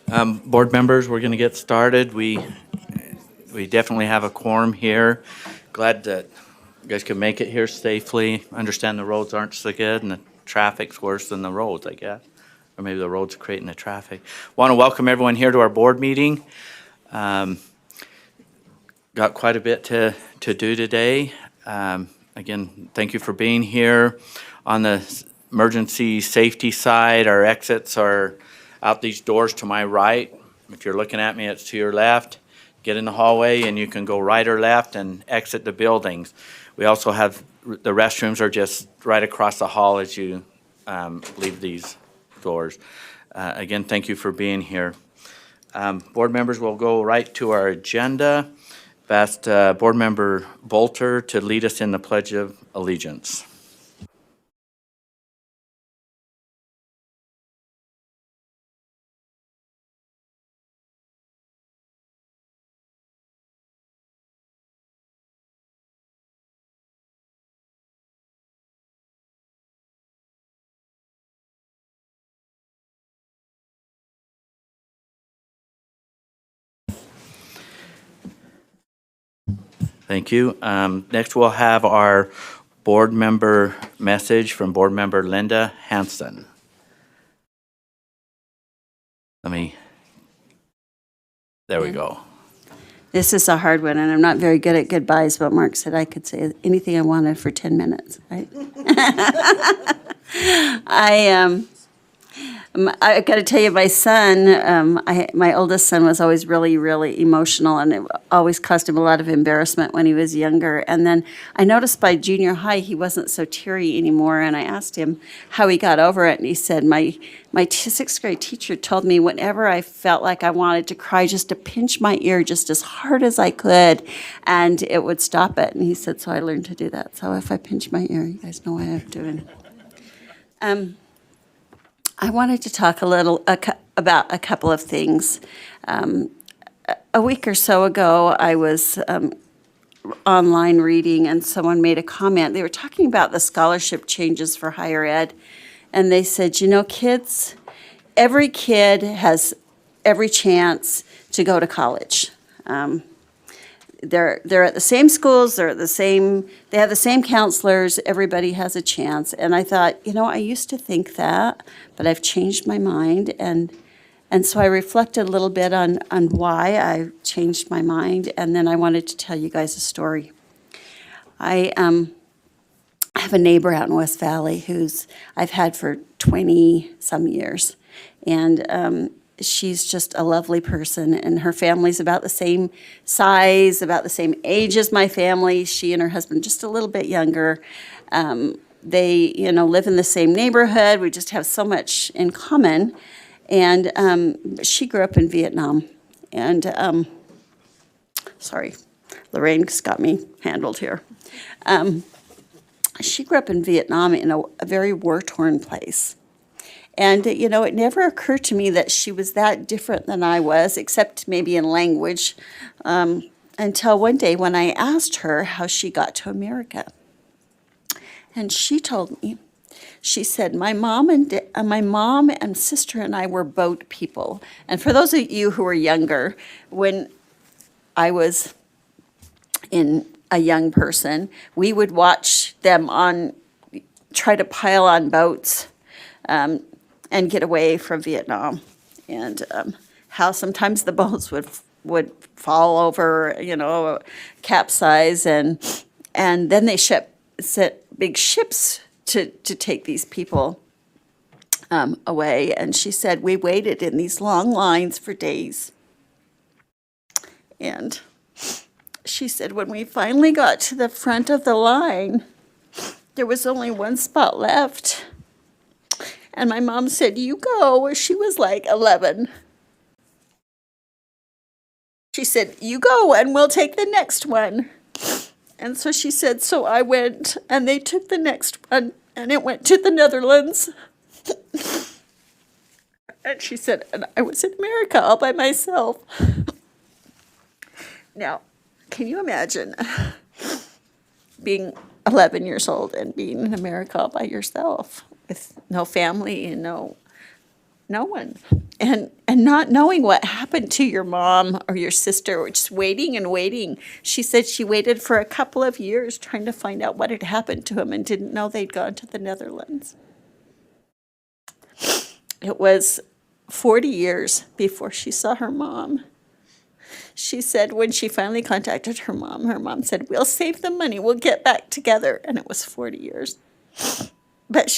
Board members, we're going to get started. We definitely have a quorum here. Glad that you guys could make it here safely. Understand the roads aren't so good and the traffic's worse than the roads, I guess. Or maybe the roads are creating the traffic. Want to welcome everyone here to our board meeting. Got quite a bit to do today. Again, thank you for being here. On the emergency safety side, our exits are out these doors to my right. If you're looking at me, it's to your left. Get in the hallway and you can go right or left and exit the buildings. We also have, the restrooms are just right across the hall as you leave these doors. Again, thank you for being here. Board members, will go right to our agenda. Asked Board Member Bolter to lead us in the Pledge of Allegiance. Thank you. Next, we'll have our board member message from Board Member Linda Hanson. There we go. This is a hard one, and I'm not very good at goodbyes, but Mark said I could say anything I wanted for 10 minutes, right? I got to tell you, my son, my oldest son was always really, really emotional, and it always caused him a lot of embarrassment when he was younger. And then I noticed by junior high, he wasn't so teary anymore, and I asked him how he got over it, and he said, my sixth grade teacher told me whenever I felt like I wanted to cry, just to pinch my ear just as hard as I could, and it would stop it. And he said, so I learned to do that. So if I pinch my ear, you guys know what I'm doing. I wanted to talk a little about a couple of things. A week or so ago, I was online reading, and someone made a comment. They were talking about the scholarship changes for higher ed, and they said, you know, kids, every kid has every chance to go to college. They're at the same schools, they have the same counselors, everybody has a chance. And I thought, you know, I used to think that, but I've changed my mind. And so I reflected a little bit on why I changed my mind, and then I wanted to tell you guys a story. I have a neighbor out in West Valley who's I've had for 20-some years. And she's just a lovely person, and her family's about the same size, about the same age as my family. She and her husband just a little bit younger. They, live in the same neighborhood. We just have so much in common. And she grew up in Vietnam. And sorry, Lorraine's got me handled here. She grew up in Vietnam in a very war-torn place. And, it never occurred to me that she was that different than I was, except maybe in language, until one day when I asked her how she got to America. And she told me, she said, my mom and sister and I were boat people. And for those of you who are younger, when I was a young person, we would watch them try to pile on boats, and get away from Vietnam, and how sometimes the boats would fall over, capsize, and then they set big ships to take these people away. And she said we waited in these long lines for days, and she said when we finally got to the front of the line, there was only one spot left. And my mom said, you go. She was like 11. She said, you go and we'll take the next one. And so she said, so I went, and they took the next one, and it went to the Netherlands. And she said, and I was in America all by myself. Now, can you imagine being 11 years old and being in America all by yourself with no family and no No one. And not knowing what happened to your mom or your sister, or just waiting and waiting. She said she waited for a couple of years trying to find out what had happened to him and didn't know they'd gone to the Netherlands. It was 40 years before she saw her mom. She said when she finally contacted her mom said, "We'll save the money, we'll get back together." And it was 40 years. But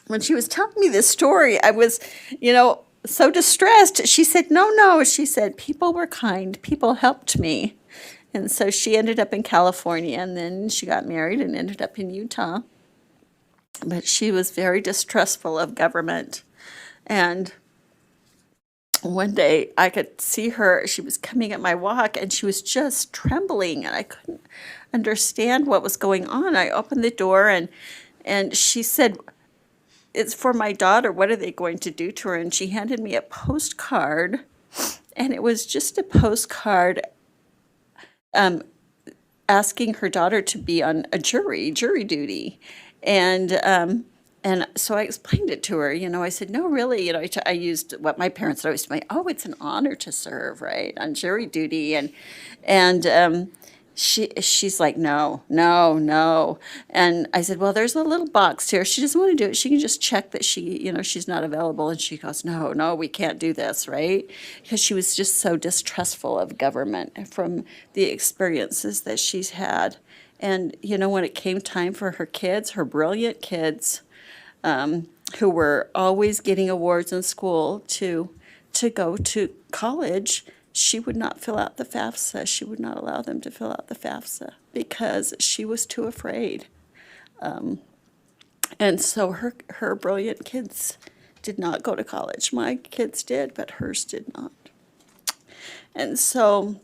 when she was telling me this story, I was, so distressed. She said, no. She said, people were kind. People helped me. And so she ended up in California, and then she got married and ended up in Utah. But she was very distrustful of government. And one day I could see her. She was coming at my walk, and she was just trembling, and I couldn't understand what was going on. I opened the door, and she said, "It's for my daughter. What are they going to do to her?" And she handed me a postcard, and it was just a postcard asking her daughter to be on a jury duty. And so I explained it to her. I said, "No, really." I used what my parents always told me. "Oh, it's an honor to serve, right, on jury duty." And she's like, "No, no, no." And I said, "Well, there's a little box here. She doesn't want to do it. She can just check that she's not available." And she goes, "No, no, we can't do this," right? Because she was just so distrustful of government from the experiences that she's had. And, when it came time for her kids, her brilliant kids, who were always getting awards in school to go to college, she would not fill out the FAFSA. She would not allow them to fill out the FAFSA because she was too afraid. And so her brilliant kids did not go to college. My kids did, but hers did not. And so,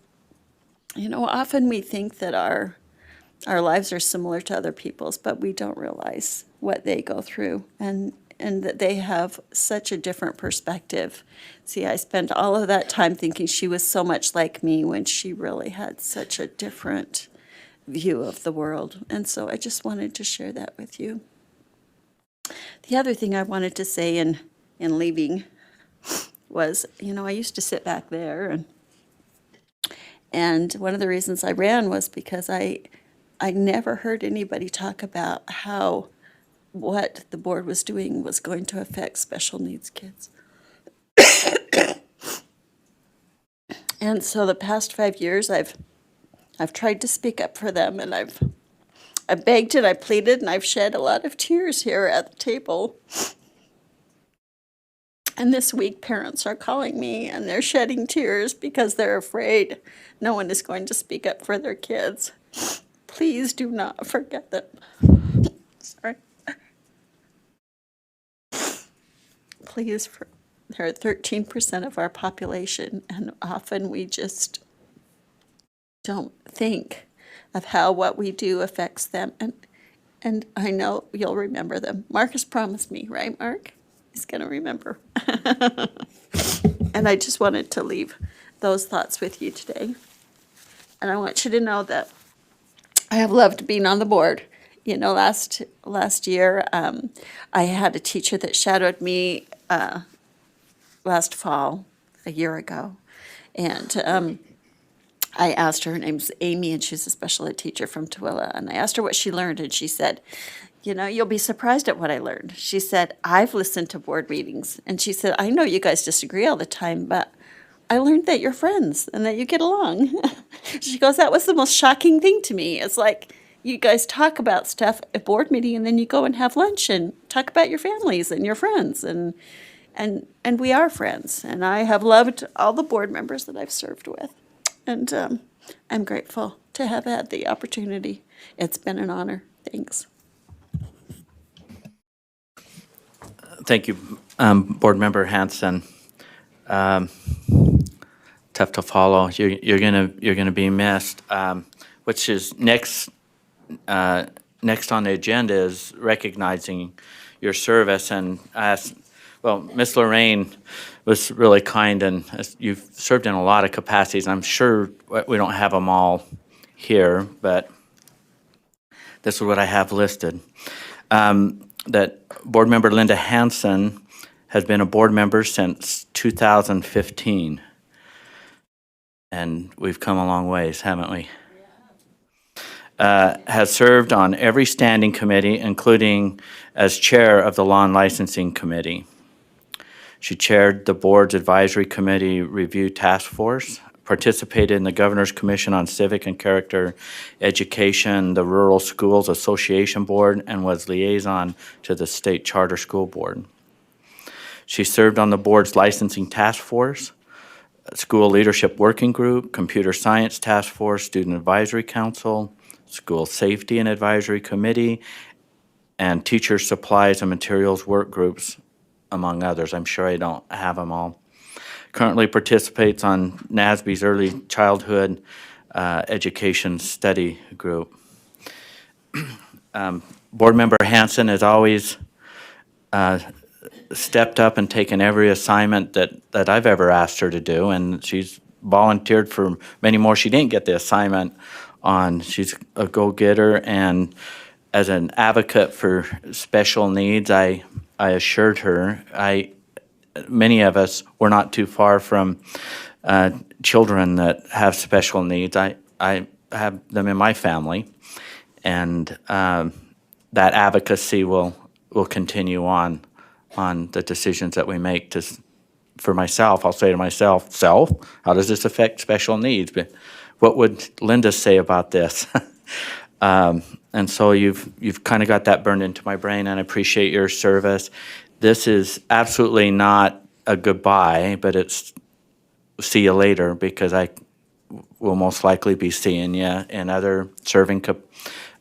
often we think that our lives are similar to other people's, but we don't realize what they go through and that they have such a different perspective. See, I spent all of that time thinking she was so much like me when she really had such a different view of the world. And so I just wanted to share that with you. The other thing I wanted to say in leaving was, I used to sit back there, and one of the reasons I ran was because I never heard anybody talk about how what the board was doing was going to affect special needs kids. And so the past 5 years, I've tried to speak up for them, and I begged and I pleaded, and I've shed a lot of tears here at the table. And this week, parents are calling me, and they're shedding tears because they're afraid no one is going to speak up for their kids. Please do not forget them. Sorry. Please, they're 13% of our population, and often we just don't think of how what we do affects them. And I know you'll remember them. Mark has promised me, right, Mark? He's going to remember. And I just wanted to leave those thoughts with you today. And I want you to know that I have loved being on the board. Last year, I had a teacher that shadowed me last fall, a year ago. And I asked her name's Amy, and she's a special ed teacher from Tooele. And I asked her what she learned, and she said, "You'll be surprised at what I learned." She said, "I've listened to board meetings." And she said, "I know you guys disagree all the time, but I learned that you're friends and that you get along." She goes, "That was the most shocking thing to me. It's like you guys talk about stuff at board meeting, and then you go and have lunch and talk about your families and your friends. And we are friends. And I have loved all the board members that I've served with. And I'm grateful to have had the opportunity. It's been an honor. Thanks." Thank you, Board Member Hanson. Tough to follow. You're gonna be missed. Which is next on the agenda is recognizing your service. And Miss Lorraine was really kind, and you've served in a lot of capacities. I'm sure we don't have them all here, but this is what I have listed. That Board Member Linda Hanson has been a board member since 2015. And we've come a long ways, haven't we? Has served on every standing committee, including as chair of the Law and Licensing Committee. She chaired the board's advisory committee review task force, participated in the Governor's Commission on Civic and Character Education, the Rural Schools Association Board, and was liaison to the State Charter School Board. She served on the board's licensing task force, School Leadership Working Group, Computer Science Task Force, Student Advisory Council, School Safety and Advisory Committee, and Teacher Supplies and Materials Work Groups, among others. I'm sure I don't have them all. Currently participates on NASB's Early Childhood Education Study Group. Board Member Hanson has always stepped up and taken every assignment that I've ever asked her to do, and she's volunteered for many more she didn't get the assignment on. She's a go-getter, and as an advocate for special needs, I assured her, many of us were not too far from children that have special needs. I have them in my family, and that advocacy will continue on the decisions that we make. For myself, I'll say to myself, how does this affect special needs? But what would Linda say about this? And so you've kind of got that burned into my brain, and I appreciate your service. This is absolutely not a goodbye, but it's see you later, because I will most likely be seeing you in other serving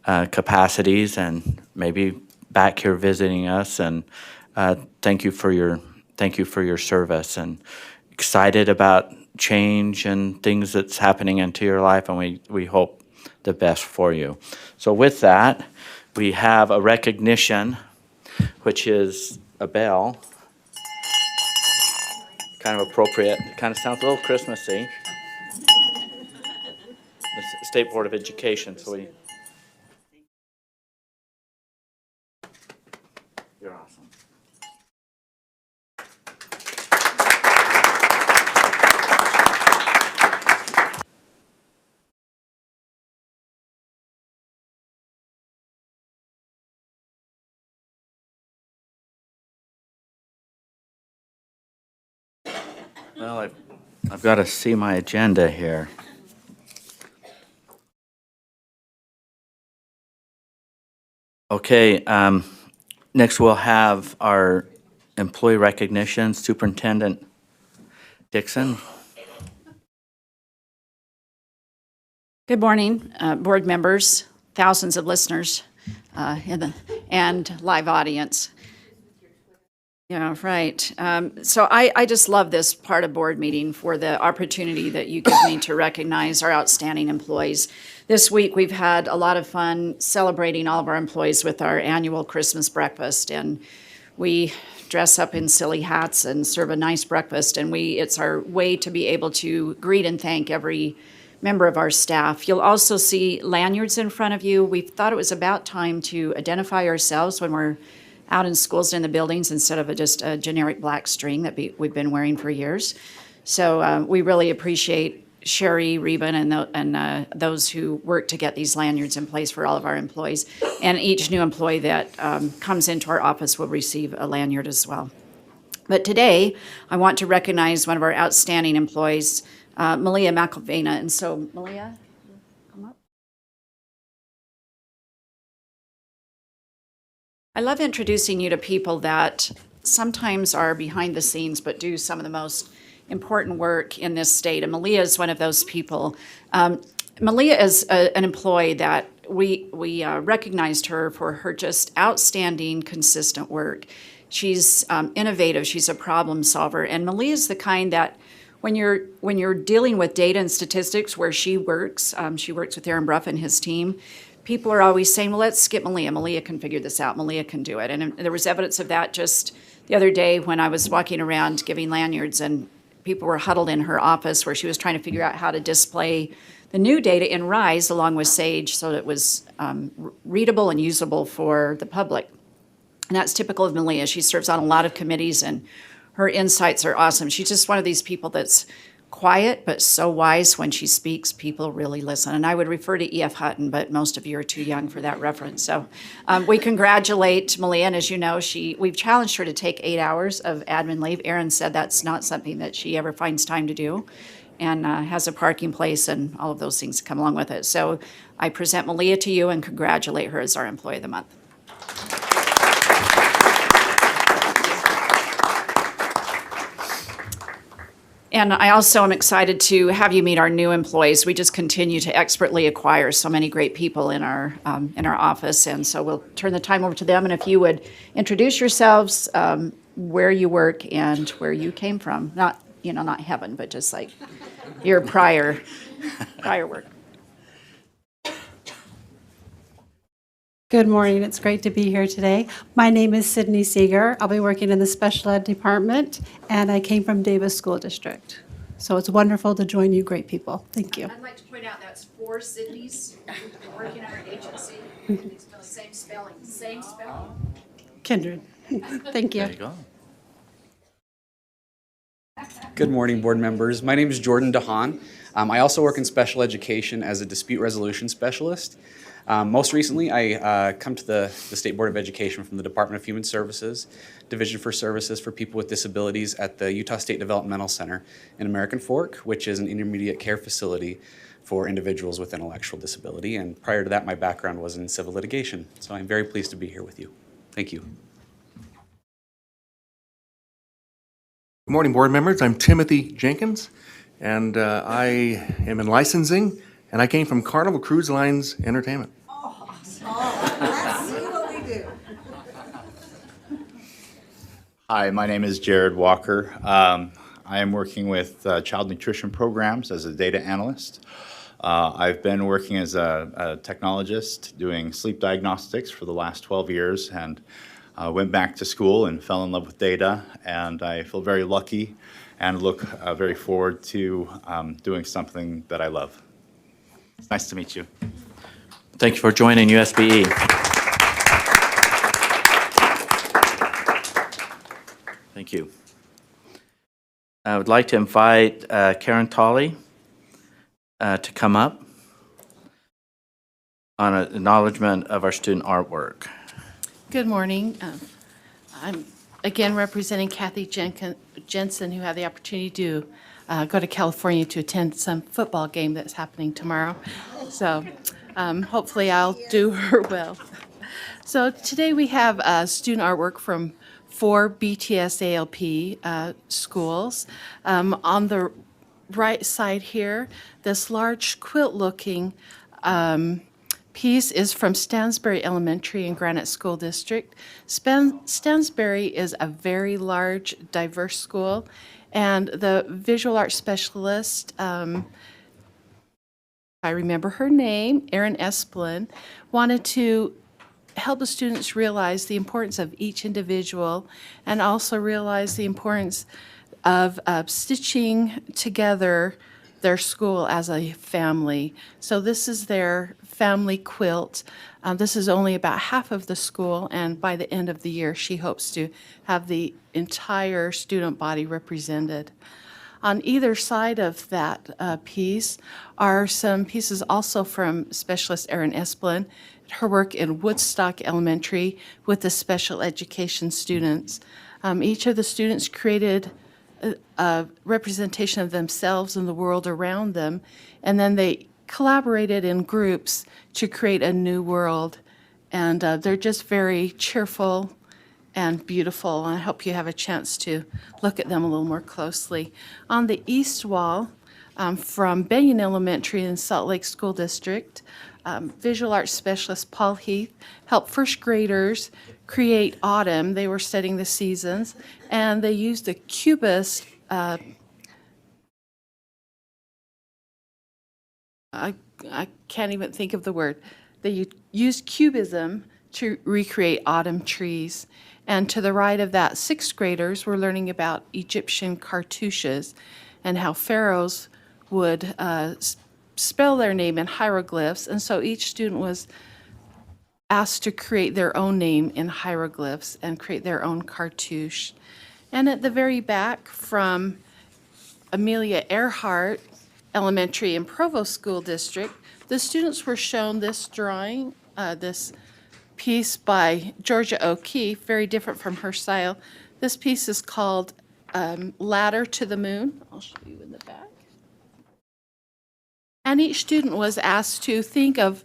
capacities, and maybe back here visiting us. And thank you for your service, and excited about change and things that's happening into your life, and we hope the best for you. So with that, we have a recognition, which is a bell. Kind of appropriate. It kind of sounds a little Christmassy. The State Board of Education. So you're awesome. Well, I've got to see my agenda here. Okay, next we'll have our employee recognition. Superintendent Dixon. Good morning, board members, thousands of listeners, and live audience. Yeah, right. So I just love this part of board meeting for the opportunity that you give me to recognize our outstanding employees. This week, we've had a lot of fun celebrating all of our employees with our annual Christmas breakfast, and we dress up in silly hats and serve a nice breakfast, and it's our way to be able to greet and thank every member of our staff. You'll also see lanyards in front of you. We thought it was about time to identify ourselves when we're out in schools and in the buildings, instead of just a generic black string that we've been wearing for years. So we really appreciate Sherry, Reuben, and those who work to get these lanyards in place for all of our employees. And each new employee that comes into our office will receive a lanyard as well. But today, I want to recognize one of our outstanding employees, Malia McElvena. And so, Malia, come up. I love introducing you to people that sometimes are behind the scenes but do some of the most important work in this state, and Malia is one of those people. Malia is an employee that we recognized her for her just outstanding, consistent work. She's innovative, she's a problem solver, and Malia is the kind that when you're dealing with data and statistics where she works with Aaron Bruff and his team, people are always saying, well, let's skip Malia. Malia can figure this out. Malia can do it. And there was evidence of that just the other day when I was walking around giving lanyards, and people were huddled in her office where she was trying to figure out how to display the new data in RISE along with SAGE so that it was readable and usable for the public. And that's typical of Malia. She serves on a lot of committees, and her insights are awesome. She's just one of these people that's quiet but so wise. When she speaks, people really listen. And I would refer to E.F. Hutton, but most of you are too young for that reference. So we congratulate Malia, and as you know, we've challenged her to take 8 hours of admin leave. Erin said that's not something that she ever finds time to do, and has a parking place and all of those things that come along with it. So I present Malia to you and congratulate her as our Employee of the Month. And I also am excited to have you meet our new employees. We just continue to expertly acquire so many great people in our office, and so we'll turn the time over to them. And if you would introduce yourselves, where you work and where you came from, not heaven, but just like your prior work. Good morning. It's great to be here today. My name is Sydney Seeger. I'll be working in the special ed department, and I came from Davis School District. So it's wonderful to join you great people. Thank you. I'd like to point out that's 4 Sydneys working in our agency. Same spelling. Kindred. Thank you. There you go. Good morning, board members. My name is Jordan DeHaan. I also work in special education as a dispute resolution specialist. Most recently, I come to the State Board of Education from the Department of Human Services, Division for Services for People with Disabilities at the Utah State Developmental Center in American Fork, which is an intermediate care facility for individuals with intellectual disability. And prior to that, my background was in civil litigation. So I'm very pleased to be here with you. Thank you. Good morning, board members. I'm Timothy Jenkins, and I am in licensing, and I came from Carnival Cruise Lines Entertainment. Let's see what we do. Hi, my name is Jared Walker. I am working with child nutrition programs as a data analyst. I've been working as a technologist doing sleep diagnostics for the last 12 years, and went back to school and fell in love with data, and I feel very lucky and look very forward to doing something that I love. It's nice to meet you. Thank you for joining USBE. Thank you. I would like to invite Karen Tolley to come up on an acknowledgement of our student artwork. Good morning. I'm again representing Kathy Jensen, who had the opportunity to go to California to attend some football game that's happening tomorrow. So hopefully I'll do her well. So today we have student artwork from 4 BTS ALP schools. On the right side here, this large quilt-looking piece is from Stansbury Elementary and Granite School District. Stansbury is a very large, diverse school, and the visual arts specialist, I remember her name, Erin Esplin, wanted to help the students realize the importance of each individual and also realize the importance of stitching together their school as a family. So this is their family quilt. This is only about half of the school, and by the end of the year, she hopes to have the entire student body represented. On either side of that piece are some pieces also from specialist Erin Esplin, her work in Woodstock Elementary with the special education students. Each of the students created a representation of themselves and the world around them, and then they collaborated in groups to create a new world. And they're just very cheerful and beautiful. I hope you have a chance to look at them a little more closely. On the east wall, from Benyon Elementary in Salt Lake School District, visual arts specialist Paul Heath helped first graders create autumn. They were studying the seasons, and they used a cubist. I can't even think of the word. They used cubism to recreate autumn trees. And to the right of that, sixth graders were learning about Egyptian cartouches and how pharaohs would spell their name in hieroglyphs. And so each student was asked to create their own name in hieroglyphs and create their own cartouche. And at the very back, from Amelia Earhart Elementary and Provo School District, the students were shown this drawing, this piece by Georgia O'Keeffe, very different from her style. This piece is called Ladder to the Moon. I'll show you in the back. And each student was asked to think of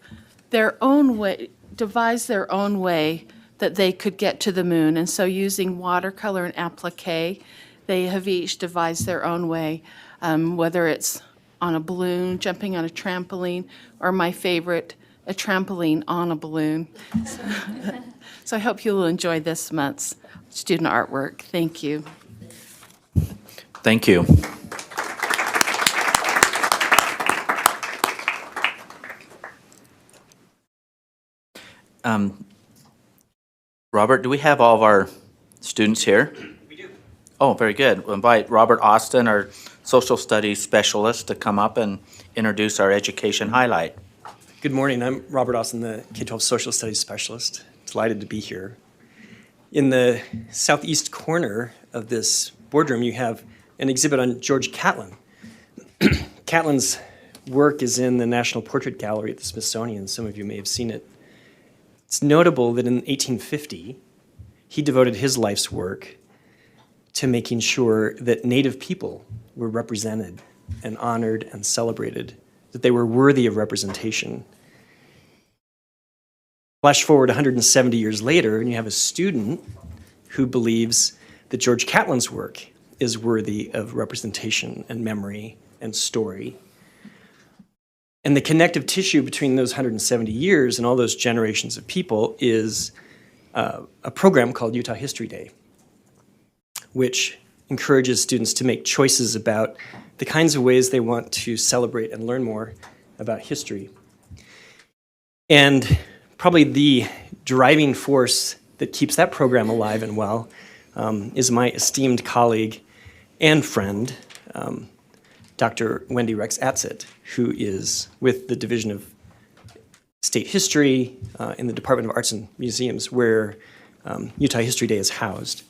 their own way, devise their own way that they could get to the moon. And so using watercolor and applique, they have each devised their own way, whether it's on a balloon, jumping on a trampoline, or my favorite, a trampoline on a balloon. So I hope you will enjoy this month's student artwork. Thank you. Thank you. Robert, do we have all of our students here? We do. Oh, very good. We'll invite Robert Austin, our social studies specialist, to come up and introduce our education highlight. Good morning. I'm Robert Austin, the K-12 social studies specialist. Delighted to be here. In the southeast corner of this boardroom, you have an exhibit on George Catlin. Catlin's work is in the National Portrait Gallery at the Smithsonian. Some of you may have seen it. It's notable that in 1850, he devoted his life's work to making sure that Native people were represented and honored and celebrated, that they were worthy of representation. Flash forward 170 years later, and you have a student who believes that George Catlin's work is worthy of representation and memory and story. And the connective tissue between those 170 years and all those generations of people is a program called Utah History Day, which encourages students to make choices about the kinds of ways they want to celebrate and learn more about history. And probably the driving force that keeps that program alive and well is my esteemed colleague and friend, Dr. Wendy Rex-Atzett, who is with the Division of State History in the Department of Arts and Museums, where Utah History Day is housed.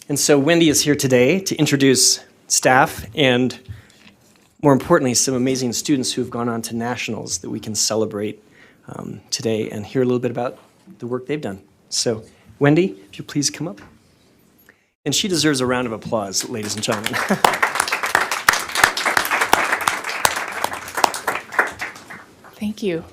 And so Wendy is here today to introduce staff and, more importantly, some amazing students who have gone on to nationals that we can celebrate today and hear a little bit about the work they've done. So, Wendy, if you please come up. And she deserves a round of applause, ladies and gentlemen. Thank you.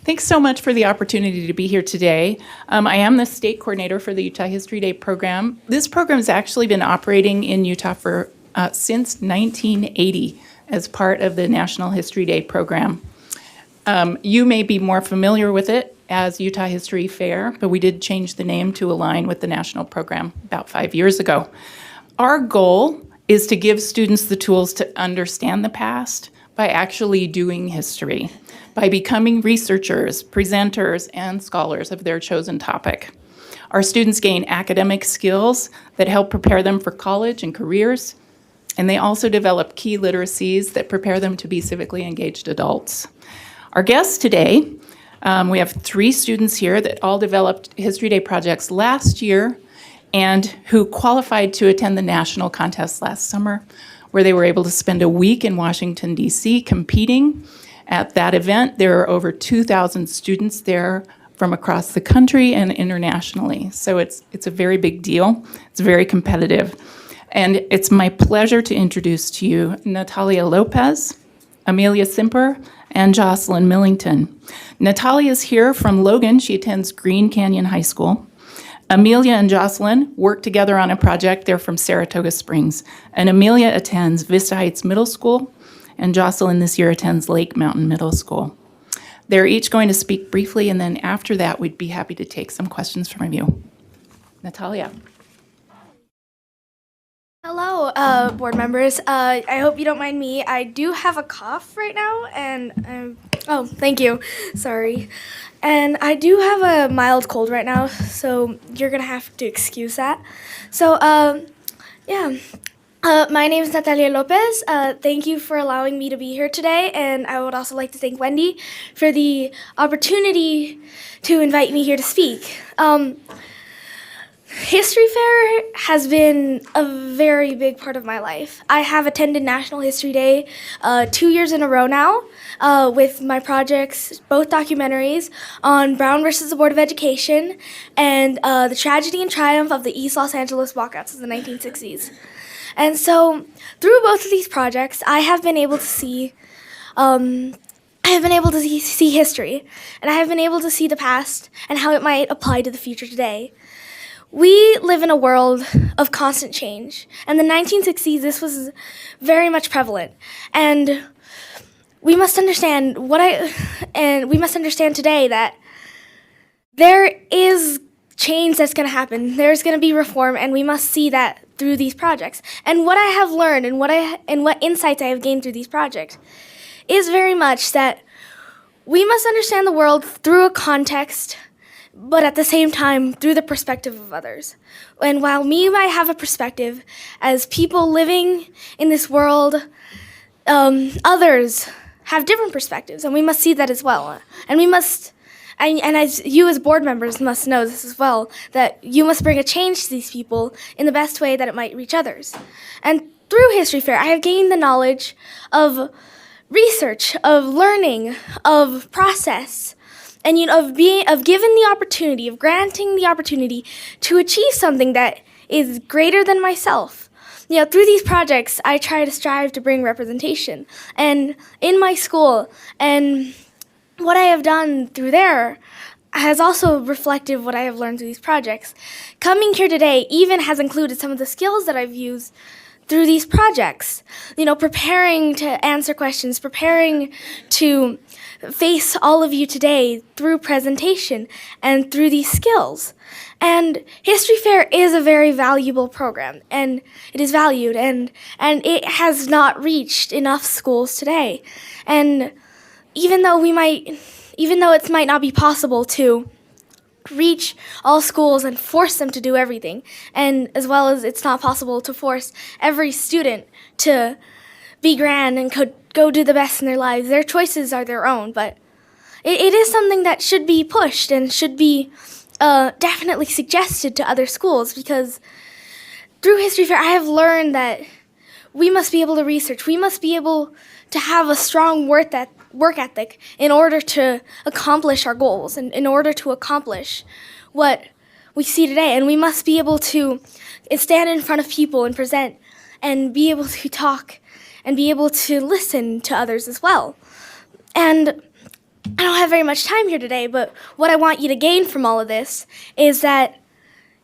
Thanks so much for the opportunity to be here today. I am the state coordinator for the Utah History Day program. This program has actually been operating in Utah for since 1980 as part of the National History Day program. You may be more familiar with it as Utah History Fair, but we did change the name to align with the national program about 5 years ago. Our goal is to give students the tools to understand the past by actually doing history, by becoming researchers, presenters, and scholars of their chosen topic. Our students gain academic skills that help prepare them for college and careers, and they also develop key literacies that prepare them to be civically engaged adults. Our guests today, we have 3 students here that all developed History Day projects last year and who qualified to attend the national contest last summer, where they were able to spend a week in Washington, D.C. competing. At that event, there are over 2,000 students there from across the country and internationally. So it's a very big deal. It's very competitive. And it's my pleasure to introduce to you Natalia Lopez, Amelia Simper, and Jocelyn Millington. Natalia is here from Logan. She attends Green Canyon High School. Amelia and Jocelyn work together on a project. They're from Saratoga Springs. And Amelia attends Vista Heights Middle School, and Jocelyn this year attends Lake Mountain Middle School. They're each going to speak briefly, and then after that, we'd be happy to take some questions from you. Natalia. Hello, board members. I hope you don't mind me. I do have a cough right now, and oh, thank you. Sorry. And I do have a mild cold right now, so you're gonna have to excuse that. So, yeah. My name is Natalia Lopez. Thank you for allowing me to be here today, and I would also like to thank Wendy for the opportunity to invite me here to speak. History Fair has been a very big part of my life. I have attended National History Day 2 years in a row now with my projects, both documentaries, on Brown versus the Board of Education and the tragedy and triumph of the East Los Angeles walkouts of the 1960s. And so through both of these projects, I have been able to see see history, and I have been able to see the past and how it might apply to the future today. We live in a world of constant change. And the 1960s, this was very much prevalent. And we must understand we must understand today that there is change that's going to happen. There's going to be reform, and we must see that through these projects. And what I have learned and what insights I have gained through these projects is very much that we must understand the world through a context, but at the same time through the perspective of others. And while me might have a perspective as people living in this world, others have different perspectives, and we must see that as well. And we must, and as you as board members must know this as well, that you must bring a change to these people in the best way that it might reach others. And through History Fair, I have gained the knowledge of research, of learning, of process, and of given the opportunity, of granting the opportunity to achieve something that is greater than myself. Through these projects, I try to strive to bring representation. And in my school, and what I have done through there has also reflected what I have learned through these projects. Coming here today even has included some of the skills that I've used through these projects. Preparing to answer questions, preparing to face all of you today through presentation and through these skills. And History Fair is a very valuable program, and it is valued, and it has not reached enough schools today. And even though it might not be possible to reach all schools and force them to do everything, and as well as it's not possible to force every student to be grand and go do the best in their lives. Their choices are their own, but it is something that should be pushed and should be definitely suggested to other schools, because through History Fair I have learned that we must be able to research. We must be able to have a strong work ethic in order to accomplish our goals and in order to accomplish what we see today. And we must be able to stand in front of people and present and be able to talk and be able to listen to others as well. And I don't have very much time here today, but what I want you to gain from all of this is that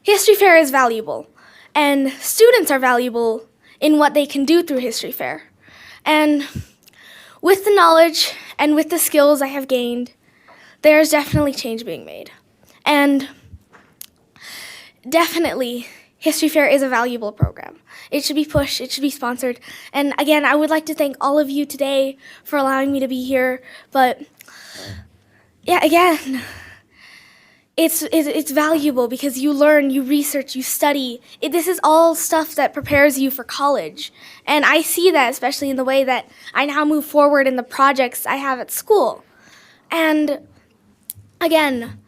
History Fair is valuable, and students are valuable in what they can do through History Fair. And with the knowledge and with the skills I have gained, there's definitely change being made. And definitely, History Fair is a valuable program. It should be pushed, it should be sponsored. And again, I would like to thank all of you today for allowing me to be here. But yeah, again, it's valuable because you learn, you research, you study. This is all stuff that prepares you for college. And I see that especially in the way that I now move forward in the projects I have at school. And again,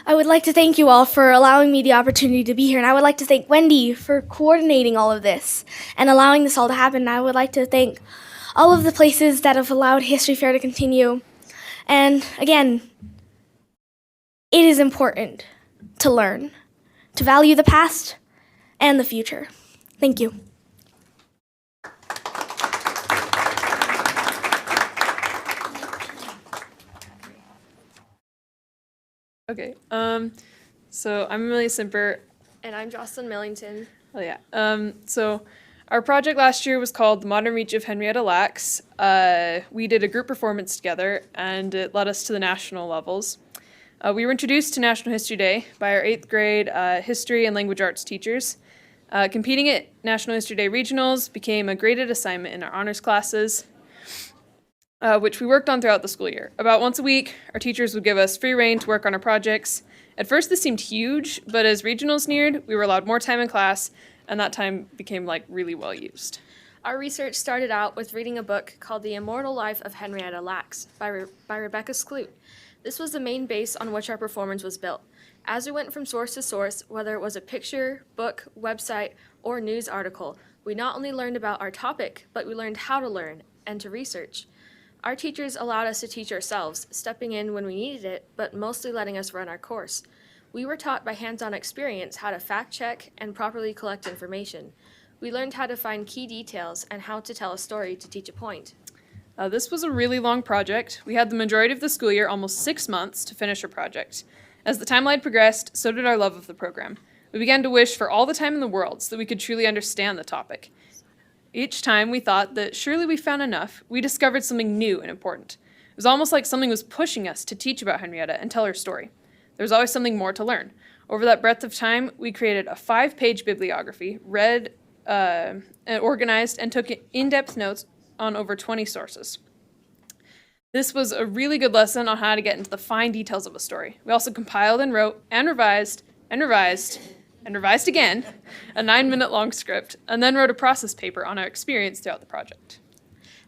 I would like to thank you all for allowing me the opportunity to be here. And I would like to thank Wendy for coordinating all of this and allowing this all to happen. And I would like to thank all of the places that have allowed History Fair to continue. And again, it is important to learn, to value the past and the future. Thank you. Okay, so I'm Amelia Simper. And I'm Jocelyn Millington. Oh yeah. So our project last year was called The Modern Reach of Henrietta Lacks. We did a group performance together, and it led us to the national levels. We were introduced to National History Day by our 8th grade history and language arts teachers. Competing at National History Day regionals became a graded assignment in our honors classes, which we worked on throughout the school year. About once a week, our teachers would give us free rein to work on our projects. At first, this seemed huge, but as regionals neared, we were allowed more time in class and that time became like really well used. Our research started out with reading a book called The Immortal Life of Henrietta Lacks by Rebecca Skloot. This was the main base on which our performance was built. As we went from source to source, whether it was a picture, book, website, or news article, we not only learned about our topic, but we learned how to learn and to research. Our teachers allowed us to teach ourselves, stepping in when we needed it, but mostly letting us run our course. We were taught by hands-on experience how to fact-check and properly collect information. We learned how to find key details and how to tell a story to teach a point. This was a really long project. We had the majority of the school year, almost 6 months, to finish our project. As the timeline progressed, so did our love of the program. We began to wish for all the time in the world so that we could truly understand the topic. Each time we thought that surely we found enough, we discovered something new and important. It was almost like something was pushing us to teach about Henrietta and tell her story. There was always something more to learn. Over that breadth of time, we created a 5-page bibliography, read, organized, and took in-depth notes on over 20 sources. This was a really good lesson on how to get into the fine details of a story. We also compiled and wrote and revised and revised and revised again a 9-minute long script, and then wrote a process paper on our experience throughout the project.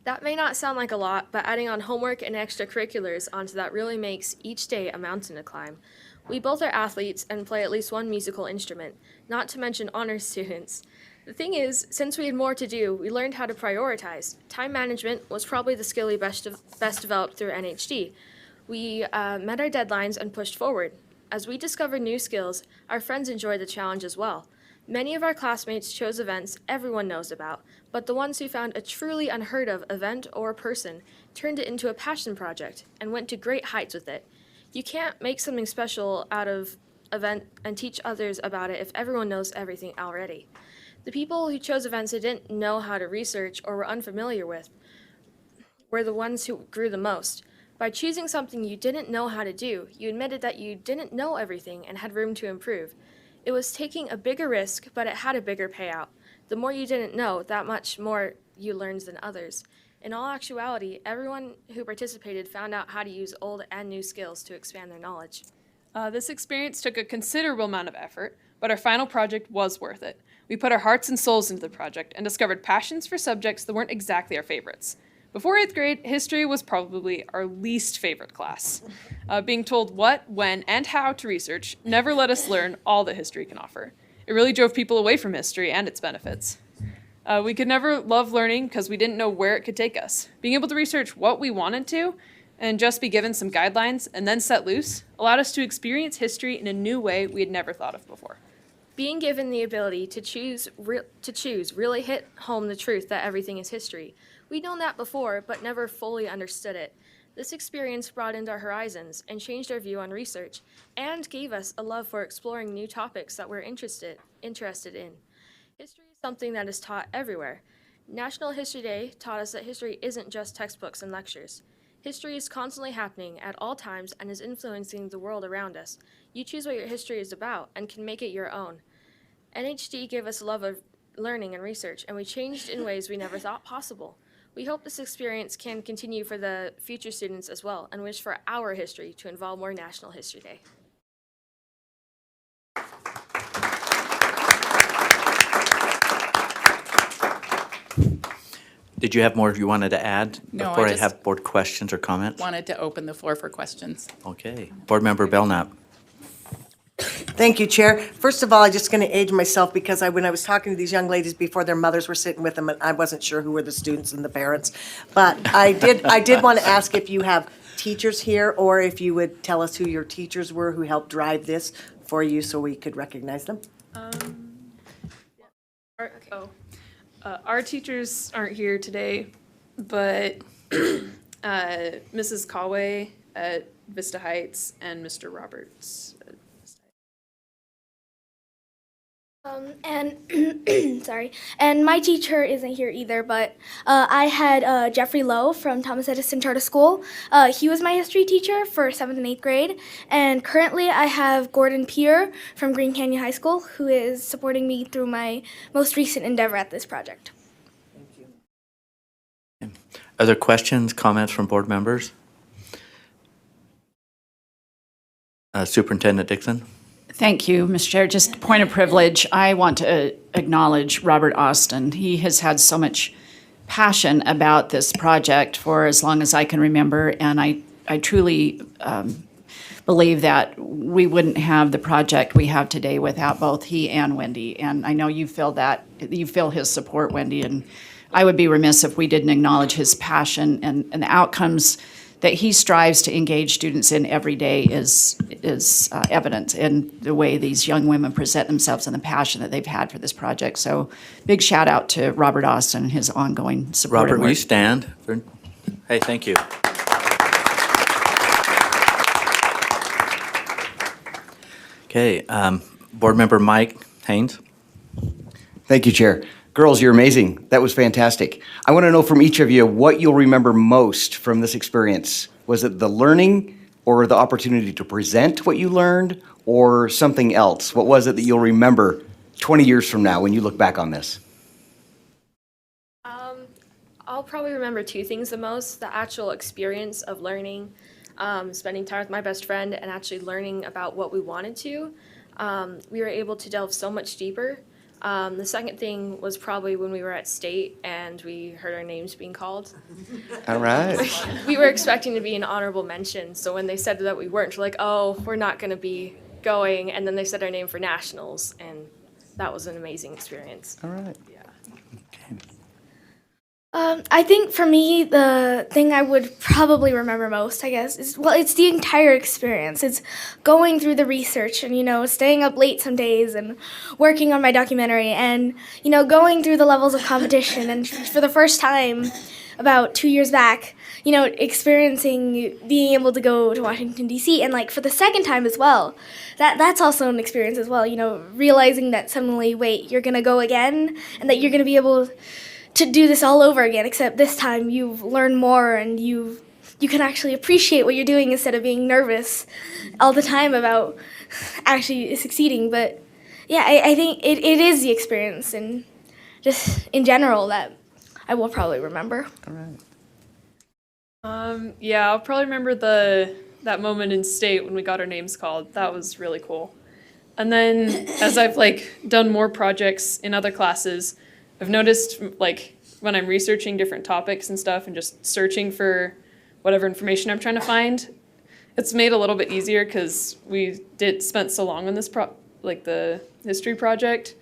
That may not sound like a lot, but adding on homework and extracurriculars onto that really makes each day a mountain to climb. We both are athletes and play at least one musical instrument, not to mention honors students. The thing is, since we had more to do, we learned how to prioritize. Time management was probably the skill we best developed through NHD. We met our deadlines and pushed forward. As we discovered new skills, our friends enjoyed the challenge as well. Many of our classmates chose events everyone knows about, but the ones who found a truly unheard of event or person turned it into a passion project and went to great heights with it. You can't make something special out of event and teach others about it if everyone knows everything already. The people who chose events they didn't know how to research or were unfamiliar with were the ones who grew the most. By choosing something you didn't know how to do, you admitted that you didn't know everything and had room to improve. It was taking a bigger risk, but it had a bigger payout. The more you didn't know, that much more you learned than others. In all actuality, everyone who participated found out how to use old and new skills to expand their knowledge. This experience took a considerable amount of effort, but our final project was worth it. We put our hearts and souls into the project and discovered passions for subjects that weren't exactly our favorites. Before 8th grade, history was probably our least favorite class. Being told what, when, and how to research never let us learn all that history can offer. It really drove people away from history and its benefits. We could never love learning because we didn't know where it could take us. Being able to research what we wanted to and just be given some guidelines and then set loose allowed us to experience history in a new way we had never thought of before. Being given the ability to choose really hit home the truth that everything is history. We'd known that before, but never fully understood it. This experience broadened our horizons and changed our view on research, and gave us a love for exploring new topics that we're interested in. History is something that is taught everywhere. National History Day taught us that history isn't just textbooks and lectures. History is constantly happening at all times and is influencing the world around us. You choose what your history is about and can make it your own. NHD gave us a love of learning and research, and we changed in ways we never thought possible. We hope this experience can continue for the future students as well, and wish for our history to involve more National History Day. Did you have more you wanted to add No, before I I just have board questions or comments? wanted to open the floor for questions. Okay. Board Member Belknap. Thank you, Chair. First of all, I'm just going to age myself because when I was talking to these young ladies before, their mothers were sitting with them, and I wasn't sure who were the students and the parents. But I did want to ask if you have teachers here, or if you would tell us who your teachers were who helped drive this for you so we could recognize them. Our teachers aren't here today, but Mrs. Callway at Vista Heights and Mr. Roberts. Sorry, and my teacher isn't here either, but I had Jeffrey Lowe from Thomas Edison Charter School. He was my history teacher for 7th and 8th grade, and currently I have Gordon Peer from Green Canyon High School, who is supporting me through my most recent endeavor at this project. Thank you. Other questions, comments from board members? Superintendent Dixon? Thank you, Mr. Chair. Just a point of privilege. I want to acknowledge Robert Austin. He has had so much passion about this project for as long as I can remember, and I truly believe that we wouldn't have the project we have today without both he and Wendy. And I know you feel his support, Wendy, and I would be remiss if we didn't acknowledge his passion and the outcomes that he strives to engage students in every day is evident in the way these young women present themselves and the passion that they've had for this project. So big shout out to Robert Austin and his ongoing support. Robert, and will you work. stand? Hey, thank you. Okay, Board Member Mike Haynes. Thank you, Chair. Girls, you're amazing. That was fantastic. I want to know from each of you what you'll remember most from this experience. Was it the learning or the opportunity to present what you learned or something else? What was it that you'll remember 20 years from now when you look back on this? I'll probably remember two things the most: the actual experience of learning, spending time with my best friend, and actually learning about what we wanted to. We were able to delve so much deeper. The second thing was probably when we were at state and we heard our names being called. All right. We were expecting to be an honorable mention, so when they said that we weren't, we're like, oh, we're not going to be going, and then they said our name for nationals, and that was an amazing experience. All right. Yeah. I think for me, the thing I would probably remember most, I guess, is, well, it's the entire experience. It's going through the research and, staying up late some days and working on my documentary and, going through the levels of competition. And for the first time, about 2 years back, experiencing being able to go to Washington, D.C. and, for the second time as well. That's also an experience as well, realizing that suddenly, wait, you're going to go again and that you're going to be able to do this all over again, except this time you've learned more and you can actually appreciate what you're doing instead of being nervous all the time about actually succeeding. But yeah, I think it is the experience and just in general that I will probably remember. All right. Yeah, I'll probably remember that moment in state when we got our names called. That was really cool. And then as I've done more projects in other classes, I've noticed when I'm researching different topics and stuff and just searching for whatever information I'm trying to find, it's made a little bit easier because we spent so long on this the history project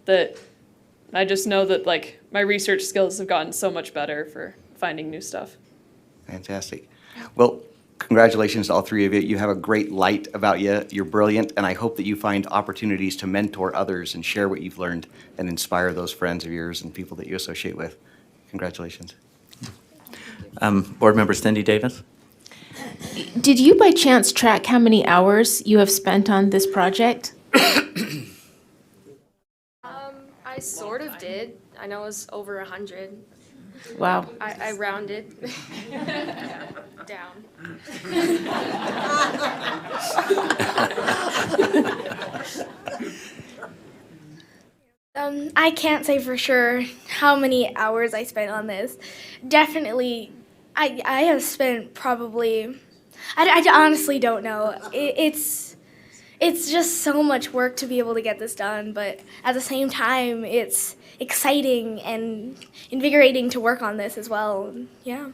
that I just know that my research skills have gotten so much better for finding new stuff. Fantastic. Well, congratulations to all three of you. You have a great light about you. You're brilliant, and I hope that you find opportunities to mentor others and share what you've learned and inspire those friends of yours and people that you associate with. Congratulations. Board Member Cindy Davis. Did you by chance track how many hours you have spent on this project? I sort of did. I know it was over 100. Wow. I rounded down. I can't say for sure how many hours I spent on this. Definitely, I have spent probably, I honestly don't know. It's just so much work to be able to get this done, but at the same time, it's exciting and invigorating to work on this as well. Yeah.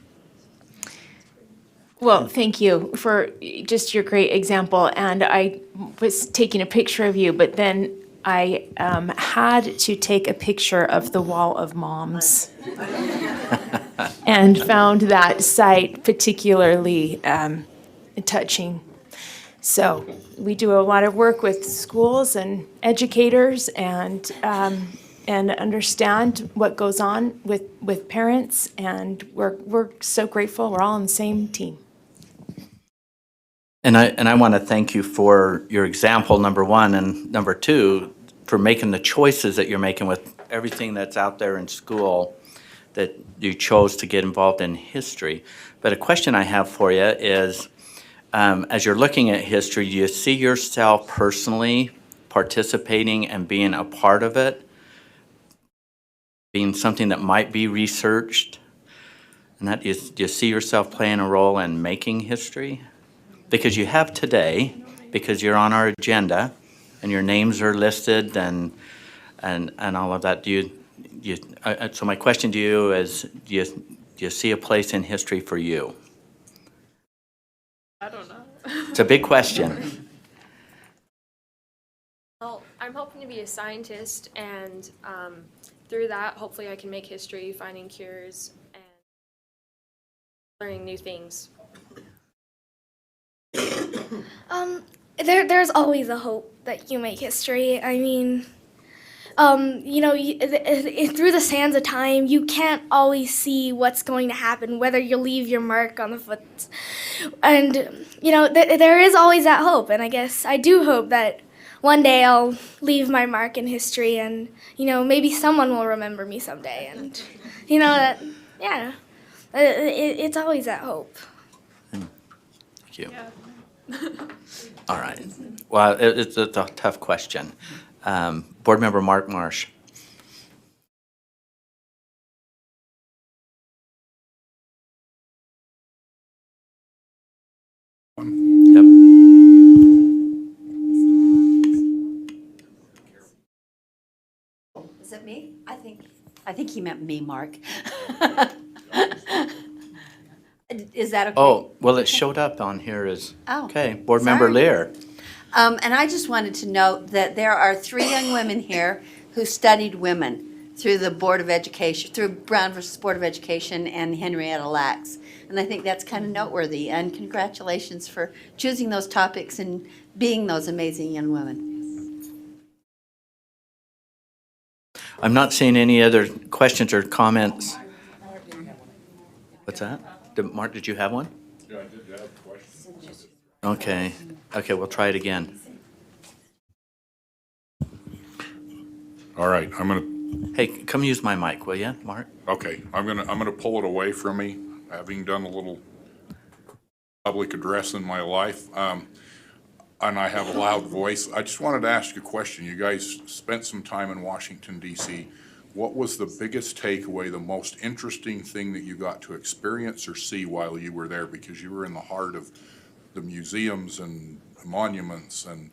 Well, thank you for just your great example. And I was taking a picture of you, but then I had to take a picture of the Wall of Moms and found that site particularly touching. So we do a lot of work with schools and educators and understand what goes on with parents, and we're so grateful. We're all on the same team. And I want to thank you for your example, number one, and number two, for making the choices that you're making with everything that's out there in school, that you chose to get involved in history. But a question I have for you is, as you're looking at history, do you see yourself personally participating and being a part of it, being something that might be researched? And that is, do you see yourself playing a role in making history? Because you have today, because you're on our agenda, and your names are listed and all of that. So my question to you is, do you see a place in history for you? I don't know. It's a big question. Well, I'm hoping to be a scientist, and through that, hopefully I can make history, finding cures, and learning new things. There's always a hope that you make history. I mean, through the sands of time, you can't always see what's going to happen, whether you leave your mark on the foot. And, there is always that hope. And I guess I do hope that one day I'll leave my mark in history and, maybe someone will remember me someday. And, it's always that hope. Thank you. All right. Well, it's a tough question. Board Member Mark Marsh. Yep. Is it me? I think he meant me, Mark. Is that okay? Oh, well, it showed up on here as, Oh, okay, Board Member sorry. Lear. And I just wanted to note that there are 3 young women here who studied women through the Board of Education, through Brown versus Board of Education and Henrietta Lacks. And I think that's kind of noteworthy. And congratulations for choosing those topics and being those amazing young women. I'm not seeing any other questions or comments. What's that? Mark, did you have one? Yeah, I did have a question. Okay, we'll try it again. All right, I'm gonna. Hey, come use my mic, will you, Mark? Okay, I'm gonna pull it away from me, having done a little public address in my life, and I have a loud voice. I just wanted to ask you a question. You guys spent some time in Washington, D.C. What was the biggest takeaway, the most interesting thing that you got to experience or see while you were there? Because you were in the heart of the museums and monuments and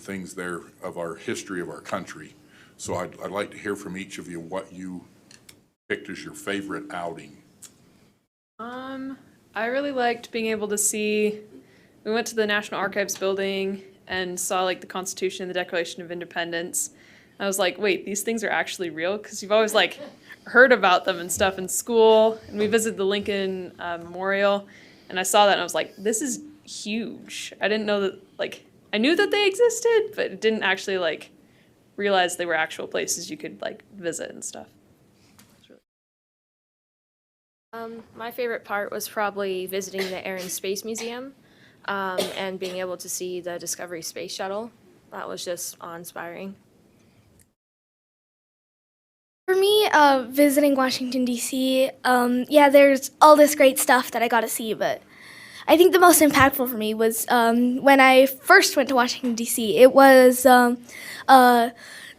things there of our history of our country. So I'd like to hear from each of you what you picked as your favorite outing. I really liked being able to see, we went to the National Archives building and saw like the Constitution and the Declaration of Independence. I was like, wait, these things are actually real? Because you've always like heard about them and stuff in school. And we visited the Lincoln Memorial, and I saw that and I was like, this is huge. I didn't know that, like, I knew that they existed, but didn't actually like realize they were actual places you could like visit and stuff. My favorite part was probably visiting the Air and Space Museum and being able to see the Discovery Space Shuttle. That was just awe-inspiring. For me, visiting Washington, D.C., there's all this great stuff that I got to see, but I think the most impactful for me was when I first went to Washington, D.C. It was the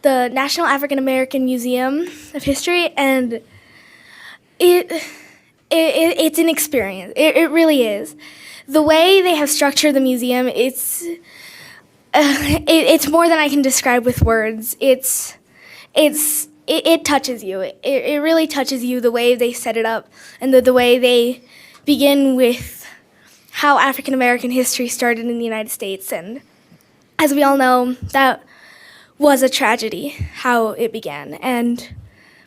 National African American Museum of History, and it's an experience. It really is. The way they have structured the museum, it's more than I can describe with words. It touches you. It really touches you, the way they set it up and the way they begin with how African American history started in the United States. And as we all know, that was a tragedy, how it began.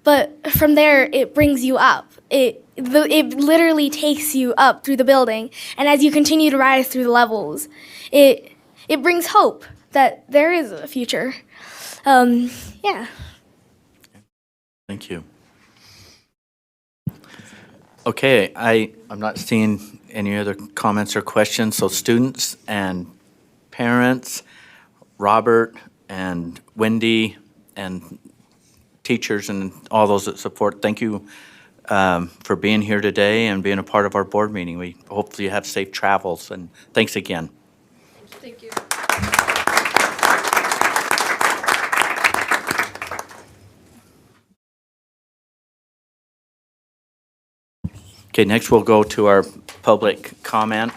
But from there, it brings you up. It literally takes you up through the building. And as you continue to rise through the levels, it brings hope that there is a future. Thank you. Okay, I'm not seeing any other comments or questions. So students and parents, Robert and Wendy and teachers and all those that support, thank you for being here today and being a part of our board meeting. We hope you have safe travels, and thanks again. Thank you. Okay, next we'll go to our public comment.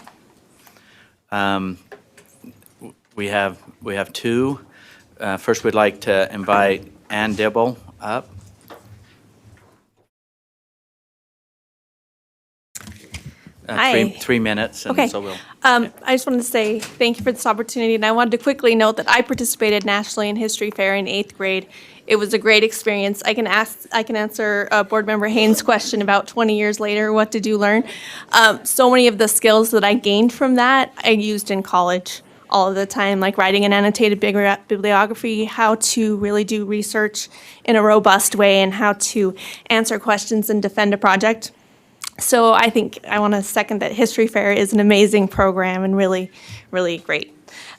We have two. First, we'd like to invite Ann Dibble up. Hi. 3 minutes, and Okay. so we'll. I just wanted to say thank you for this opportunity, and I wanted to quickly note that I participated nationally in History Fair in 8th grade. It was a great experience. I can answer Board Member Haynes' question about 20 years later, what did you learn? So many of the skills that I gained from that, I used in college all of the time, like writing an annotated bibliography, how to really do research in a robust way, and how to answer questions and defend a project. So I think I want to second that History Fair is an amazing program and really, really great.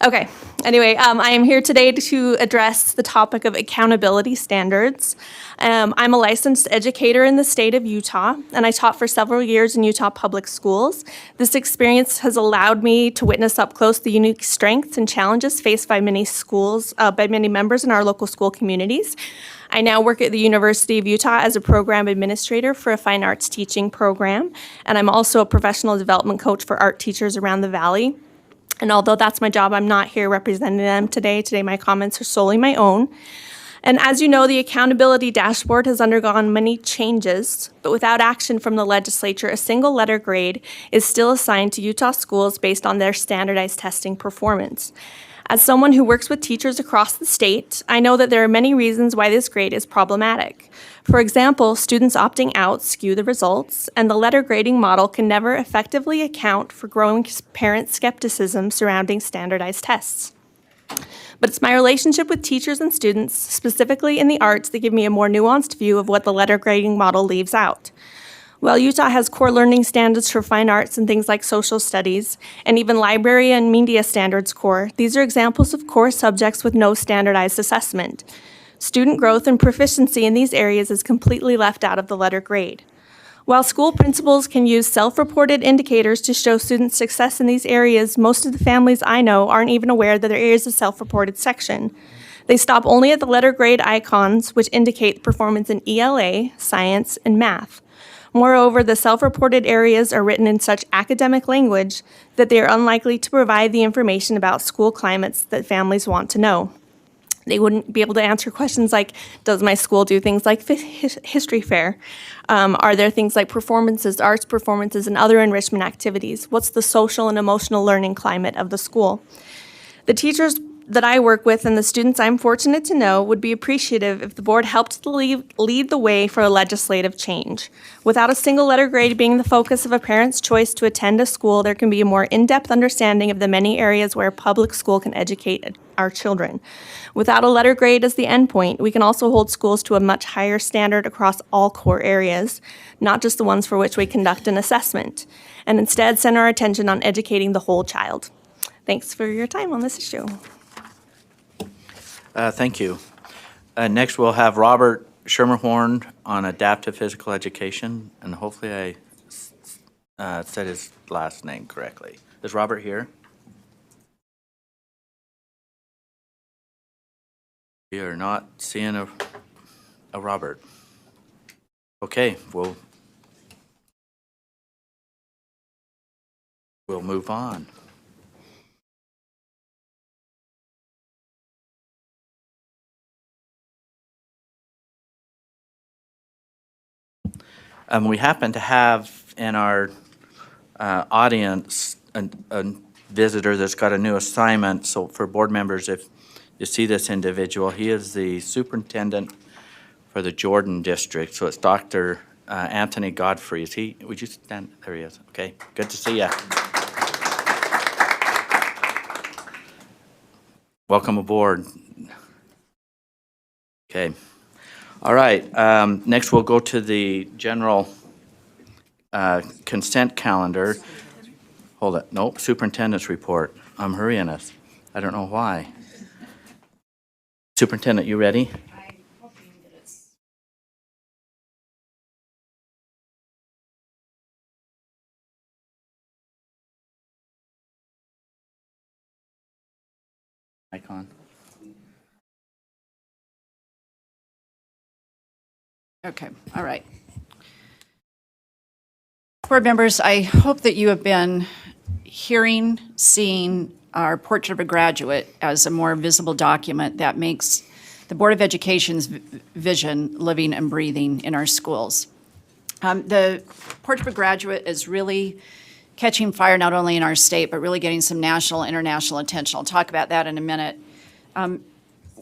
Okay, anyway, I am here today to address the topic of accountability standards. I'm a licensed educator in the state of Utah, and I taught for several years in Utah public schools. This experience has allowed me to witness up close the unique strengths and challenges faced by many schools, by many members in our local school communities. I now work at the University of Utah as a program administrator for a fine arts teaching program, and I'm also a professional development coach for art teachers around the valley. And although that's my job, I'm not here representing them today. Today my comments are solely my own. And as you know, the accountability dashboard has undergone many changes, but without action from the legislature, a single letter grade is still assigned to Utah schools based on their standardized testing performance. As someone who works with teachers across the state, I know that there are many reasons why this grade is problematic. For example, students opting out skew the results, and the letter grading model can never effectively account for growing parent skepticism surrounding standardized tests. But it's my relationship with teachers and students, specifically in the arts, that give me a more nuanced view of what the letter grading model leaves out. While Utah has core learning standards for fine arts and things like social studies, and even library and media standards core, these are examples of core subjects with no standardized assessment. Student growth and proficiency in these areas is completely left out of the letter grade. While school principals can use self-reported indicators to show students' success in these areas, most of the families I know aren't even aware that there is a self-reported section. They stop only at the letter grade icons, which indicate performance in ELA, science, and math. Moreover, the self-reported areas are written in such academic language that they are unlikely to provide the information about school climates that families want to know. They wouldn't be able to answer questions like, does my school do things like history fair? Are there things like performances, arts performances, and other enrichment activities? What's the social and emotional learning climate of the school? The teachers that I work with and the students I'm fortunate to know would be appreciative if the board helped to lead the way for a legislative change. Without a single letter grade being the focus of a parent's choice to attend a school, there can be a more in-depth understanding of the many areas where public school can educate our children. Without a letter grade as the endpoint, we can also hold schools to a much higher standard across all core areas, not just the ones for which we conduct an assessment, and instead center our attention on educating the whole child. Thanks for your time on this issue. Thank you. Next, we'll have Robert Schermerhorn on adaptive physical education, and hopefully I said his last name correctly. Is Robert here? We are not seeing a Robert. Okay, we'll move on. We happen to have in our audience a visitor that's got a new assignment. So for board members, if you see this individual, he is the superintendent for the Jordan district. So it's Dr. Anthony Godfrey. Is he? Would you stand? There he is. Okay, good to see you. Welcome aboard. Okay. All right, next we'll go to the general consent calendar. Hold it, nope, superintendent's report. I'm hurrying us. I don't know why. Superintendent, you ready? Icon. Okay, all right. Board members, I hope that you have been hearing, seeing our Portrait of a Graduate as a more visible document that makes the Board of Education's vision living and breathing in our schools. The Portrait of a Graduate is really catching fire not only in our state, but really getting some national, international attention. I'll talk about that in a minute.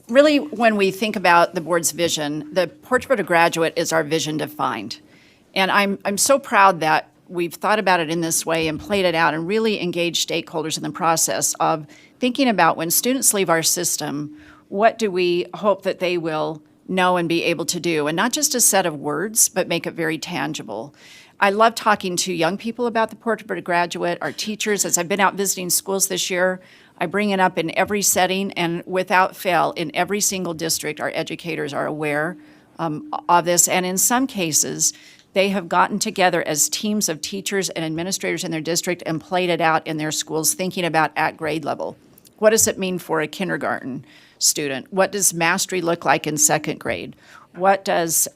Really, when we think about the board's vision, the Portrait of a Graduate is our vision defined. And I'm so proud that we've thought about it in this way and played it out and really engaged stakeholders in the process of thinking about when students leave our system, what do we hope that they will know and be able to do? And not just a set of words, but make it very tangible. I love talking to young people about the Portrait of a Graduate, our teachers. As I've been out visiting schools this year, I bring it up in every setting, and without fail, in every single district, our educators are aware of this. And in some cases, they have gotten together as teams of teachers and administrators in their district and played it out in their schools, thinking about at grade level. What does it mean for a kindergarten student? What does mastery look like in second grade? What does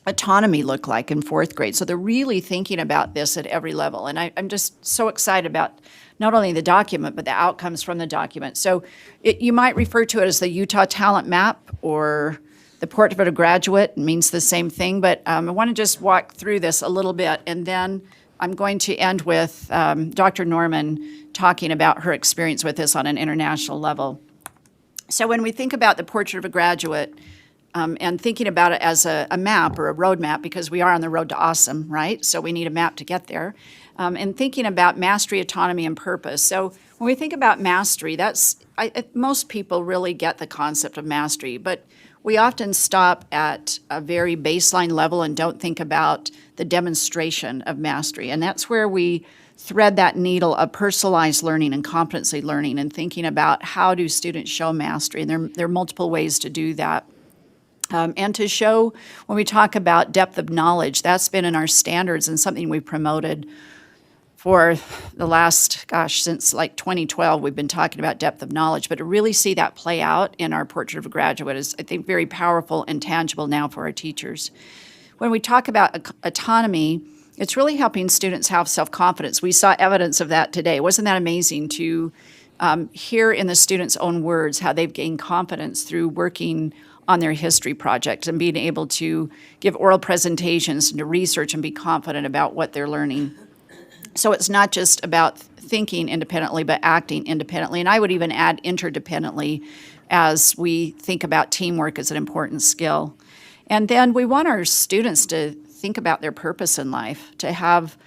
autonomy look like in fourth grade? So they're really thinking about this at every level. And I'm just so excited about not only the document, but the outcomes from the document. So you might refer to it as the Utah Talent Map, or the Portrait of a Graduate means the same thing, but I want to just walk through this a little bit, and then I'm going to end with Dr. Norman talking about her experience with this on an international level. So when we think about the Portrait of a Graduate, and thinking about it as a map or a roadmap, because we are on the road to awesome, right? So we need a map to get there. And thinking about mastery, autonomy, and purpose. So when we think about mastery, most people really get the concept of mastery, but we often stop at a very baseline level and don't think about the demonstration of mastery. And that's where we thread that needle of personalized learning and competency learning, and thinking about how do students show mastery. And there are multiple ways to do that. And to show, when we talk about depth of knowledge, that's been in our standards and something we've promoted for the last, since like 2012, we've been talking about depth of knowledge. But to really see that play out in our Portrait of a Graduate is, I think, very powerful and tangible now for our teachers. When we talk about autonomy, it's really helping students have self-confidence. We saw evidence of that today. Wasn't that amazing to hear in the students' own words how they've gained confidence through working on their history project and being able to give oral presentations and to research and be confident about what they're learning. So it's not just about thinking independently, but acting independently. And I would even add interdependently as we think about teamwork as an important skill. And then we want our students to think about their purpose in life, to have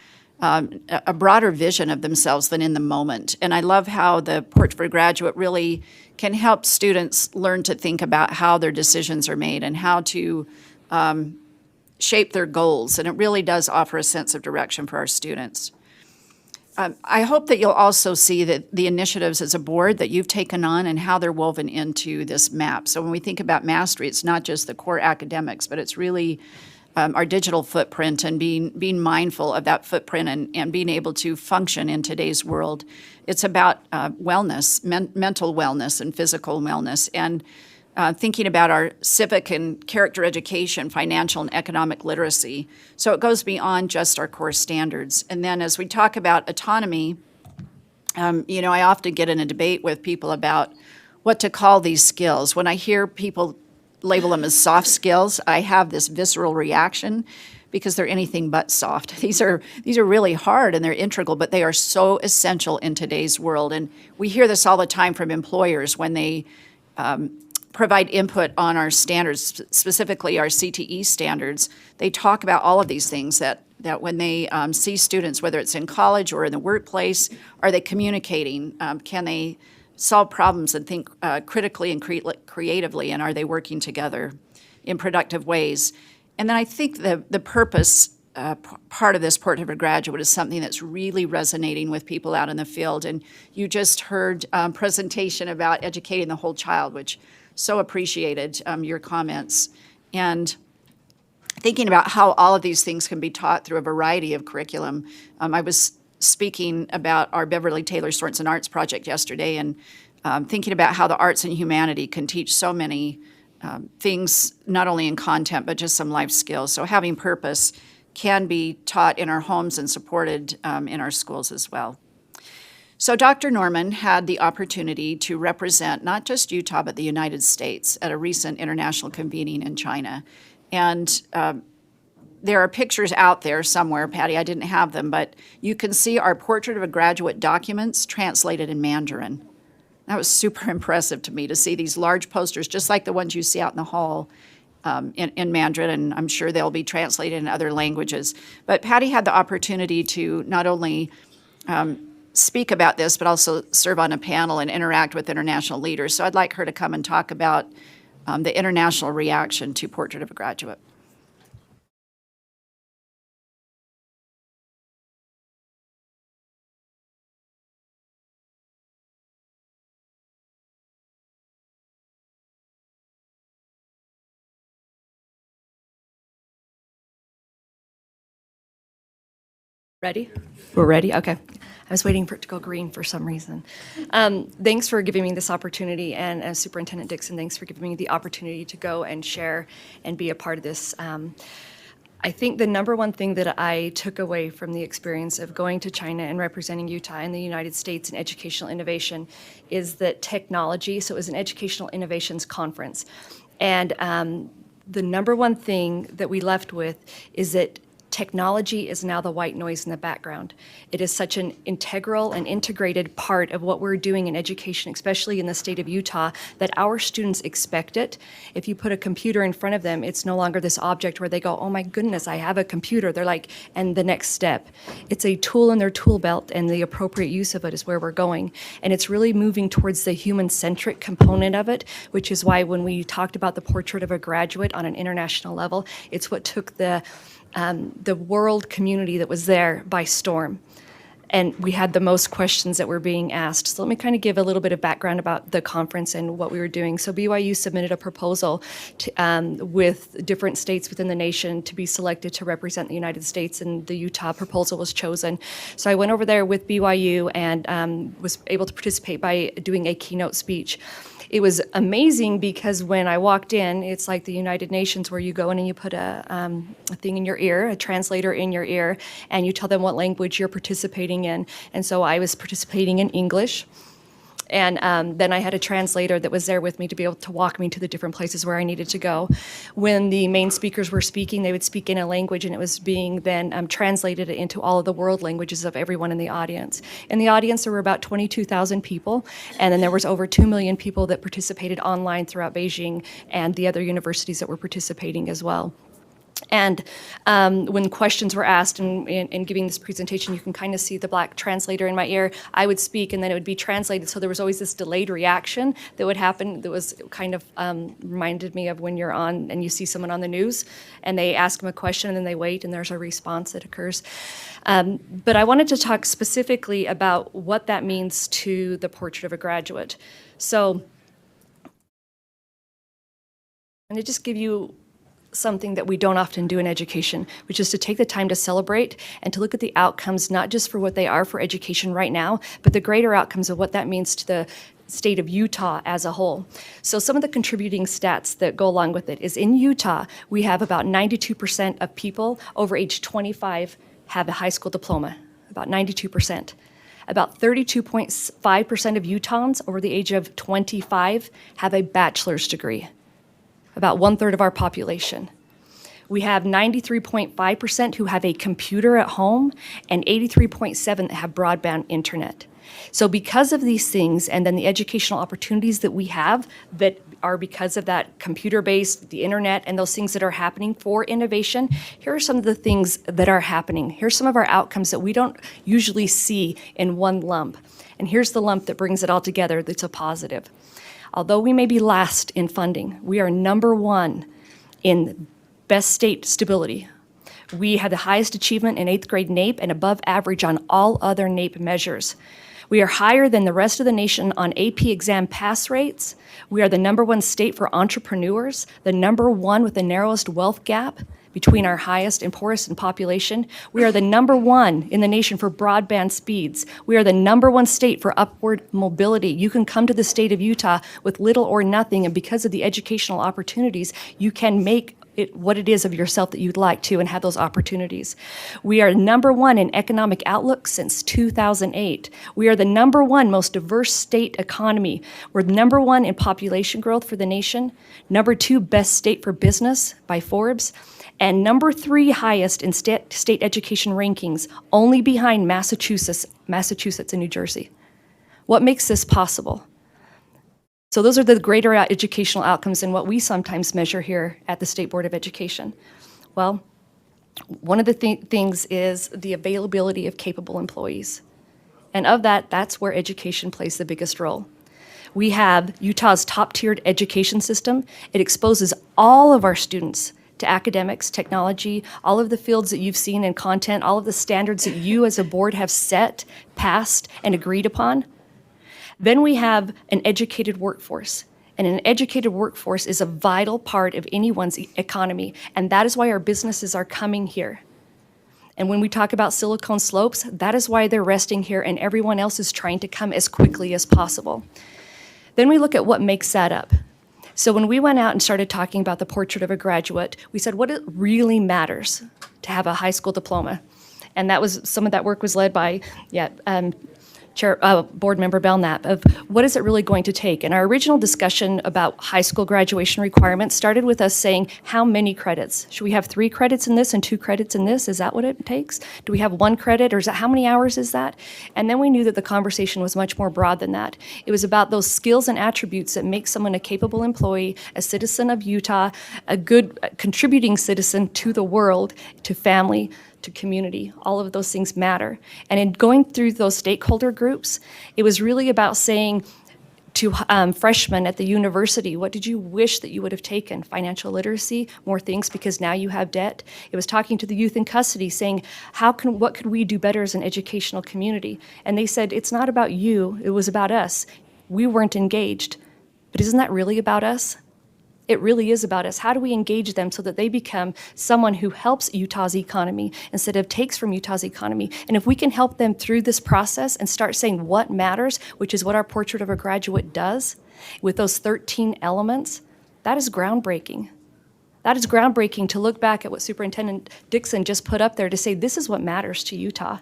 a broader vision of themselves than in the moment. And I love how the Portrait for a Graduate really can help students learn to think about how their decisions are made and how to shape their goals. And it really does offer a sense of direction for our students. I hope that you'll also see that the initiatives as a board that you've taken on and how they're woven into this map. So when we think about mastery, it's not just the core academics, but it's really our digital footprint and being mindful of that footprint and being able to function in today's world. It's about wellness, mental wellness and physical wellness, and thinking about our civic and character education, financial and economic literacy. So it goes beyond just our core standards. And then as we talk about autonomy, I often get in a debate with people about what to call these skills. When I hear people label them as soft skills, I have this visceral reaction because they're anything but soft. These are really hard and they're integral, but they are so essential in today's world. And we hear this all the time from employers when they provide input on our standards, specifically our CTE standards. They talk about all of these things that when they see students, whether it's in college or in the workplace, are they communicating? Can they solve problems and think critically and creatively, and are they working together in productive ways? And then I think the purpose part of this Portrait of a Graduate is something that's really resonating with people out in the field. And you just heard a presentation about educating the whole child, which so appreciated your comments. And thinking about how all of these things can be taught through a variety of curriculum. I was speaking about our Beverly Taylor Sorensen Arts Project yesterday, and thinking about how the arts and humanity can teach so many things, not only in content, but just some life skills. So having purpose can be taught in our homes and supported in our schools as well. So Dr. Norman had the opportunity to represent not just Utah, but the United States at a recent international convening in China. And there are pictures out there somewhere, Patty, I didn't have them, but you can see our Portrait of a Graduate documents translated in Mandarin. That was super impressive to me to see these large posters, just like the ones you see out in the hall, in Mandarin, and I'm sure they'll be translated in other languages. But Patty had the opportunity to not only speak about this, but also serve on a panel and interact with international leaders. So I'd like her to come and talk about the international reaction to Portrait of a Graduate. Ready? We're ready? Okay. I was waiting for it to go green for some reason. Thanks for giving me this opportunity, and Superintendent Dixon, thanks for giving me the opportunity to go and share and be a part of this. I think the number one thing that I took away from the experience of going to China and representing Utah and the United States in educational innovation is that technology, so it was an educational innovations conference, and the number one thing that we left with is that technology is now the white noise in the background. It is such an integral and integrated part of what we're doing in education, especially in the state of Utah, that our students expect it. If you put a computer in front of them, it's no longer this object where they go, oh my goodness, I have a computer. They're like, and the next step. It's a tool in their tool belt, and the appropriate use of it is where we're going. And it's really moving towards the human-centric component of it, which is why when we talked about the Portrait of a Graduate on an international level, it's what took the world community that was there by storm. And we had the most questions that were being asked. So let me kind of give a little bit of background about the conference and what we were doing. So BYU submitted a proposal to, with different states within the nation to be selected to represent the United States, and the Utah proposal was chosen. So I went over there with BYU and was able to participate by doing a keynote speech. It was amazing because when I walked in, it's like the United Nations where you go in and you put a thing in your ear, a translator in your ear, and you tell them what language you're participating in. And so I was participating in English. And then I had a translator that was there with me to be able to walk me to the different places where I needed to go. When the main speakers were speaking, they would speak in a language, and it was being then translated into all of the world languages of everyone in the audience. In the audience, there were about 22,000 people, and then there was over 2 million people that participated online throughout Beijing and the other universities that were participating as well. And when questions were asked in giving this presentation, you can kind of see the black translator in my ear. I would speak, and then it would be translated. So there was always this delayed reaction that would happen that was kind of reminded me of when you're on and you see someone on the news, and they ask them a question, and then they wait, and there's a response that occurs. But I wanted to talk specifically about what that means to the Portrait of a Graduate. So I'm going to just give you something that we don't often do in education, which is to take the time to celebrate and to look at the outcomes, not just for what they are for education right now, but the greater outcomes of what that means to the state of Utah as a whole. So some of the contributing stats that go along with it is in Utah, we have about 92% of people over age 25 have a high school diploma, about 92%. About 32.5% of Utahns over the age of 25 have a bachelor's degree. About 1/3 of our population. We have 93.5% who have a computer at home, and 83.7% that have broadband internet. So because of these things, and then the educational opportunities that we have that are because of that computer-based, the internet, and those things that are happening for innovation, here are some of the things that are happening. Here's some of our outcomes that we don't usually see in one lump. And here's the lump that brings it all together that's a positive. Although we may be last in funding, we are number one in best state stability. We have the highest achievement in 8th grade NAEP and above average on all other NAEP measures. We are higher than the rest of the nation on AP exam pass rates. We are the number one state for entrepreneurs, the number one with the narrowest wealth gap between our highest and poorest in population. We are the #1 in the nation for broadband speeds. We are the #1 state for upward mobility. You can come to the state of Utah with little or nothing, and because of the educational opportunities, you can make it what it is of yourself that you'd like to and have those opportunities. We are #1 in economic outlook since 2008. We are the #1 most diverse state economy. We're #1 in population growth for the nation, #2 best state for business by Forbes, and #3 highest in state education rankings, only behind Massachusetts and New Jersey. What makes this possible? So those are the greater educational outcomes and what we sometimes measure here at the State Board of Education. Well, one of the things is the availability of capable employees. And of that, that's where education plays the biggest role. We have Utah's top-tiered education system. It exposes all of our students to academics, technology, all of the fields that you've seen in content, all of the standards that you as a board have set, passed, and agreed upon. Then we have an educated workforce. And an educated workforce is a vital part of anyone's economy. And that is why our businesses are coming here. And when we talk about Silicon Slopes, that is why they're resting here and everyone else is trying to come as quickly as possible. Then we look at what makes that up. So when we went out and started talking about the portrait of a graduate, we said what it really matters to have a high school diploma. And that was, some of that work was led by, Board Member Belknap, of what is it really going to take? And our original discussion about high school graduation requirements started with us saying, how many credits? Should we have 3 credits in this and 2 credits in this? Is that what it takes? Do we have 1 credit, or is that, how many hours is that? And then we knew that the conversation was much more broad than that. It was about those skills and attributes that make someone a capable employee, a citizen of Utah, a good contributing citizen to the world, to family, to community. All of those things matter. And in going through those stakeholder groups, it was really about saying to freshmen at the university, what did you wish that you would have taken? Financial literacy, more things because now you have debt. It was talking to the youth in custody saying, what could we do better as an educational community? And they said, it's not about you, it was about us. We weren't engaged. But isn't that really about us? It really is about us. How do we engage them so that they become someone who helps Utah's economy instead of takes from Utah's economy? And if we can help them through this process and start saying what matters, which is what our Portrait of a Graduate does, with those 13 elements, that is groundbreaking. That is groundbreaking to look back at what Superintendent Dixon just put up there to say, this is what matters to Utah.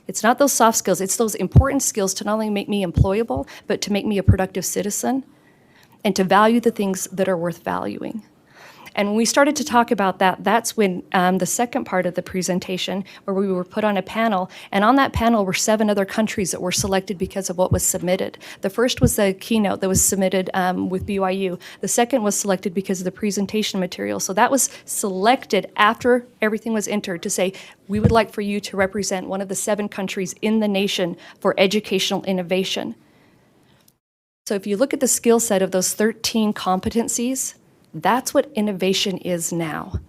It's not those soft skills, it's those important skills to not only make me employable, but to make me a productive citizen, and to value the things that are worth valuing. And when we started to talk about that, that's when the second part of the presentation, where we were put on a panel, and on that panel were 7 other countries that were selected because of what was submitted. The first was the keynote that was submitted with BYU. The second was selected because of the presentation material. So that was selected after everything was entered to say, we would like for you to represent one of the 7 countries in the nation for educational innovation. So if you look at the skill set of those 13 competencies, that's what innovation is now.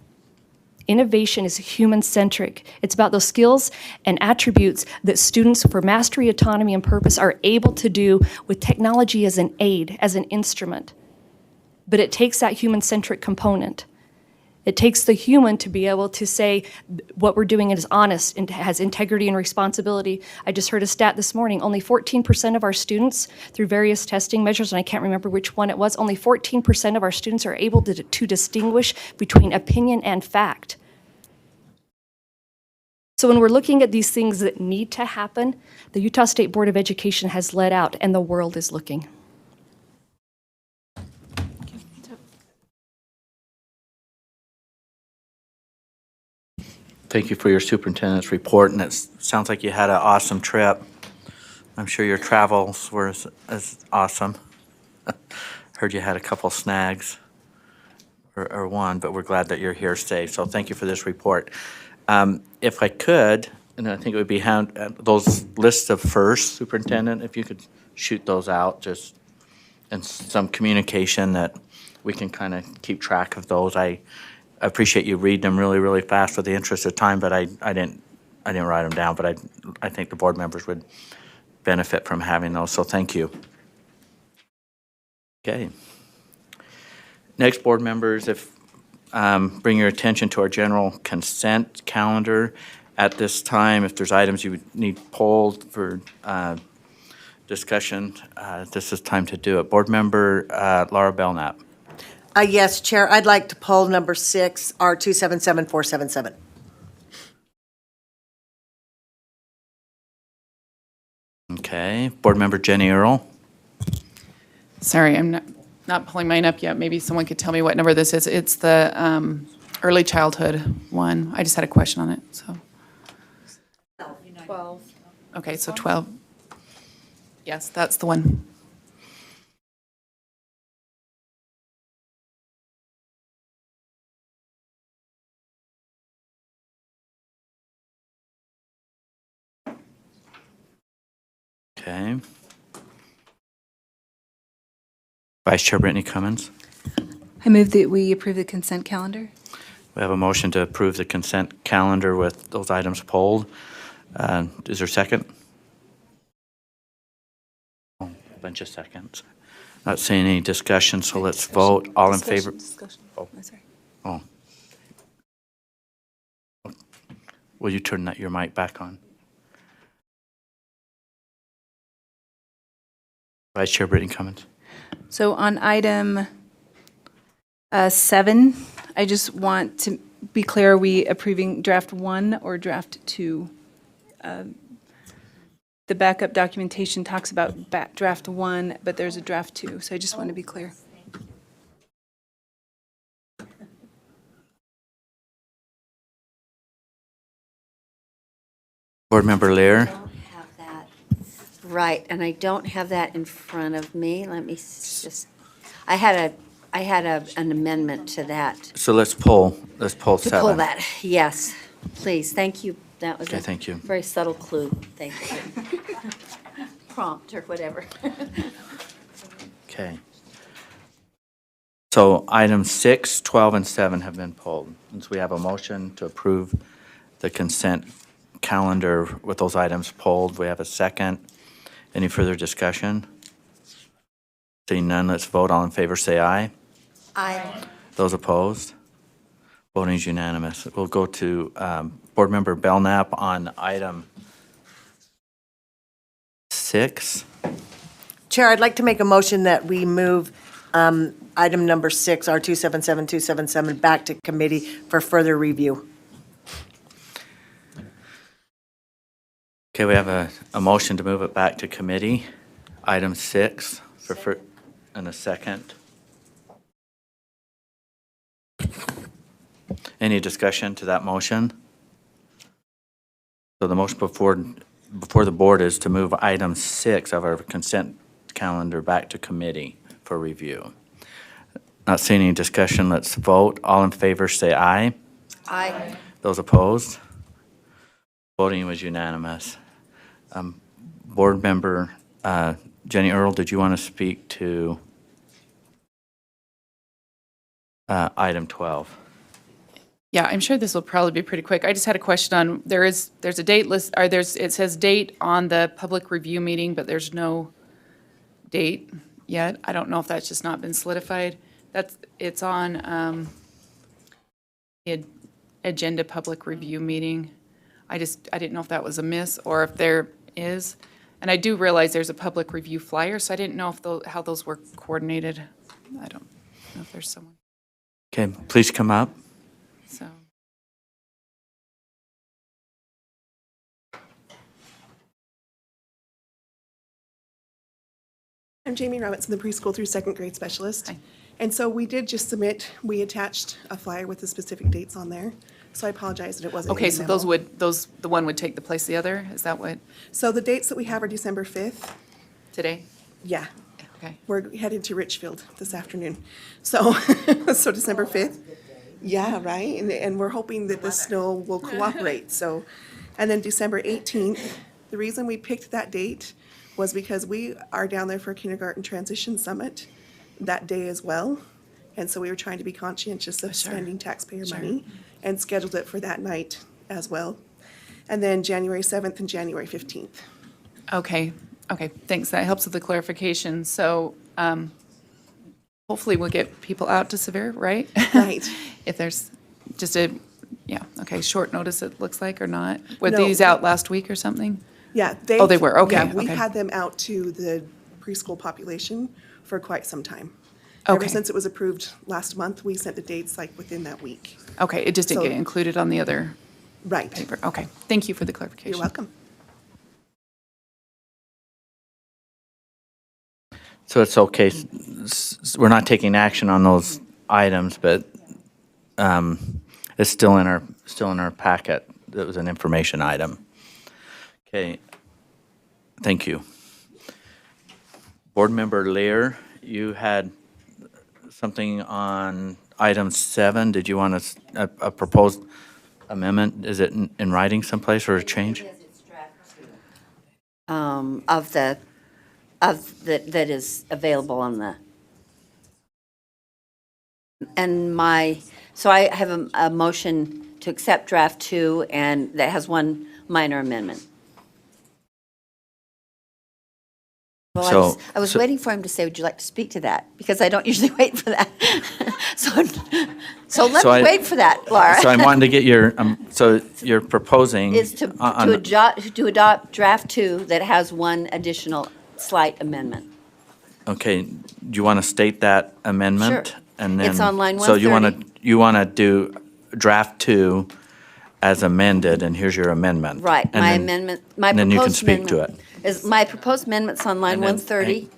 Innovation is human-centric. It's about those skills and attributes that students for mastery, autonomy, and purpose are able to do with technology as an aid, as an instrument. But it takes that human-centric component. It takes the human to be able to say what we're doing is honest and has integrity and responsibility. I just heard a stat this morning, only 14% of our students, through various testing measures, and I can't remember which one it was, only 14% of our students are able to distinguish between opinion and fact. So when we're looking at these things that need to happen, the Utah State Board of Education has led out, and the world is looking. Thank you for your superintendent's report, and it sounds like you had an awesome trip. I'm sure your travels were as awesome. Heard you had a couple snags, or one, but we're glad that you're here safe. So thank you for this report. If I could, and I think it would be those lists of first, Superintendent, if you could shoot those out, just in some communication that we can kind of keep track of those. I appreciate you reading them really, really fast for the interest of time, but I didn't write them down, but I think the board members would benefit from having those, so thank you. Okay. Next, board members, if bring your attention to our general consent calendar. At this time, if there's items you would need pulled for discussion, this is time to do it. Board Member Laura Belknap. Yes, Chair, I'd like to pull number 6, R277477. Okay. Board Member Jenny Earl. Sorry, I'm not pulling mine up yet. Maybe someone could tell me what number this is. It's the early childhood one. I just had a question on it, so. 12. Okay, so 12. Yes, that's the one. Okay. Vice Chair Brittany Cummins. I move that we approve the consent calendar. We have a motion to approve the consent calendar with those items pulled. Is there a second? Oh, a bunch of seconds. Not seeing any discussion, so let's vote. All in favor? Oh. Sorry. Oh. Will you turn your mic back on? Vice Chair Brittany Cummins. So on item 7, I just want to be clear, are we approving draft 1 or draft 2? The backup documentation talks about draft 1, but there's a draft 2, so I just want to be clear. Board Member Lear. Right, and I don't have that in front of me. Let me just, I had an amendment to that. So let's pull To 7. pull that, yes, please, thank you. That was Okay, a thank you. very subtle clue, thank you. Prompt or whatever. Okay. So items 6, 12, and 7 have been pulled. Since we have a motion to approve the consent calendar with those items pulled, we have a second. Any further discussion? Seeing none, let's vote. All in favor, say aye. Aye. Those opposed? Voting is unanimous. We'll go to Board Member Belknap on item 6. Chair, I'd like to make a motion that we move item number 6, R277277, back to committee for further review. Okay, we have a motion to move it back to committee. Item 6 and a second. Any discussion to that motion? So the motion before the board is to move item 6 of our consent calendar back to committee for review. Not seeing any discussion, let's vote. All in favor, say aye. Aye. Those opposed? Voting was unanimous. Board Member Jenny Earl, did you want to speak to item 12? Yeah, I'm sure this will probably be pretty quick. I just had a question on, there's a date list, or it says date on the public review meeting, but there's no date yet. I don't know if that's just not been solidified. It's on the agenda public review meeting. I didn't know if that was a miss or if there is. And I do realize there's a public review flyer, so I didn't know if how those were coordinated. I don't know if there's someone. Okay, please come up. So. I'm Jamie Robinson, the preschool through second grade specialist. Hi. And so we did just submit, we attached a flyer with the specific dates on there. So I apologize that it wasn't. Okay, so the one would take the place of the other? Is that what? So the dates that we have are December 5th. Today? Yeah. Okay. We're headed to Richfield this afternoon. So, so December 5th. Yeah, right. And we're hoping that the snow will cooperate. So, and then December 18th, the reason we picked that date was because we are down there for a kindergarten transition summit that day as well. And so we were trying to be conscientious of spending taxpayer money and scheduled it for that night as well. And then January 7th and January 15th. Okay, thanks. That helps with the clarification. So hopefully we'll get people out to Sevier, right? Right. If there's just a, yeah, okay, short notice it looks like or not. Were No. these out last week or something? Yeah, Oh, they were, okay, Yeah, we've okay. had them out to the preschool population for quite some time. Ever Okay. since it was approved last month, we sent the dates like within that week. Okay, it just didn't So- get included on the other Right. paper. Okay, thank you for the clarification. You're welcome. So it's okay, we're not taking action on those items, but it's still in our packet. It was an information item. Okay, thank you. Board Member Lear, you had something on item 7. Did you want a proposed amendment? Is it in writing someplace or a change? That is available on the, so I have a motion to accept draft 2, and that has one minor amendment. Well, I was So- waiting for him to say, would you like to speak to that? Because I don't usually wait for that. So let So me I- wait for that, Laura. So I wanted to get your, so you're proposing. Is to adopt draft 2 that has one additional slight amendment. Okay, do you want to state that amendment? Sure. And then It's on line So you want 130. you want to do draft 2 as amended, and here's your amendment. Right, And my then- amendment, my and then you can proposed speak to amendment. My proposed amendment's on line And then- 130.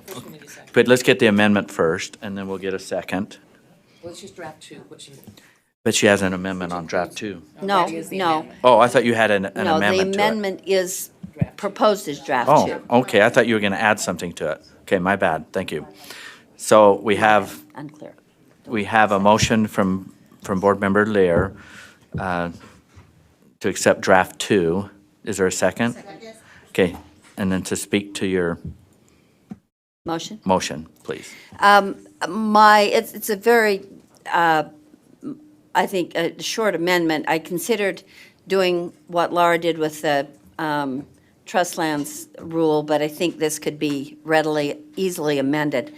But let's get the amendment first, and then we'll get a second. Well, it's just draft 2, what she, But she has an amendment on draft 2. No, that is the no. amendment. Oh, I thought you had an No, the amendment to it. amendment is proposed as draft 2. Oh, okay, I thought you were going to add something to it. Okay, my bad, thank you. So we have, Unclear. we have a motion from Board Member Lear to accept draft 2. Is there a second? Okay, and then to speak to your Motion? motion, please. It's a very, I think, a short amendment. I considered doing what Laura did with the trust lands rule, but I think this could be easily amended.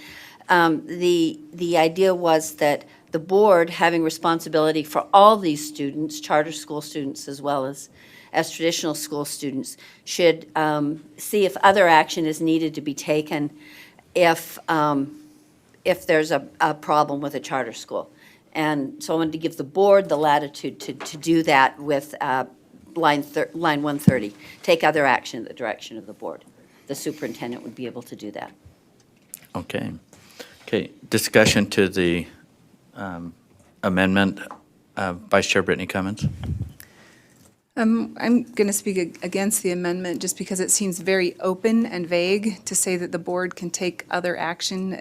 The idea was that the board, having responsibility for all these students, charter school students as well as traditional school students, should see if other action is needed to be taken if there's a problem with a charter school. And so I wanted to give the board the latitude to do that with line 130, take other action in the direction of the board. The superintendent would be able to do that. Okay. Okay, discussion to the amendment. Vice Chair Brittany Cummins. I'm going to speak against the amendment just because it seems very open and vague to say that the board can take other action.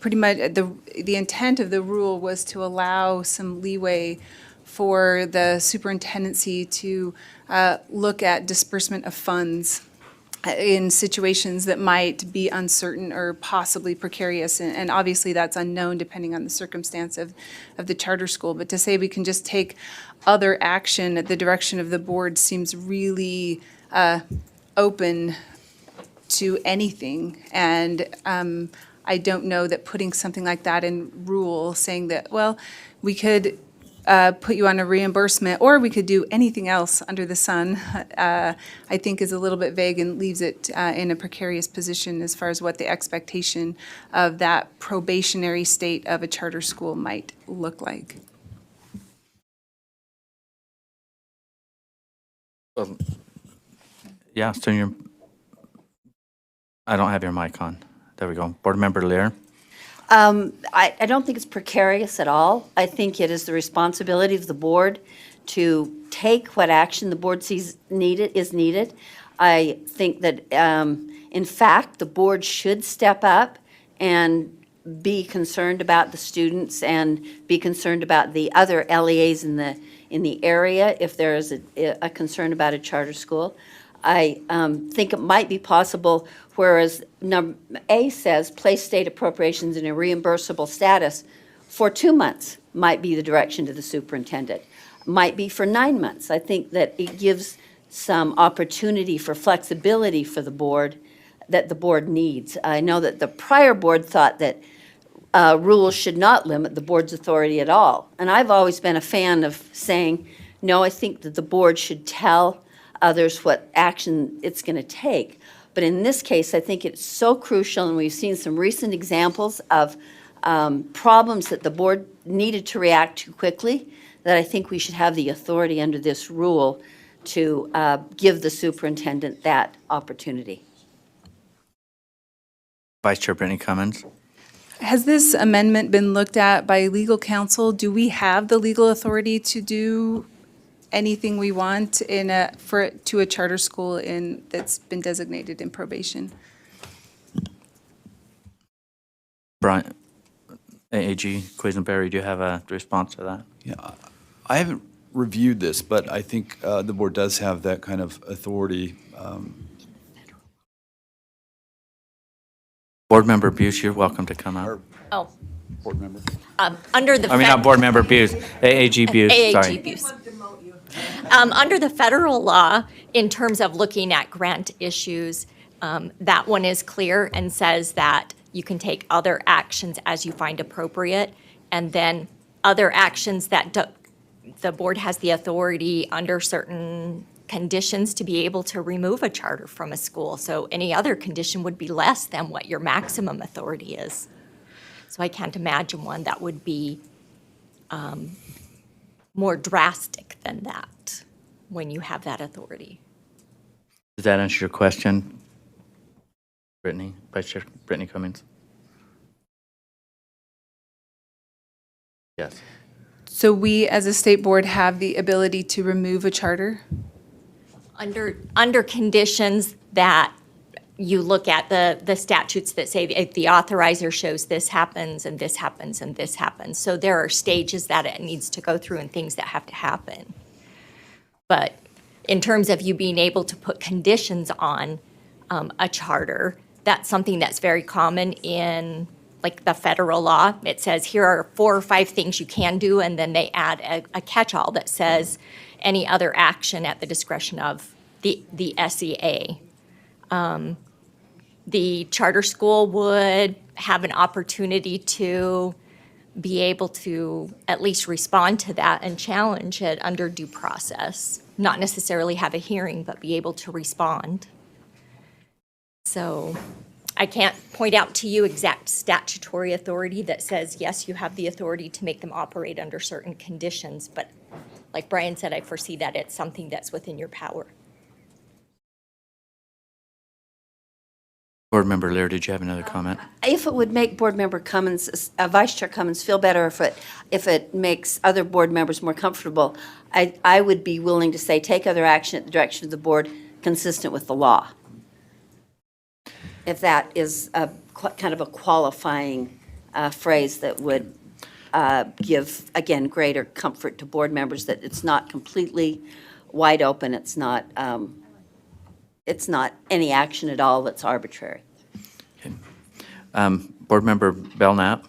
Pretty much, the intent of the rule was to allow some leeway for the superintendency to look at disbursement of funds in situations that might be uncertain or possibly precarious. And obviously, that's unknown depending on the circumstance of the charter school. But to say we can just take other action at the direction of the board seems really open to anything. And I don't know that putting something like that in rule, saying that, well, we could put you on a reimbursement, or we could do anything else under the sun, I think is a little bit vague and leaves it in a precarious position as far as what the expectation of that probationary state of a charter school might look like. Yeah, so I don't have your mic on. There we go. Board Member Lear. I don't think it's precarious at all. I think it is the responsibility of the board to take what action the board sees is needed. I think that, in fact, the board should step up and be concerned about the students and be concerned about the other LEAs in the area if there is a concern about a charter school. I think it might be possible, whereas number A says place state appropriations in a reimbursable status for 2 months might be the direction to the superintendent, might be for 9 months. I think that it gives some opportunity for flexibility for the board that the board needs. I know that the prior board thought that rules should not limit the board's authority at all. And I've always been a fan of saying, no, I think that the board should tell others what action it's going to take. But in this case, I think it's so crucial, and we've seen some recent examples of problems that the board needed to react to quickly, that I think we should have the authority under this rule to give the superintendent that opportunity. Vice Chair Brittany Cummins. Has this amendment been looked at by legal counsel? Do we have the legal authority to do anything we want to a charter school that's been designated in probation? Brian, AAG Quisenberry, do you have a response to that? Yeah, I haven't reviewed this, but I think the board does have that kind of authority. Board Member Buse, you're welcome to come out. Oh, Board member. under the. I mean, not Board Member Buse, AAG Buse, sorry. AAG Buse. Under the federal law, in terms of looking at grant issues, that one is clear and says that you can take other actions as you find appropriate, and then other actions that the board has the authority under certain conditions to be able to remove a charter from a school. So any other condition would be less than what your maximum authority is. So I can't imagine one that would be more drastic than that when you have that authority. Does that answer your question, Brittany, Vice Chair Brittany Cummins? Yes. So we, as a state board, have the ability to remove a charter? Under conditions that you look at the statutes that say if the authorizer shows this happens and this happens and this happens. So there are stages that it needs to go through and things that have to happen. But in terms of you being able to put conditions on a charter, that's something that's very common in like the federal law. It says here are 4 or 5 things you can do, and then they add a catch-all that says any other action at the discretion of the SEA. The charter school would have an opportunity to be able to at least respond to that and challenge it under due process. Not necessarily have a hearing, but be able to respond. So I can't point out to you exact statutory authority that says, yes, you have the authority to make them operate under certain conditions, but like Brian said, I foresee that it's something that's within your power. Board Member Lear, did you have another comment? If it would make Board Member Cummins, Vice Chair Cummins feel better, if it makes other board members more comfortable, I would be willing to say take other action at the direction of the board consistent with the law. If that is kind of a qualifying phrase that would give, again, greater comfort to board members that it's not completely wide open, it's not any action at all that's arbitrary. Okay. Board Member Belknap?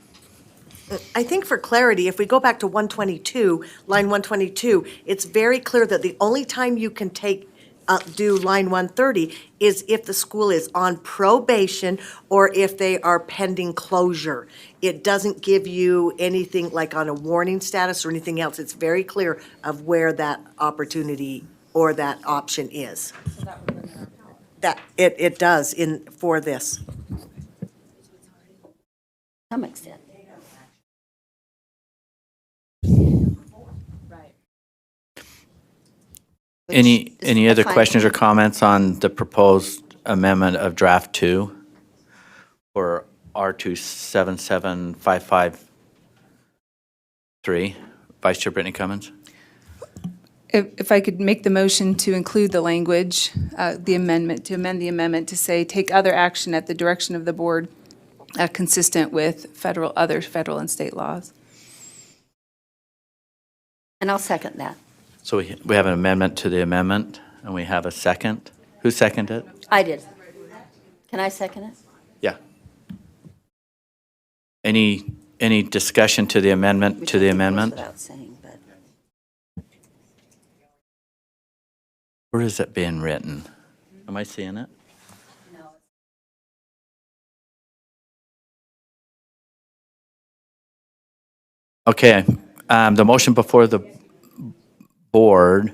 I think for clarity, if we go back to 122, line 122, it's very clear that the only time you can do line 130 is if the school is on probation or if they are pending closure. It doesn't give you anything like on a warning status or anything else. It's very clear of where that opportunity or that option is. So that would limit our power. That it does for this. To some extent. Right. Any other questions or comments on the proposed amendment of draft 2 for R277553? Vice Chair Brittany Cummins? If I could make the motion to include the language, the amendment, to amend the amendment to say, take other action at the direction of the board consistent with other federal and state laws. And I'll second that. So we have an amendment to the amendment, and we have a second. Who seconded it? I did. Can I second it? Yeah. Any discussion to the amendment to the amendment? Without saying, but. Where is it being written? Am I seeing it? Okay, the motion before the board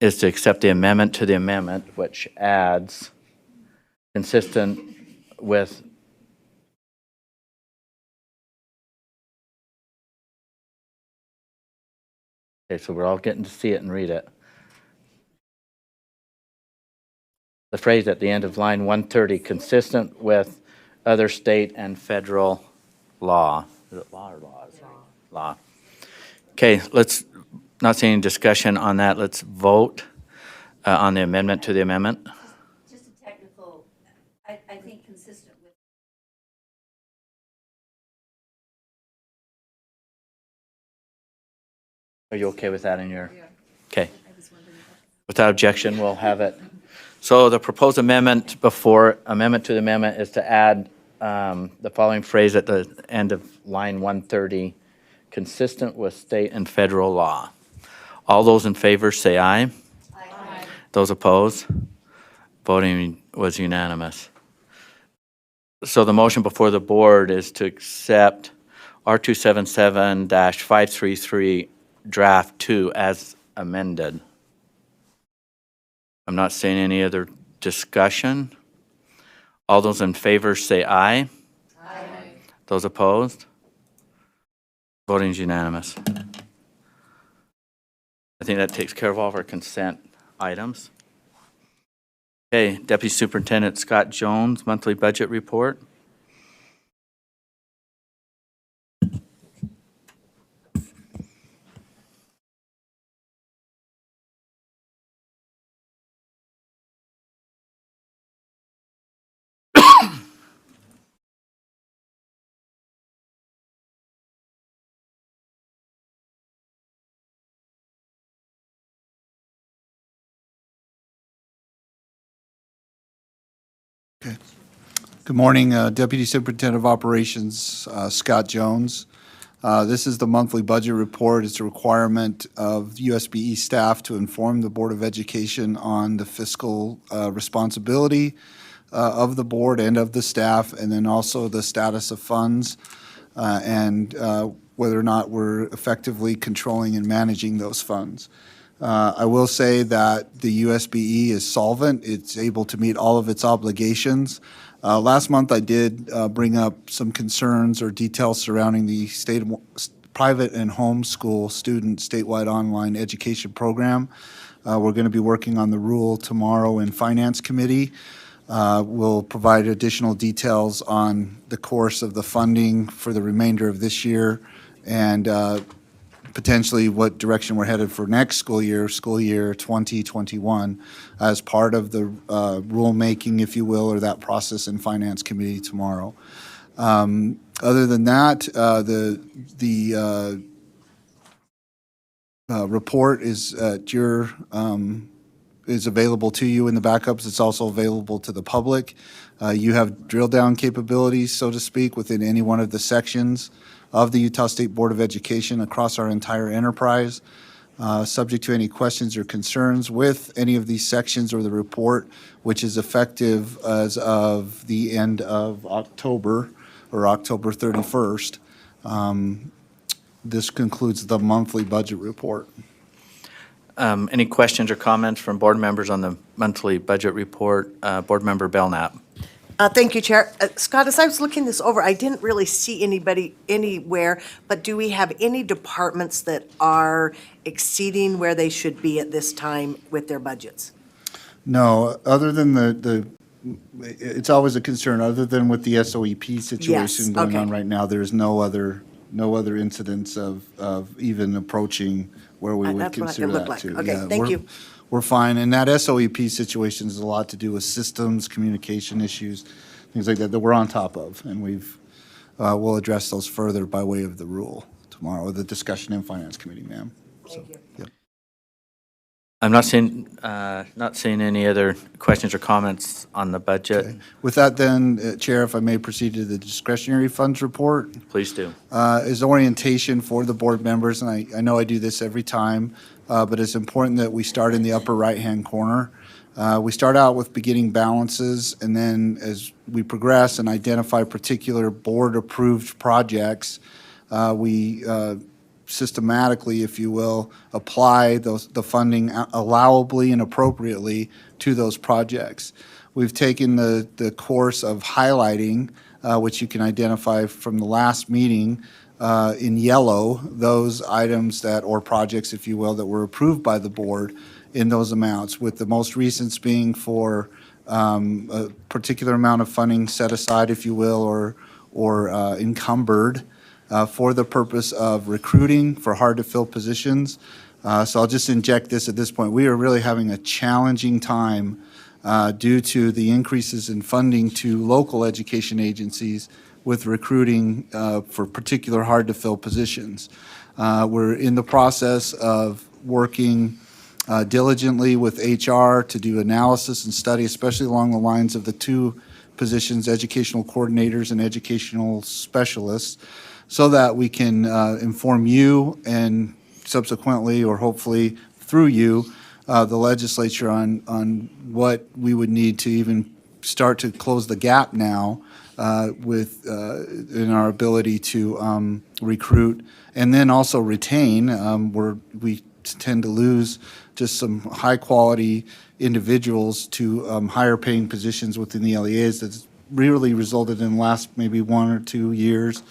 is to accept the amendment to the amendment, which adds consistent with okay, so we're all getting to see it and read it. The phrase at the end of line 130, consistent with other state and federal law. Is it law or laws? Law. Okay, let's, not seeing any discussion on that, let's vote on the amendment to the amendment. Just a technical, I think consistent with. Are you okay with that in your? Okay. Without objection, we'll have it. So the proposed amendment to the amendment is to add the following phrase at the end of line 130, consistent with state and federal law. All those in favor say aye. Aye. Those opposed? Voting was unanimous. So the motion before the board is to accept R277-533 draft 2 as amended. I'm not seeing any other discussion. All those in favor say aye. Aye. Those opposed? Voting is unanimous. I think that takes care of all of our consent items. Okay, Deputy Superintendent Scott Jones, monthly budget report. Good morning, Deputy Superintendent of Operations, Scott Jones. This is the monthly budget report. It's a requirement of USBE staff to inform the Board of Education on the fiscal responsibility of the board and of the staff, and then also the status of funds and whether or not we're effectively controlling and managing those funds. I will say that the USBE is solvent. It's able to meet all of its obligations. Last month, I did bring up some concerns or details surrounding the private and homeschool student statewide online education program. We're going to be working on the rule tomorrow in Finance Committee. We'll provide additional details on the course of the funding for the remainder of this year and potentially what direction we're headed for next school year 2021, as part of the rulemaking, if you will, or that process in Finance Committee tomorrow. Other than that, the report is at your is available to you in the backups. It's also available to the public. You have drill down capabilities, so to speak, within any one of the sections of the Utah State Board of Education across our entire enterprise. Subject to any questions or concerns with any of these sections or the report, which is effective as of the end of October or October 31st. This concludes the monthly budget report. Any questions or comments from board members on the monthly budget report? Board Member Belknap. Thank you, Chair. Scott, as I was looking this over, I didn't really see anybody anywhere, but do we have any departments that are exceeding where they should be at this time with their budgets? No, other than it's always a concern, other than with the SOEP situation going on right now, there's no other incidents of even approaching where we would consider that to. Okay, thank you. We're fine, and that SOEP situation is a lot to do with systems, communication issues, things like that we're on top of, and we'll address those further by way of the rule tomorrow, the discussion in Finance Committee, ma'am. Thank you. Yep. I'm not seeing any other questions or comments on the budget. Okay. With that then, Chair, if I may proceed to the discretionary funds report. Please do. Is orientation for the board members, and I know I do this every time, but it's important that we start in the upper right-hand corner. We start out with beginning balances, and then as we progress and identify particular board-approved projects, we systematically, if you will, apply the funding allowably and appropriately to those projects. We've taken the course of highlighting, which you can identify from the last meeting, in yellow, those items or projects, if you will, that were approved by the board in those amounts, with the most recent being for a particular amount of funding set aside, if you will, or encumbered for the purpose of recruiting for hard-to-fill positions. So I'll just inject this at this point. We are really having a challenging time due to the increases in funding to local education agencies with recruiting for particular hard-to-fill positions. We're in the process of working diligently with HR to do analysis and study, especially along the lines of the two positions, educational coordinators and educational specialists, so that we can inform you and subsequently, or hopefully through you, the legislature on what we would need to even start to close the gap now with in our ability to recruit and then also retain, where we tend to lose just some high-quality individuals to higher paying positions within the LEAs. That's really resulted in the last maybe 1 or 2 years,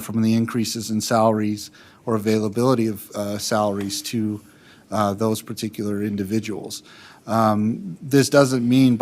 from the increases in salaries or availability of salaries to those particular individuals. This doesn't mean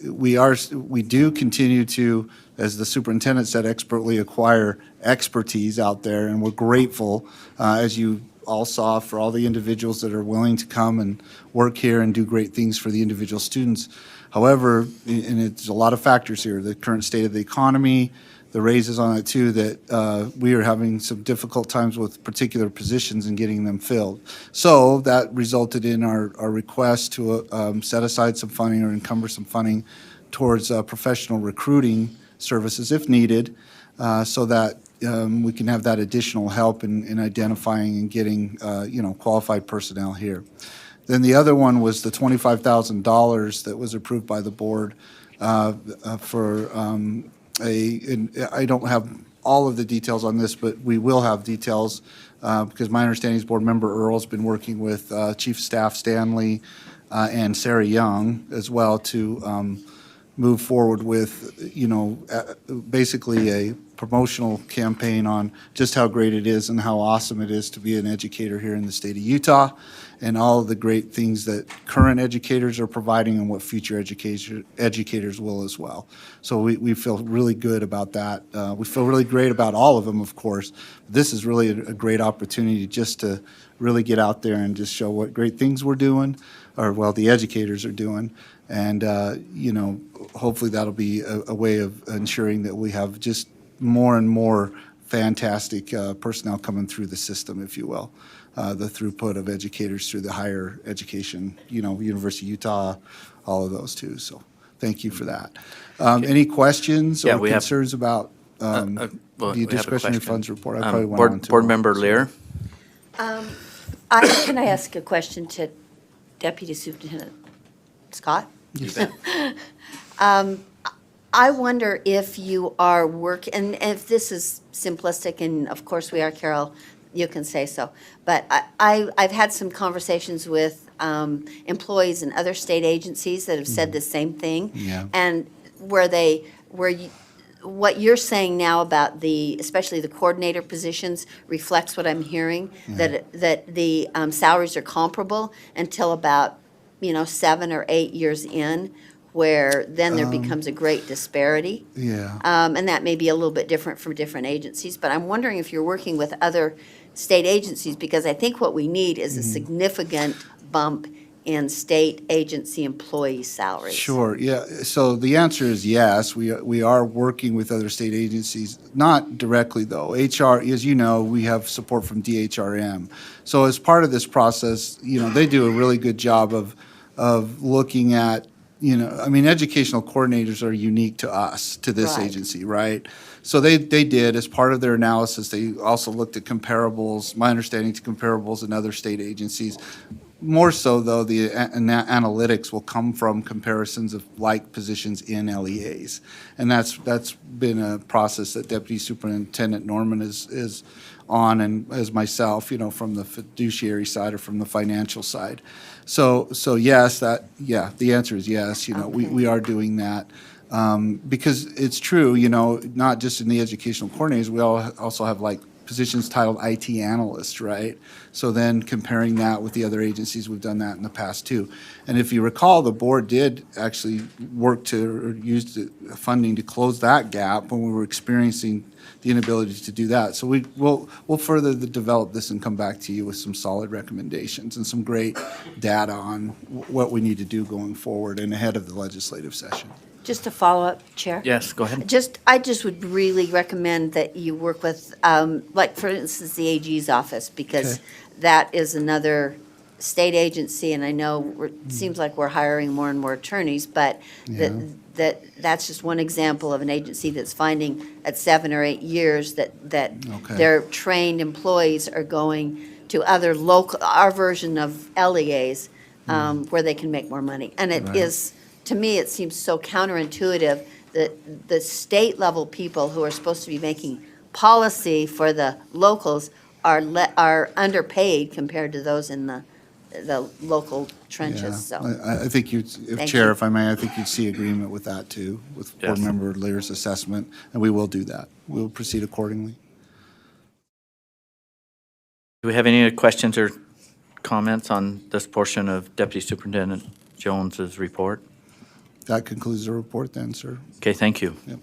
we do continue to, as the superintendent said, expertly acquire expertise out there, and we're grateful, as you all saw, for all the individuals that are willing to come and work here and do great things for the individual students. However, and it's a lot of factors here, the current state of the economy, the raises on it too, that we are having some difficult times with particular positions and getting them filled. So that resulted in our request to set aside some funding or encumber some funding towards professional recruiting services if needed, so that we can have that additional help in identifying and getting qualified personnel here. Then the other one was the $25,000 that was approved by the board for I don't have all of the details on this, but we will have details because my understanding is Board Member Earl's been working with Chief Staff Stanley and Sarah Young as well to move forward with, basically a promotional campaign on just how great it is and how awesome it is to be an educator here in the state of Utah, and all of the great things that current educators are providing and what future educators will as well. So we feel really good about that. We feel really great about all of them, of course. This is really a great opportunity just to really get out there and just show what great things we're doing, or the educators are doing. And, hopefully that'll be a way of ensuring that we have just more and more fantastic personnel coming through the system, if you will. The throughput of educators through the higher education, University of Utah, all of those too. So thank you for that. Any questions or concerns about the discretionary funds report? I probably went on too Board long. Member Lear? Can I ask a question to Deputy Superintendent Scott? You bet. I wonder if you are and if this is simplistic, and of course we are, Carol, you can say so, but I've had some conversations with employees in other state agencies that have said the same thing. Yeah. And what you're saying now about especially the coordinator positions reflects what I'm hearing, that the salaries are comparable until about 7 or 8 years in, where then there becomes a great disparity. Yeah. And that may be a little bit different from different agencies, but I'm wondering if you're working with other state agencies, because I think what we need is a significant bump in state agency employee salaries. Sure, yeah. So the answer is yes. We are working with other state agencies, not directly though. HR, as you know, we have support from DHRM. So as part of this process, they do a really good job of looking at, educational coordinators are unique to us, to this agency, right? So they did, as part of their analysis, they also looked at comparables, my understanding to comparables in other state agencies. More so, though, the analytics will come from comparisons of like positions in LEAs. And that's been a process that Deputy Superintendent Norman is on, and as myself, from the fiduciary side or from the financial side. So yes, the answer is yes. We are doing that. Because it's true, not just in the educational coordinators, we also have like positions titled IT analyst, right? So then comparing that with the other agencies, we've done that in the past too. And if you recall, the board did actually work to, or use the funding to close that gap when we were experiencing the inability to do that. So we'll further develop this and come back to you with some solid recommendations and some great data on what we need to do going forward and ahead of the legislative session. Just to follow up, Chair? Yes, go ahead. I just would really recommend that you work with, like, for instance, the AG's office, because that is another state agency, and I know it seems like we're hiring more and more attorneys, but that's just one example of an agency that's finding at 7 or 8 years that their trained employees are going to other local, our version of LEAs, where they can make more money. And it is, to me, it seems so counterintuitive that the state level people who are supposed to be making policy for the locals are underpaid compared to those in the local trenches. So I think Chair, if I may, I think you'd see agreement with that too, with Board Member Lear's assessment, and we will do that. We'll proceed accordingly. Do we have any questions or comments on this portion of Deputy Superintendent Jones's report? That concludes the report then, sir. Okay, thank you. Yep.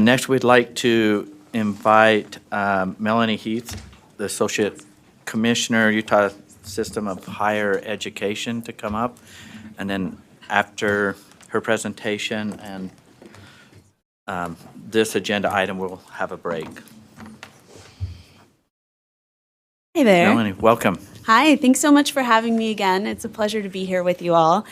Next, we'd like to invite Melanie Heath, the Associate Commissioner, Utah System of Higher Education, to come up. And then after her presentation and this agenda item, we'll have a break. Hey there. Melanie, welcome. Hi, thanks so much for having me again. It's a pleasure to be here with you all.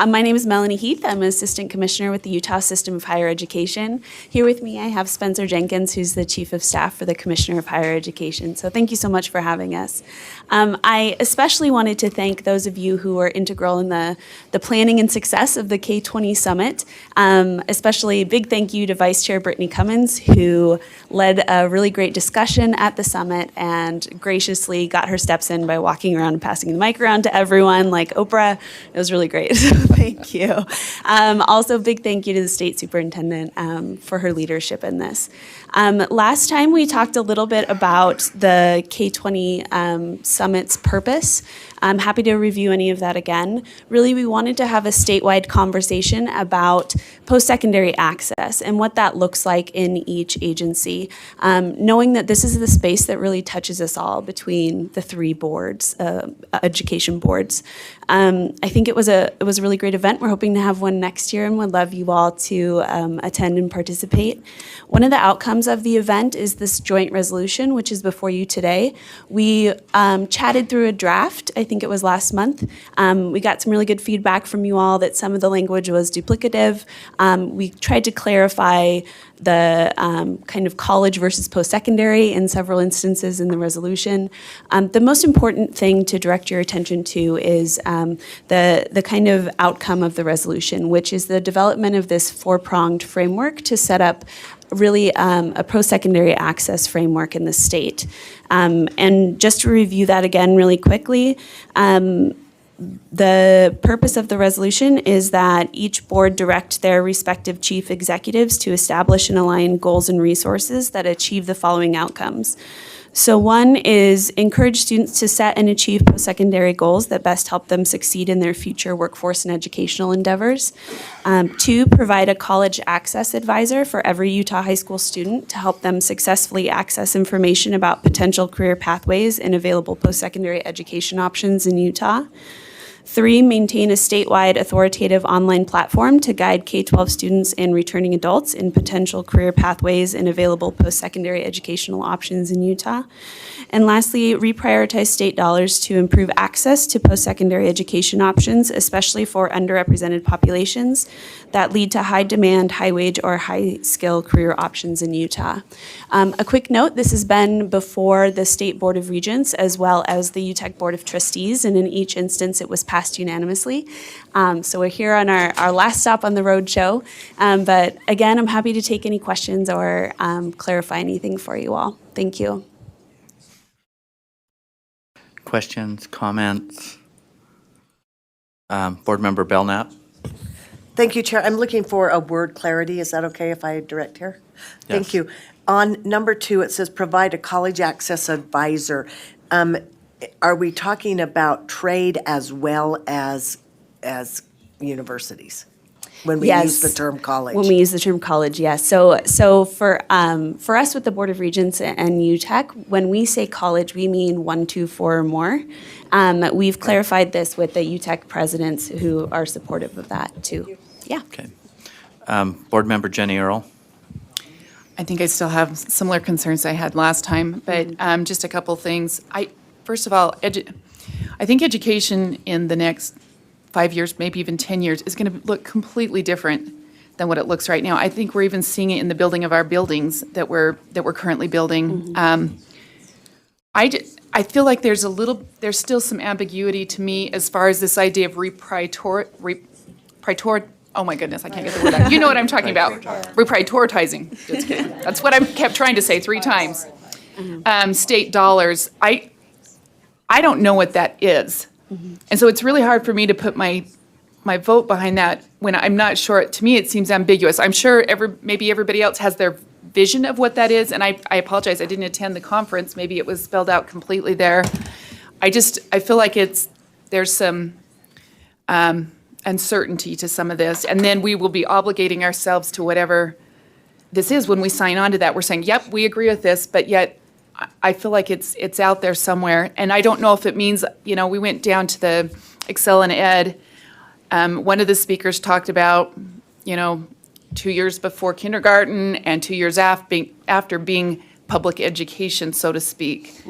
My name is Melanie Heath. I'm an Assistant Commissioner with the Utah System of Higher Education. Here with me, I have Spencer Jenkins, who's the Chief of Staff for the Commissioner of Higher Education. So thank you so much for having us. I especially wanted to thank those of you who were integral in the planning and success of the K-20 Summit. Especially a big thank you to Vice Chair Brittany Cummins, who led a really great discussion at the summit and graciously got her steps in by walking around and passing the mic around to everyone like Oprah. It was really great. Thank you. Also, a big thank you to the state superintendent for her leadership in this. Last time we talked a little bit about the K-20 Summit's purpose. I'm happy to review any of that again. Really, we wanted to have a statewide conversation about post-secondary access and what that looks like in each agency, knowing that this is the space that really touches us all between the three boards, education boards. I think it was a really great event. We're hoping to have one next year and would love you all to attend and participate. One of the outcomes of the event is this joint resolution, which is before you today. We chatted through a draft, I think it was last month. We got some really good feedback from you all that some of the language was duplicative. We tried to clarify the kind of college versus post-secondary in several instances in the resolution. The most important thing to direct your attention to is the kind of outcome of the resolution, which is the development of this four-pronged framework to set up really a post-secondary access framework in the state. And just to review that again really quickly, the purpose of the resolution is that each board direct their respective chief executives to establish and align goals and resources that achieve the following outcomes. So one is encourage students to set and achieve post-secondary goals that best help them succeed in their future workforce and educational endeavors. Two, provide a college access advisor for every Utah high school student to help them successfully access information about potential career pathways and available post-secondary education options in Utah. 3, maintain a statewide authoritative online platform to guide K-12 students and returning adults in potential career pathways and available post-secondary educational options in Utah. And lastly, reprioritize state dollars to improve access to post-secondary education options, especially for underrepresented populations that lead to high demand, high wage, or high skill career options in Utah. A quick note, this has been before the State Board of Regents as well as the UTEC Board of Trustees, and in each instance it was passed unanimously. So we're here on our last stop on the road show. But again, I'm happy to take any questions or clarify anything for you all. Thank you. Questions, comments? Board Member Belknap? Thank you, Chair. I'm looking for a word clarity. Is that okay if I direct here? Thank Yes. you. On number 2, it says provide a college access advisor. Are we talking about trade as well as universities? When we use the term college? When we use the term college, yes. So for us with the Board of Regents and UTEC, when we say college, we mean 1, 2, 4 or more. We've clarified this with the UTEC presidents who are supportive of that too. Yeah. Okay. Board Member Jenny Earl? I think I still have similar concerns I had last time, but just a couple things. First of all, I think education in the next 5 years, maybe even 10 years, is going to look completely different than what it looks right now. I think we're even seeing it in the building of our buildings that we're currently building. I feel like there's still some ambiguity to me as far as this idea of oh my goodness, I can't get the word out. You know what I'm talking about. Reprioritizing. Just kidding. That's what I kept trying to say 3 times. State dollars. I don't know what that is. And so it's really hard for me to put my vote behind that when I'm not sure. To me, it seems ambiguous. I'm sure maybe everybody else has their vision of what that is, and I apologize, I didn't attend the conference. Maybe it was spelled out completely there. I feel like there's some uncertainty to some of this, and then we will be obligating ourselves to whatever this is when we sign on to that. We're saying, yep, we agree with this, but yet I feel like it's out there somewhere, and I don't know if it means, we went down to the Excel and Ed. One of the speakers talked about, 2 years before kindergarten and 2 years after being public education, so to speak.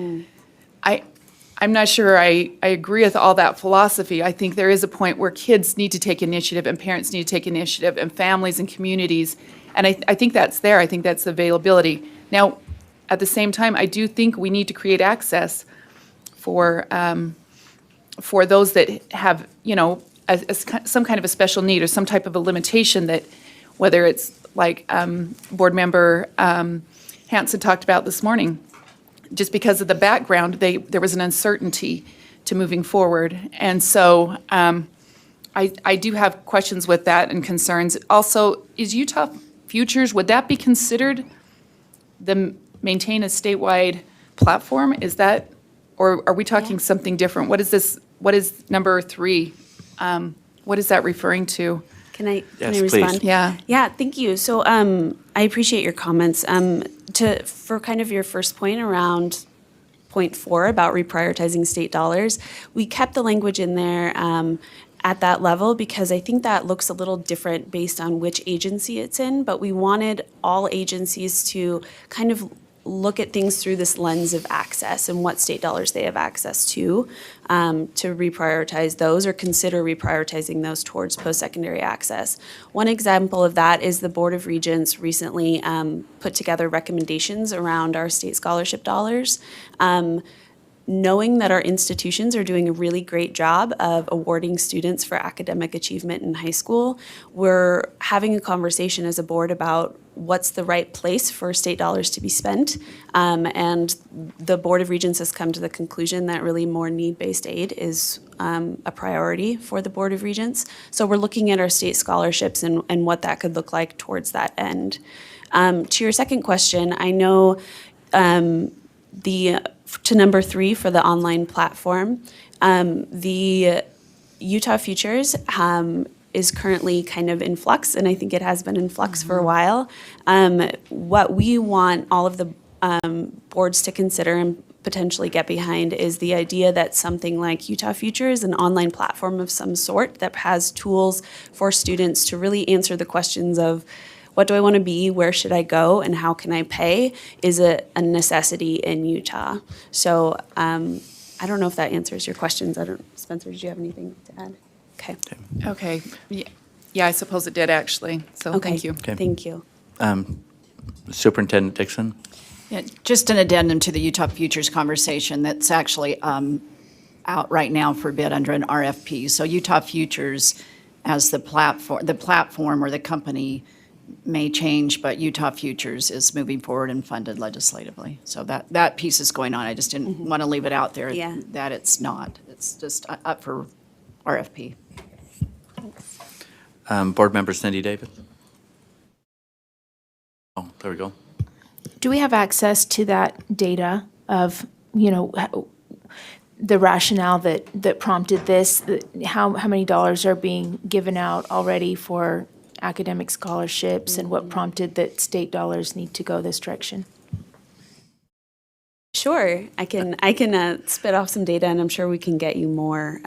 I'm not sure I agree with all that philosophy. I think there is a point where kids need to take initiative and parents need to take initiative and families and communities, and I think that's there. I think that's availability. Now, at the same time, I do think we need to create access for those that have, some kind of a special need or some type of a limitation that, whether it's like Board Member Hanson talked about this morning, just because of the background, there was an uncertainty to moving forward. And so I do have questions with that and concerns. Also, is Utah Futures, would that be considered maintain a statewide platform? Is that, or are we talking something different? What is this? What is number 3? What is that referring to? Can I Yes, respond? please. Yeah, thank you. So I appreciate your comments. For kind of your first point around point 4 about reprioritizing state dollars, we kept the language in there at that level because I think that looks a little different based on which agency it's in, but we wanted all agencies to kind of look at things through this lens of access and what state dollars they have access to reprioritize those or consider reprioritizing those towards post-secondary access. One example of that is the Board of Regents recently put together recommendations around our state scholarship dollars. Knowing that our institutions are doing a really great job of awarding students for academic achievement in high school, we're having a conversation as a board about what's the right place for state dollars to be spent. And the Board of Regents has come to the conclusion that really more need-based aid is a priority for the Board of Regents. So we're looking at our state scholarships and what that could look like towards that end. To your second question, I know to number 3 for the online platform, the Utah Futures is currently kind of in flux, and I think it has been in flux for a while. What we want all of the boards to consider, and potentially get behind is the idea that something like Utah Future is an online platform of some sort that has tools for students to really answer the questions of what do I want to be, where should I go, and how can I pay is a necessity in Utah. So I don't know if that answers your questions. Spencer, did you have anything to add? Okay. Okay. Yeah, I suppose it did actually. So Okay. thank you. Okay. Thank you. Superintendent Dixon? Yeah, just an addendum to the Utah Futures conversation that's actually out right now for bid under an RFP. So Utah Futures as the platform or the company may change, but Utah Futures is moving forward and funded legislatively. So that piece is going on. I just didn't want to leave it out there Yeah. that it's not. It's just up for RFP. Board Member Cindy Davis? Oh, there we go. Do we have access to that data of, the rationale that prompted this? How many dollars are being given out already for academic scholarships and what prompted that state dollars need to go this direction? Sure, I can spit off some data, and I'm sure we can get you more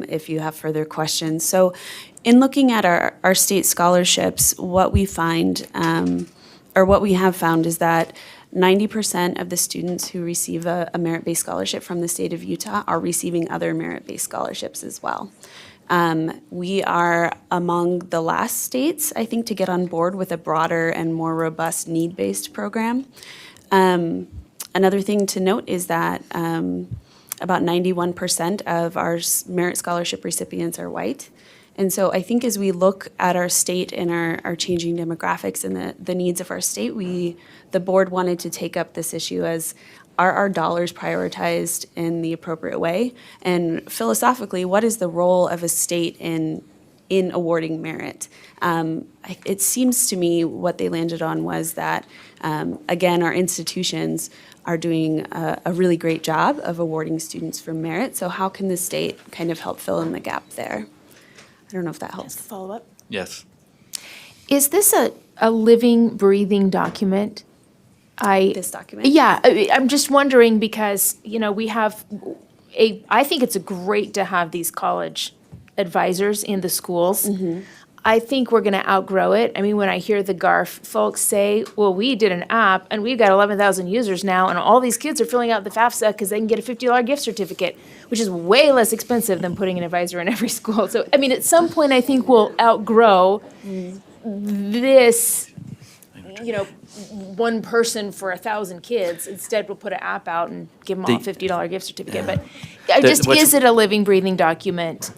if you have further questions. So, in looking at our state scholarships, what we find, or what we have found, is that 90% of the students who receive a merit-based scholarship from the state of Utah are receiving other merit-based scholarships as well. We are among the last states, I think, to get on board with a broader and more robust need-based program. Another thing to note is that about 91% of our merit scholarship recipients are white. And so I think as we look at our state and our changing demographics and the needs of our state, the board wanted to take up this issue as, are our dollars prioritized in the appropriate way? And philosophically, what is the role of a state in awarding merit? It seems to me what they landed on was that, again, our institutions are doing a really great job of awarding students for merit. So how can the state kind of help fill in the gap there? I don't know if that helps. Follow up. Yes. Is this a living, breathing document? This document? Yeah, I'm just wondering because, we have I think it's great to have these college advisors in the schools. I think we're going to outgrow it. I mean, when I hear the GARF folks say, well, we did an app and we've got 11,000 users now and all these kids are filling out the FAFSA because they can get a $50 gift certificate, which is way less expensive than putting an advisor in every school. So, I mean, at some point, I think we'll outgrow this, one person for 1,000 kids. Instead, we'll put an app out and give them all a $50 gift certificate. But is it a living, breathing document?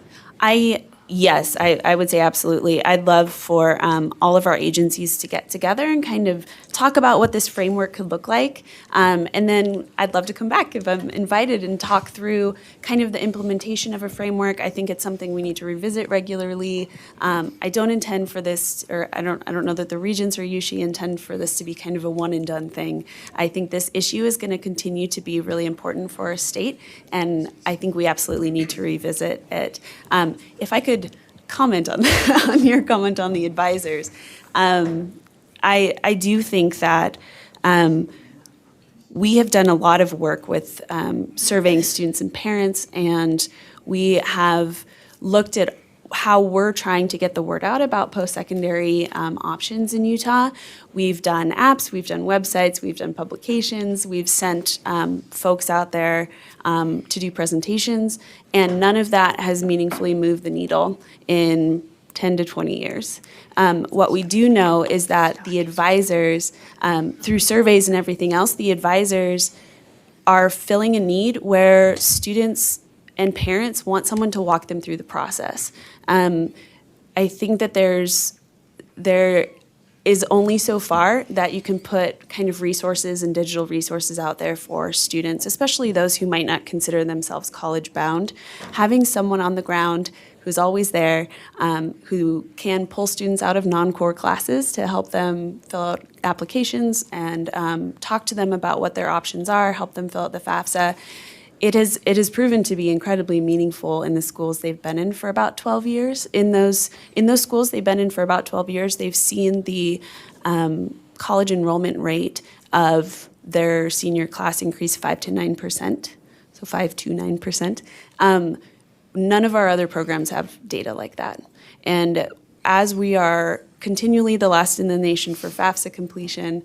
Yes, I would say absolutely. I'd love for all of our agencies to get together and kind of talk about what this framework could look like. And then I'd love to come back if I'm invited and talk through kind of the implementation of a framework. I think it's something we need to revisit regularly. I don't intend for this, or I don't know that the Regents or USHE intend for this to be kind of a one and done thing. I think this issue is going to continue to be really important for our state, and I think we absolutely need to revisit it. If I could comment on on your comment on the advisors, I do think that we have done a lot of work with surveying students and parents, and we have looked at how we're trying to get the word out about post-secondary options in Utah. We've done apps, we've done websites, we've done publications, we've sent folks out there to do presentations, and none of that has meaningfully moved the needle in 10 to 20 years. What we do know is that the advisors, through surveys and everything else, the advisors are filling a need where students and parents want someone to walk them through the process. I think that there is only so far that you can put kind of resources and digital resources out there for students, especially those who might not consider themselves college bound. Having someone on the ground who's always there, who can pull students out of non-core classes to help them fill out applications and talk to them about what their options are, help them fill out the FAFSA. It has proven to be incredibly meaningful in the schools they've been in for about 12 years. In those schools they've been in for about 12 years, they've seen the college enrollment rate of their senior class increase 5 to 9%, so 5 to 9%. None of our other programs have data like that. And as we are continually the last in the nation for FAFSA completion,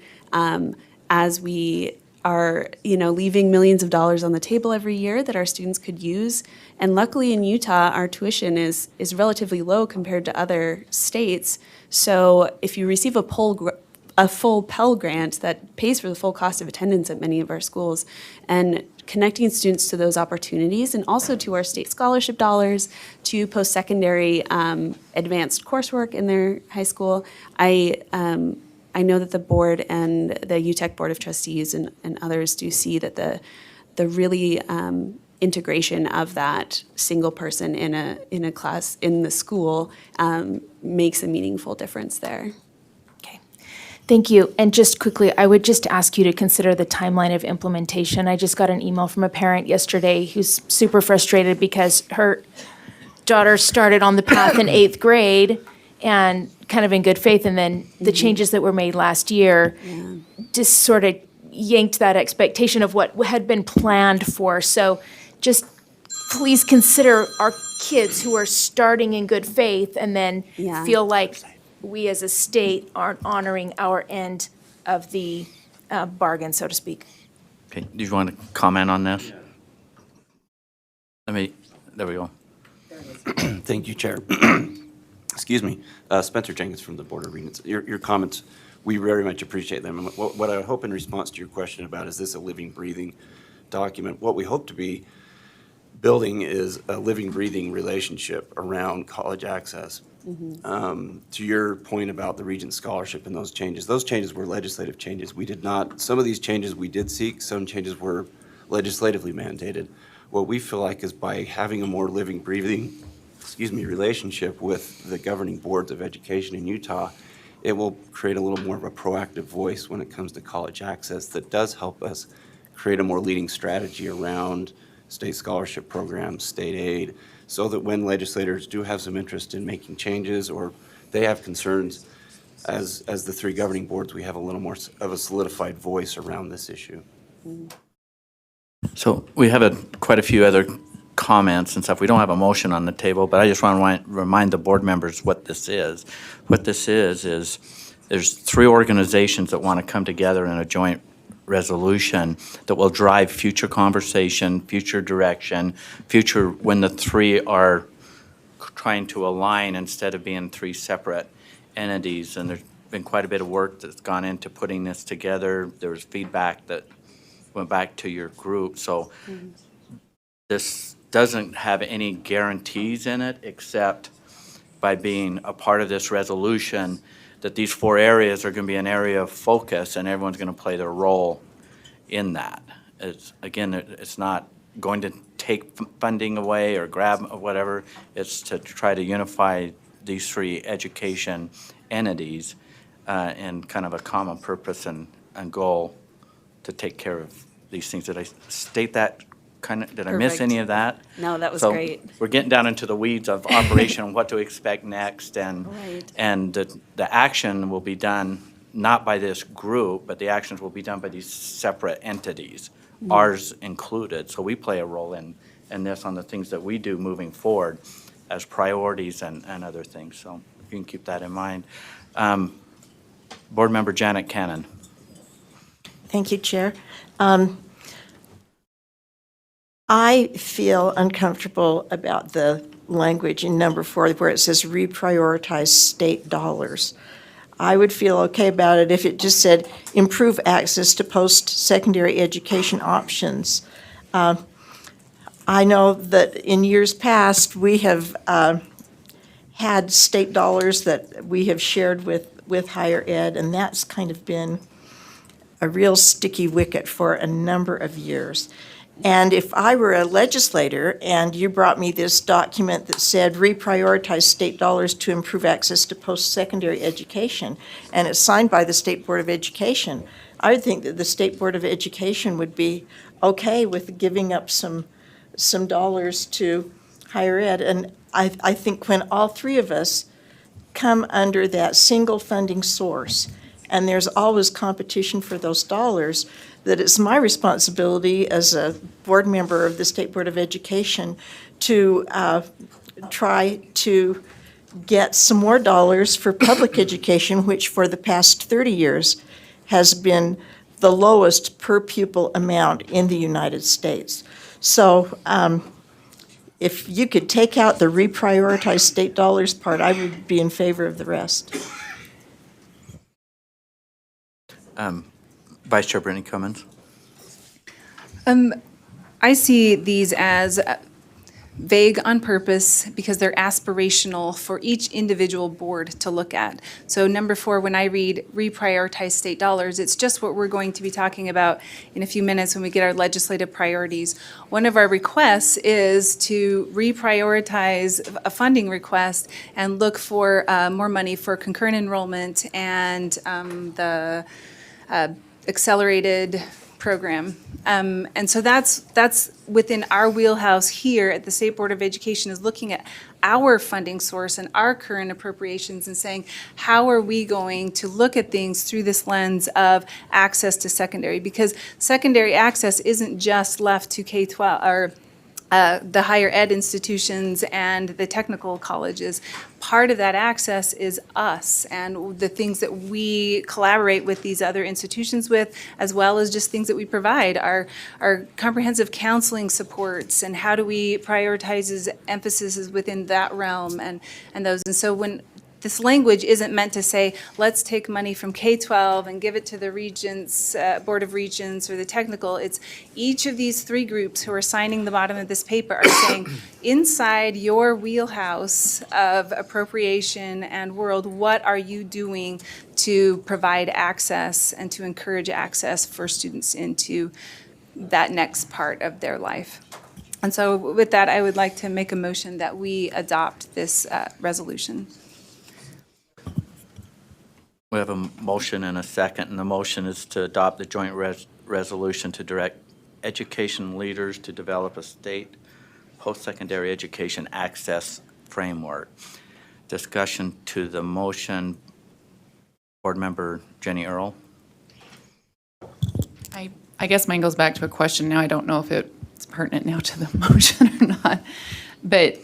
as we are, leaving millions of dollars on the table every year that our students could use. And luckily in Utah, our tuition is relatively low compared to other states. So if you receive a full Pell Grant that pays for the full cost of attendance at many of our schools, and connecting students to those opportunities and also to our state scholarship dollars, to post-secondary advanced coursework in their high school, I know that the board and the UTech Board of Trustees and others do see that the really integration of that single person in a class in the school makes a meaningful difference there. Thank you. And just quickly, I would just ask you to consider the timeline of implementation. I just got an email from a parent yesterday who's super frustrated because her daughter started on the path in 8th grade and kind of in good faith, and then the changes that were made last year just sort of yanked that expectation of what had been planned for. So just please consider our kids who are starting in good faith and then feel like we as a state aren't honoring our end of the bargain, so to speak. Okay, do you want to comment on this? There we go. Thank you, Chair. Excuse me. Spencer Jenkins from the Board of Regents. Your comments, we very much appreciate them. And what I hope in response to your question about, is this a living, breathing document? What we hope to be building is a living, breathing relationship around college access. To your point about the Regent Scholarship and those changes were legislative changes. We did not, some of these changes we did seek, some changes were legislatively mandated. What we feel like is by having a more living, breathing, relationship with the governing boards of education in Utah, it will create a little more of a proactive voice when it comes to college access that does help us create a more leading strategy around state scholarship programs, state aid, so that when legislators do have some interest in making changes or they have concerns, as the three governing boards, we have a little more of a solidified voice around this issue. So we have quite a few other comments and stuff. We don't have a motion on the table, but I just want to remind the board members what this is. What this is there's three organizations that want to come together in a joint resolution that will drive future conversation, future direction, future when the three are trying to align instead of being three separate entities. And there's been quite a bit of work that's gone into putting this together. There was feedback that went back to your group. So this doesn't have any guarantees in it, except by being a part of this resolution that these four areas are going to be an area of focus and everyone's going to play their role in that. It's not going to take funding away or grab or whatever. It's to try to unify these three education entities in kind of a common purpose and goal to take care of these things. Did I state that did I miss any of that? No, that was So great. we're getting down into the weeds of operation and what to expect next, and the action will be done not by this group, but the actions will be done by these separate entities, ours included. So we play a role in this on the things that we do moving forward as priorities and other things. So you can keep that in mind. Board Member Janet Cannon. Thank you, Chair. I feel uncomfortable about the language in number 4 where it says reprioritize state dollars. I would feel okay about it if it just said improve access to post-secondary education options. I know that in years past, we have had state dollars that we have shared with higher ed, and that's kind of been a real sticky wicket for a number of years. And if I were a legislator and you brought me this document that said reprioritize state dollars to improve access to post-secondary education, and it's signed by the State Board of Education, I would think that the State Board of Education would be okay with giving up some dollars to higher ed. And I think when all three of us come under that single funding source and there's always competition for those dollars, that it's my responsibility as a board member of the State Board of Education to try to get some more dollars for public education, which for the past 30 years has been the lowest per pupil amount in the United States. So if you could take out the reprioritize state dollars part, I would be in favor of the rest. Vice Chair Brittany Cummins. I see these as vague on purpose because they're aspirational for each individual board to look at. So number 4, when I read reprioritize state dollars, it's just what we're going to be talking about in a few minutes when we get our legislative priorities. One of our requests is to reprioritize a funding request and look for more money for concurrent enrollment and the accelerated program. And so that's within our wheelhouse here at the State Board of Education, is looking at our funding source and our current appropriations and saying, how are we going to look at things through this lens of access to secondary? Because secondary access isn't just left to K-12 or the higher ed institutions and the technical colleges. Part of that access is us and the things that we collaborate with these other institutions with, as well as just things that we provide, our comprehensive counseling supports, and how do we prioritize emphasis within that realm and those. And so when this language isn't meant to say, let's take money from K-12 and give it to the Regents, Board of Regents or the technical. It's each of these 3 groups who are signing the bottom of this paper are saying, inside your wheelhouse of appropriation and world, what are you doing to provide access and to encourage access for students into that next part of their life? And so with that, I would like to make a motion that we adopt this resolution. We have a motion and a second, and the motion is to adopt the joint resolution to direct education leaders to develop a state post-secondary education access framework. Discussion to the motion. Board Member Jenny Earl. I guess mine goes back to a question now. I don't know if it's pertinent now to the motion or not. But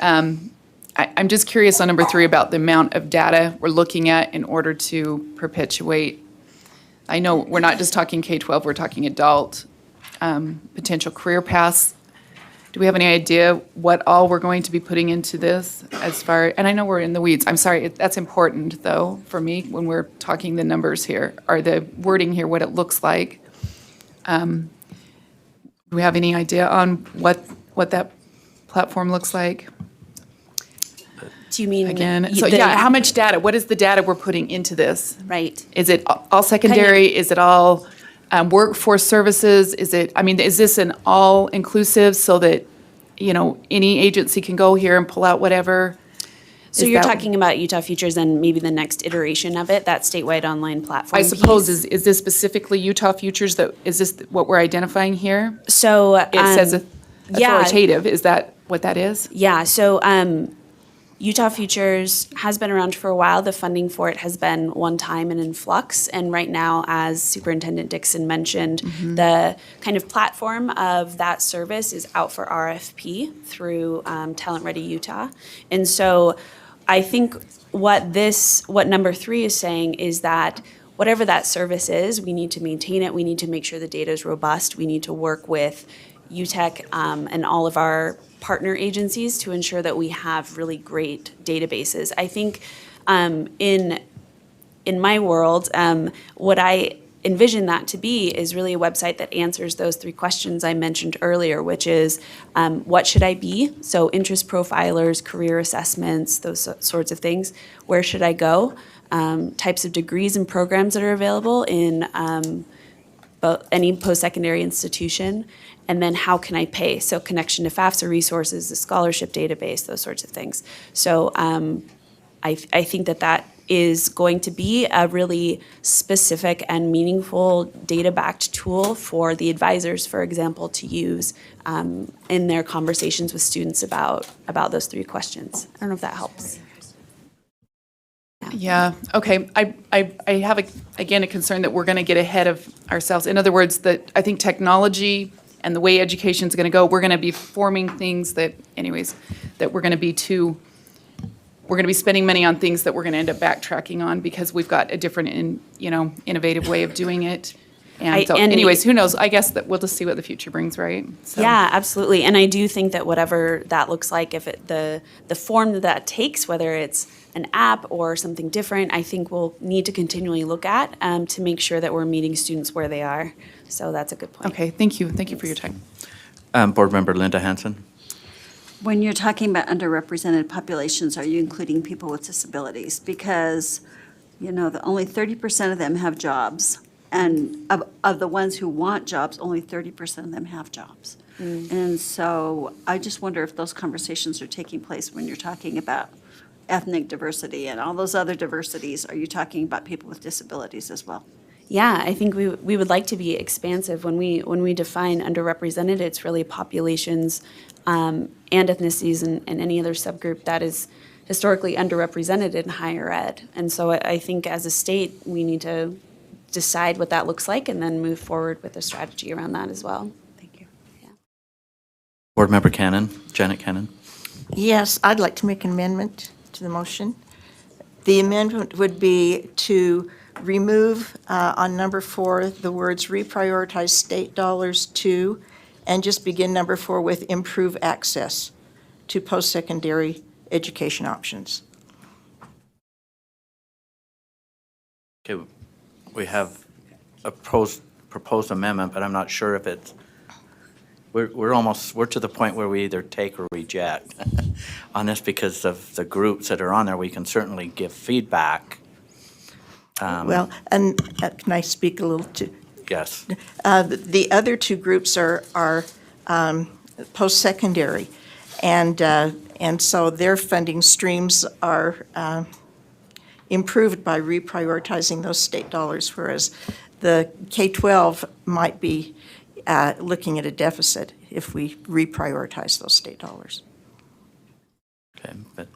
I'm just curious on number 3 about the amount of data we're looking at in order to perpetuate. I know we're not just talking K-12, we're talking adult, potential career paths. Do we have any idea what all we're going to be putting into this as far, and I know we're in the weeds. I'm sorry, that's important though for me when we're talking the numbers here, or the wording here, what it looks like. Do we have any idea on what that platform looks like? Do you mean Again, so yeah, how much data? What is the data we're putting into this? Right. Is it all secondary? Is it all workforce services? Is this an all-inclusive so that, any agency can go here and pull out whatever? So you're talking about Utah Futures and maybe the next iteration of it, that statewide online platform I suppose, piece? is this specifically Utah Futures? Is this what we're identifying here? So It says authoritative. Is that what that is? Yeah, so Utah Futures has been around for a while. The funding for it has been one time and in flux. And right now, as Superintendent Dixon mentioned, the kind of platform of that service is out for RFP through Talent Ready Utah. And so I think what number 3 is saying is that whatever that service is, we need to maintain it. We need to make sure the data is robust. We need to work with UTEC and all of our partner agencies to ensure that we have really great databases. I think in my world, what I envision that to be is really a website that answers those 3 questions I mentioned earlier, which is what should I be? So interest profilers, career assessments, those sorts of things. Where should I go? Types of degrees and programs that are available in any post-secondary institution. And then how can I pay? So connection to FAFSA resources, the scholarship database, those sorts of things. So I think that is going to be a really specific and meaningful data-backed tool for the advisors, for example, to use in their conversations with students about those 3 questions. I don't know if that helps. Yeah, okay. I have, again, a concern that we're going to get ahead of ourselves. In other words, that I think technology and the way education's going to go, we're going to be forming things that, anyways, that we're going to be spending money on things that we're going to end up backtracking on because we've got a different, innovative way of doing it. And so anyways, who knows? I guess that we'll just see what the future brings, right? So. Yeah, absolutely. And I do think that whatever that looks like, if the form that takes, whether it's an app or something different, I think we'll need to continually look at to make sure that we're meeting students where they are. So that's a good point. Okay, thank you. Thank you for your time. Board Member Linda Hansen. When you're talking about underrepresented populations, are you including people with disabilities? Because, only 30% of them have jobs. And of the ones who want jobs, only 30% of them have jobs. And so I just wonder if those conversations are taking place when you're talking about ethnic diversity and all those other diversities. Are you talking about people with disabilities as well? Yeah, I think we would like to be expansive. When we define underrepresented, it's really populations and ethnicities and any other subgroup that is historically underrepresented in higher ed. And so I think as a state, we need to decide what that looks like and then move forward with a strategy around that as well. Thank you. Yeah. Board Member Cannon, Janet Cannon. Yes, I'd like to make an amendment to the motion. The amendment would be to remove on number 4 the words reprioritize state dollars to, and just begin number 4 with improve access to post-secondary education options. Okay, we have a proposed amendment, but I'm not sure if it's, we're to the point where we either take or reject on this because of the groups that are on there. We can certainly give feedback. Well, and can I speak a little to? Yes. The other two groups are post-secondary, and so their funding streams are improved by reprioritizing those state dollars, whereas the K-12 might be looking at a deficit if we reprioritize those state dollars. Okay, but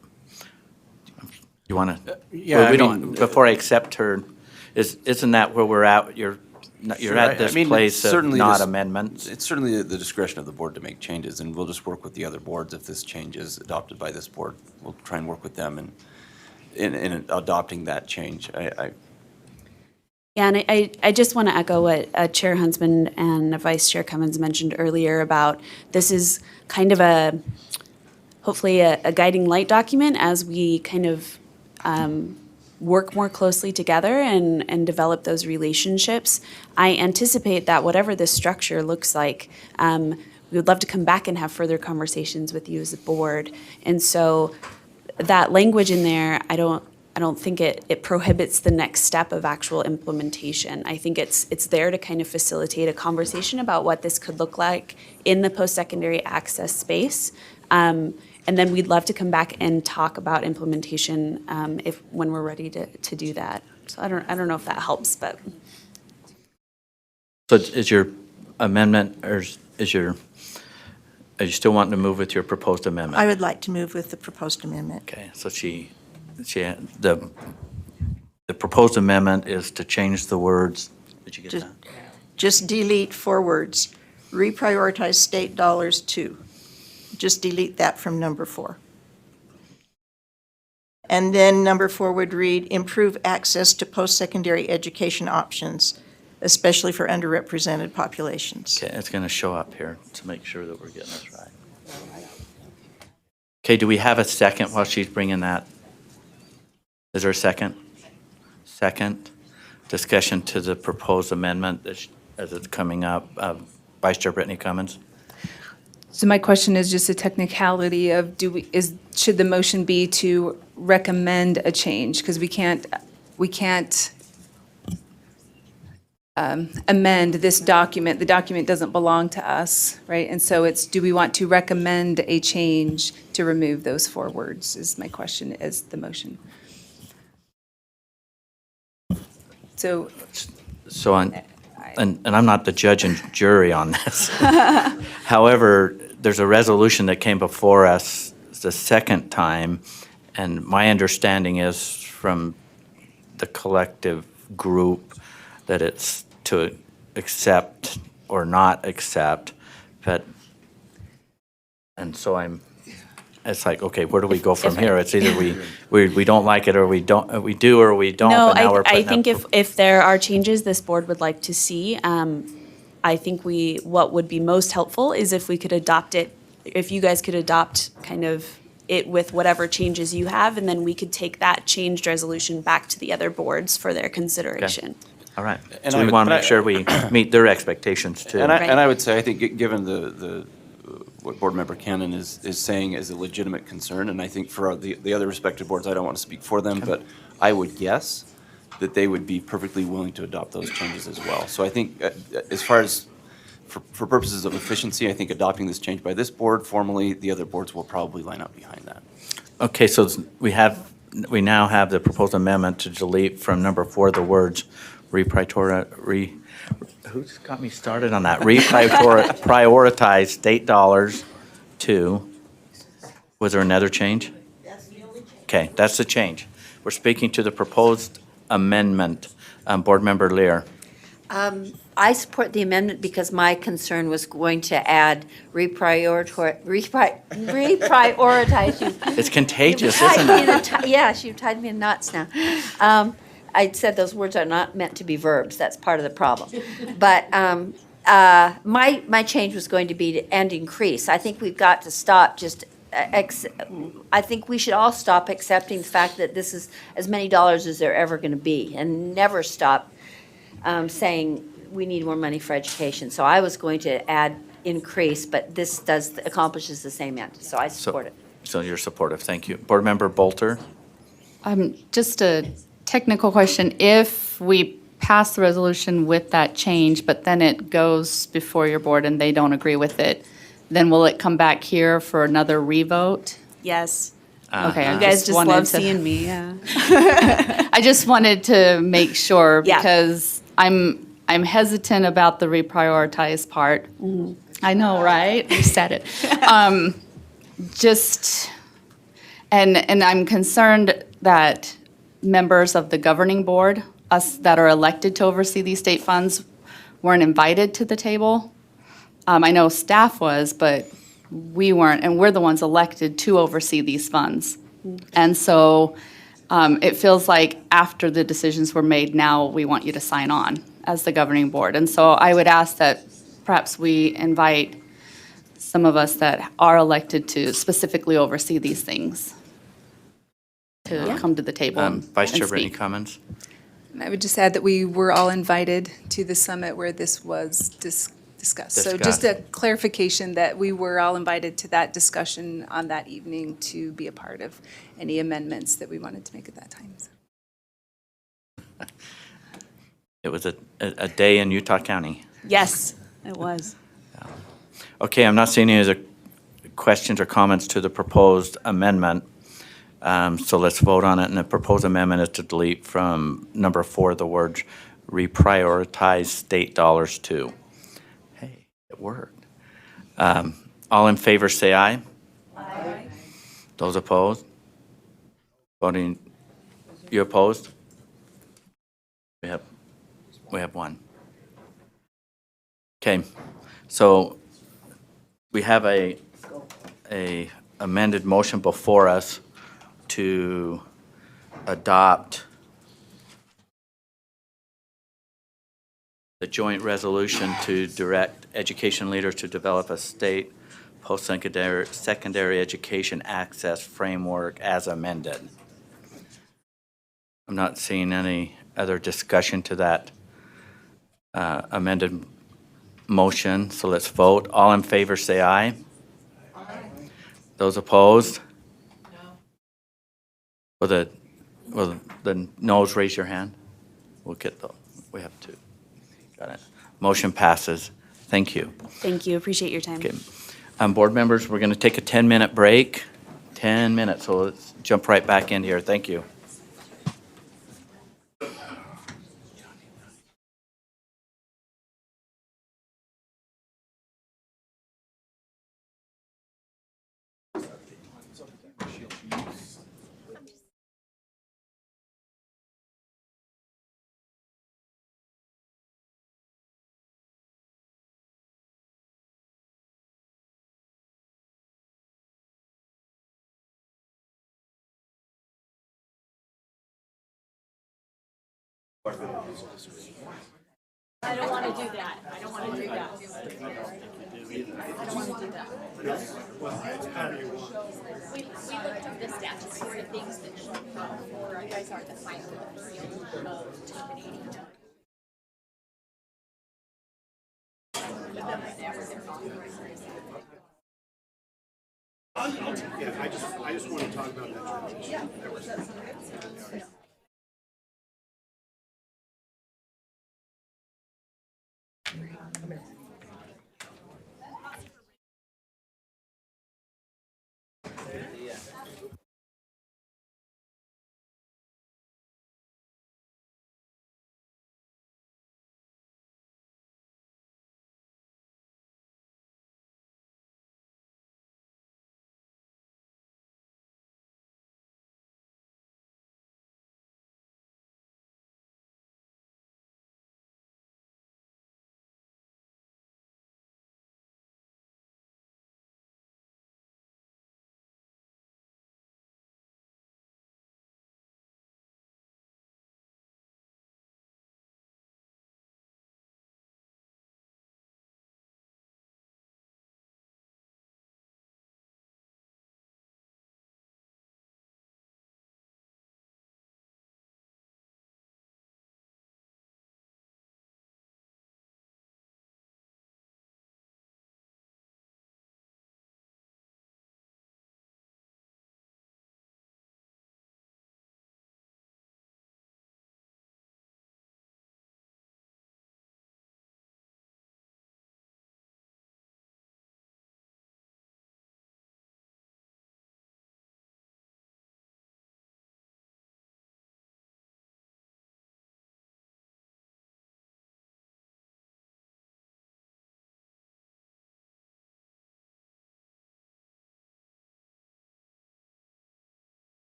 you want to? Yeah, we don't. Before I accept her, isn't that where we're at? You're Sure, at this place of certainly not this- amendments. It's certainly the discretion of the board to make changes, and we'll just work with the other boards if this change is adopted by this board. We'll try and work with them in adopting that change. Yeah, and I just want to echo what Chair Huntsman and Vice Chair Cummins mentioned earlier about this is kind of hopefully a guiding light document as we kind of work more closely together and develop those relationships. I anticipate that whatever this structure looks like, we would love to come back and have further conversations with you as a board. And so that language in there, I don't think it prohibits the next step of actual implementation. I think it's there to kind of facilitate a conversation about what this could look like in the post-secondary access space. And then we'd love to come back and talk about implementation when we're ready to do that. So I don't know if that helps, but. So is your amendment, or are you still wanting to move with your proposed amendment? I would like to move with the proposed amendment. Okay, so the proposed amendment is to change the words. Did you get that? Just delete 4 words, reprioritize state dollars to. Just delete that from number 4. And then number 4 would read, improve access to post-secondary education options, especially for underrepresented populations. Okay, it's going to show up here to make sure that we're getting this right. Okay, do we have a second while she's bringing that? Is there a second? Second. Discussion to the proposed amendment as it's coming up. Vice Chair Brittany Cummins. So my question is just a technicality of should the motion be to recommend a change? Because we can't amend this document. The document doesn't belong to us, right? And so do we want to recommend a change to remove those 4 words is my question, is the motion. So and I'm not the judge and jury on this. However, there's a resolution that came before us the second time, and my understanding is from the collective group that it's to accept or not accept, but, and so it's like, okay, where do we go from here? It's either we don't like it or we don't, we do or we don't, No, but now we're I putting think up. if there are changes this board would like to see, I think what would be most helpful is if we could adopt it, if you guys could adopt kind of it with whatever changes you have, and then we could take that changed resolution back to the other boards for their consideration. All right, And so I we would- want to but make I- sure we meet their expectations too. And I would say, I think, given what Board Member Cannon is saying is a legitimate concern, and I think for the other respective boards, I don't want to speak for them, but I would guess that they would be perfectly willing to adopt those changes as well. So I think, as far as, for purposes of efficiency, I think adopting this change by this board formally, the other boards will probably line up behind that. Okay, so we now have the proposed amendment to delete from number 4 the words who's got me started on that? Reprioritize state dollars to, was there another change? Okay, that's the change. We're speaking to the proposed amendment. Board Member Lear. I support the amendment because my concern was going to add reprioritize you. It's contagious, You've isn't tied me in it? yes, you've tied me in knots now. I said those words are not meant to be verbs. That's part of the problem. But my change was going to be to end increase. I think we've got to stop just. I think we should all stop accepting the fact that this is as many dollars as they're ever going to be, and never stop saying we need more money for education. So I was going to add increase, but this accomplishes the same end. So I support it. So you're supportive, thank you. Board Member Bolter. Just a technical question. If we pass the resolution with that change, but then it goes before your board and they don't agree with it, then will it come back here for another revote? Yes. Okay, You guys just wanted love to- seeing me, yeah. I just wanted to make sure Yeah. because I'm hesitant about the reprioritize part. I know, right? You said it. And I'm concerned that members of the governing board, us that are elected to oversee these state funds, weren't invited to the table. I know staff was, but we weren't, and we're the ones elected to oversee these funds. And so it feels like after the decisions were made, now we want you to sign on as the governing board. And so I would ask that perhaps we invite some of us that are elected to specifically oversee these things to come to the table and Vice Chair and Brittany, speak. comments? I would just add that we were all invited to the summit where this was discussed. So just a clarification that we were all invited to that discussion on that evening to be a part of any amendments that we wanted to make at that time. It was a day in Utah County. Yes, it was. Okay, I'm not seeing any other questions or comments to the proposed amendment. So let's vote on it. And the proposed amendment is to delete from number 4 the words reprioritize state dollars to. Hey, it worked. All in favor say aye. Aye. Those opposed? Voting, you opposed? We have one. Okay, so we have a amended motion before us to adopt the joint resolution to direct education leaders to develop a state post-secondary education access framework as amended. I'm not seeing any other discussion to that amended motion, so let's vote. All in favor say aye. Aye. Those opposed? No. Will the noes raise your hand? We'll get those. We have two. Got it. Motion passes. Thank you. Thank you, appreciate your time. Okay. Board members, we're going to take a 10-minute break. 10 minutes, so let's jump right back in here. Thank you. I don't want to do that. I don't want to do that. I don't want to do that. We looked at the statutory things that should come before you guys are the final appeal of terminating. Yeah, I just want to talk about that transition.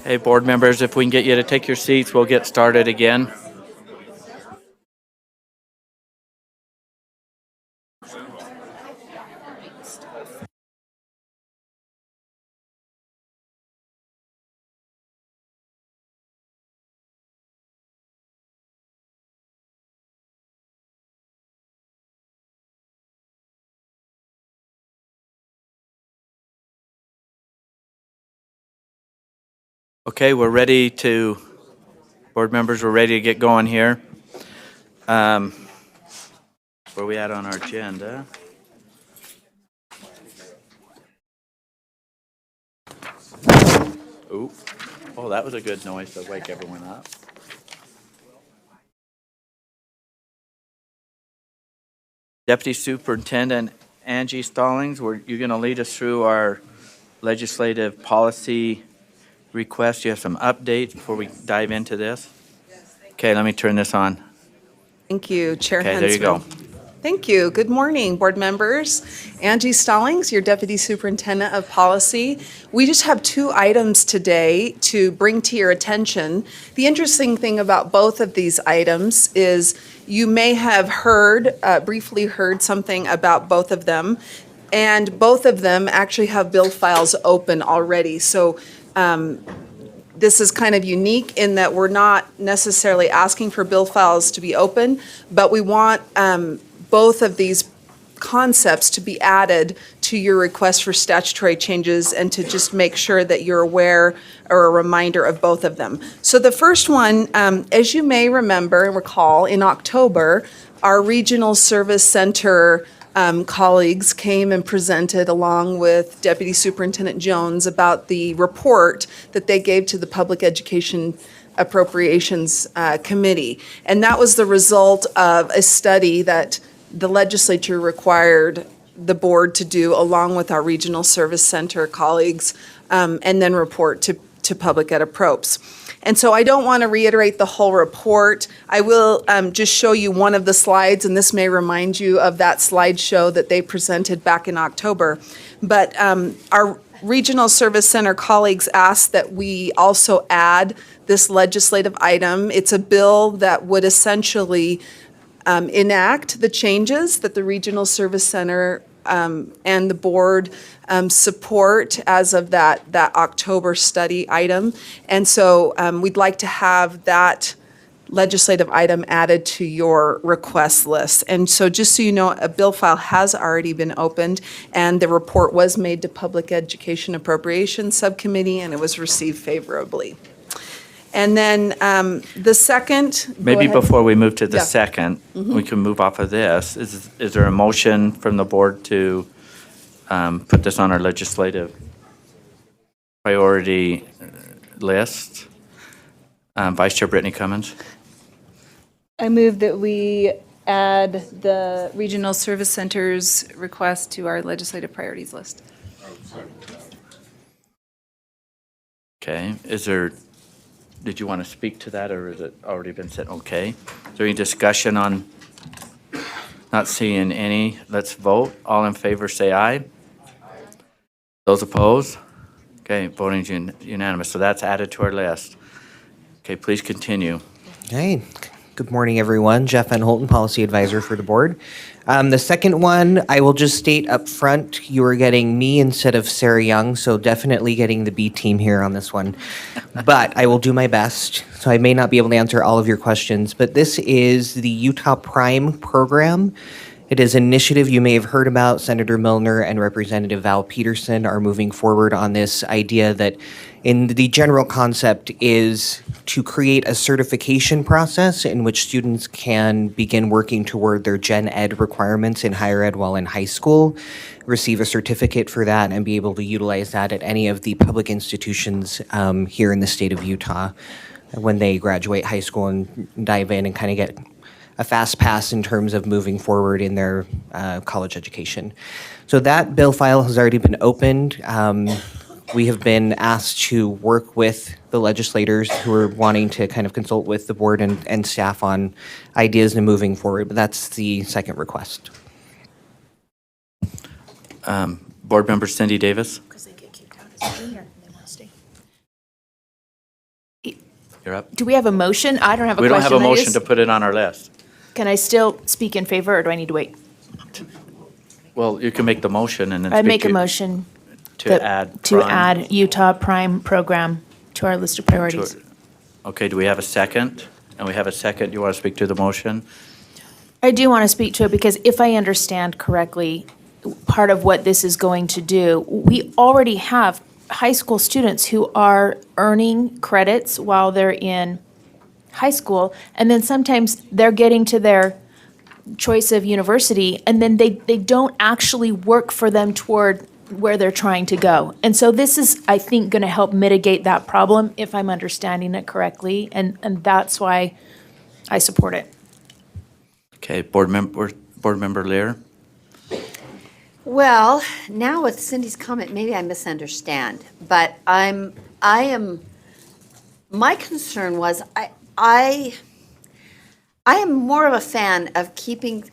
Hey, board members, if we can get you to take your seats, we'll get started again. Okay, board members, we're ready to get going here. Where we at on our agenda? Ooh, oh, that was a good noise to wake everyone up. Deputy Superintendent Angie Stallings, you're going to lead us through our legislative policy request. You have some updates before we dive into this? Okay, let me turn this on. Thank you, Chair Okay, Huntsville. there you go. Thank you. Good morning, board members. Angie Stallings, your Deputy Superintendent of Policy. We just have 2 items today to bring to your attention. The interesting thing about both of these items is you may have briefly heard something about both of them, and both of them actually have bill files open already. So this is kind of unique in that we're not necessarily asking for bill files to be open, but we want both of these concepts to be added to your request for statutory changes and to just make sure that you're aware or a reminder of both of them. So the first one, as you may remember and recall, in October, our Regional Service Center colleagues came and presented along with Deputy Superintendent Jones about the report that they gave to the Public Education Appropriations Committee. And that was the result of a study that the legislature required the board to do along with our Regional Service Center colleagues, and then report to Public Ed Approps. And so I don't want to reiterate the whole report. I will just show you one of the slides, and this may remind you of that slideshow that they presented back in October. But our Regional Service Center colleagues asked that we also add this legislative item. It's a bill that would essentially enact the changes that the Regional Service Center and the board support as of that October study item. And so we'd like to have that legislative item added to your request list. And so just so you know, a bill file has already been opened, and the report was made to Public Education Appropriations Subcommittee, and it was received favorably. And then the second. Maybe before we move to the Yeah. second, Mhm. we can move off of this. Is there a motion from the board to put this on our legislative priority list? Vice Chair Brittany Cummins. I move that we add the Regional Service Center's request to our legislative priorities list. Okay, did you want to speak to that, or has it already been said? Okay. Is there any discussion on? Not seeing any. Let's vote. All in favor, say aye. Those opposed? Okay, voting's unanimous. So that's added to our list. Okay, please continue. Hey, good morning, everyone. Jeff Van Holten, Policy Advisor for the board. The second one, I will just state up front, you are getting me instead of Sarah Young, so definitely getting the B team here on this one. But I will do my best, so I may not be able to answer all of your questions. But this is the Utah Prime program. It is an initiative you may have heard about. Senator Milner and Representative Val Peterson are moving forward on this idea that in the general concept is to create a certification process in which students can begin working toward their gen ed requirements in higher ed while in high school, receive a certificate for that, and be able to utilize that at any of the public institutions here in the state of Utah when they graduate high school and dive in and kind of get a fast pass in terms of moving forward in their college education. So that bill file has already been opened. We have been asked to work with the legislators who are wanting to kind of consult with the board and staff on ideas and moving forward, but that's the second request. Board Member Cindy Davis. You're up. Do we have a motion? I don't have a We question. don't have a I motion just- to put it on our list. Can I still speak in favor, or do I need to wait? Well, you can make the motion and then I'd speak make a to- motion To that- add to Prime add Utah Prime program to our list of priorities. Okay, do we have a second? And we have a second. You want to speak to the motion? I do want to speak to it because if I understand correctly, part of what this is going to do, we already have high school students who are earning credits while they're in high school, and then sometimes they're getting to their choice of university, and then they don't actually work for them toward where they're trying to go. And so this is, I think, going to help mitigate that problem, if I'm understanding it correctly, and that's why I support it. Okay, Board Member Lear? Well, now with Cindy's comment, maybe I misunderstand, but my concern was, I am more of a fan of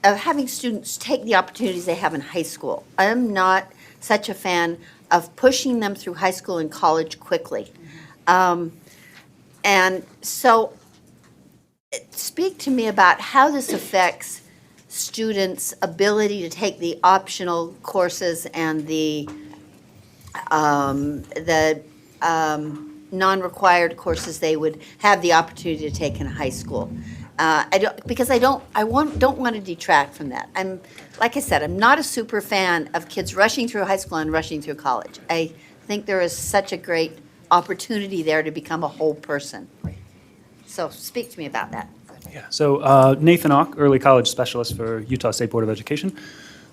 having students take the opportunities they have in high school. I am not such a fan of pushing them through high school and college quickly. And so, speak to me about how this affects students' ability to take the optional courses and the non-required courses they would have the opportunity to take in high school. Don't want to detract from that. Like I said, I'm not a super fan of kids rushing through high school and rushing through college. I think there is such a great opportunity there to become a whole person. So speak to me about that. So Nathan Ock, Early College Specialist for Utah State Board of Education.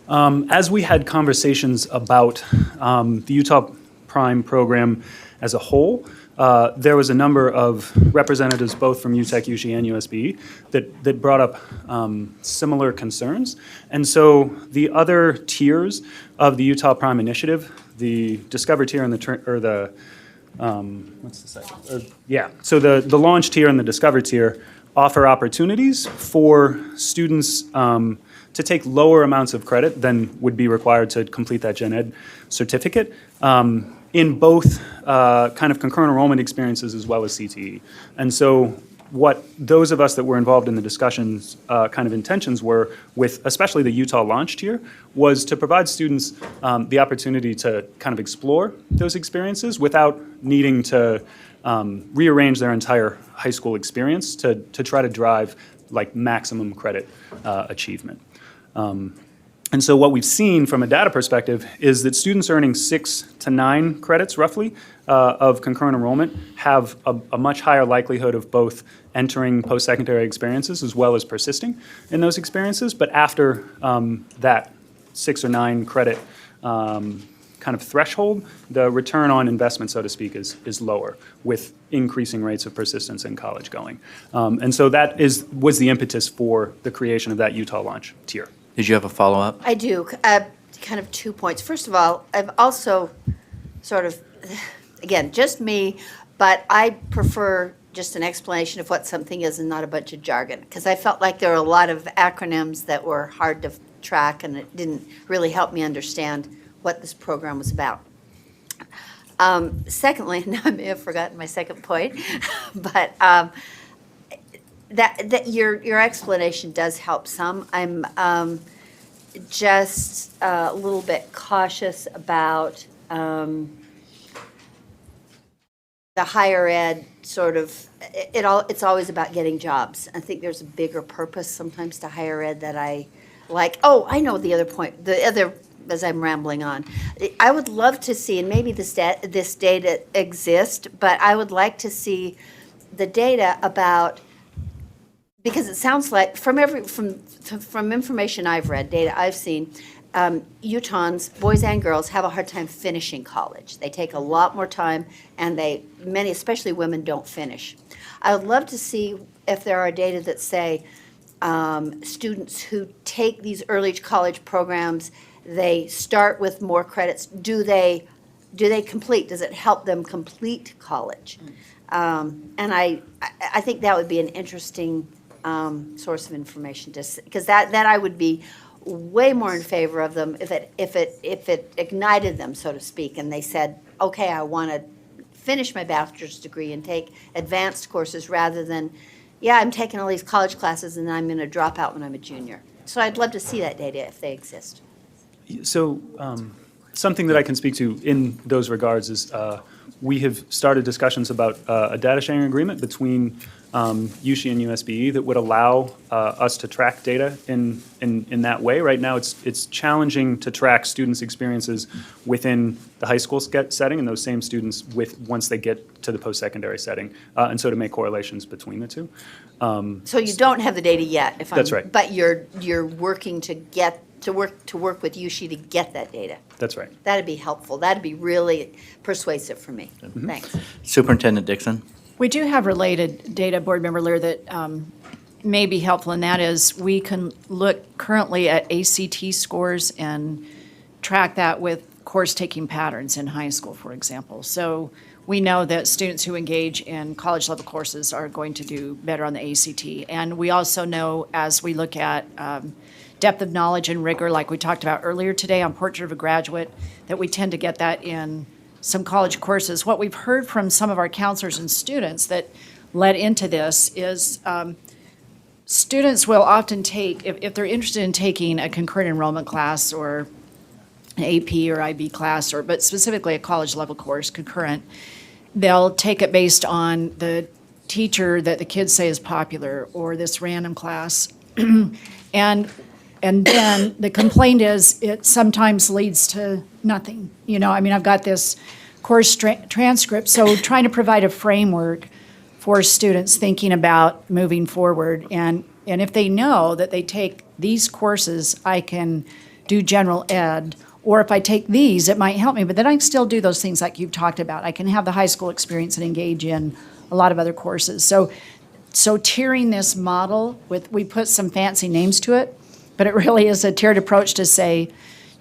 As we had conversations about the Utah Prime program as a whole, there was a number of representatives both from UTEC, USHE, and USBE that brought up similar concerns. And so the other tiers of the Utah Prime initiative, the Discover tier and what's the second? So the launch tier and the Discover tier offer opportunities for students to take lower amounts of credit than would be required to complete that gen ed certificate in both kind of concurrent enrollment experiences as well as CTE. And so what those of us that were involved in the discussions kind of intentions were with especially the Utah launch tier was to provide students the opportunity to kind of explore those experiences without needing to rearrange their entire high school experience to try to drive like maximum credit achievement. And so what we've seen from a data perspective is that students earning 6 to 9 credits roughly of concurrent enrollment have a much higher likelihood of both entering post-secondary experiences as well as persisting in those experiences. But after that 6 or 9 credit kind of threshold, the return on investment, so to speak, is lower with increasing rates of persistence in college going. And so that was the impetus for the creation of that Utah launch tier. Did you have a follow-up? I do. Kind of 2 points. First of all, I've also sort of, again, just me, but I prefer just an explanation of what something is and not a bunch of jargon, because I felt like there were a lot of acronyms that were hard to track, and it didn't really help me understand what this program was about. Secondly, now I may have forgotten my second point, but that your explanation does help some. I'm just a little bit cautious about the higher ed sort of, it's always about getting jobs. I think there's a bigger purpose sometimes to higher ed that I like. Oh, I know the other point, as I'm rambling on. I would love to see, and maybe this data exists, but I would like to see the data about, because it sounds like from information I've read, data I've seen, Utahns, boys and girls, have a hard time finishing college. They take a lot more time, and many, especially women, don't finish. I would love to see if there are data that say students who take these early college programs, they start with more credits. Do they complete? Does it help them complete college? And I think that would be an interesting source of information, because that I would be way more in favor of them if it ignited them, so to speak, and they said, okay, I want to finish my bachelor's degree and take advanced courses rather than, yeah, I'm taking all these college classes and then I'm going to drop out when I'm a junior. So I'd love to see that data if they exist. So something that I can speak to in those regards is we have started discussions about a data sharing agreement between USHE and USBE that would allow us to track data in that way. Right now, it's challenging to track students' experiences within the high school setting and those same students once they get to the post-secondary setting, and so to make correlations between the two. So you don't have the data yet, if I'm. That's right. But you're working to work with USHE to get that data. That's right. That'd be helpful. That'd be really persuasive for me. Mm-hmm. Thanks. Superintendent Dixon? We do have related data, Board Member Lear, that may be helpful, and that is we can look currently at ACT scores and track that with course-taking patterns in high school, for example. So we know that students who engage in college-level courses are going to do better on the ACT. And we also know, as we look at depth of knowledge and rigor, like we talked about earlier today on Portrait of a Graduate, that we tend to get that in some college courses. What we've heard from some of our counselors and students that led into this is students will often take, if they're interested in taking a concurrent enrollment class or an AP or IB class, but specifically a college-level course, concurrent, they'll take it based on the teacher that the kids say is popular or this random class. And then the complaint is it sometimes leads to nothing. I've got this course transcript, so trying to provide a framework for students thinking about moving forward. And if they know that they take these courses, I can do general ed, or if I take these, it might help me. But then I can still do those things like you've talked about. I can have the high school experience and engage in a lot of other courses. So tiering this model we put some fancy names to it, but it really is a tiered approach to say,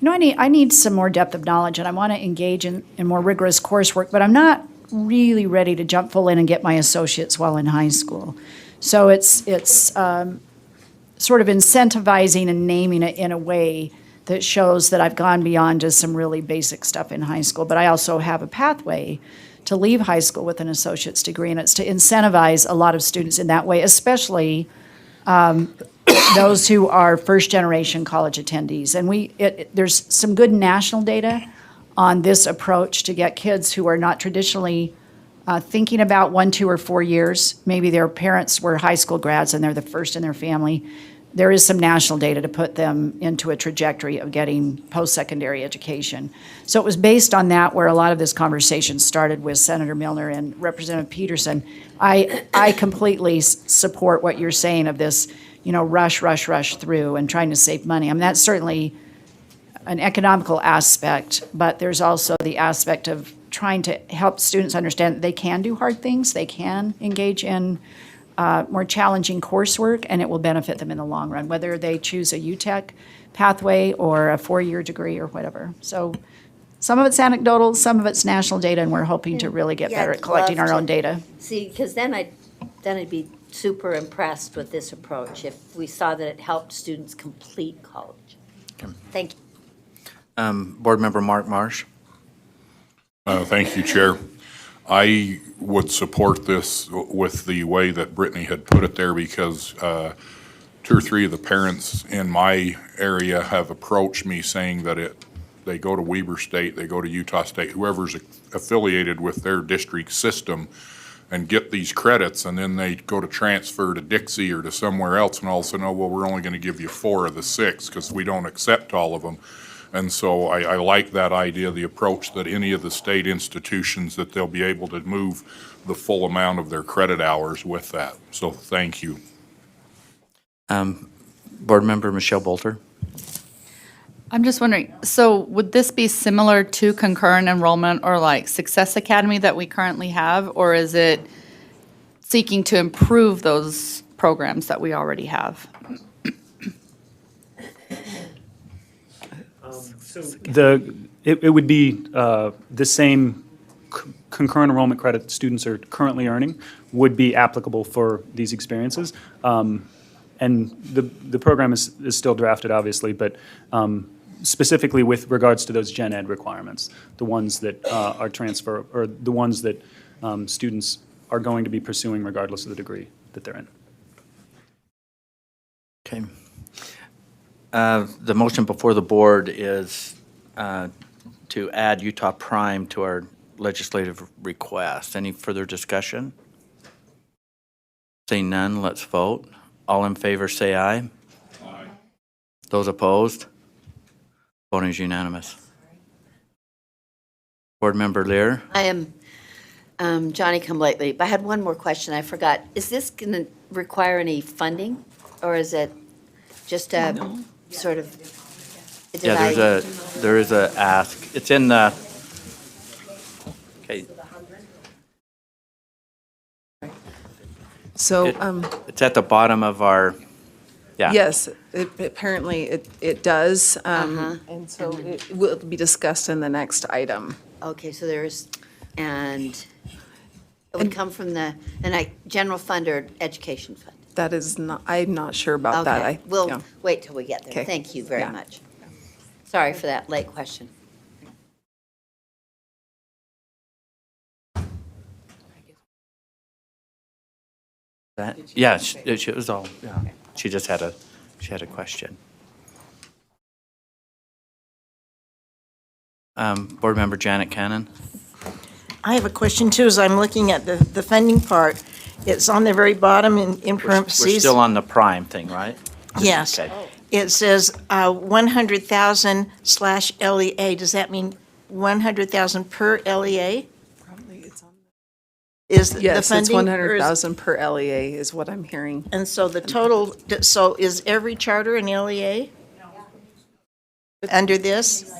I need some more depth of knowledge and I want to engage in more rigorous coursework, but I'm not really ready to jump full in and get my associates while in high school. So it's sort of incentivizing and naming it in a way that shows that I've gone beyond just some really basic stuff in high school, but I also have a pathway to leave high school with an associate's degree, and it's to incentivize a lot of students in that way, especially those who are first-generation college attendees. And there's some good national data on this approach to get kids who are not traditionally thinking about 1, 2, or 4 years. Maybe their parents were high school grads and they're the first in their family. There is some national data to put them into a trajectory of getting post-secondary education. So it was based on that where a lot of this conversation started with Senator Milner and Representative Peterson. I completely support what you're saying of this, rush through and trying to save money. I mean, that's certainly an economical aspect, but there's also the aspect of trying to help students understand that they can do hard things, they can engage in more challenging coursework, and it will benefit them in the long run, whether they choose a UTEC pathway or a 4-year degree or whatever. So some of it's anecdotal, some of it's national data, and we're hoping to really get better at collecting our own data. See, because then I'd be super impressed with this approach if we saw that it helped students complete college. Thank you. Board Member Mark Marsh. Thank you, Chair. I would support this with the way that Brittany had put it there because 2 or 3 of the parents in my area have approached me saying that they go to Weber State, they go to Utah State, whoever's affiliated with their district system and get these credits, and then they go to transfer to Dixie or to somewhere else and all of a sudden, we're only going to give you 4 of the 6 because we don't accept all of them. And so I like that idea, the approach that any of the state institutions, that they'll be able to move the full amount of their credit hours with that. So thank you. Board Member Michelle Bolter. I'm just wondering, so would this be similar to concurrent enrollment or like Success Academy that we currently have, or is it seeking to improve those programs that we already have? It would be the same concurrent enrollment credit students are currently earning would be applicable for these experiences. And the program is still drafted, obviously, but specifically with regards to those gen ed requirements, the ones that are transfer, or the ones that students are going to be pursuing regardless of the degree that they're in. Okay. The motion before the board is to add Utah Prime to our legislative request. Any further discussion? Seeing none, let's vote. All in favor, say aye. Aye. Those opposed? Voting is unanimous. Board Member Lear? I am Johnny come lately, but I had one more question. I forgot. Is this going to require any funding, or is it just a sort of? Yeah, there is a ask. It's in the, okay. So, It's at the bottom of our, yeah. yes, apparently it does. And so it will be discussed in the next item. Okay, so there's, and it would come from the, general fund or education fund? That is not, I'm not sure about that. Okay, we'll wait till we get there. Okay. Thank you very Yeah. much. Sorry for that late question. That, yeah, she was all, yeah. She just had a question. Board Member Janet Cannon? I have a question too, as I'm looking at the funding part. It's on the very bottom in parentheses. We're still on the prime thing, right? Yes. Okay. It says 100,000 / LEA. Does that mean 100,000 per LEA? Is the Yes, funding? it's 100,000 per LEA is what I'm hearing. And so the total, so is every charter an LEA? Under this?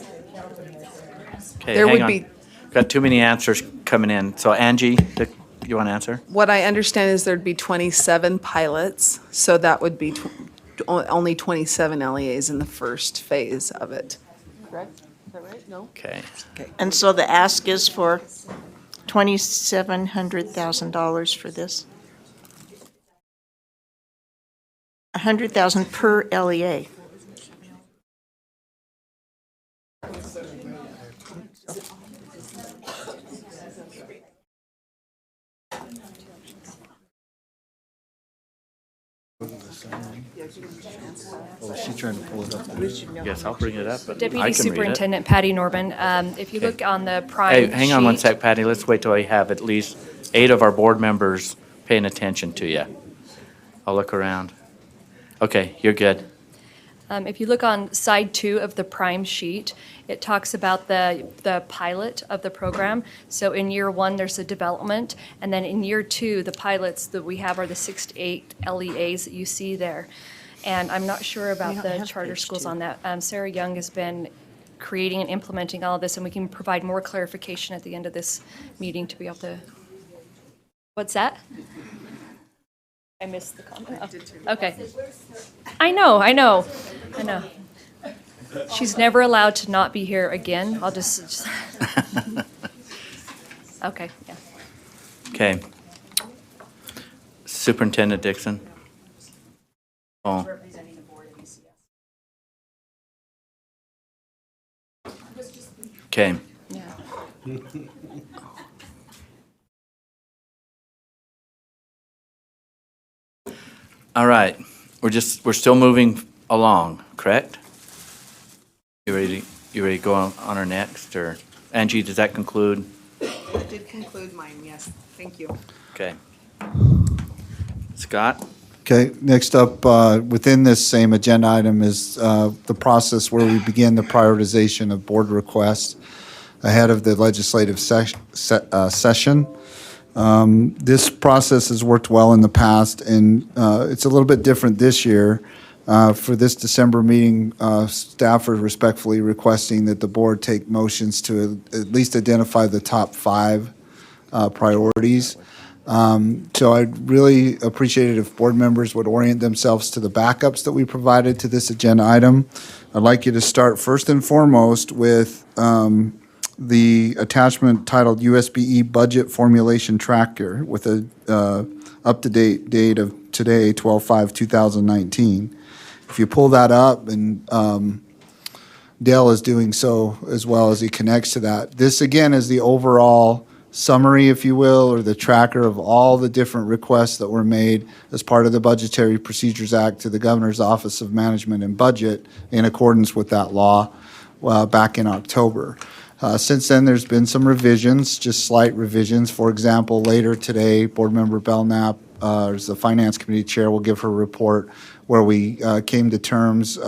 Okay, There hang would on. be- Got too many answers coming in. So Angie, you want to answer? What I understand is there'd be 27 pilots, so that would be only 27 LEAs in the first phase of it. Correct? Is that right? No? Okay. And so the ask is for $2,700,000 for this? 100,000 per LEA. Oh, is she trying to pull it up? Yes, I'll bring it up, but I Deputy can read it. Superintendent Patty Norman, if you look on the Hey, prime hang on one sheet- sec, Patty. Let's wait till I have at least 8 of our board members paying attention to you. I'll look around. Okay, you're good. If you look on side 2 of the prime sheet, it talks about the pilot of the program. So in year 1, there's a development, and then in year 2, the pilots that we have are the 6 to 8 LEAs that you see there. And I'm not sure about the charter schools on that. Sarah Young has been creating and implementing all of this, and we can provide more clarification at the end of this meeting to be able to. What's that? I missed the comment. Oh, okay. I know. She's never allowed to not be here again. I'll just okay, yeah. Okay. Superintendent Dixon. Oh. Okay. All right, we're still moving along, correct? You ready to go on our next, or Angie, does that conclude? That did conclude mine, yes. Thank you. Okay. Scott? Okay, next up, within this same agenda item is the process where we begin the prioritization of board requests ahead of the legislative session. This process has worked well in the past, and it's a little bit different this year. For this December meeting, staff are respectfully requesting that the board take motions to at least identify the top 5 priorities. So I'd really appreciate it if board members would orient themselves to the backups that we provided to this agenda item. I'd like you to start first and foremost with the attachment titled USBE Budget Formulation Tracker with a up-to-date date of today, 12/5/2019. If you pull that up and Dale is doing so as well as he connects to that. This, again, is the overall summary, if you will, or the tracker of all the different requests that were made as part of the Budgetary Procedures Act to the Governor's Office of Management and Budget in accordance with that law back in October. Since then, there's been some revisions, just slight revisions. For example, later today, Board Member Belknap, as the Finance Committee Chair, will give her report where we came to terms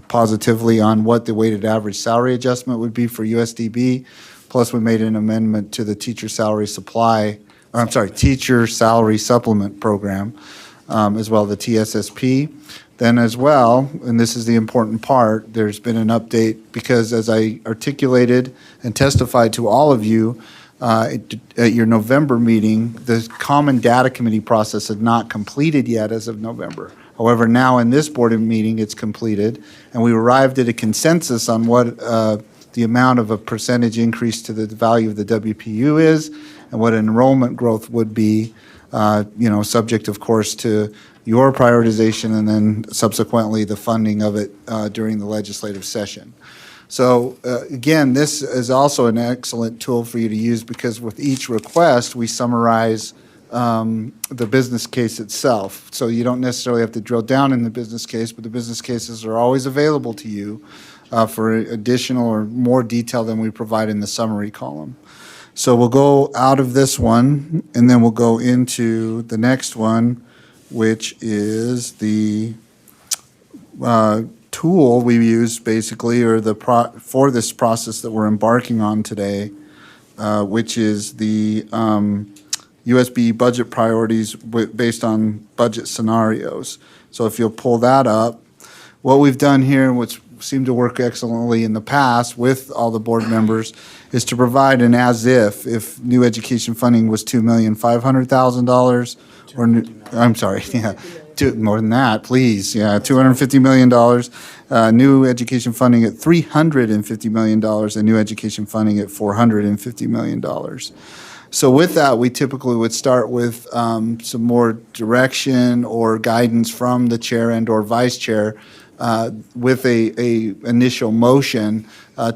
positively on what the weighted average salary adjustment would be for USDB. Plus, we made an amendment to the teacher salary teacher salary supplement program, as well, the TSSP. Then as well, and this is the important part, there's been an update because as I articulated and testified to all of you at your November meeting, the Common Data Committee process had not completed yet as of November. However, now in this board meeting, it's completed, and we arrived at a consensus on what the amount of a percentage increase to the value of the WPU is and what enrollment growth would be, subject, of course, to your prioritization and then subsequently the funding of it during the legislative session. So again, this is also an excellent tool for you to use because with each request, we summarize the business case itself. So you don't necessarily have to drill down in the business case, but the business cases are always available to you for additional or more detail than we provide in the summary column. So we'll go out of this one, and then we'll go into the next one, which is the tool we use basically, or for this process that we're embarking on today, which is the USBE budget priorities based on budget scenarios. So if you'll pull that up, what we've done here, which seemed to work excellently in the past with all the board members, is to provide an as-if new education funding was $2,500,000, or more than that, please, $250 million, new education funding at $350 million, and new education funding at $450 million. So with that, we typically would start with some more direction or guidance from the chair and or vice chair with a initial motion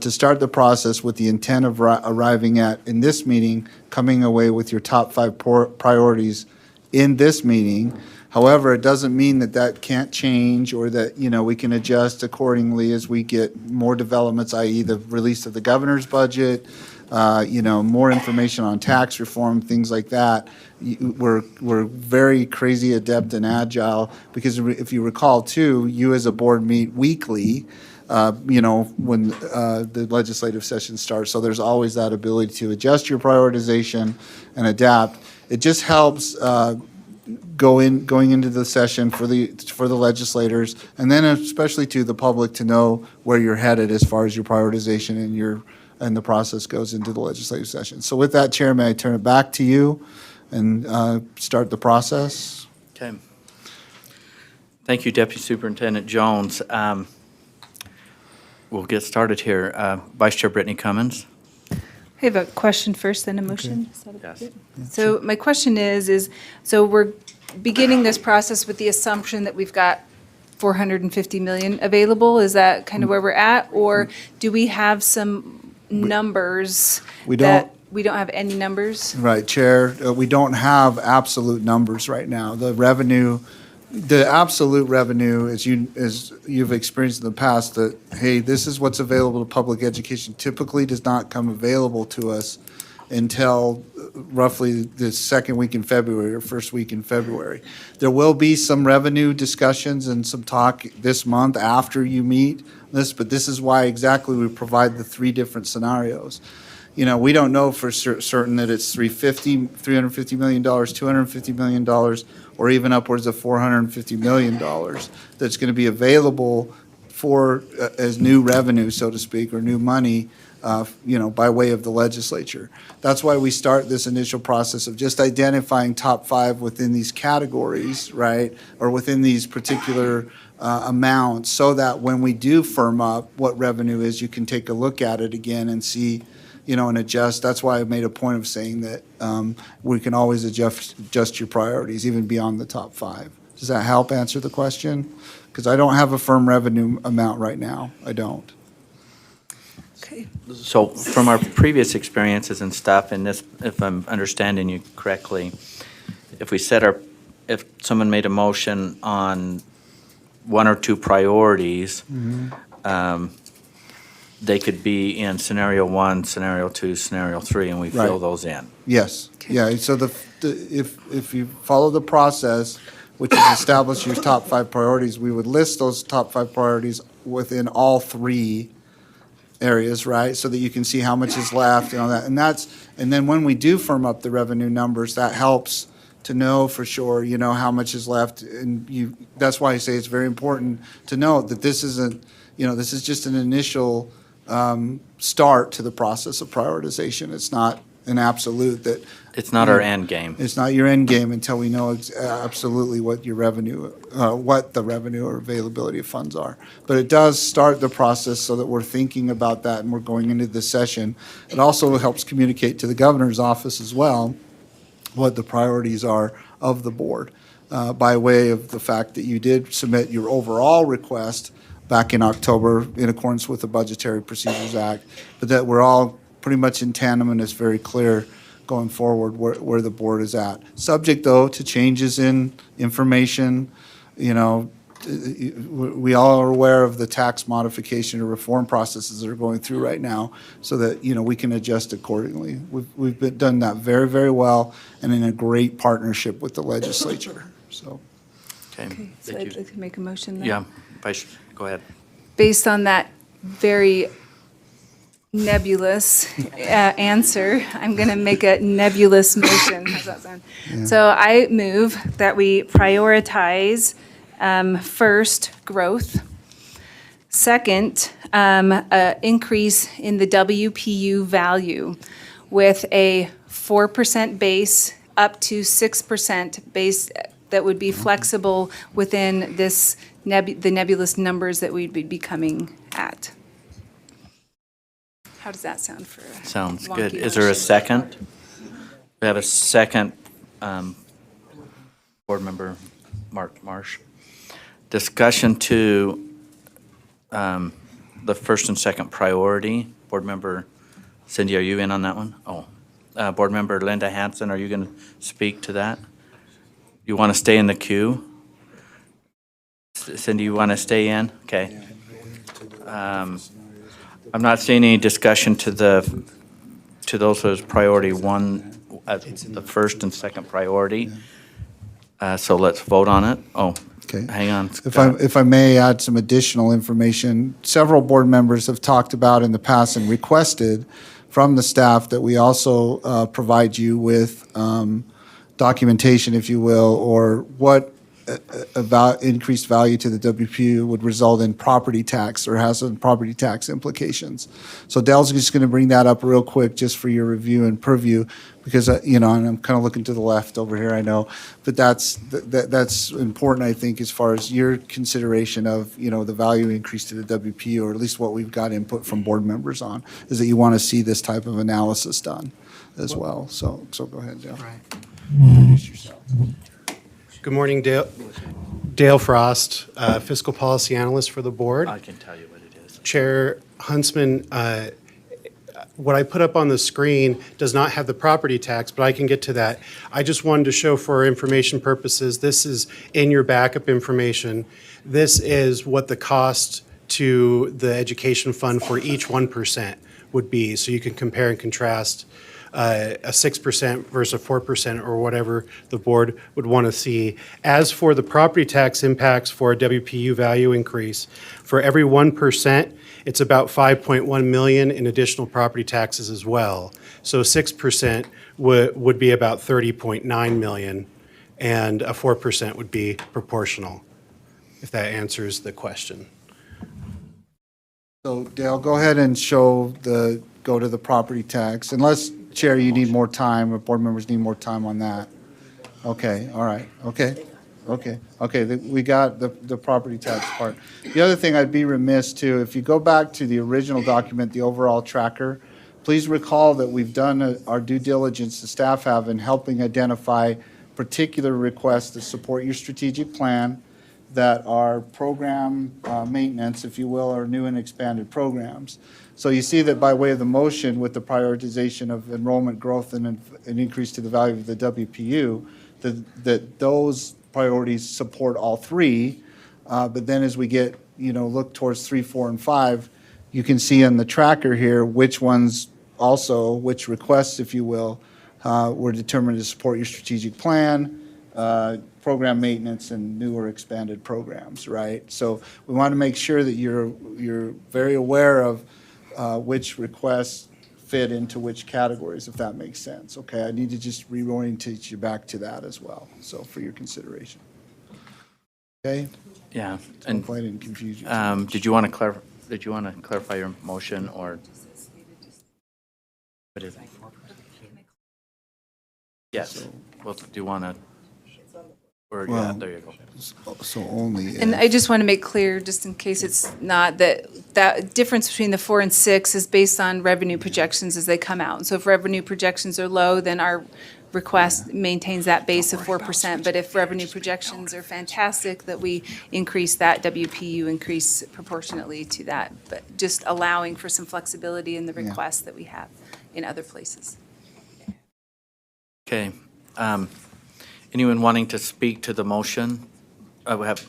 to start the process with the intent of arriving at, in this meeting, coming away with your top 5 priorities in this meeting. However, it doesn't mean that that can't change or that, we can adjust accordingly as we get more developments, i.e. the release of the governor's budget, more information on tax reform, things like that. We're very crazy adept and agile because if you recall too, you as a board meet weekly, when the legislative session starts. So there's always that ability to adjust your prioritization and adapt. It just helps going into the session for the legislators, and then especially to the public to know where you're headed as far as your prioritization and the process goes into the legislative session. So with that, Chair, may I turn it back to you and start the process? Okay. Thank you, Deputy Superintendent Jones. We'll get started here. Vice Chair Brittany Cummins. I have a question first, then a motion. Is that Yes. good? So my question is, so we're beginning this process with the assumption that we've got 450 million available? Is that kind of where we're at? Or do we have some numbers We that don't. we don't have any numbers? Right, Chair. We don't have absolute numbers right now. The absolute revenue, as you've experienced in the past, that, hey, this is what's available to public education, typically does not come available to us until roughly the second week in February or first week in February. There will be some revenue discussions and some talk this month after you meet this, but this is why exactly we provide the 3 different scenarios. We don't know for certain that it's $350 million, $250 million, or even upwards of $450 million that's going to be available for as new revenue, so to speak, or new money, by way of the legislature. That's why we start this initial process of just identifying top 5 within these categories, right, or within these particular amounts, so that when we do firm up what revenue is, you can take a look at it again and see, and adjust. That's why I made a point of saying that we can always adjust your priorities, even beyond the top 5. Does that help answer the question? Because I don't have a firm revenue amount right now. I don't. So from our previous experiences and stuff, and this, if I'm understanding you correctly, if someone made a motion on one or two priorities, they could be in scenario 1, scenario 2, scenario 3, and we fill Right. those in. Yes, yeah, so if you follow the process, which is establish your top 5 priorities, we would list those top 5 priorities within all 3 areas, right? So that you can see how much is left and all that. And then when we do firm up the revenue numbers, that helps to know for sure, how much is left. And that's why I say it's very important to note that this isn't, this is just an initial start to the process of prioritization. It's not an absolute that. It's not our end game. It's not your end game until we know absolutely what your revenue, what the revenue or availability of funds are. But it does start the process so that we're thinking about that and we're going into this session. It also helps communicate to the governor's office as well what the priorities are of the board by way of the fact that you did submit your overall request back in October in accordance with the Budgetary Procedures Act, but that we're all pretty much in tandem and it's very clear going forward where the board is at. Subject, though, to changes in information, we all are aware of the tax modification or reform processes that are going through right now so that, we can adjust accordingly. We've done that very, very well and in a great partnership with the legislature, so. Okay. So Did I'd you- like to make a motion then. Yeah, go ahead. Based on that very nebulous answer, I'm going to make a nebulous motion. How's that sound? So I move that we prioritize first, growth. Second, increase in the WPU value with a 4% base up to 6% base that would be flexible within this the nebulous numbers that we'd be coming at. How does that sound for a Sounds good. wonky Is there a motion? second? We have a second, Board Member Mark Marsh. Discussion to the first and second priority. Board Member Cindy, are you in on that one? Oh, Board Member Linda Hanson, are you going to speak to that? You want to stay in the queue? Cindy, you want to stay in? Okay. I'm not seeing any discussion to those as priority 1, the first and second priority. So let's vote on it. Oh, Okay. hang on. If I may add some additional information, several board members have talked about in the past and requested from the staff that we also provide you with documentation, if you will, or what about increased value to the WPU would result in property tax or has some property tax implications. So Dell's just going to bring that up real quick just for your review and purview because, and I'm kind of looking to the left over here, I know, but that's important, I think, as far as your consideration of, the value increase to the WPU, or at least what we've got input from board members on, is that you want to see this type of analysis done as well. So go ahead, Dell. Introduce yourself. Good morning, Dale Frost, Fiscal Policy Analyst for the Board. I can tell you what it is. Chair Huntsman, what I put up on the screen does not have the property tax, but I can get to that. I just wanted to show for information purposes, this is in your backup information. This is what the cost to the education fund for each 1% would be. So you can compare and contrast a 6% versus a 4% or whatever the board would want to see. As for the property tax impacts for a WPU value increase, for every 1%, it's about 5.1 million in additional property taxes as well. So 6% would be about 30.9 million, and a 4% would be proportional, if that answers the question. So Dale, go ahead and go to the property tax, unless, Chair, you need more time, or board members need more time on that. Okay, all right, okay, we got the property tax part. The other thing I'd be remiss too, if you go back to the original document, the overall tracker, please recall that we've done our due diligence, the staff have, in helping identify particular requests to support your strategic plan that are program maintenance, if you will, or new and expanded programs. So you see that by way of the motion with the prioritization of enrollment growth and an increase to the value of the WPU, that those priorities support all three. But then as we get, look towards 3, 4, and 5, you can see on the tracker here which ones also, which requests, if you will, were determined to support your strategic plan, program maintenance, and new or expanded programs, right? So we want to make sure that you're very aware of which requests fit into which categories, if that makes sense, okay? I need to just reorientate you back to that as well, so for your consideration. Okay? Yeah. Hopefully I didn't confuse you. Did you want to clarify your motion, or? What is it? Yes. Well, do you want to? Or, yeah, there you go. So only. And I just want to make clear, just in case it's not, that difference between the 4 and 6 is based on revenue projections as they come out. So if revenue projections are low, then our request maintains that base of 4%. But if revenue projections are fantastic, that we increase that WPU increase proportionately to that, but just allowing for some flexibility in the requests that we have in other places. Okay. Anyone wanting to speak to the motion? We have,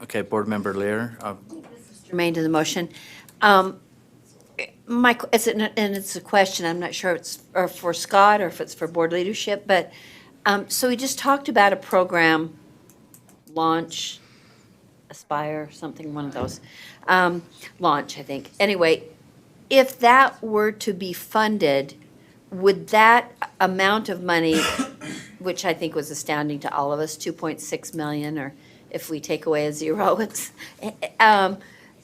okay, Board Member Lear. Germain to the motion. It's a question, I'm not sure if it's for Scott or if it's for board leadership, but, so we just talked about a program, Launch, Aspire, something, one of those. Launch, I think. Anyway, if that were to be funded, would that amount of money, which I think was astounding to all of us, 2.6 million, or if we take away a zero, it's,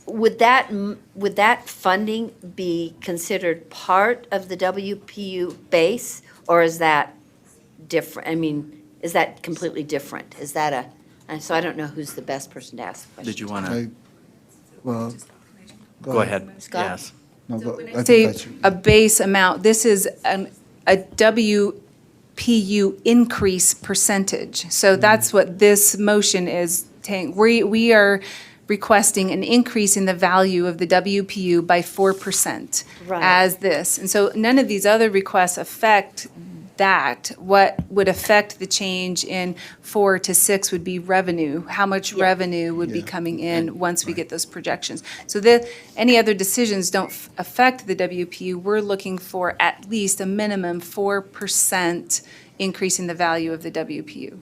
would that funding be considered part of the WPU base, or is that different? I mean, is that completely different? Is that so I don't know who's the best person to ask the question. Did you want to? Well, Go ahead. Scott? Yes. No, but I think Say that's your- a base amount, this is a WPU increase percentage. So that's what this motion is saying. We are requesting an increase in the value of the WPU by 4% Right. as this. And so none of these other requests affect that. What would affect the change in 4 to 6 would be revenue. How much revenue would be coming in once we get those projections? So any other decisions don't affect the WPU. We're looking for at least a minimum 4% increase in the value of the WPU.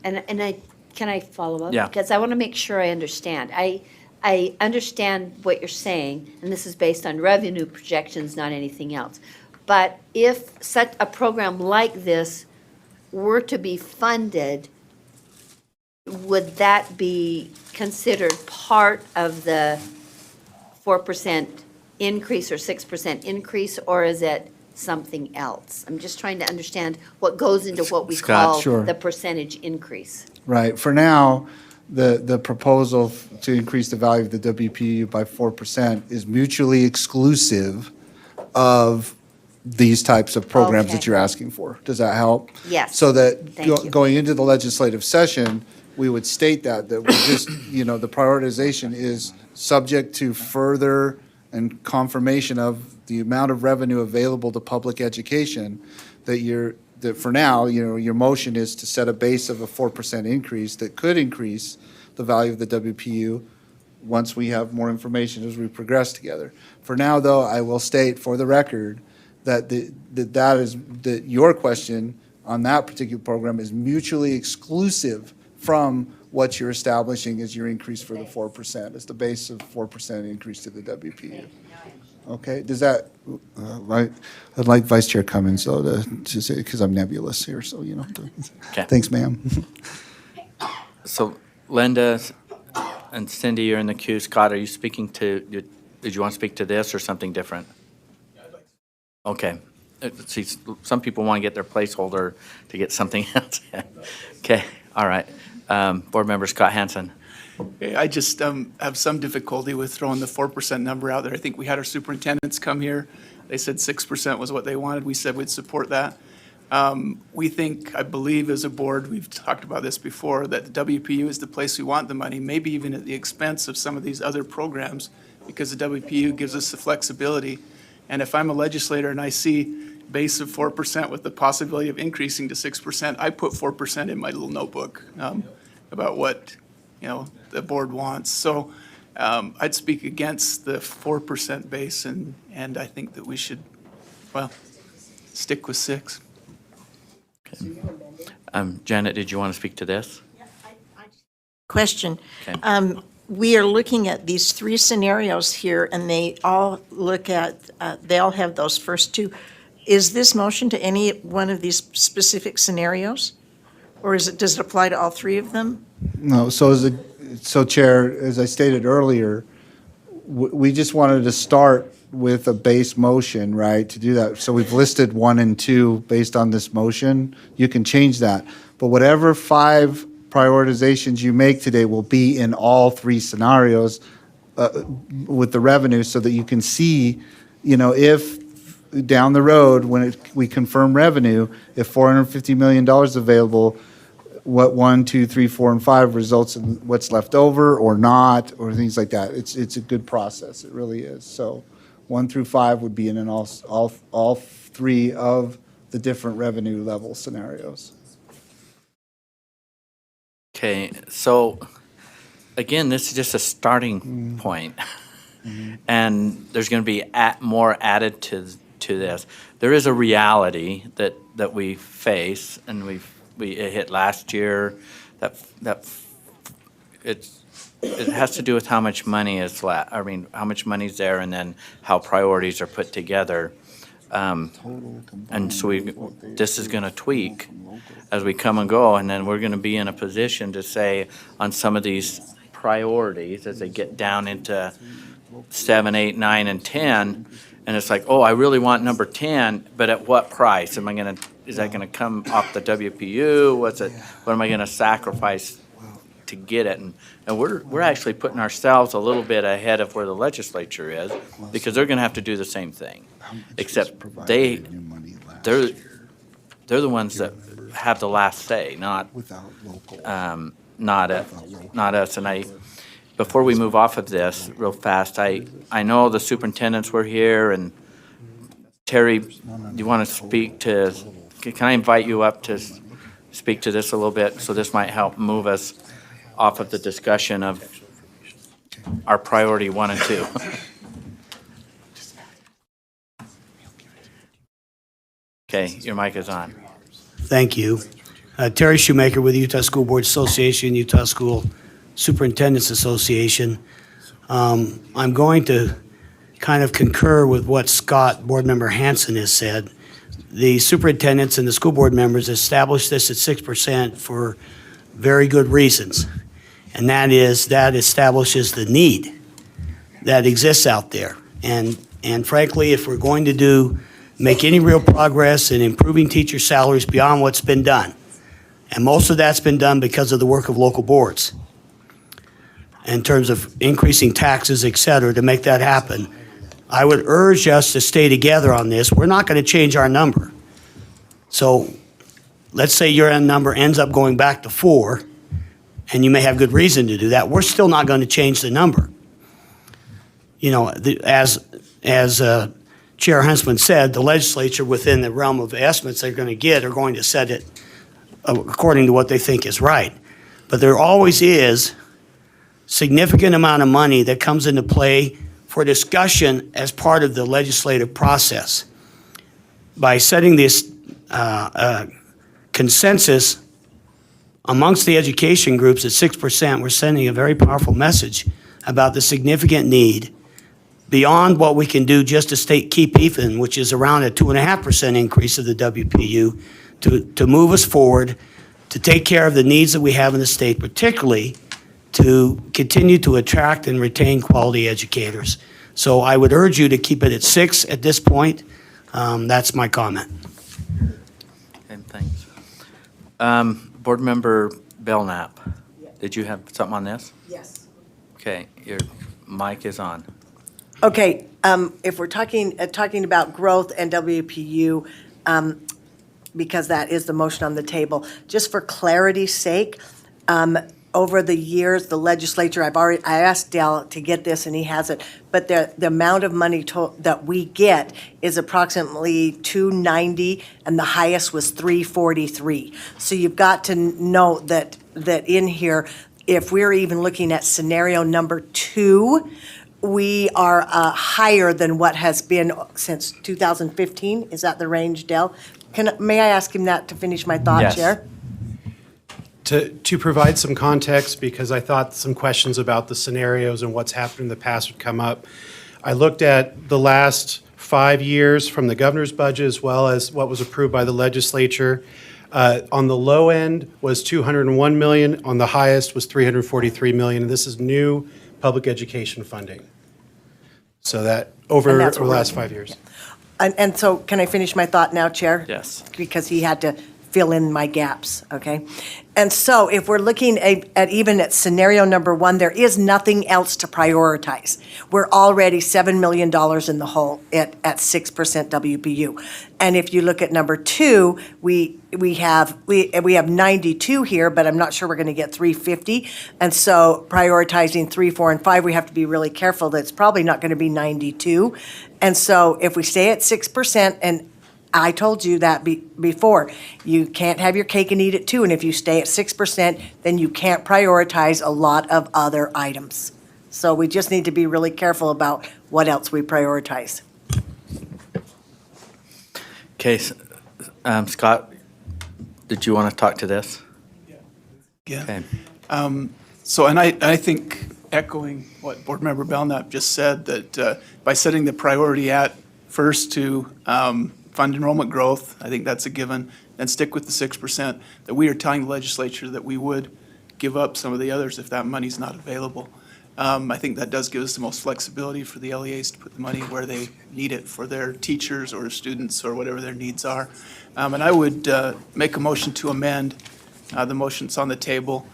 Can I follow up? Yeah. Because I want to make sure I understand. I understand what you're saying, and this is based on revenue projections, not anything else. But if such a program like this were to be funded, would that be considered part of the 4% increase or 6% increase, or is it something else? I'm just trying to understand what goes into what we Scott, call sure. the percentage increase. Right. For now, the proposal to increase the value of the WPU by 4% is mutually exclusive of these types of programs that Okay. you're asking for. Does that help? Yes. So that Thank you. going into the legislative session, we would state that we just, the prioritization is subject to further and confirmation of the amount of revenue available to public education, that for now, your motion is to set a base of a 4% increase that could increase the value of the WPU once we have more information as we progress together. For now, though, I will state for the record that your question on that particular program is mutually exclusive from what you're establishing as your increase for the 4%. It's the base of 4% increase to the WPU. Okay, does that, I'd like Vice Chair Cummings, though, to say, because I'm nebulous here, so, Okay. Thanks, ma'am. So Linda and Cindy, you're in the queue. Scott, are you speaking did you want to speak to this or something different? Okay. See, some people want to get their placeholder to get something else. Okay, all right. Board Member Scott Hansen. I just have some difficulty with throwing the 4% number out there. I think we had our superintendents come here. They said 6% was what they wanted. We said we'd support that. We think, I believe as a board, we've talked about this before, that the WPU is the place we want the money, maybe even at the expense of some of these other programs, because the WPU gives us the flexibility. And if I'm a legislator and I see base of 4% with the possibility of increasing to 6%, I put 4% in my little notebook about what, the board wants. So I'd speak against the 4% base, and I think that we should, stick with 6. Janet, did you want to speak to this? Question. Okay. We are looking at these 3 scenarios here, and they all look at, they all have those first 2. Is this motion to any one of these specific scenarios? Or does it apply to all 3 of them? No, so Chair, as I stated earlier, we just wanted to start with a base motion, right, to do that. So we've listed 1 and 2 based on this motion. You can change that. But whatever 5 prioritizations you make today will be in all 3 scenarios with the revenue, so that you can see, if down the road, when we confirm revenue, if $450 million is available, what 1, 2, 3, 4, and 5 results in what's left over or not, or things like that. It's a good process. It really is. So 1 through 5 would be in all 3 of the different revenue level scenarios. Okay, so again, this is just a starting point. And there's going to be more added to this. There is a reality that we face, and it hit last year. It has to do with how much money is left. I mean, how much money's there, and then how priorities are put together. And so this is going to tweak as we come and go, and then we're going to be in a position to say on some of these priorities as they get down into 7, 8, 9, and 10, and it's like, oh, I really want number 10, but at what price? Is that going to come off the WPU? What am I going to sacrifice to get it? And we're actually putting ourselves a little bit ahead of where the legislature is, because they're going to have to do the same thing, except they're the ones that have the last say, not us. And before we move off of this real fast, I know the superintendents were here, and Terry, do you want to speak to, can I invite you up to speak to this a little bit? So this might help move us off of the discussion of our priority 1 and 2. Okay, your mic is on. Thank you. Terry Shoemaker with the Utah School Board Association, Utah School Superintendents Association. I'm going to kind of concur with what Scott, Board Member Hanson, has said. The superintendents and the school board members established this at 6% for very good reasons. And that establishes the need that exists out there. And frankly, if we're going to make any real progress in improving teacher salaries beyond what's been done, and most of that's been done because of the work of local boards, in terms of increasing taxes, et cetera, to make that happen, I would urge us to stay together on this. We're not going to change our number. So let's say your end number ends up going back to 4, and you may have good reason to do that. We're still not going to change the number. As Chair Huntsman said, the legislature, within the realm of estimates they're going to get, are going to set it according to what they think is right. But there always is significant amount of money that comes into play for discussion as part of the legislative process. By setting this consensus amongst the education groups at 6%, we're sending a very powerful message about the significant need beyond what we can do just to keep even, which is around a 2.5% increase of the WPU, to move us forward, to take care of the needs that we have in the state, particularly to continue to attract and retain quality educators. So I would urge you to keep it at 6 at this point. That's my comment. Okay, thanks. Board Member Belknap, did you have something on this? Yes. Okay, your mic is on. Okay, if we're talking about growth and WPU, because that is the motion on the table. Just for clarity's sake, over the years, the legislature, I asked Dale to get this and he has it, but the amount of money that we get is approximately $290 and the highest was $343. So you've got to note that in here, if we're even looking at scenario number 2, we are higher than what has been since 2015. Is that the range, Dell? May I ask him that to finish my thought, Yes. Chair? To provide some context, because I thought some questions about the scenarios and what's happened in the past would come up, I looked at the last 5 years from the governor's budget as well as what was approved by the legislature. On the low end was $201 million, on the highest was $343 million, and this is new public education funding. So that over And the that's what last we're- 5 years. And so can I finish my thought now, Chair? Yes. Because he had to fill in my gaps, okay? And so if we're looking at even at scenario number 1, there is nothing else to prioritize. We're already $7 million in the hole at 6% WPU. And if you look at number 2, we have 92 here, but I'm not sure we're going to get 350. And so prioritizing 3, 4, and 5, we have to be really careful that it's probably not going to be 92. And so if we stay at 6%, and I told you that before, you can't have your cake and eat it too. And if you stay at 6%, then you can't prioritize a lot of other items. So we just need to be really careful about what else we prioritize. Okay, Scott, did you want to talk to this? Yeah. Okay. And I think echoing what Board Member Belknap just said, that by setting the priority at first to fund enrollment growth, I think that's a given, and stick with the 6%, that we are telling the legislature that we would give up some of the others if that money's not available. I think that does give us the most flexibility for the LEAs to put the money where they need it for their teachers or students or whatever their needs are. And I would make a motion to amend the motion that's on the table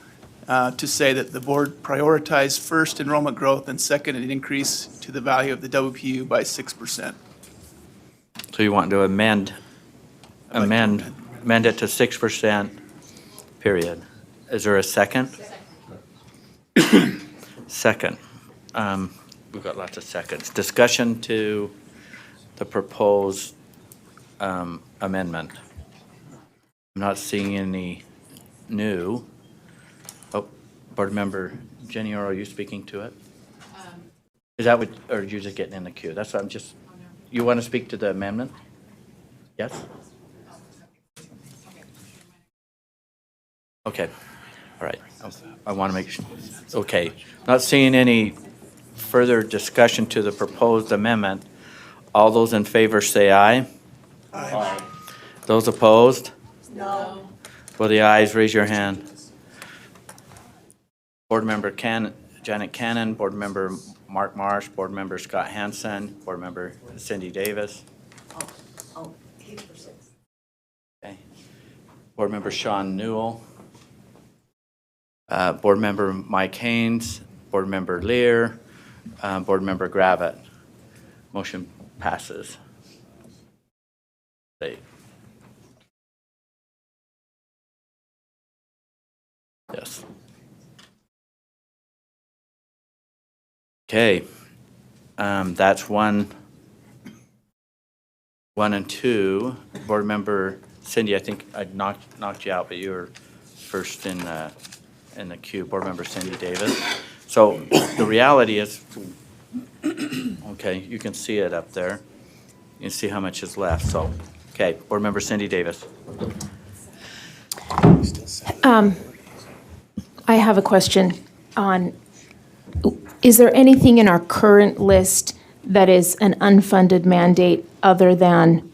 to say that the board prioritize first enrollment growth and second an increase to the value of the WPU by 6%. So you want to amend it to 6%, period. Is there a second? Second. We've got lots of seconds. Discussion to the proposed amendment. I'm not seeing any new. Oh, Board Member Jenny, are you speaking to it? Is that what, or are you just getting in the queue? That's what I'm just, you want to speak to the amendment? Yes? Okay, all right. I want to make sure, okay. Not seeing any further discussion to the proposed amendment. All those in favor say aye. Aye. Those opposed? No. For the ayes, raise your hand. Board Member Janet Cannon, Board Member Mark Marsh, Board Member Scott Hansen, Board Member Cindy Davis. He's for 6. Okay. Board Member Sean Newell. Board Member Mike Haynes, Board Member Lear, Board Member Gravitt. Motion passes. Yes. Okay. That's 1 and 2. Board Member Cindy, I think I knocked you out, but you were first in the queue. Board Member Cindy Davis. So the reality is, okay, you can see it up there. You can see how much is left. So, okay, Board Member Cindy Davis. I have a question on, is there anything in our current list that is an unfunded mandate other than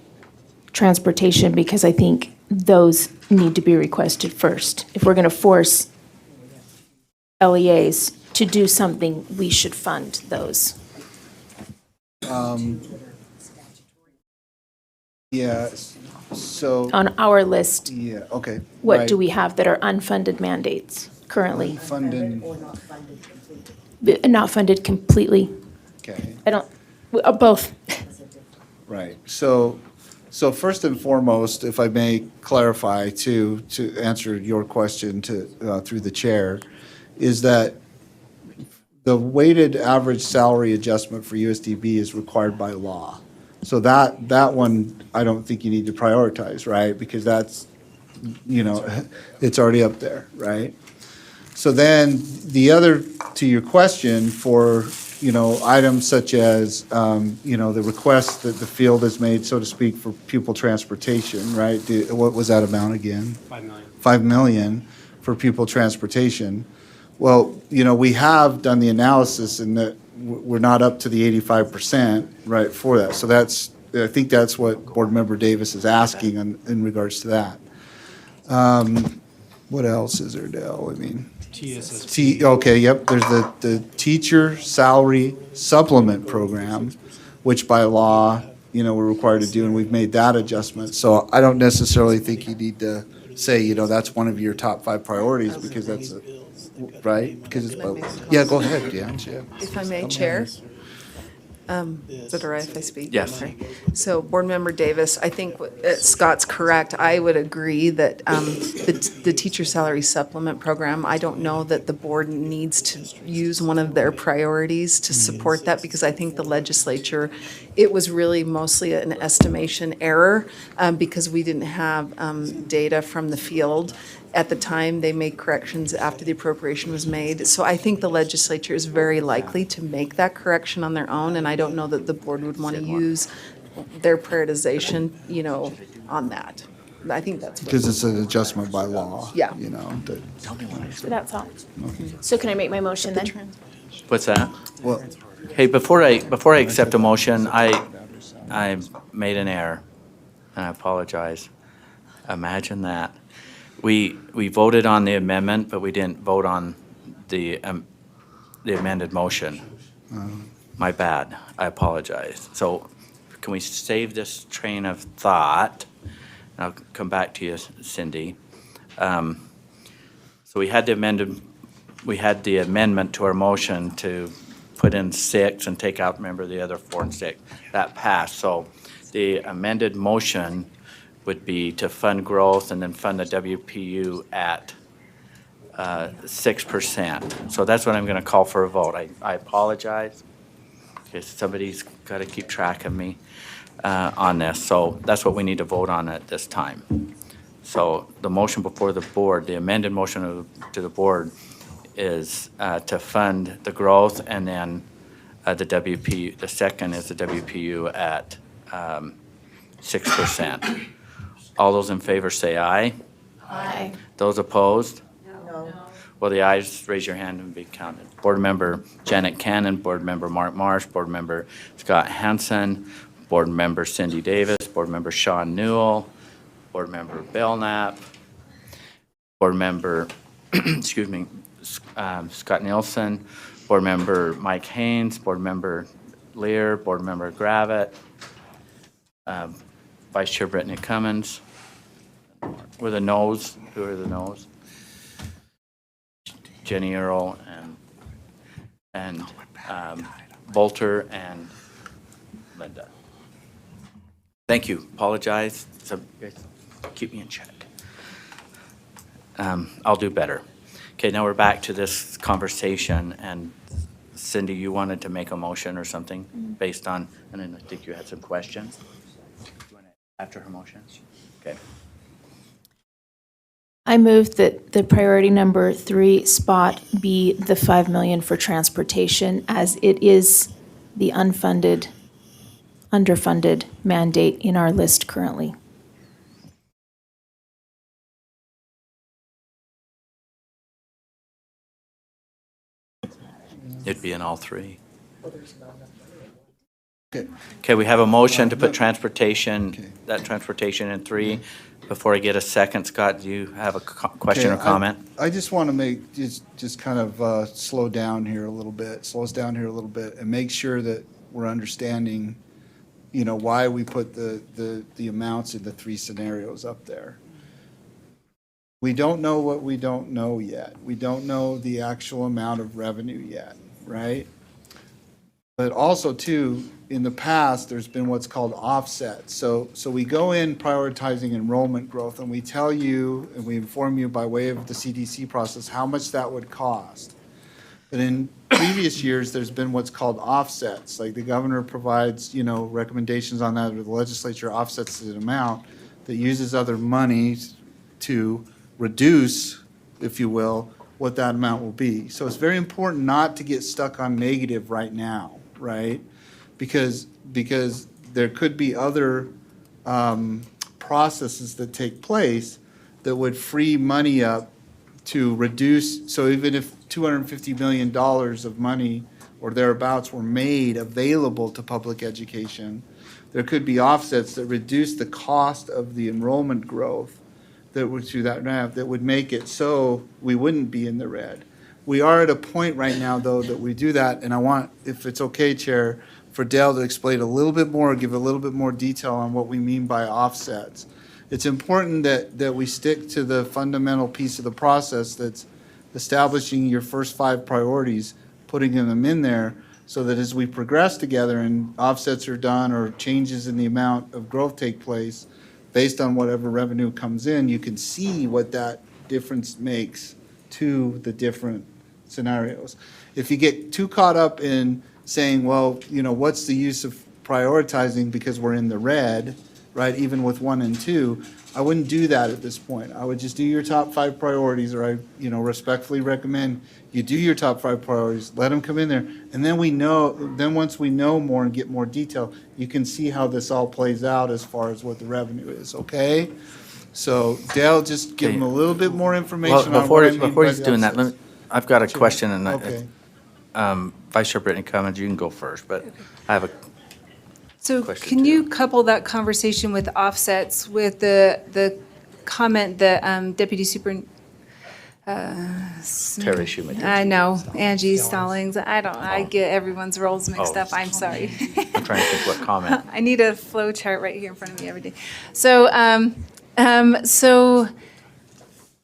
transportation? Because I think those need to be requested first. If we're going to force LEAs to do something, we should fund those. Yeah, so, On our list, yeah, okay. what do we have that are unfunded mandates currently? Funding, Not funded completely. okay, I don't, both. right. So So first and foremost, if I may clarify to answer your question through the chair, is that the weighted average salary adjustment for USDB is required by law. So that one, I don't think you need to prioritize, right? Because that's, it's already up there, right? So then the other, to your question, for, items such as, the request that the field has made, so to speak, for pupil transportation, right? What was that amount again? 5 million. 5 million for pupil transportation. Well, we have done the analysis and that we're not up to the 85%, right, for that. So I think that's what Board Member Davis is asking in regards to that. What else is there, Dale? I mean. Okay, yep, there's the teacher salary supplement program, which by law, we're required to do, and we've made that adjustment. So I don't necessarily think you need to say, that's one of your top 5 priorities, because that's, right? Because it's, yeah, go ahead, Dan. Yeah. If I may, Chair. Is it all right if I speak? Yes. Okay. So, Board Member Davis, I think Scott's correct. I would agree that the teacher salary supplement program, I don't know that the board needs to use one of their priorities to support that, because I think the legislature, it was really mostly an estimation error, because we didn't have data from the field. At the time, they made corrections after the appropriation was made. So I think the legislature is very likely to make that correction on their own, and I don't know that the board would want to use their prioritization, on that. I think that's. Because it's an adjustment by law. Yeah. So that's all. So can I make my motion then? What's that? Well, Hey, before I accept a motion, I made an error, and I apologize. Imagine that. We voted on the amendment, but we didn't vote on the amended motion. My bad. I apologize. So can we save this train of thought? I'll come back to you, Cindy. So we had the amendment to our motion to put in 6 and take out, remember, the other 4 and 6. That passed. So the amended motion would be to fund growth and then fund the WPU at 6%. So that's what I'm going to call for a vote. I apologize. Okay, somebody's got to keep track of me on this. So that's what we need to vote on at this time. So the motion before the board, the amended motion to the board, is to fund the growth, and then the WPU, the second is the WPU at 6%. All those in favor say aye. Aye. Those opposed? No. Well, the ayes, raise your hand and be counted. Board Member Janet Cannon, Board Member Mark Marsh, Board Member Scott Hansen, Board Member Cindy Davis, Board Member Sean Newell, Board Member Belknap, Board Member, excuse me, Scott Nielsen, Board Member Mike Haynes, Board Member Lear, Board Member Gravitt, Vice Chair Brittany Cummins. With the noes, who are the noes? Jenny Earl and Bolter and Linda. Thank you. Apologize. So you guys keep me in check. I'll do better. Okay, now we're back to this conversation, and Cindy, you wanted to make a motion or something based on, and then I think you had some questions. After her motion? Okay. I move that the priority number 3 spot be the 5 million for transportation, as it is the underfunded mandate in our list currently. It'd be in all 3. Okay, we have a motion to put transportation, that transportation in 3. Before I get a second, Scott, do you have a question or comment? I just want to make, just kind of slow us down here a little bit, and make sure that we're understanding, why we put the amounts in the 3 scenarios up there. We don't know what we don't know yet. We don't know the actual amount of revenue yet, right? But also too, in the past, there's been what's called offsets. So we go in prioritizing enrollment growth, and we tell you, and we inform you by way of the CDC process, how much that would cost. But in previous years, there's been what's called offsets, like the governor provides, recommendations on that, or the legislature offsets an amount that uses other monies to reduce, if you will, what that amount will be. So it's very important not to get stuck on negative right now, right? Because there could be other processes that take place that would free money up to reduce. So even if $250 million of money or thereabouts were made available to public education, there could be offsets that reduce the cost of the enrollment growth that would through that ramp that would make it so we wouldn't be in the red. We are at a point right now, though, that we do that, and I want, if it's okay, Chair, for Dale to explain a little bit more, give a little bit more detail on what we mean by offsets. It's important that we stick to the fundamental piece of the process that's establishing your first 5 priorities, putting them in there, so that as we progress together and offsets are done or changes in the amount of growth take place, based on whatever revenue comes in, you can see what that difference makes to the different scenarios. If you get too caught up in saying, well, what's the use of prioritizing because we're in the red, right, even with 1 and 2, I wouldn't do that at this point. I would just do your top 5 priorities, or I, respectfully recommend you do your top 5 priorities, let them come in there, and then once we know more and get more detail, you can see how this all plays out as far as what the revenue is, okay? So Dale, just give them a little bit more information on what I mean Before by he's the doing that, offsets. I've got a question, and Okay. Vice Chair Brittany Cummings, you can go first, but I have a So question can you couple that conversation with offsets with the comment that Deputy Super? Terry Shoemaker. I know, Angie Stallings. I get everyone's roles mixed Oh. up. I'm sorry. I'm trying to think what comment. I need a flow chart right here in front of me every day. So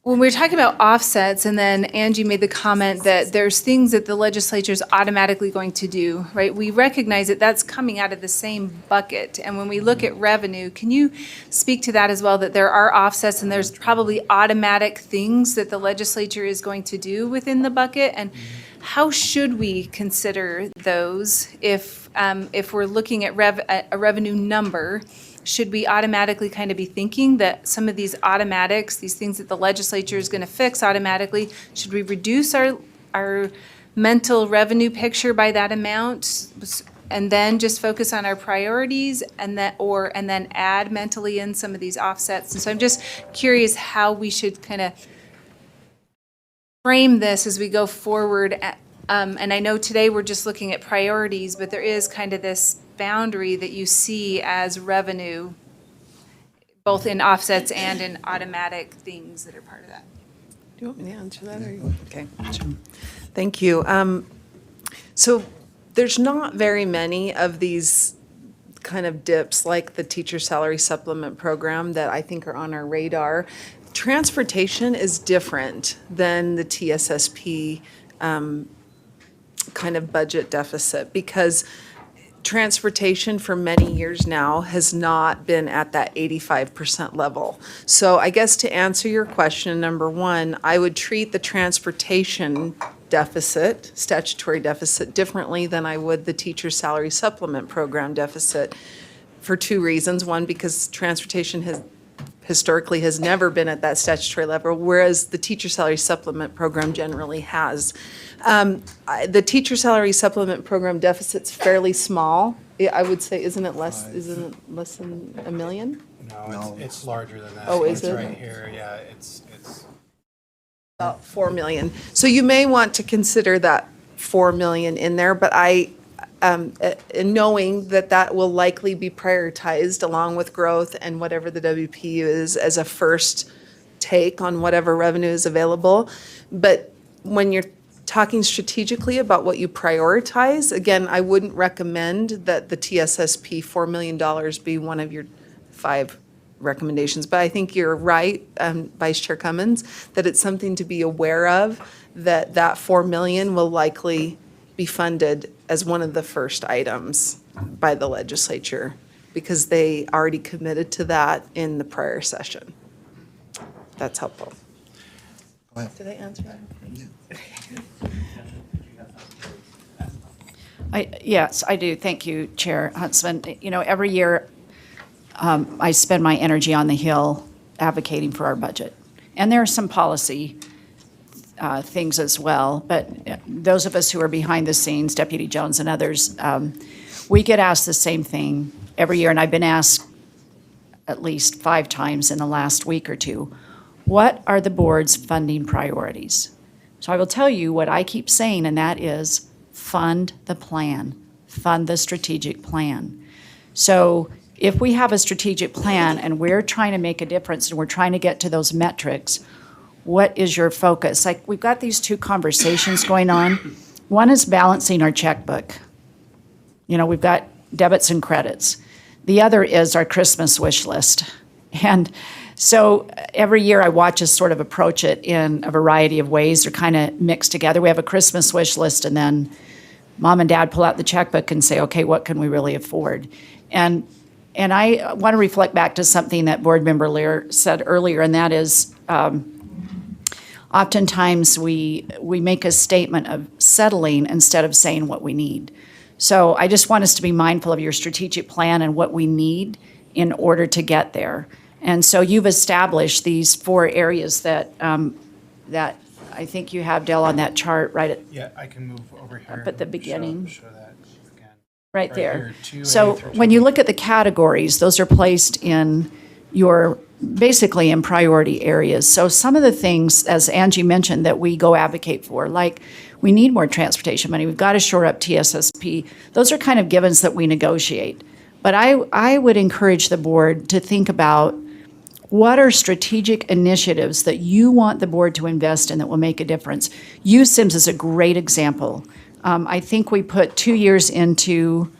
when we were talking about offsets, and then Angie made the comment that there's things that the legislature is automatically going to do, right? We recognize that that's coming out of the same bucket. And when we look at revenue, can you speak to that as well, that there are offsets and there's probably automatic things that the legislature is going to do within the bucket? And how should we consider those if we're looking at a revenue number? Should we automatically kind of be thinking that some of these automatics, these things that the legislature is going to fix automatically, should we reduce our mental revenue picture by that amount and then just focus on our priorities and then add mentally in some of these offsets? And so I'm just curious how we should kind of frame this as we go forward. And I know today we're just looking at priorities, but there is kind of this boundary that you see as revenue, both in offsets and in automatic things that are part of that. Do you want me to answer that? Or you? Okay. Sure. Thank you. So there's not very many of these kind of dips like the teacher salary supplement program that I think are on our radar. Transportation is different than the TSSP kind of budget deficit, because transportation for many years now has not been at that 85% level. So I guess to answer your question, number one, I would treat the transportation deficit, statutory deficit, differently than I would the teacher salary supplement program deficit for 2 reasons. One, because transportation historically has never been at that statutory level, whereas the teacher salary supplement program generally has. The teacher salary supplement program deficit's fairly small. I would say, isn't it less than $1 million? No, it's larger than that. Oh, is It's it? right here, yeah, it's. About 4 million. So you may want to consider that 4 million in there, but knowing that will likely be prioritized along with growth and whatever the WPU is as a first take on whatever revenue is available. But when you're talking strategically about what you prioritize, again, I wouldn't recommend that the TSSP $4 million be one of your 5 recommendations. But I think you're right, Vice Chair Cummins, that it's something to be aware of, that $4 million will likely be funded as one of the first items by the legislature because they already committed to that in the prior session. That's helpful. Did I answer that? Yes, I do. Thank you, Chair Huntsman. You know, every year I spend my energy on the Hill advocating for our budget. And there are some policy things as well, but those of us who are behind the scenes, Deputy Jones and others, we get asked the same thing every year, and I've been asked at least 5 times in the last week or two. What are the board's funding priorities? So I will tell you what I keep saying, and that is fund the plan, fund the strategic plan. So if we have a strategic plan and we're trying to make a difference and we're trying to get to those metrics, what is your focus? Like, we've got these 2 conversations going on. One is balancing our checkbook. You know, we've got debits and credits. The other is our Christmas wish list. And so every year I watch us sort of approach it in a variety of ways. They're kind of mixed together. We have a Christmas wish list, and then mom and dad pull out the checkbook and say, okay, what can we really afford? And I want to reflect back to something that Board Member Lear said earlier, and that is oftentimes we make a statement of settling instead of saying what we need. So I just want us to be mindful of your strategic plan and what we need in order to get there. And so you've established these 4 areas that I think you have, Dell, on that chart right at. Yeah, I can move over here. Up at the beginning. Show that again. Right there. Here, 2A So through when you look at the categories, those are placed in your, basically in priority areas. So some of the things, as Angie mentioned, that we go advocate for, like we need more transportation money, we've got to shore up TSSP. Those are kind of givens that we negotiate. But I would encourage the board to think about what are strategic initiatives that you want the board to invest in that will make a difference. USIMS is a great example. I think we put 2 years into,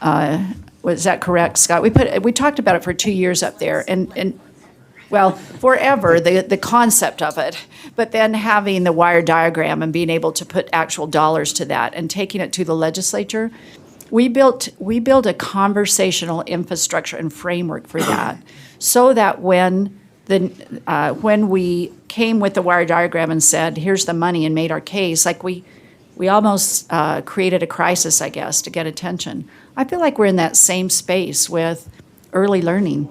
was that correct, Scott? We talked about it for 2 years up there, and well, forever, the concept of it, but then having the wire diagram and being able to put actual dollars to that and taking it to the legislature. We built a conversational infrastructure and framework for that, so that when we came with the wire diagram and said, here's the money, and made our case, like we almost created a crisis, I guess, to get attention. I feel like we're in that same space with early learning,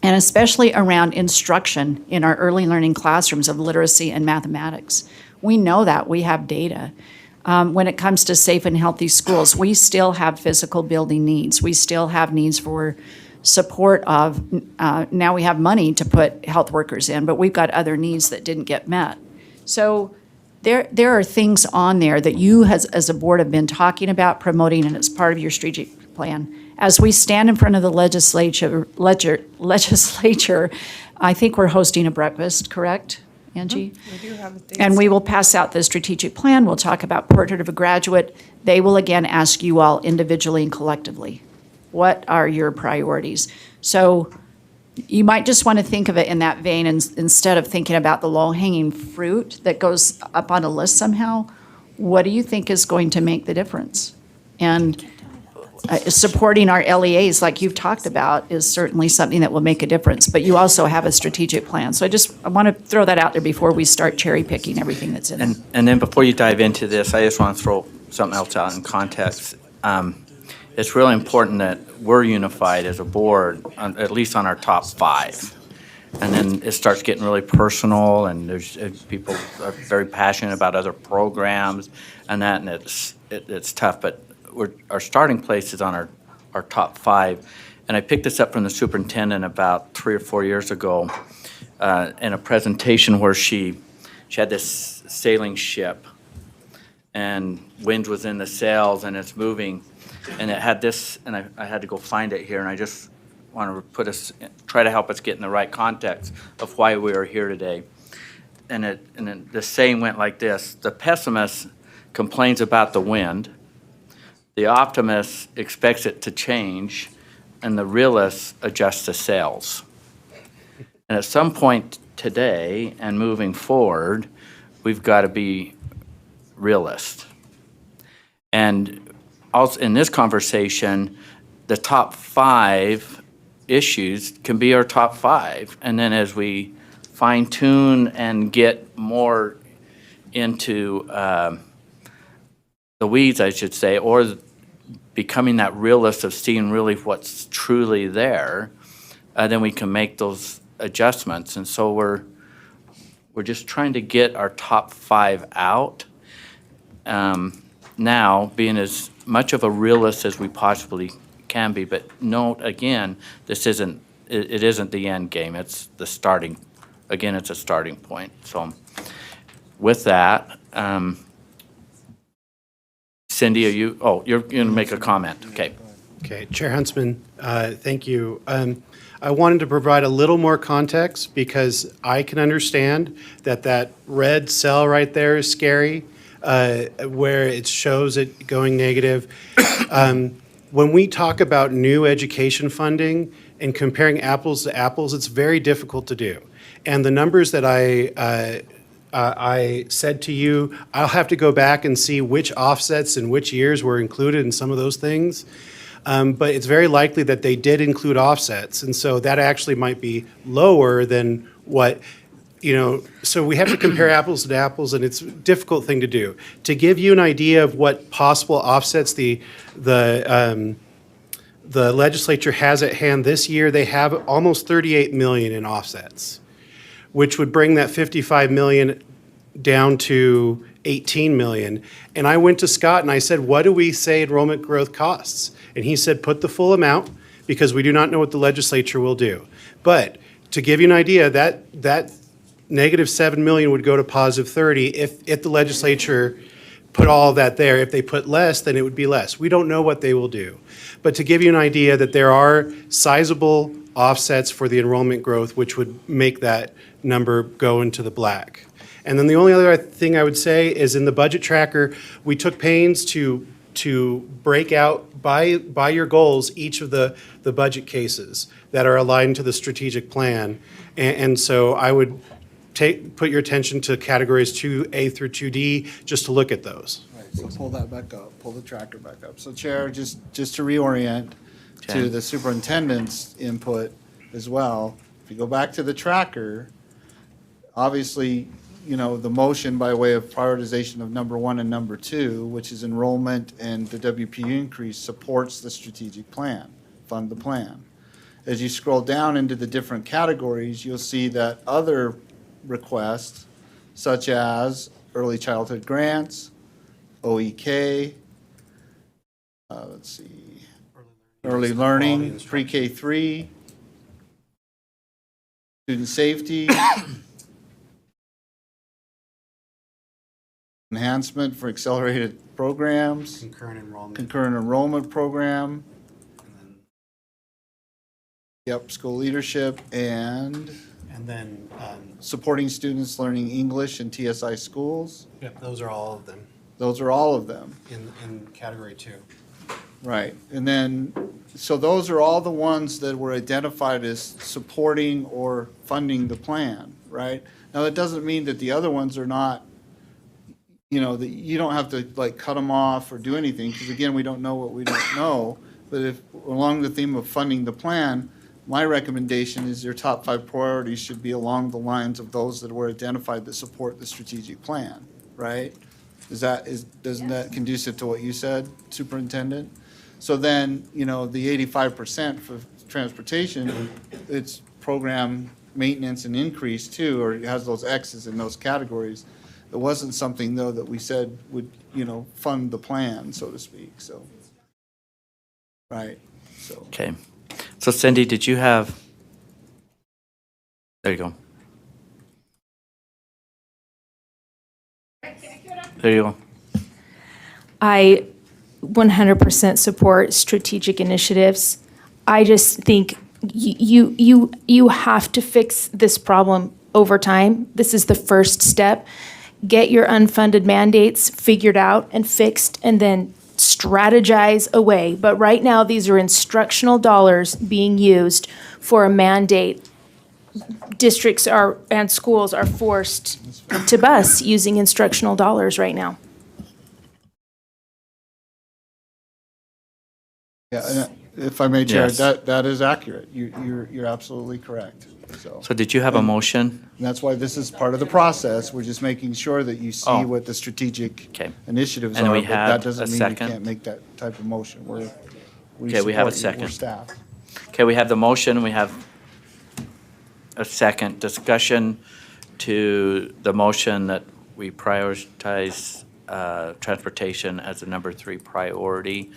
and especially around instruction in our early learning classrooms of literacy and mathematics. We know that, we have data. When it comes to safe and healthy schools, we still have physical building needs. We still have needs for support of, now we have money to put health workers in, but we've got other needs that didn't get met. So there are things on there that you as a board have been talking about, promoting, and it's part of your strategic plan. As we stand in front of the legislature, I think we're hosting a breakfast, correct, Angie? We do have a date. And we will pass out the strategic plan. We'll talk about portrait of a graduate. They will again ask you all individually and collectively, what are your priorities? So you might just want to think of it in that vein, and instead of thinking about the low-hanging fruit that goes up on a list somehow, what do you think is going to make the difference? And supporting our LEAs, like you've talked about, is certainly something that will make a difference, but you also have a strategic plan. So I want to throw that out there before we start cherry-picking everything that's in it. And then before you dive into this, I just want to throw something else out in context. It's really important that we're unified as a board, at least on our top 5. And then it starts getting really personal, and there's people are very passionate about other programs and that, and it's tough. But our starting place is on our top 5. And I picked this up from the superintendent about 3 or 4 years ago in a presentation where she had this sailing ship, and wind was in the sails, and it's moving. And it had this, and I had to go find it here, and I just want to try to help us get in the right context of why we are here today. And then the saying went like this: the pessimist complains about the wind, the optimist expects it to change, and the realist adjusts the sails. And at some point today and moving forward, we've got to be realists. And also in this conversation, the top 5 issues can be our top 5. And then as we fine tune and get more into the weeds, I should say, or becoming that realist of seeing really what's truly there, then we can make those adjustments. And so we're just trying to get our top 5 out. Now, being as much of a realist as we possibly can be, but note again, this isn't, it isn't the end game. It's the starting, again, it's a starting point. So with that, Cindy, are you, oh, you're going to make a comment. Okay. Okay, Chair Huntsman, thank you. I wanted to provide a little more context because I can understand that that red cell right there is scary, where it shows it going negative. When we talk about new education funding and comparing apples to apples, it's very difficult to do. And the numbers that I said to you, I'll have to go back and see which offsets and which years were included in some of those things. But it's very likely that they did include offsets. And so that actually might be lower than what, so we have to compare apples to apples, and it's a difficult thing to do. To give you an idea of what possible offsets the legislature has at hand this year, they have almost 38 million in offsets, which would bring that 55 million down to 18 million. And I went to Scott and I said, what do we say enrollment growth costs? And he said, put the full amount because we do not know what the legislature will do. But to give you an idea, that negative 7 million would go to positive 30 if the legislature put all that there. If they put less, then it would be less. We don't know what they will do. But to give you an idea that there are sizable offsets for the enrollment growth, which would make that number go into the black. And then the only other thing I would say is in the budget tracker, we took pains to break out by your goals each of the budget cases that are aligned to the strategic plan. And so I would put your attention to categories 2A through 2D just to look at those. Right, so pull that back up, pull the tracker back up. So Chair, just to reorient to the superintendent's input as well, if you go back to the tracker, obviously, the motion by way of prioritization of number 1 and number 2, which is enrollment and the WPU increase, supports the strategic plan, fund the plan. As you scroll down into the different categories, you'll see that other requests, such as early childhood grants, OEK, early learning, pre-K 3, student safety, enhancement for accelerated programs, concurrent enrollment program, school leadership, and then supporting students learning English in TSI schools. Yep, those are all of them Those are all of them. in category 2. Right, and then, so those are all the ones that were identified as supporting or funding the plan, right? Now, that doesn't mean that the other ones are not, that you don't have to cut them off or do anything, because again, we don't know what we don't know. But if, along the theme of funding the plan, my recommendation is your top 5 priorities should be along the lines of those that were identified that support the strategic plan, right? Isn't that conducive to what you said, Superintendent? So then, the 85% for transportation, it's program maintenance and increase too, or it has those X's in those categories. It wasn't something though that we said would, fund the plan, so to speak, so. Right, so. Okay. So Cindy, did you have, there you go. There you go. I 100% support strategic initiatives. I just think you have to fix this problem over time. This is the first step. Get your unfunded mandates figured out and fixed, and then strategize away. But right now, these are instructional dollars being used for a mandate. Districts and schools are forced to bus using instructional dollars right now. Yeah, and if I may, Chair, Yes. that is accurate. You're absolutely correct. So did you have a motion? And that's why this is part of the process. We're just making sure that you see Oh. what the strategic Okay. initiatives And are, we but have that a doesn't mean we second? can't make that type of motion. Okay, we have a support you. second. We're staff. Okay, we have the motion, we have a second discussion to the motion that we prioritize transportation as the number 3 priority.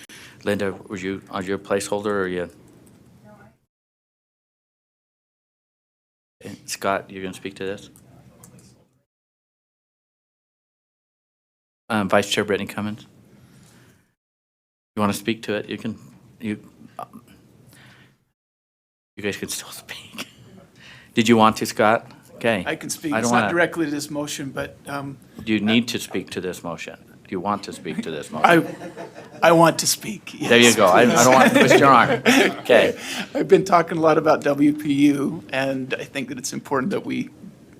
Linda, were you on your placeholder or you? Scott, you're going to speak to this? Vice Chair Brittany Cummins? You want to speak to it? You can, you guys can still speak. Did you want to, Scott? Okay. I can speak. I It's don't not wanna- directly to this motion, but Do you need to speak to this motion? Do you want to speak to this motion? I want to speak. There you yes, go. I don't want to twist your arm. Okay. I've been talking a lot about WPU, and I think that it's important that we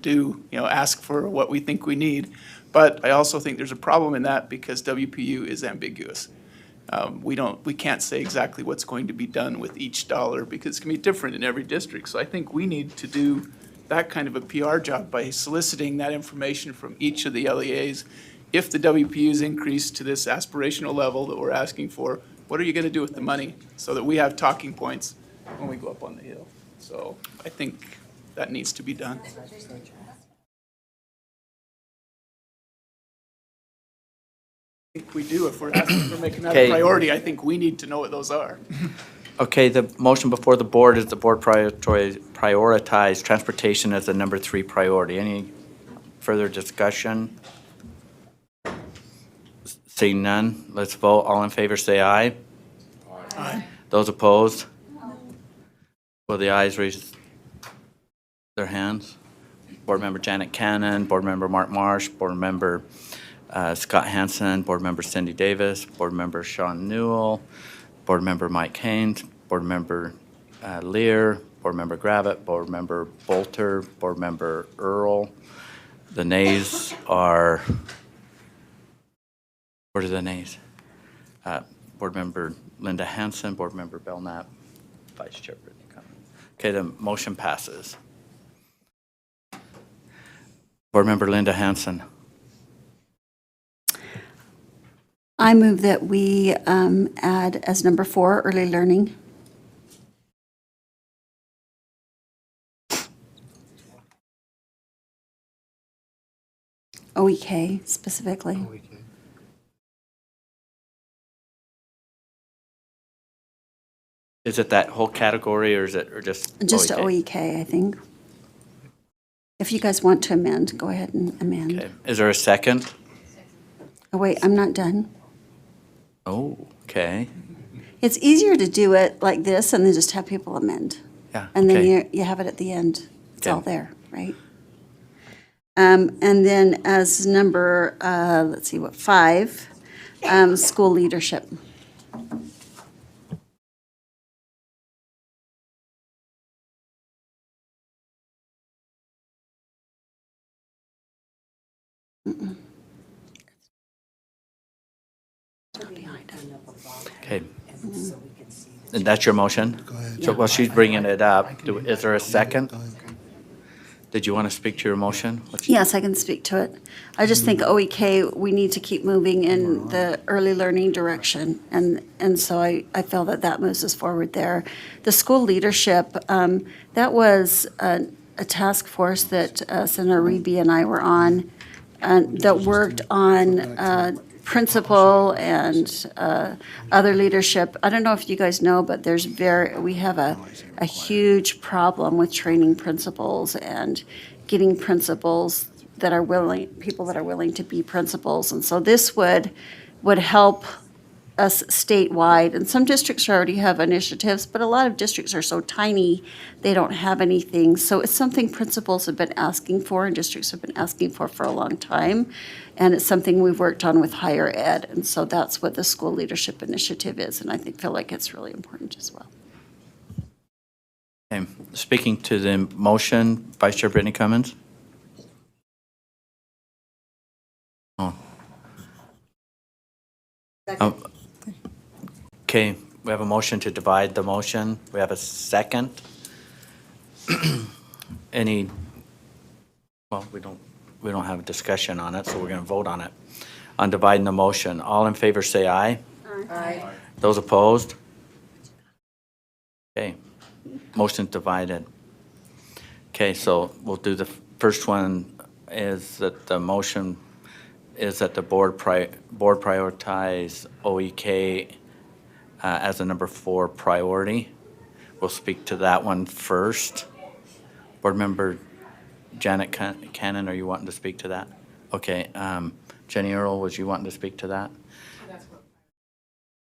do, ask for what we think we need. But I also think there's a problem in that because WPU is ambiguous. We can't say exactly what's going to be done with each dollar because it can be different in every district. So I think we need to do that kind of a PR job by soliciting that information from each of the LEAs. If the WPU is increased to this aspirational level that we're asking for, what are you going to do with the money so that we have talking points when we go up on the hill? So I think that needs to be done. I think we do. If we're asking for making that Okay. a priority, I think we need to know what those are. Okay, the motion before the board is the board prioritize transportation as the number 3 priority. Any further discussion? Seeing none, let's vote. All in favor, say aye. Aye. Those opposed? Will the ayes raise their hands? Board Member Janet Cannon, Board Member Mark Marsh, Board Member Scott Hansen, Board Member Cindy Davis, Board Member Sean Newell, Board Member Mike Haynes, Board Member Lear, Board Member Gravitt, Board Member Bolter, Board Member Earl. The nays are, what are the nays? Board Member Linda Hansen, Board Member Belknap, Vice Chair Brittany Cummins. Okay, the motion passes. Board Member Linda Hansen. I move that we add as number 4, early learning. OEK specifically. Is it that whole category or is it, or just? Just OEK? OEK, I think. If you guys want to amend, go ahead and amend. Okay, is there a second? Oh, wait, I'm not done. Oh, okay, It's easier to do it like this and then just have people amend. yeah. And then okay. you have it at the end. It's all Okay. there, right? And then as number, let's see, 5, school leadership. Okay. And that's your motion? Go ahead. So while she's bringing it up, is there a second? Did you want to speak to your motion? Yes, I can speak to it. I just think OEK, we need to keep moving in the early learning direction. And so I feel that that moves us forward there. The school leadership, that was a task force that Senator Reby and I were on that worked on principal and other leadership. I don't know if you guys know, but we have a huge problem with training principals and getting principals that are willing, people that are willing to be principals. And so this would help us statewide. And some districts already have initiatives, but a lot of districts are so tiny, they don't have anything. So it's something principals have been asking for and districts have been asking for a long time. And it's something we've worked on with higher ed. And so that's what the school leadership initiative is. And I feel like it's really important as well. Okay, speaking to the motion, Vice Chair Brittany Cummins? Oh. Okay, we have a motion to divide the motion. We have a second. Any, well, we don't have a discussion on it, so we're going to vote on it. On dividing the motion, all in favor say aye. Aye. Those opposed? Okay, motion's divided. Okay, so we'll do the first one is that the motion is that the board prioritize OEK as a number 4 priority. We'll speak to that one first. Board Member Janet Cannon, are you wanting to speak to that? Okay, Jenny Earl, was you wanting to speak to that?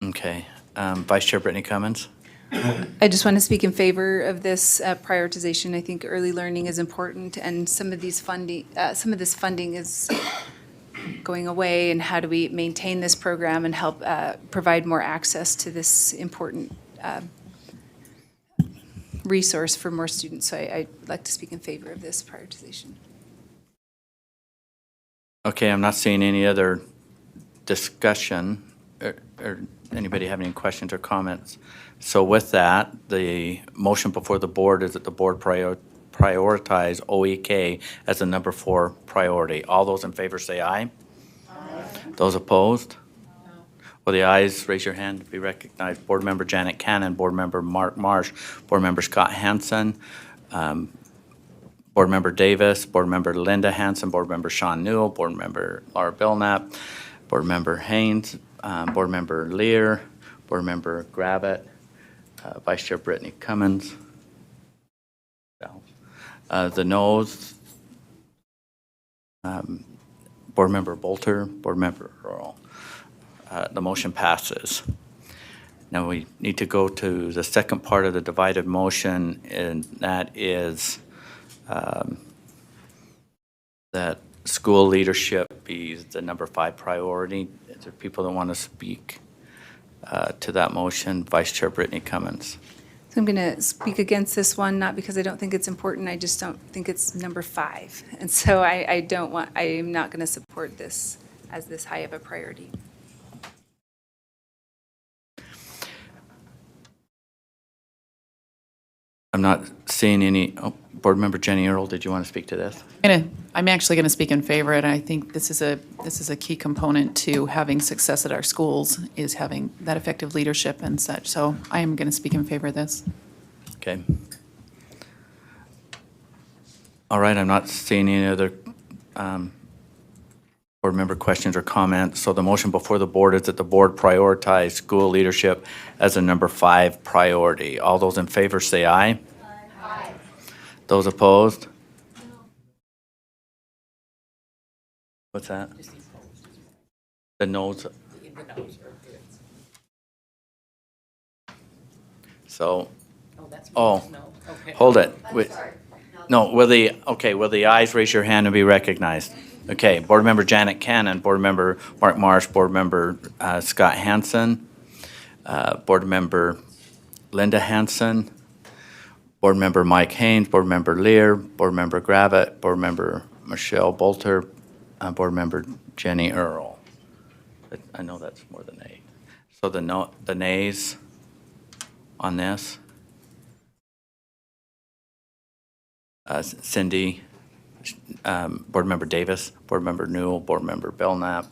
Okay, Vice Chair Brittany Cummins? I just want to speak in favor of this prioritization. I think early learning is important, and some of this funding is going away, and how do we maintain this program and help provide more access to this important resource for more students. So I'd like to speak in favor of this prioritization. Okay, I'm not seeing any other discussion or anybody have any questions or comments. So with that, the motion before the board is that the board prioritize OEK as a number 4 priority. All those in favor say aye. Aye. Those opposed? No. Will the ayes raise your hand to be recognized? Board Member Janet Cannon, Board Member Mark Marsh, Board Member Scott Hansen, Board Member Davis, Board Member Linda Hansen, Board Member Sean Newell, Board Member Laura Belknap, Board Member Haynes, Board Member Lear, Board Member Gravitt, Vice Chair Brittany Cummins. The noes, Board Member Bolter, Board Member Earl. The motion passes. Now we need to go to the second part of the divided motion, and that is that school leadership be the number 5 priority. Is there people that want to speak to that motion? Vice Chair Brittany Cummins. So I'm going to speak against this one, not because I don't think it's important, I just don't think it's number 5. And so I am not going to support this as this high of a priority. I'm not seeing any, Board Member Jenny Earl, did you want to speak to this? I'm actually going to speak in favor, and I think this is a key component to having success at our schools, is having that effective leadership and such. So I am going to speak in favor of this. Okay. All right, I'm not seeing any other board member questions or comments. So the motion before the board is that the board prioritize school leadership as a number 5 priority. All those in favor say aye. Aye. Those opposed? What's that? The noes. So, hold it. Wait. No, will the ayes raise your hand and be recognized? Okay, Board Member Janet Cannon, Board Member Mark Marsh, Board Member Scott Hansen, Board Member Linda Hansen, Board Member Mike Haynes, Board Member Lear, Board Member Gravitt, Board Member Michelle Bolter, Board Member Jenny Earl. I know that's more than 8. So the nays on this? Cindy, Board Member Davis, Board Member Newell, Board Member Belknap,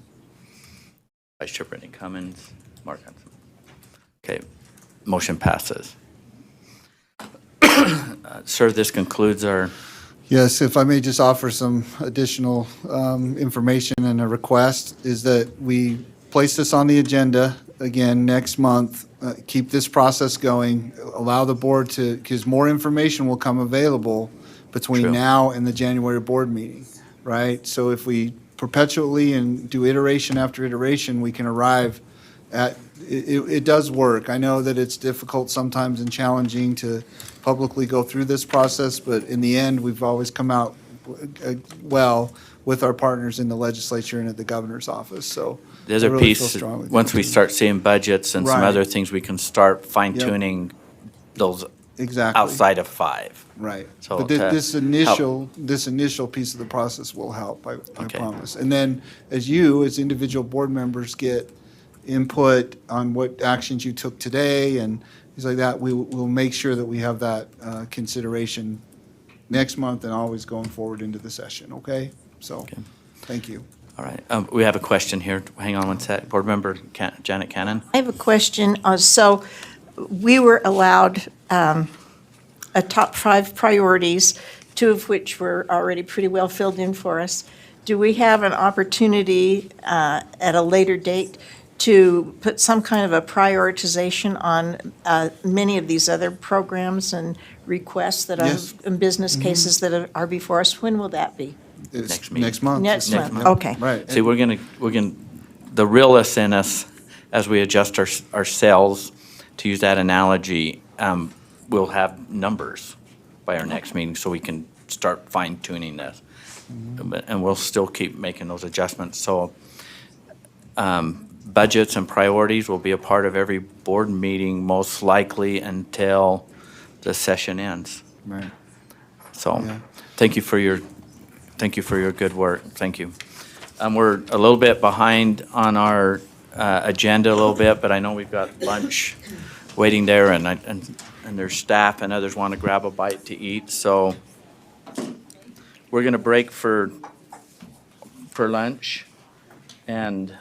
Vice Chair Brittany Cummins, Mark Hansen. Okay, motion passes. Sir, this concludes our... Yes, if I may just offer some additional information and a request, is that we place this on the agenda again next month, keep this process going, allow the board to, because more information will come available between True. now and the January board meeting, right? So if we perpetually and do iteration after iteration, we can arrive at, it does work. I know that it's difficult sometimes and challenging to publicly go through this process, but in the end, we've always come out well with our partners in the legislature and at the governor's office, so. The other I really feel piece, strongly. once we start seeing budgets and some Right. other things, we can start fine-tuning those Exactly. outside of 5. Right. So But to this help. initial piece of the process will help, I Okay. promise. And then as you, as individual board members get input on what actions you took today and things like that, we'll make sure that we have that consideration next month and always going forward into the session, okay? So, thank you. All right, we have a question here. Hang on one sec. Board Member Janet Cannon. I have a question. So we were allowed a top 5 priorities, 2 of which were already pretty well filled in for us. Do we have an opportunity at a later date to put some kind of a prioritization on many of these other programs and requests that are, Yes. and business cases that are before us? When will that be? It's Next meeting. next month. Next month, Yep. okay. Right. See, we're gonna, the realist in us, as we adjust our sales, to use that analogy, we'll have numbers by our next meeting, so we can start fine tuning this. And we'll still keep making those adjustments, so, budgets and priorities will be a part of every board meeting, most likely until the session ends. Right. So, Yeah. thank you for your good work. Thank you. We're a little bit behind on our agenda a little bit, but I know we've got lunch waiting there, and there's staff and others want to grab a bite to eat. So we're going to break for lunch, and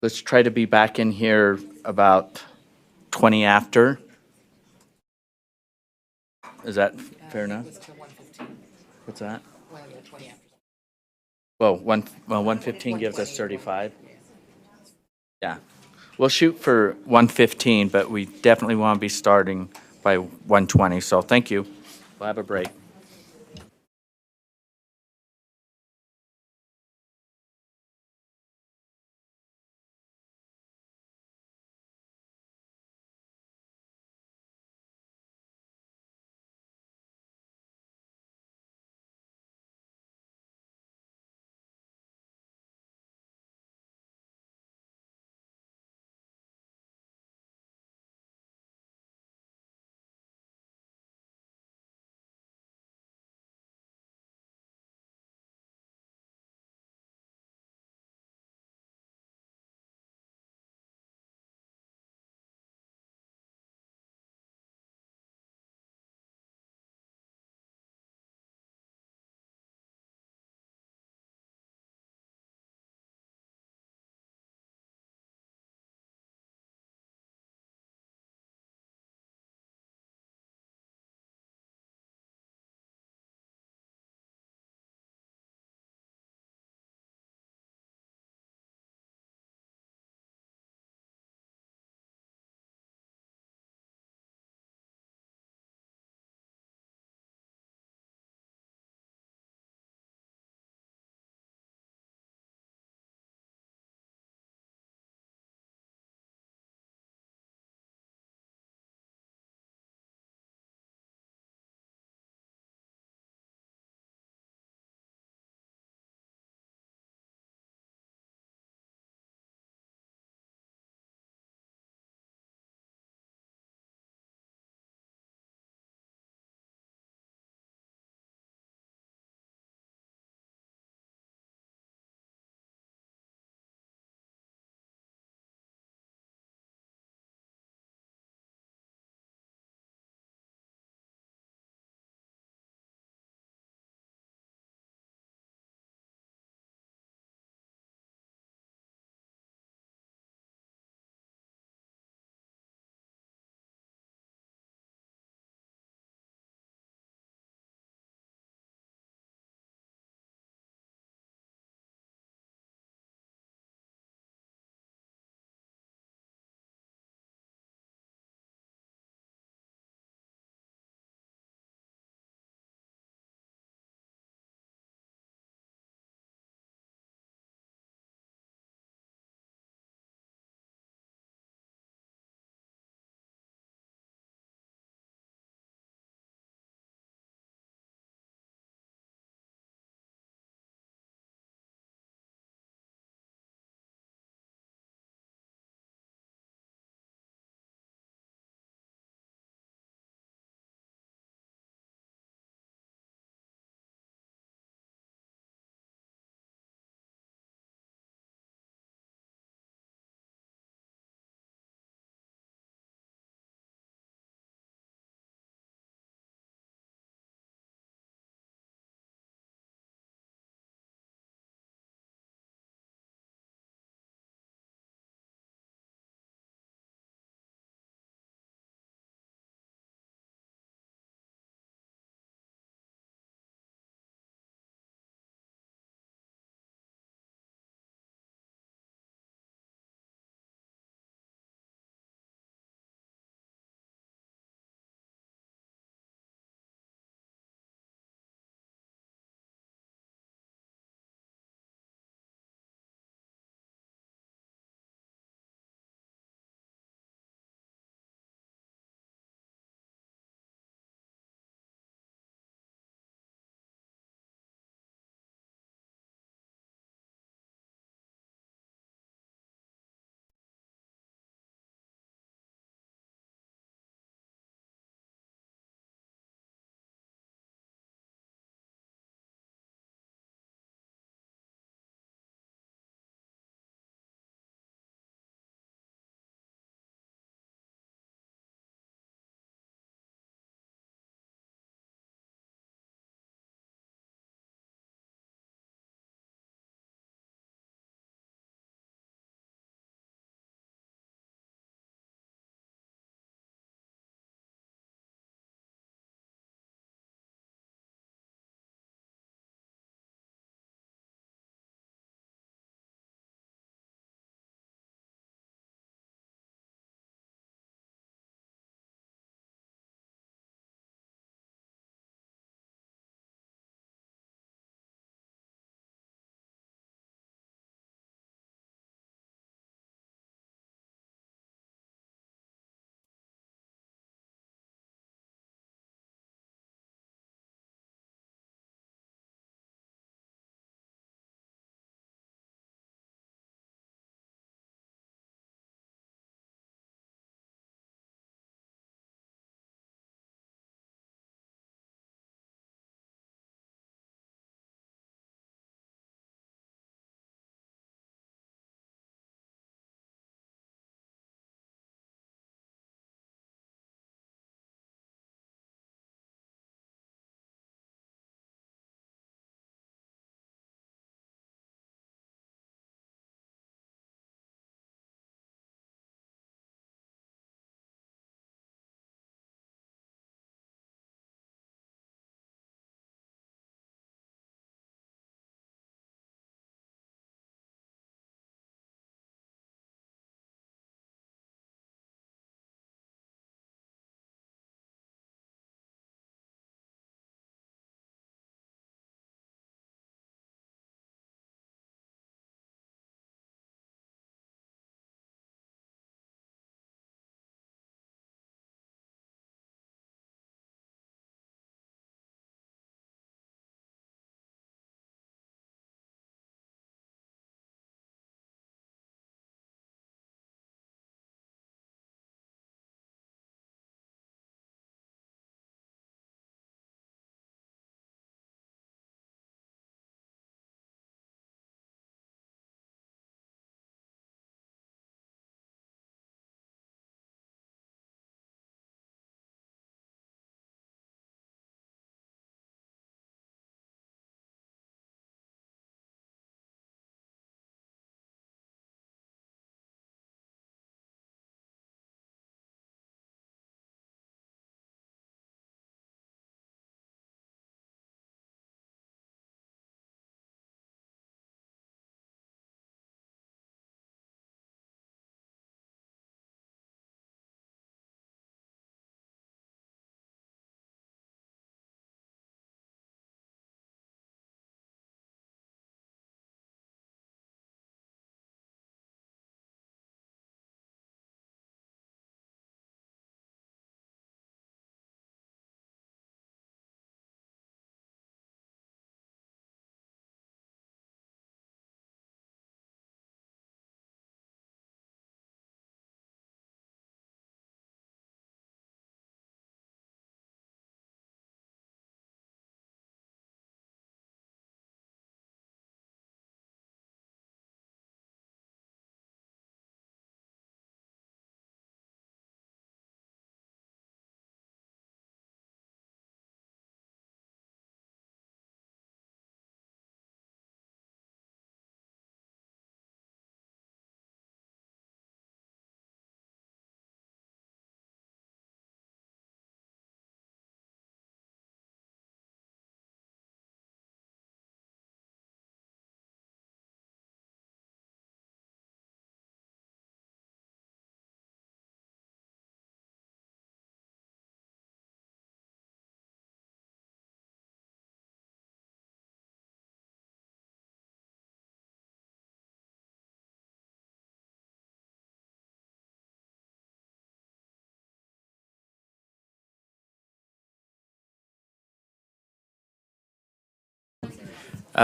let's try to be back in here about 20 after. Is that fair enough? What's that? Well, 1:15 gives us 35. Yeah. We'll shoot for 1:15, but we definitely want to be starting by 1:20. So thank you. We'll have a break.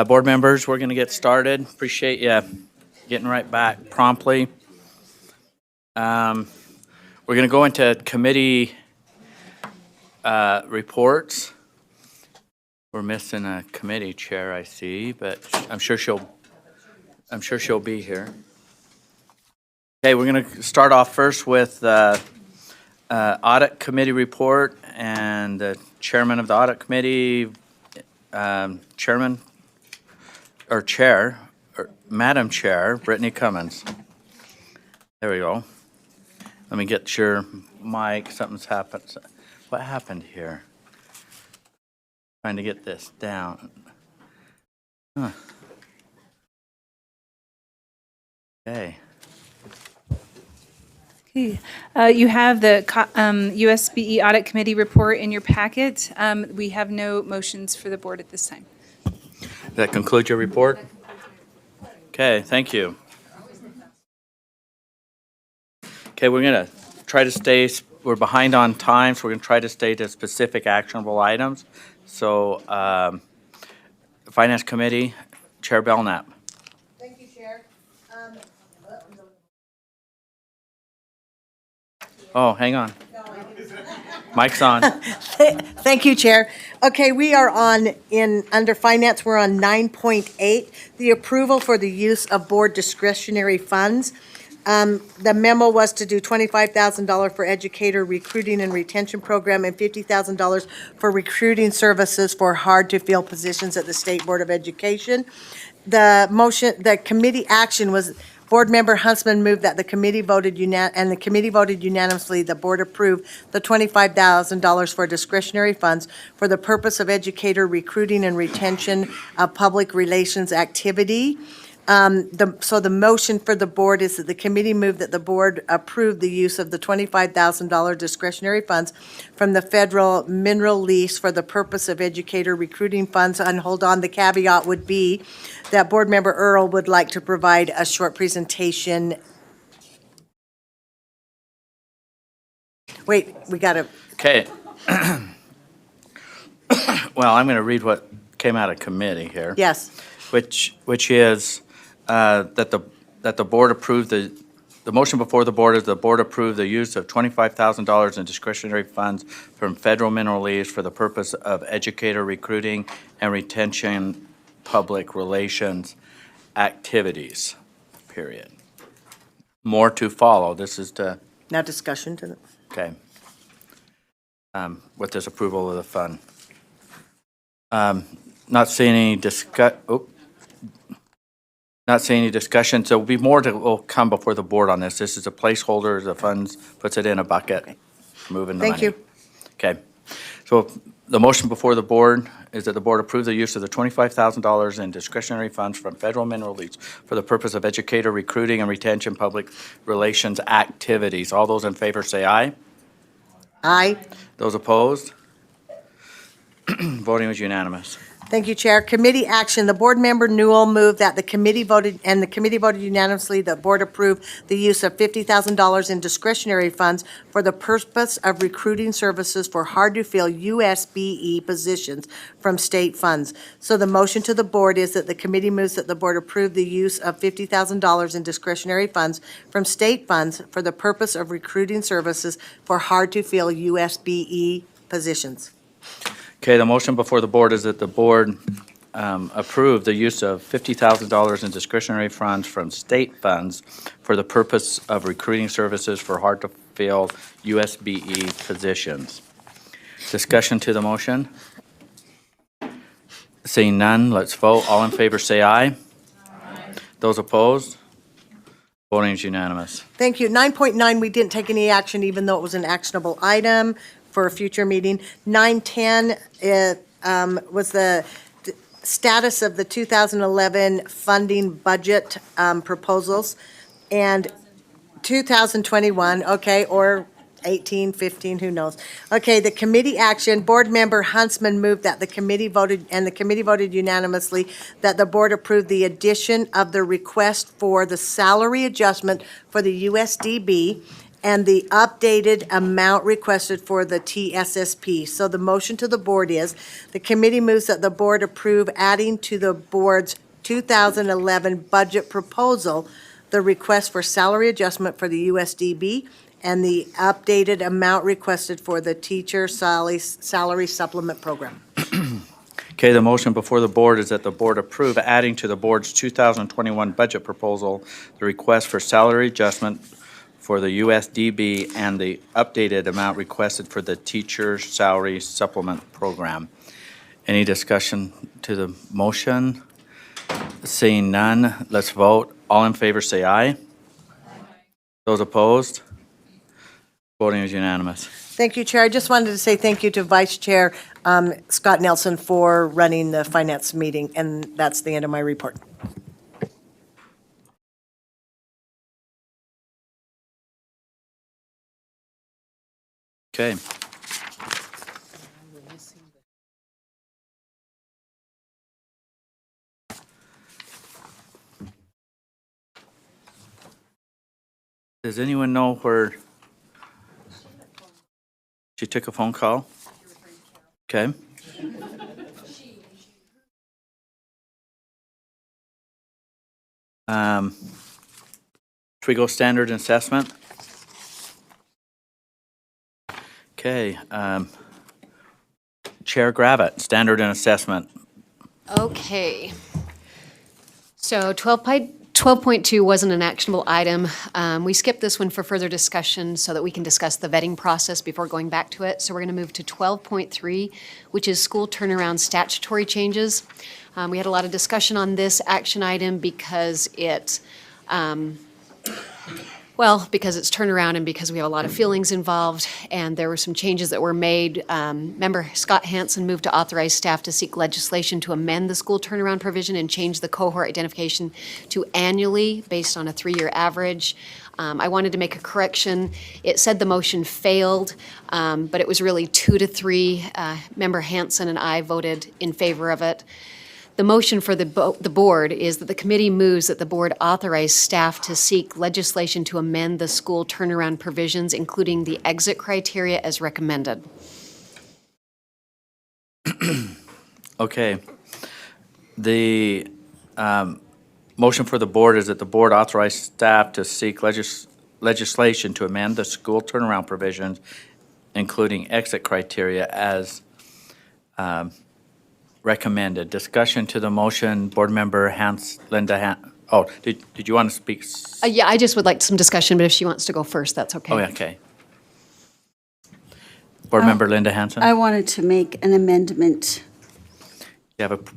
Board members, we're going to get started. Appreciate you getting right back promptly. We're going to go into committee reports. We're missing a committee chair, I see, but I'm sure she'll be here. Okay, we're going to start off first with audit committee report, and the chairman of the audit committee, Madam Chair, Brittany Cummins. There we go. Let me get your mic. Something's happened. What happened here? Trying to get this down. Huh. Okay. Okay. You have the USBE Audit Committee report in your packet. We have no motions for the board at this time. Does that conclude your report? Okay, thank you. Okay, we're going to try to stay, we're behind on time, so we're going to try to stay to specific actionable items. So, Finance Committee, Chair Belknap. Thank you, Chair. Oh, hang on. Mic's on. Thank you, Chair. Okay, we are under Finance, we're on 9.8, the approval for the use of board discretionary funds. The memo was to do $25,000 for educator recruiting and retention program and $50,000 for recruiting services for hard-to-fill positions at the State Board of Education. The committee action was, Board Member Huntsman moved that the committee voted unanimously, the board approved the $25,000 for discretionary funds for the purpose of educator recruiting and retention of public relations activity. So the motion for the board is that the committee moved that the board approve the use of the $25,000 discretionary funds from the federal mineral lease for the purpose of educator recruiting funds. And hold on, the caveat would be that Board Member Earl would like to provide a short presentation. Wait, we got to. Okay. Well, I'm going to read what came out of committee here. Yes. Which is that the board approved the motion before the board is the board approved the use of $25,000 in discretionary funds from federal mineral lease for the purpose of educator recruiting and retention public relations activities, period. More to follow. This is to. Now discussion to the. Okay. With this approval of the fund. Not seeing any discussion, so be more will come before the board on this. This is a placeholder, the funds puts it in a bucket, moving the money. Thank you. Okay, so the motion before the board is that the board approve the use of the $25,000 in discretionary funds from federal mineral lease for the purpose of educator recruiting and retention public relations activities. All those in favor say aye. Aye. Those opposed? Voting was unanimous. Thank you, Chair. Committee action, the board member Newell moved that the committee voted unanimously, the board approved the use of $50,000 in discretionary funds for the purpose of recruiting services for hard-to-fill USBE positions from state funds. So the motion to the board is that the committee moves that the board approve the use of $50,000 in discretionary funds from state funds for the purpose of recruiting services for hard-to-fill USBE positions. Okay, the motion before the board is that the board approve the use of $50,000 in discretionary funds from state funds for the purpose of recruiting services for hard-to-fill USBE positions. Discussion to the motion? Seeing none, let's vote. All in favor say aye. Aye. Those opposed? Voting is unanimous. Thank you. 9.9, we didn't take any action, even though it was an actionable item for a future meeting. 9.10 was the status of the 2011 funding budget proposals. And 2021, okay, or 18, 15, who knows? Okay, the committee action, Board Member Huntsman moved that the committee voted unanimously that the board approved the addition of the request for the salary adjustment for the USDB and the updated amount requested for the TSSP. So the motion to the board is, the committee moves that the board approve adding to the board's 2011 budget proposal the request for salary adjustment for the USDB and the updated amount requested for the teacher salary supplement program. Okay, the motion before the board is that the board approve adding to the board's 2021 budget proposal the request for salary adjustment for the USDB and the updated amount requested for the teacher salary supplement program. Any discussion to the motion? Seeing none, let's vote. All in favor say aye. Those opposed? Voting is unanimous. Thank you, Chair. I just wanted to say thank you to Vice Chair Scott Nelson for running the finance meeting, and that's the end of my report. Okay. Does anyone know where she took a phone call? Okay. Should we go standard assessment? Okay. Chair Gravitt, standard and assessment. Okay. So 12.2 wasn't an actionable item. We skipped this one for further discussion so that we can discuss the vetting process before going back to it. So we're going to move to 12.3, which is school turnaround statutory changes. We had a lot of discussion on this action item because it, because it's turnaround and because we have a lot of feelings involved, and there were some changes that were made. Member Scott Hansen moved to authorize staff to seek legislation to amend the school turnaround provision and change the cohort identification to annually based on a 3-year average. I wanted to make a correction. It said the motion failed, but it was really 2 to 3. Member Hansen and I voted in favor of it. The motion for the board is that the committee moves that the board authorize staff to seek legislation to amend the school turnaround provisions, including the exit criteria as recommended. Okay. The motion for the board is that the board authorize staff to seek legislation to amend the school turnaround provisions, including exit criteria as recommended. Discussion to the motion, Board Member Linda did you want to speak? Yeah, I just would like some discussion, but if she wants to go first, that's okay. Oh, yeah, okay. Board Member Linda Hansen? I wanted to make an amendment. You have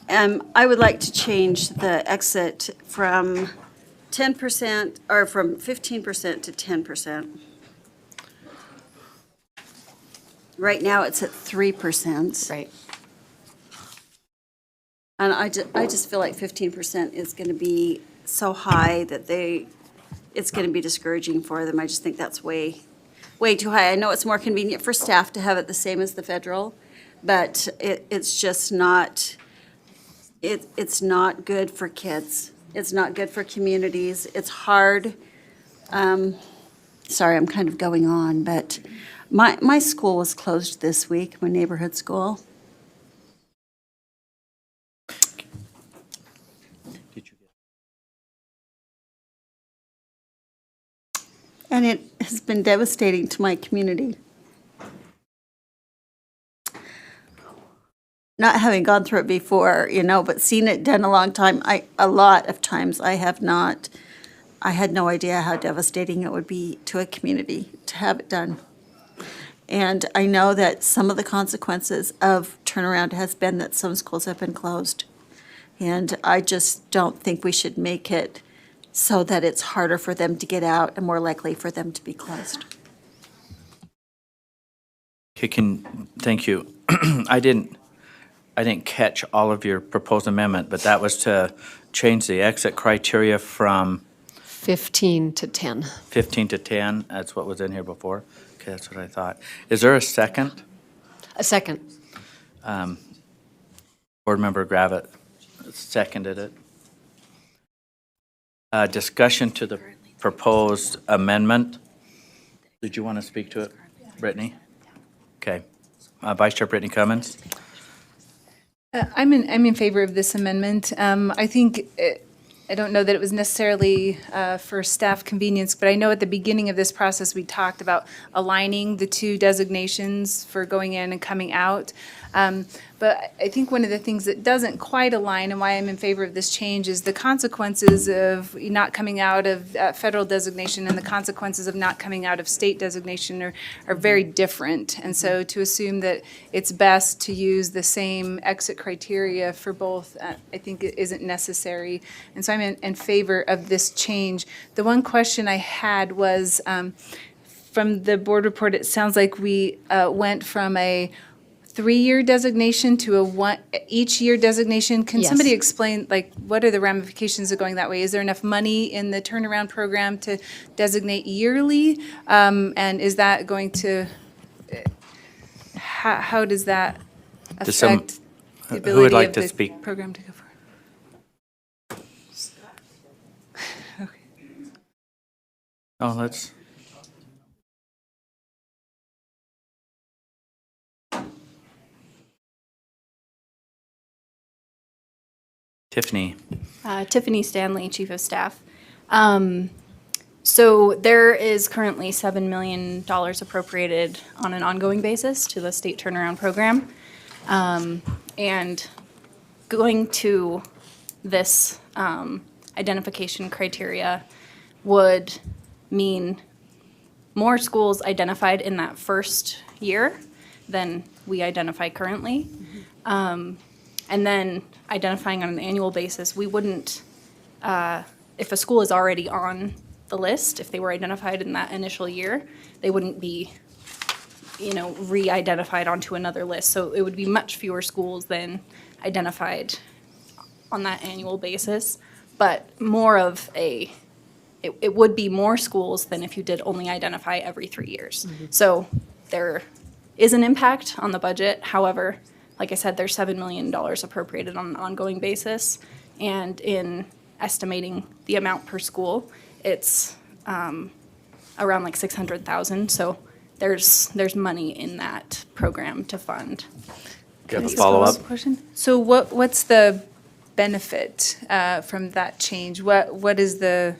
I would like to change the exit from 10% or from 15% to 10%. Right now, it's at 3%. Right. And I just feel like 15% is going to be so high that it's going to be discouraging for them. I just think that's way too high. I know it's more convenient for staff to have it the same as the federal, but it's just not, it's not good for kids. It's not good for communities. It's hard. Sorry, I'm kind of going on, but my school was closed this week, my neighborhood school. And it has been devastating to my community. Not having gone through it before, but seen it done a long time, a lot of times I had no idea how devastating it would be to a community to have it done. And I know that some of the consequences of turnaround has been that some schools have been closed. And I just don't think we should make it so that it's harder for them to get out and more likely for them to be closed. Okay, thank you. I didn't catch all of your proposed amendment, but that was to change the exit criteria from 15 to 10. 15 to 10. That's what was in here before. Okay, that's what I thought. Is there a second? A second. Board Member Gravitt seconded it. Discussion to the proposed amendment. Did you want to speak to it, Brittany? Okay. Vice Chair Brittany Cummins? I'm in favor of this amendment. I think, I don't know that it was necessarily for staff convenience, but I know at the beginning of this process, we talked about aligning the two designations for going in and coming out. But I think one of the things that doesn't quite align and why I'm in favor of this change is the consequences of not coming out of federal designation and the consequences of not coming out of state designation are very different. And so to assume that it's best to use the same exit criteria for both, I think it isn't necessary. And so I'm in favor of this change. The one question I had was, from the board report, it sounds like we went from a 3-year designation to a each year designation. Can Yes. somebody explain, like, what are the ramifications of going that way? Is there enough money in the turnaround program to designate yearly? And is that going to, how does that Does some- affect the who would ability like of to the speak? program to go forward? Oh, let's. Tiffany. Tiffany Stanley, Chief of Staff. So there is currently $7 million appropriated on an ongoing basis to the state turnaround program. And going to this identification criteria would mean more schools identified in that first year than we identify currently. And then identifying on an annual basis, we wouldn't, if a school is already on the list, if they were identified in that initial year, they wouldn't be, re-identified onto another list. So it would be much fewer schools than identified on that annual basis, but more of it would be more schools than if you did only identify every 3 years. So there is an impact on the budget. However, like I said, there's $7 million appropriated on an ongoing basis. And in estimating the amount per school, it's around like 600,000. So there's money in that program to fund. Do you have a follow-up? Question? So what's the benefit from that change? What is the,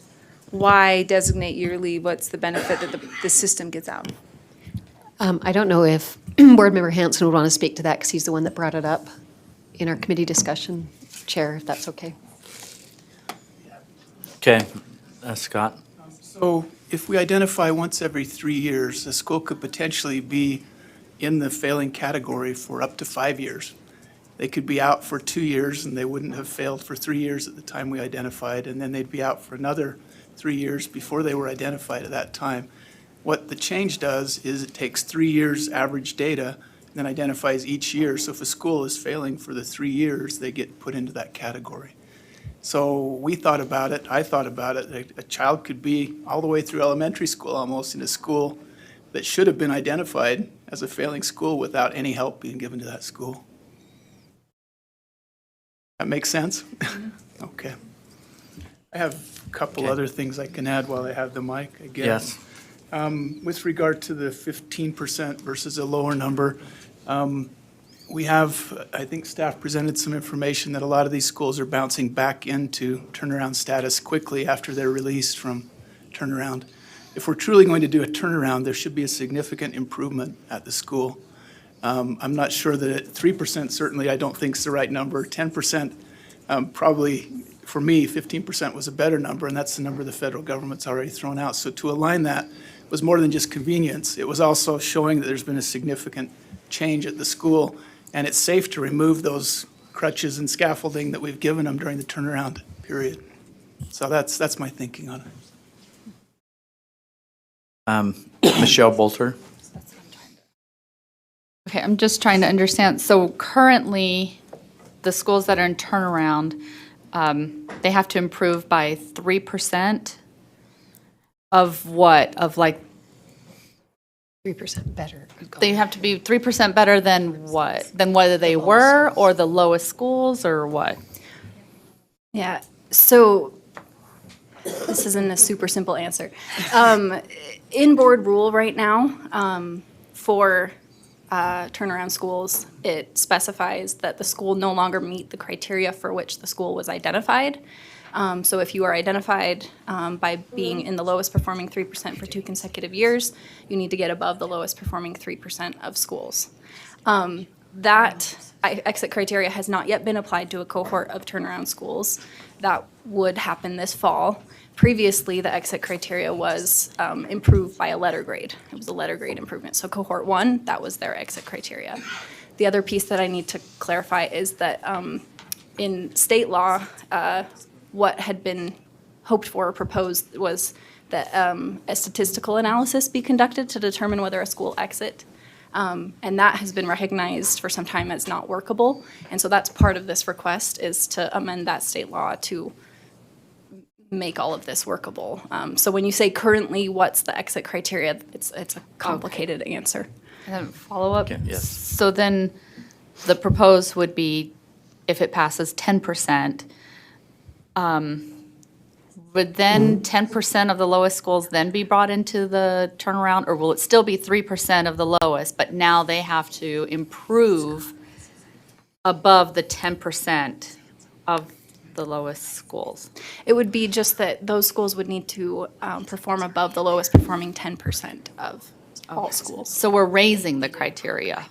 why designate yearly? What's the benefit that the system gets out? I don't know if Board Member Hanson would want to speak to that because he's the one that brought it up in our committee discussion. Chair, if that's okay. Okay. Scott? So if we identify once every 3 years, a school could potentially be in the failing category for up to 5 years. They could be out for 2 years and they wouldn't have failed for 3 years at the time we identified, and then they'd be out for another 3 years before they were identified at that time. What the change does is it takes 3 years average data and then identifies each year. So if a school is failing for the 3 years, they get put into that category. So we thought about it, I thought about it, a child could be all the way through elementary school almost in a school that should have been identified as a failing school without any help being given to that school. That makes sense? Okay. I have a couple other things I can add while I have the mic again. Yes. With regard to the 15% versus a lower number, we have, I think staff presented some information that a lot of these schools are bouncing back into turnaround status quickly after they're released from turnaround. If we're truly going to do a turnaround, there should be a significant improvement at the school. I'm not sure that 3% certainly I don't think is the right number. 10% probably, for me, 15% was a better number, and that's the number the federal government's already thrown out. So to align that was more than just convenience. It was also showing that there's been a significant change at the school, and it's safe to remove those crutches and scaffolding that we've given them during the turnaround period. So that's my thinking on it. Michelle Bolter? Okay, I'm just trying to understand. So currently, the schools that are in turnaround, they have to improve by 3% of what? Of like 3% better. they have to be 3% better than what? Than whether they were or the lowest schools or what? Yeah, so This isn't a super simple answer. In board rule right now, for turnaround schools, it specifies that the school no longer meet the criteria for which the school was identified. So if you are identified by being in the lowest performing 3% for 2 consecutive years, you need to get above the lowest performing 3% of schools. That exit criteria has not yet been applied to a cohort of turnaround schools. That would happen this fall. Previously, the exit criteria was improved by a letter grade. It was a letter grade improvement. So cohort 1, that was their exit criteria. The other piece that I need to clarify is that in state law, what had been hoped for or proposed was that a statistical analysis be conducted to determine whether a school exit. And that has been recognized for some time as not workable. And so that's part of this request, is to amend that state law to make all of this workable. So when you say currently, what's the exit criteria, it's a complicated answer. And then follow-up? Yes. So then the proposed would be, if it passes 10%, would then 10% of the lowest schools then be brought into the turnaround? Or will it still be 3% of the lowest, but now they have to improve above the 10% of the lowest schools? It would be just that those schools would need to perform above the lowest performing 10% of all schools. So we're raising the criteria,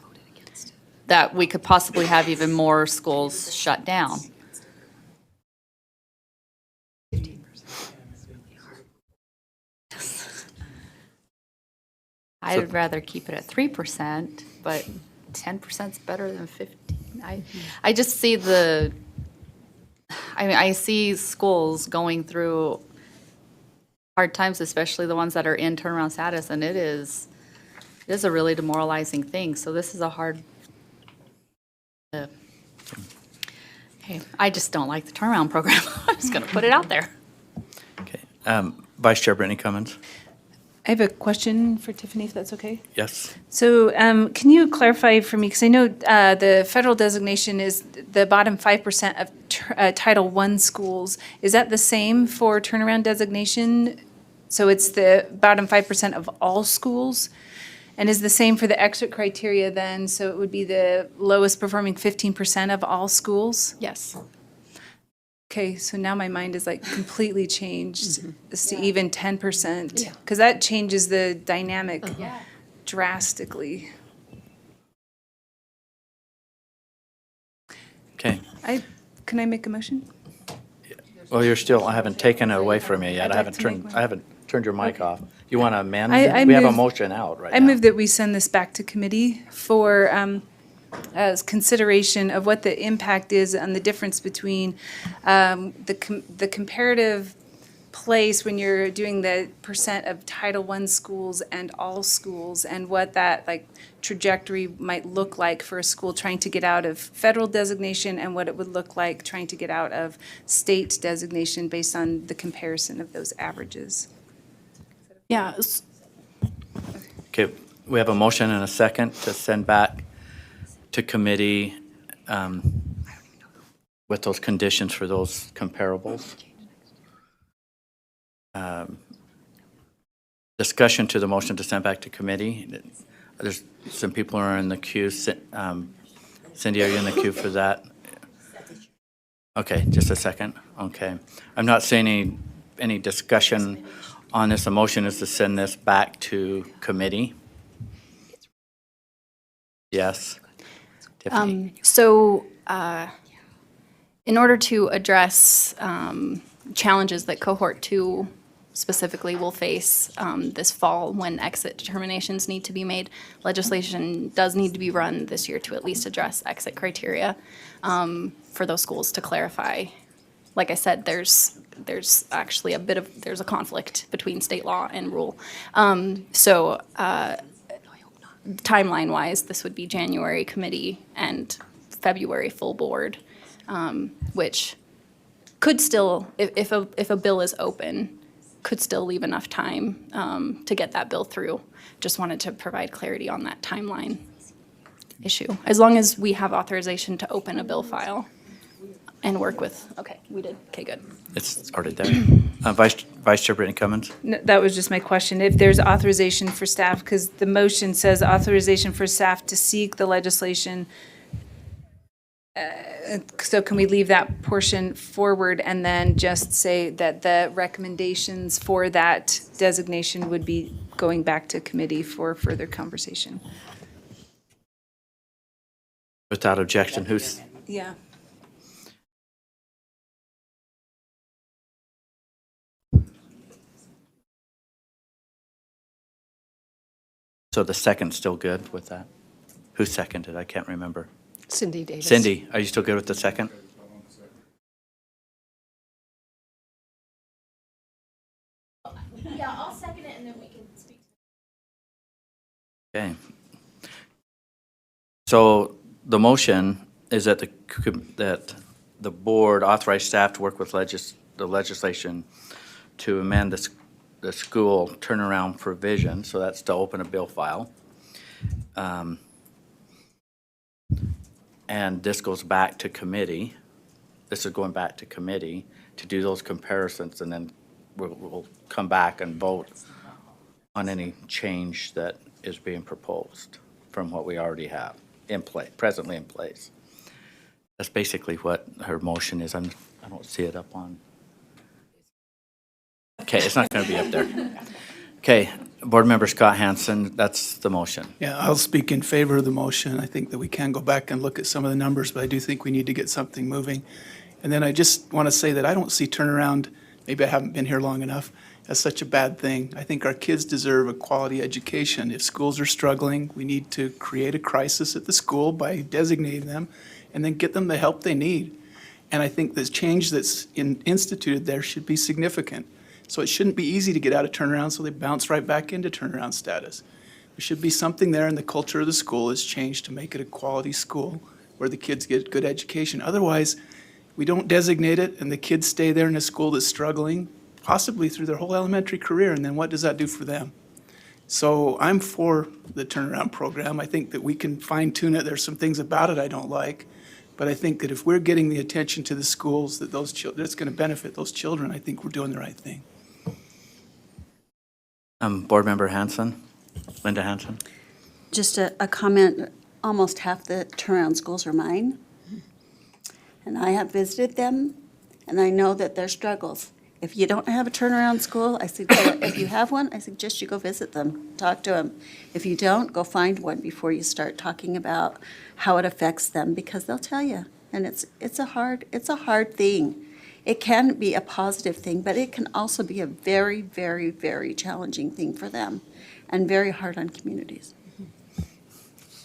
that we could possibly have even more schools shut down. I'd rather keep it at 3%, but 10% is better than 15. I just see I see schools going through hard times, especially the ones that are in turnaround status, and it is a really demoralizing thing. So this is a hard. Okay, I just don't like the turnaround program. I'm just going to put it out there. Okay. Vice Chair Brittany Cummins. I have a question for Tiffany, if that's okay. Yes. So can you clarify for me, because I know the federal designation is the bottom 5% of Title I schools. Is that the same for turnaround designation? So it's the bottom 5% of all schools? And is the same for the exit criteria then? So it would be the lowest performing 15% of all schools? Yes. Okay, so now my mind is like completely changed as to even 10%, because that changes the dynamic drastically. Okay. Can I make a motion? Well, I haven't taken it away from you yet. I haven't turned your mic off. You want to amend? I We have a move- motion out right now. I move that we send this back to committee for as consideration of what the impact is and the difference between the comparative place when you're doing the percent of Title I schools and all schools, and what that trajectory might look like for a school trying to get out of federal designation, and what it would look like trying to get out of state designation based on the comparison of those averages. Yeah. Okay, we have a motion and a second to send back to committee with those conditions for those comparables. Discussion to the motion to send back to committee. There's some people who are in the queue. Cindy, are you in the queue for that? Okay, just a second. Okay. I'm not seeing any discussion on this. The motion is to send this back to committee. Yes. Tiffany. In order to address challenges that cohort 2 specifically will face this fall when exit determinations need to be made, legislation does need to be run this year to at least address exit criteria for those schools to clarify. Like I said, there's actually there's a conflict between state law and rule. Timeline-wise, this would be January committee and February full board, which could still, if a bill is open, could still leave enough time to get that bill through. Just wanted to provide clarity on that timeline issue, as long as we have authorization to open a bill file and work with, okay, we did, okay, good. It's already there. Vice Chair Brittany Cummins? That was just my question. If there's authorization for staff, because the motion says authorization for staff to seek the legislation. So can we leave that portion forward and then just say that the recommendations for that designation would be going back to committee for further conversation? Without objection, who's, Yeah. so the second's still good with that? Who seconded? I can't remember. Cindy Davis. Cindy, are you still good with the second? Yeah, I'll second it and then we can speak. Okay. So the motion is that the board authorize staff to work with the legislation to amend the school turnaround provision, so that's to open a bill file. And this goes back to committee. This is going back to committee to do those comparisons, and then we'll come back and vote on any change that is being proposed from what we already have in play, presently in place. That's basically what her motion is. I don't see it up on. Okay, it's not going to be up there. Okay, Board Member Scott Hansen, that's the motion. Yeah, I'll speak in favor of the motion. I think that we can go back and look at some of the numbers, but I do think we need to get something moving. And then I just want to say that I don't see turnaround, maybe I haven't been here long enough, as such a bad thing. I think our kids deserve a quality education. If schools are struggling, we need to create a crisis at the school by designating them and then get them the help they need. And I think this change that's instituted there should be significant. So it shouldn't be easy to get out of turnaround, so they bounce right back into turnaround status. There should be something there, and the culture of the school is changed to make it a quality school where the kids get good education. Otherwise, we don't designate it, and the kids stay there in a school that's struggling, possibly through their whole elementary career, and then what does that do for them? So I'm for the turnaround program. I think that we can fine-tune it. There's some things about it I don't like, but I think that if we're getting the attention to the schools that that's going to benefit those children, I think we're doing the right thing. Board Member Hanson, Linda Hanson. Just a comment, almost half the turnaround schools are mine. And I have visited them, and I know that their struggles. If you don't have a turnaround school, if you have one, I suggest you go visit them, talk to them. If you don't, go find one before you start talking about how it affects them, because they'll tell you. And it's a hard thing. It can be a positive thing, but it can also be a very, very, very challenging thing for them and very hard on communities.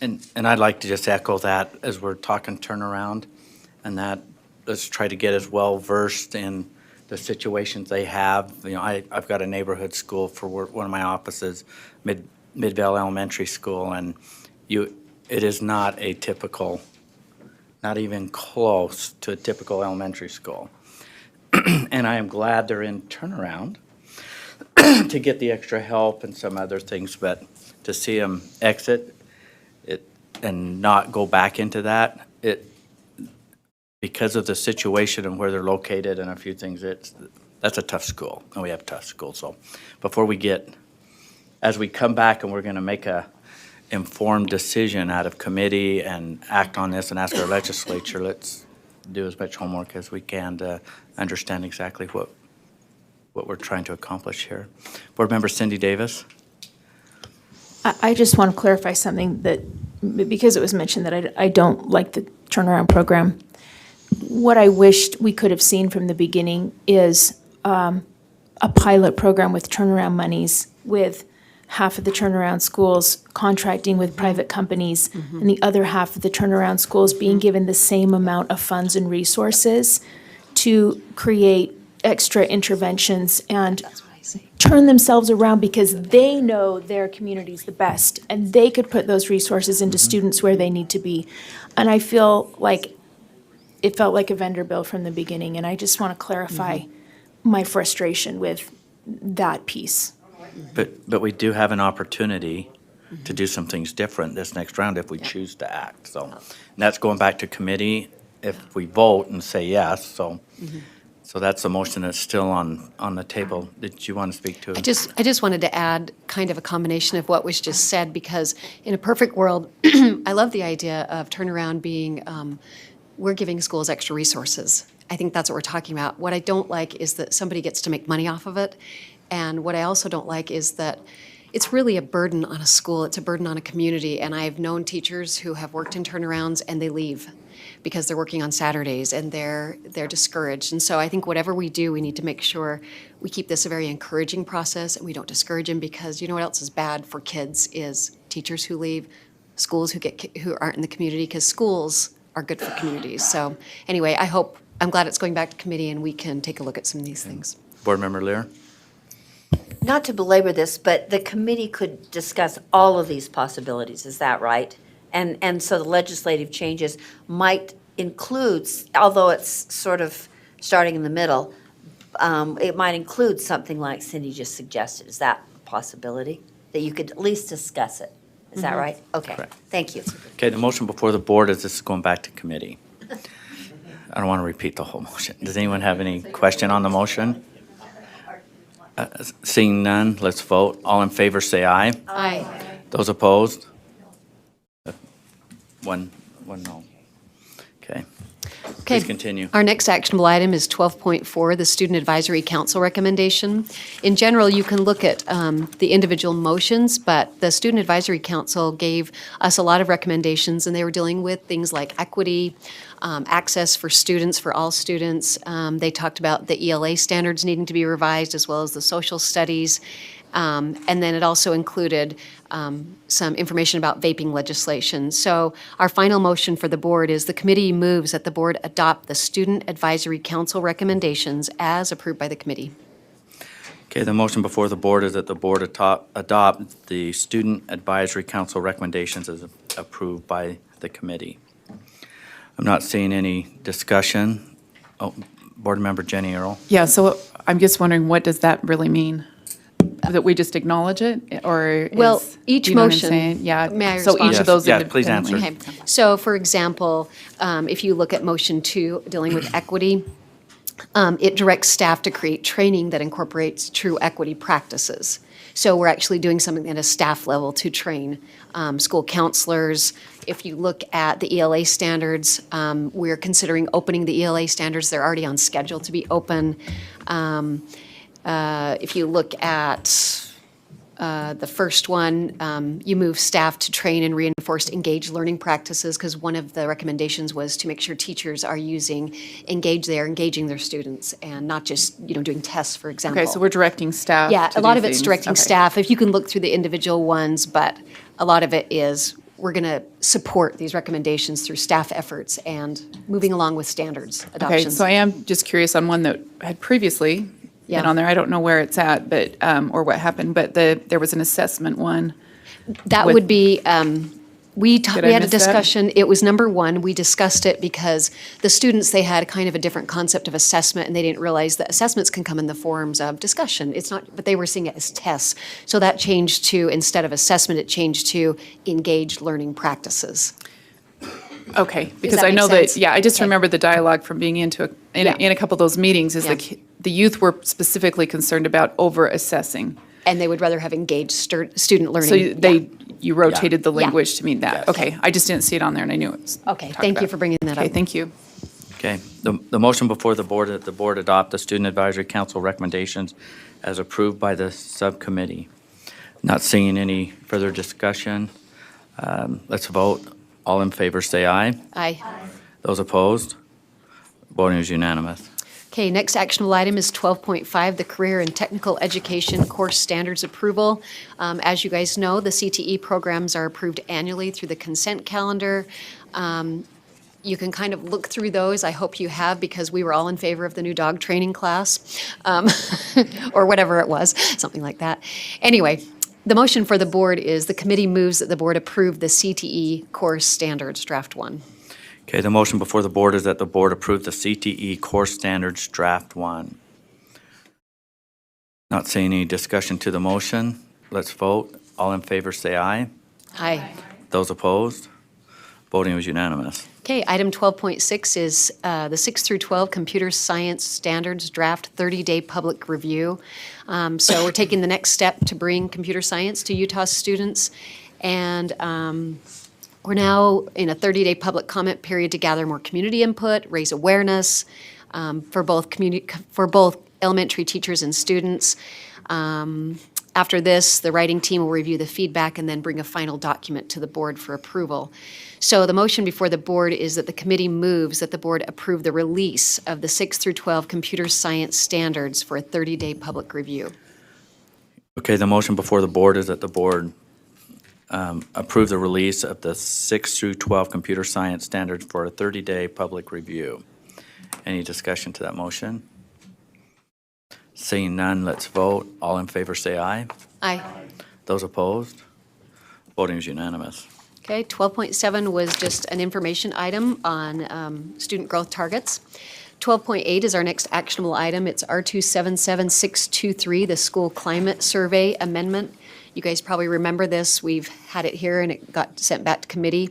And I'd like to just echo that as we're talking turnaround, and that let's try to get as well versed in the situations they have. You know, I've got a neighborhood school for one of my offices, Midvale Elementary School, and it is not a typical, not even close to a typical elementary school. And I am glad they're in turnaround to get the extra help and some other things, but to see them exit it and not go back into that, because of the situation and where they're located and a few things, that's a tough school, and we have tough schools. So before as we come back and we're going to make a informed decision out of committee and act on this and ask our legislature, let's do as much homework as we can to understand exactly what we're trying to accomplish here. Board Member Cindy Davis. I just want to clarify something that, because it was mentioned that I don't like the turnaround program. What I wished we could have seen from the beginning is a pilot program with turnaround monies, with half of the turnaround schools contracting with private companies, and the other half of the turnaround schools being given the same amount of funds and resources to create extra interventions and turn themselves around, because they know their communities the best, and they could put those resources into students where they need to be. And I feel like it felt like a vendor bill from the beginning, and I just want to clarify my frustration with that piece. But we do have an opportunity to do some things different this next round if we choose to act. So, and that's going back to committee if we vote and say yes. So So that's a motion that's still on the table. Did you want to speak to it? I just wanted to add kind of a combination of what was just said, because in a perfect world, I love the idea of turnaround being, we're giving schools extra resources. I think that's what we're talking about. What I don't like is that somebody gets to make money off of it. And what I also don't like is that it's really a burden on a school. It's a burden on a community. And I've known teachers who have worked in turnarounds and they leave because they're working on Saturdays and they're discouraged. And so I think whatever we do, we need to make sure we keep this a very encouraging process and we don't discourage them, because you know what else is bad for kids is teachers who leave, schools who aren't in the community, because schools are good for communities. So anyway, I'm glad it's going back to committee and we can take a look at some of these things. Board Member Lear? Not to belabor this, but the committee could discuss all of these possibilities, is that right? And so the legislative changes might include, although it's sort of starting in the middle, it might include something like Cindy just suggested. Is that a possibility? That you could at least discuss it? Is that right? Okay, Correct. thank you. Okay, the motion before the board is this is going back to committee. I don't want to repeat the whole motion. Does anyone have any question on the motion? Seeing none, let's vote. All in favor, say aye. Aye. Those opposed? One no. Okay. Please continue. Our next actionable item is 12.4, the Student Advisory Council recommendation. In general, you can look at the individual motions, but the Student Advisory Council gave us a lot of recommendations, and they were dealing with things like equity, access for students, for all students. They talked about the ELA standards needing to be revised, as well as the social studies. And then it also included some information about vaping legislation. So our final motion for the board is the committee moves that the board adopt the Student Advisory Council recommendations as approved by the committee. Okay, the motion before the board is that the board adopt the Student Advisory Council recommendations as approved by the committee. I'm not seeing any discussion. Oh, Board Member Jenny Earl. Yeah, so I'm just wondering, what does that really mean? That we just acknowledge it, or Well, each you know what I'm motion. saying? Yeah. May I So respond? each of those Yes, please independently. answer. Okay, so for example, if you look at motion 2, dealing with equity, it directs staff to create training that incorporates true equity practices. So we're actually doing something at a staff level to train school counselors. If you look at the ELA standards, we're considering opening the ELA standards. They're already on schedule to be open. If you look at the first one, you move staff to train and reinforce engaged learning practices, because one of the recommendations was to make sure teachers are using they're engaging their students and not just, doing tests, for example. Okay, so we're directing staff Yeah, to a lot do of it's things. directing Okay. staff. If you can look through the individual ones, but a lot of it is, we're going to support these recommendations through staff efforts and moving along with standards Okay, adoptions. so I am just curious on one that had previously been Yeah. on there. I don't know where it's at, but, or what happened, but there was an assessment one. That with- would be, we Did I had a miss that? discussion, it was number 1, we discussed it because the students, they had kind of a different concept of assessment, and they didn't realize that assessments can come in the forms of discussion. It's not, but they were seeing it as tests. So that changed to, instead of assessment, it changed to engaged learning practices. Okay, because that I make know sense? that, yeah, I just Okay. remember the dialogue from being in Yeah. a couple of those meetings is Yeah. the youth were specifically concerned about over-assessing. And they would rather have engaged student learning. So Yeah. you rotated the Yeah. language to mean that. Okay, I just didn't see it on there and I knew it was. Okay, talked thank you about. for bringing that up. Okay, thank you. Okay, the motion before the board, that the board adopt the Student Advisory Council recommendations as approved by the subcommittee. Not seeing any further discussion. Let's vote. All in favor, say aye. Aye. Those opposed? Voting is unanimous. Okay, next actionable item is 12.5, the Career and Technical Education Course Standards Approval. As you guys know, the CTE programs are approved annually through the consent calendar. You can kind of look through those. I hope you have, because we were all in favor of the new dog training class, or whatever it was, something like that. Anyway, the motion for the board is the committee moves that the board approve the CTE course standards, draft 1. Okay, the motion before the board is that the board approve the CTE Course Standards Draft 1. Not seeing any discussion to the motion. Let's vote. All in favor, say aye. Aye. Those opposed? Voting was unanimous. Okay, item 12.6 is the 6 through 12 Computer Science Standards Draft 30-Day Public Review. So we're taking the next step to bring computer science to Utah students. And we're now in a 30-day public comment period to gather more community input, raise awareness for both elementary teachers and students. After this, the writing team will review the feedback and then bring a final document to the board for approval. So the motion before the board is that the committee moves that the board approve the release of the 6 through 12 computer science standards for a 30-day public review. Okay, the motion before the board is that the board approve the release of the 6 through 12 computer science standards for a 30-day public review. Any discussion to that motion? Seeing none, let's vote. All in favor say aye. Aye. Those opposed? Voting is unanimous. Okay, 12.7 was just an information item on student growth targets. 12.8 is our next actionable item. It's R277623, the School Climate Survey Amendment. You guys probably remember this. We've had it here and it got sent back to committee.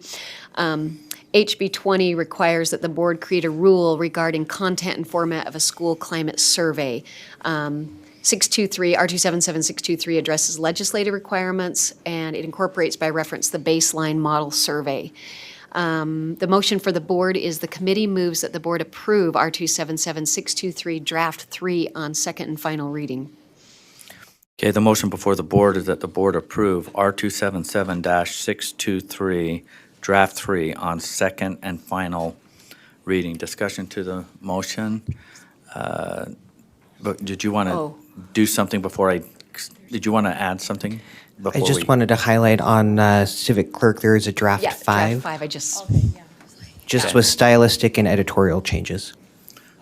HB 20 requires that the board create a rule regarding content and format of a school climate survey. 623, R277623 addresses legislative requirements, and it incorporates by reference the baseline model survey. The motion for the board is the committee moves that the board approve R277623 Draft 3 on second and final reading. Okay, the motion before the board is that the board approve R277-623 Draft 3 on second and final reading. Discussion to the motion. But did you want to do something before did you want to add something? I just wanted to highlight on Civic Clerk, there is a Draft 5. Draft 5, I just, Just with stylistic and editorial changes.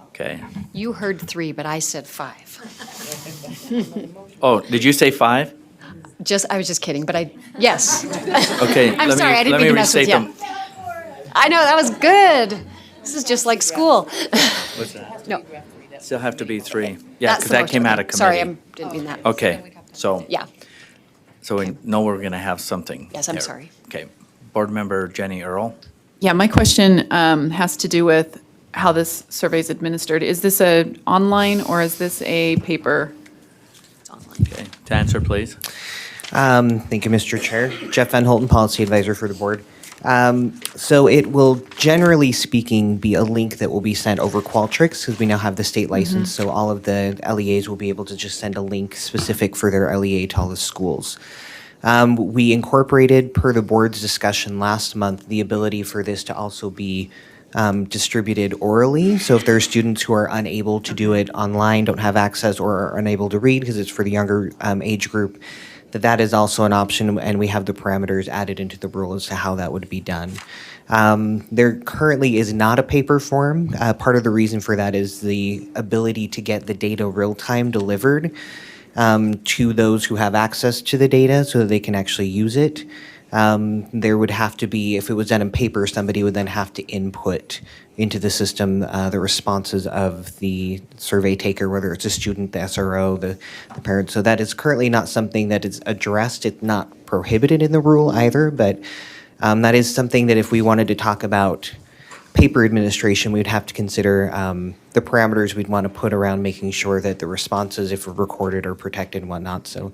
Okay. you heard 3, but I said 5. Oh, did you say 5? I was just kidding, but yes. Okay. I'm sorry, I didn't mean to mess with you. I know, that was good. This is just like school. What's that? No. Still have to be 3. Yeah, That's because the that came motion. out of committee. Sorry, I didn't mean that. Okay, so. Yeah. So we know we're going to have something. Yes, I'm there. sorry. Okay. Board Member Jenny Earl. Yeah, my question has to do with how this survey is administered. Is this online or is this a paper? Okay, to answer, please. Thank you, Mr. Chair. Jeff Van Holten, Policy Advisor for the board. So it will, generally speaking, be a link that will be sent over Qualtrics because we now have the state license. So all of the LEAs will be able to just send a link specific for their LEA to all the schools. We incorporated, per the board's discussion last month, the ability for this to also be distributed orally. So if there are students who are unable to do it online, don't have access, or are unable to read because it's for the younger age group, that is also an option, and we have the parameters added into the rule as to how that would be done. There currently is not a paper form. Part of the reason for that is the ability to get the data real-time delivered to those who have access to the data so that they can actually use it. There would have to be, if it was done in paper, somebody would then have to input into the system the responses of the survey taker, whether it's a student, the SRO, the parent. So that is currently not something that is addressed. It's not prohibited in the rule either, but that is something that if we wanted to talk about paper administration, we'd have to consider the parameters we'd want to put around making sure that the responses, if recorded, are protected and whatnot. So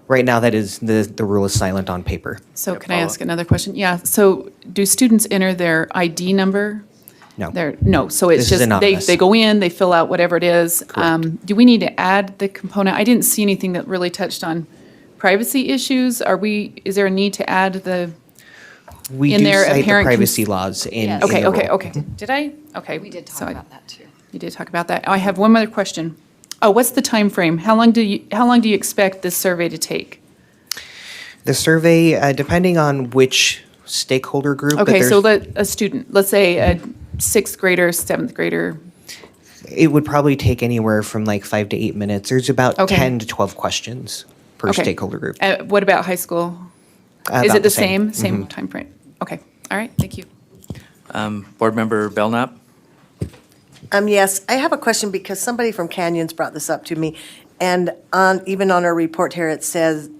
right now, that is, the rule is silent on paper. So can I ask another question? Yeah, so do students enter their ID number? No. No, so it's This is just, anonymous. they go in, they fill out whatever it is. Do we need to add the component? I didn't see anything that really touched on privacy issues. Is there a need to add the, We in do there, cite the apparent privacy laws in Yes. in okay, the okay, rule. okay. Did I? Okay. We did talk so about that too. You did talk about that. Oh, I have one other question. Oh, what's the time frame? How long do you expect this survey to take? The survey, depending on which stakeholder group. but Okay, so there's- a student, let's say a 6th grader, 7th grader. It would probably take anywhere from like 5 to 8 minutes. There's about Okay. 10 to 12 questions per Okay. stakeholder group. What about high school? Is About it the same? Same Mhm. time frame? Okay, all right, thank you. Board Member Belknap? Yes, I have a question because somebody from Canyons brought this up to me. And even on our report here, it says,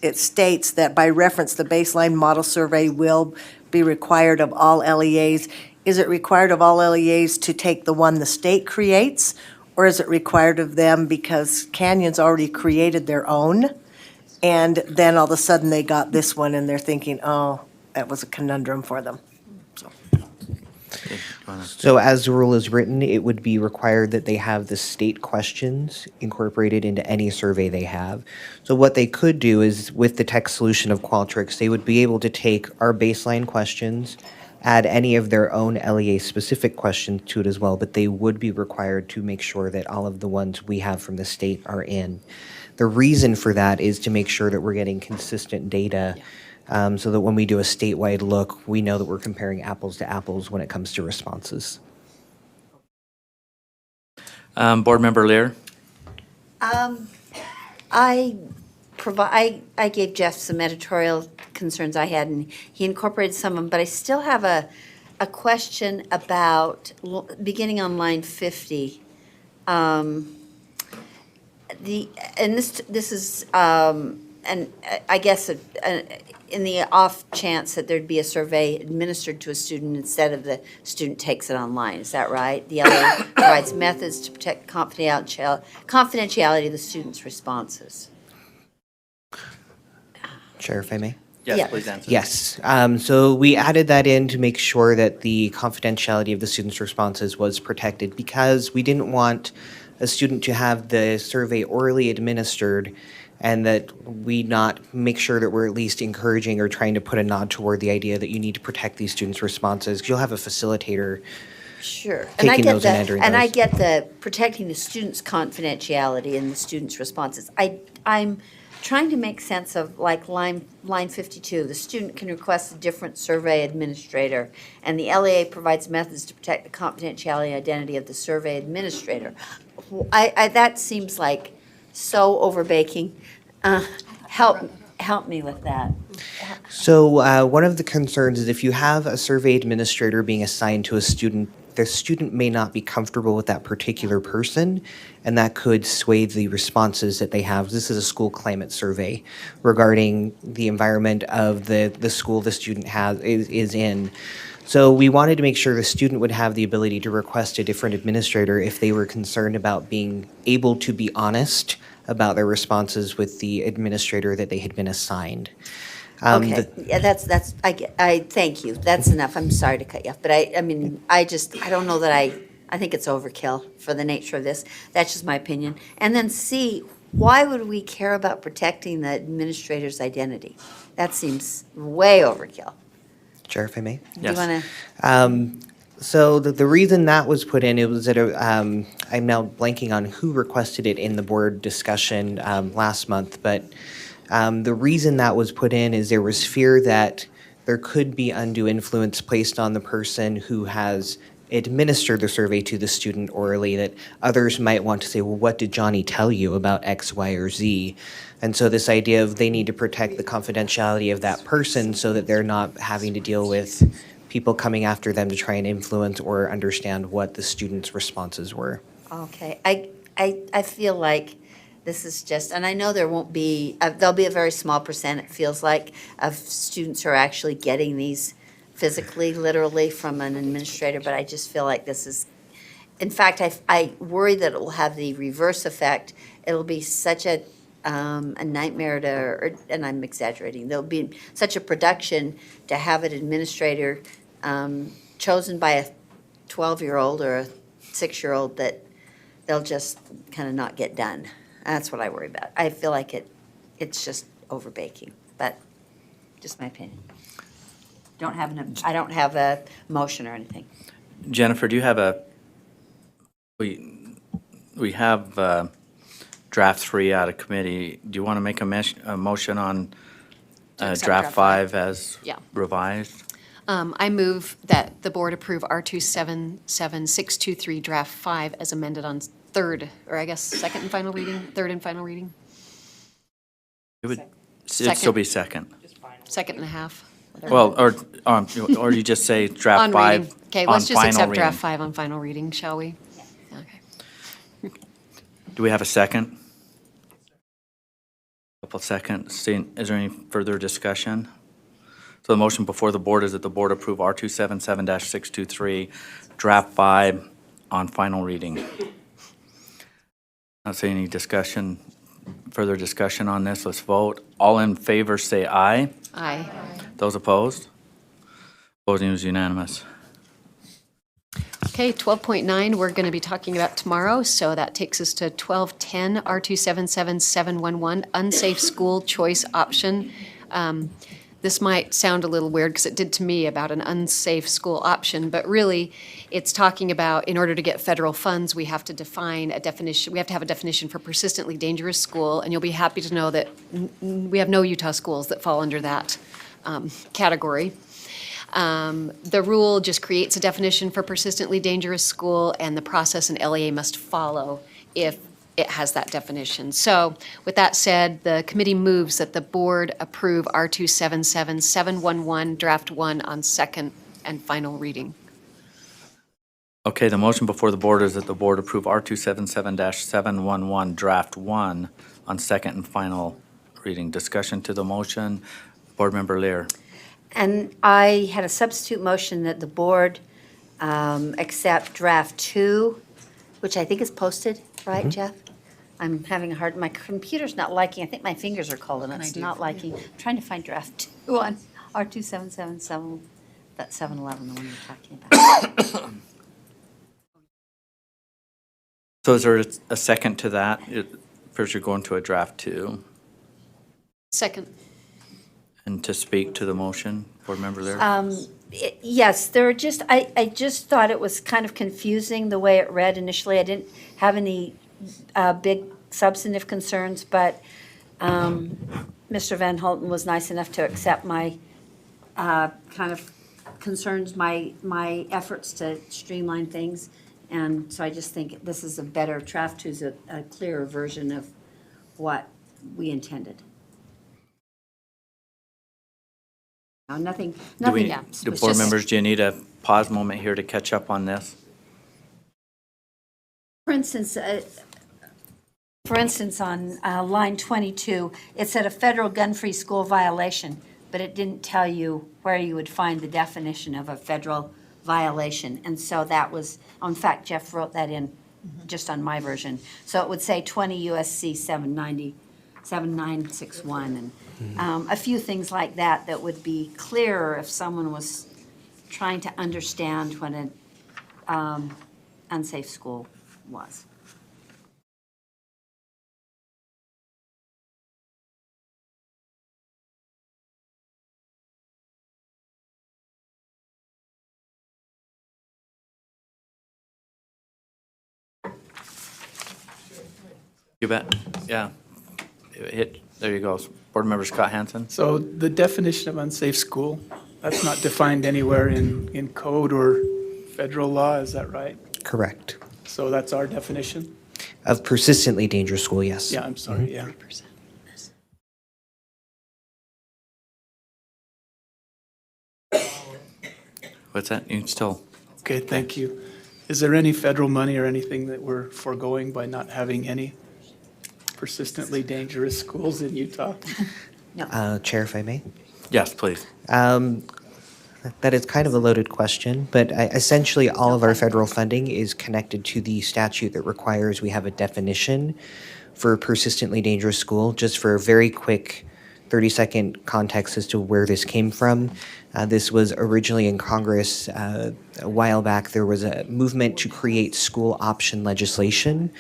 it states that by reference, the baseline model survey will be required of all LEAs? Is it required of all LEAs to take the one the state creates? Or is it required of them because Canyon's already created their own? And then all of a sudden they got this one and they're thinking, oh, that was a conundrum for them. So as the rule is written, it would be required that they have the state questions incorporated into any survey they have. So what they could do is, with the text solution of Qualtrics, they would be able to take our baseline questions, add any of their own LEA-specific questions to it as well, but they would be required to make sure that all of the ones we have from the state are in. The reason for that is to make sure that we're getting consistent data, so that when we do a statewide look, we know that we're comparing apples to apples when it comes to responses. Board Member Lear? I gave Jeff some editorial concerns I had, and he incorporated some of them, but I still have a question about, beginning on line 50. And this is, and I guess in the off chance that there'd be a survey administered to a student instead of the student takes it online. Is that right? The LA provides methods to protect confidentiality of the student's responses. Chair, if I may? Yes, Yeah. please answer. Yes. So we added that in to make sure that the confidentiality of the student's responses was protected, because we didn't want a student to have the survey orally administered and that we not make sure that we're at least encouraging or trying to put a nod toward the idea that you need to protect these students' responses. 'Cause you'll have a facilitator Sure. taking those and entering And I those. get the protecting the student's confidentiality and the student's responses. I'm trying to make sense of, like, line 52, the student can request a different survey administrator, and the LEA provides methods to protect the confidentiality and identity of the survey administrator. That seems like so overbaking. Help me with that. So one of the concerns is if you have a survey administrator being assigned to a student, the student may not be comfortable with that particular person, and that could sway the responses that they have. This is a school climate survey regarding the environment of the school the student is in. So we wanted to make sure the student would have the ability to request a different administrator if they were concerned about being able to be honest about their responses with the administrator that they had been assigned. Okay, yeah, I thank you, that's enough, I'm sorry to cut you off, but I mean, I don't know that I think it's overkill for the nature of this, that's just my opinion. And then C, why would we care about protecting the administrator's identity? That seems way overkill. Chair, if I may? Do you wanna? So the reason that was put in, it was that I'm now blanking on who requested it in the board discussion last month, but the reason that was put in is there was fear that there could be undue influence placed on the person who has administered the survey to the student orally, that others might want to say, well, what did Johnny tell you about X, Y, or Z? And so this idea of they need to protect the confidentiality of that person so that they're not having to deal with people coming after them to try and influence or understand what the student's responses were. Okay, I feel like this is just, and I know there won't be, there'll be a very small percent, it feels like, of students who are actually getting these physically, literally from an administrator, but I just feel like this is, in fact, I worry that it will have the reverse effect. It'll be such a nightmare and I'm exaggerating, there'll be such a production to have an administrator chosen by a 12-year-old or a 6-year-old that they'll just kind of not get done. That's what I worry about. I feel like it's just overbaking, but just my opinion. I don't have a motion or anything. Jennifer, do you have we have draft 3 out of committee. Do you want to make a motion on accept draft 5 as Yeah. revised? I move that the board approve R277623 draft 5 as amended on third and final reading. It would still be second. Second and a half. Well, or you just say draft On 5 reading. Okay, on let's just final accept reading. draft 5 on final reading, shall we? Okay. Do we have a second? Couple seconds. Is there any further discussion? So the motion before the board is that the board approve R277-623, draft 5 on final reading. Not seeing any discussion, further discussion on this. Let's vote. All in favor say aye. Aye. Those opposed? Voting is unanimous. Okay, 12.9, we're going to be talking about tomorrow, so that takes us to 12.10, R277711, unsafe school choice option. This might sound a little weird because it did to me about an unsafe school option, but really, it's talking about, in order to get federal funds, we have to define a definition, we have to have a definition for persistently dangerous school, and you'll be happy to know that we have no Utah schools that fall under that category. The rule just creates a definition for persistently dangerous school, and the process an LEA must follow if it has that definition. So with that said, the committee moves that the board approve R277711, draft 1 on second and final reading. Okay, the motion before the board is that the board approve R277-711, draft 1 on second and final reading. Discussion to the motion. Board Member Lear. And I had a substitute motion that the board accept draft 2, which I think is posted, right, Jeff? I'm having a hard, my computer's not liking, I think my fingers are cold and it's not liking. I'm trying to find draft 2 on R277, that 711, the one you're talking about. So is there a second to that? First, you're going to a draft 2. Second. And to speak to the motion, Board Member Lear? Yes, there are just, I just thought it was kind of confusing the way it read initially. I didn't have any big substantive concerns, but Mr. Van Holten was nice enough to accept my kind of concerns, my efforts to streamline things. And so I just think this is a better, draft 2 is a clearer version of what we intended. No, nothing, yeah. Do board members, do you need a pause moment here to catch up on this? For instance, on line 22, it said a federal gun-free school violation, but it didn't tell you where you would find the definition of a federal violation. And so that was, in fact, Jeff wrote that in just on my version. So it would say 20 USC 7961 and a few things like that that would be clearer if someone was trying to understand what an unsafe school was. You bet. Yeah. There you go. Board Member Scott Hansen. So the definition of unsafe school, that's not defined anywhere in code or federal law, is that right? Correct. So that's our definition? Of persistently dangerous school, yes. Yeah, I'm sorry, yeah. What's that? You can still. Okay, thank you. Is there any federal money or anything that we're foregoing by not having any persistently dangerous schools in Utah? Chair, if I may? Yes, please. That is kind of a loaded question, but essentially all of our federal funding is connected to the statute that requires we have a definition for a persistently dangerous school. Just for a very quick 30-second context as to where this came from. This was originally in Congress a while back. There was a movement to create school option legislation.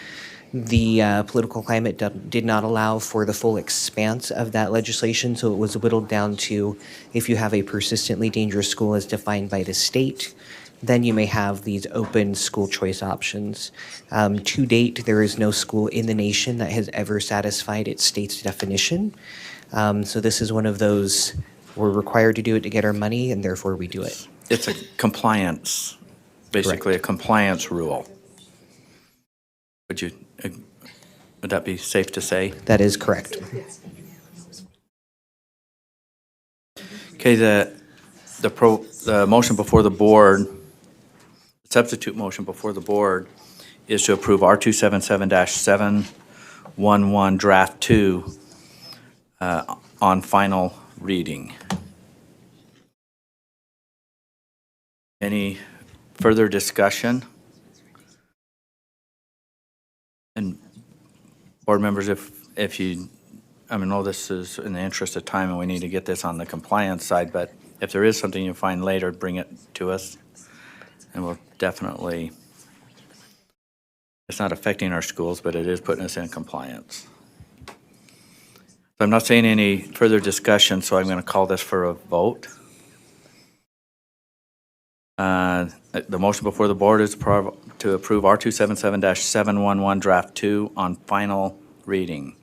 The political climate did not allow for the full expanse of that legislation, so it was whittled down to if you have a persistently dangerous school as defined by the state, then you may have these open school choice options. To date, there is no school in the nation that has ever satisfied its state's definition. So this is one of those, we're required to do it to get our money, and therefore we do it. It's a compliance, basically a compliance rule. Would that be safe to say? That is correct. Okay, the motion before the board, the substitute motion before the board is to approve R277-711 draft 2 on final reading. Any further discussion? And board members, if you, I know this is in the interest of time and we need to get this on the compliance side, but if there is something you find later, bring it to us. And we'll definitely, it's not affecting our schools, but it is putting us in compliance. So I'm not saying any further discussion, so I'm going to call this for a vote. The motion before the board is to approve R277-711 Draft 2 on final reading.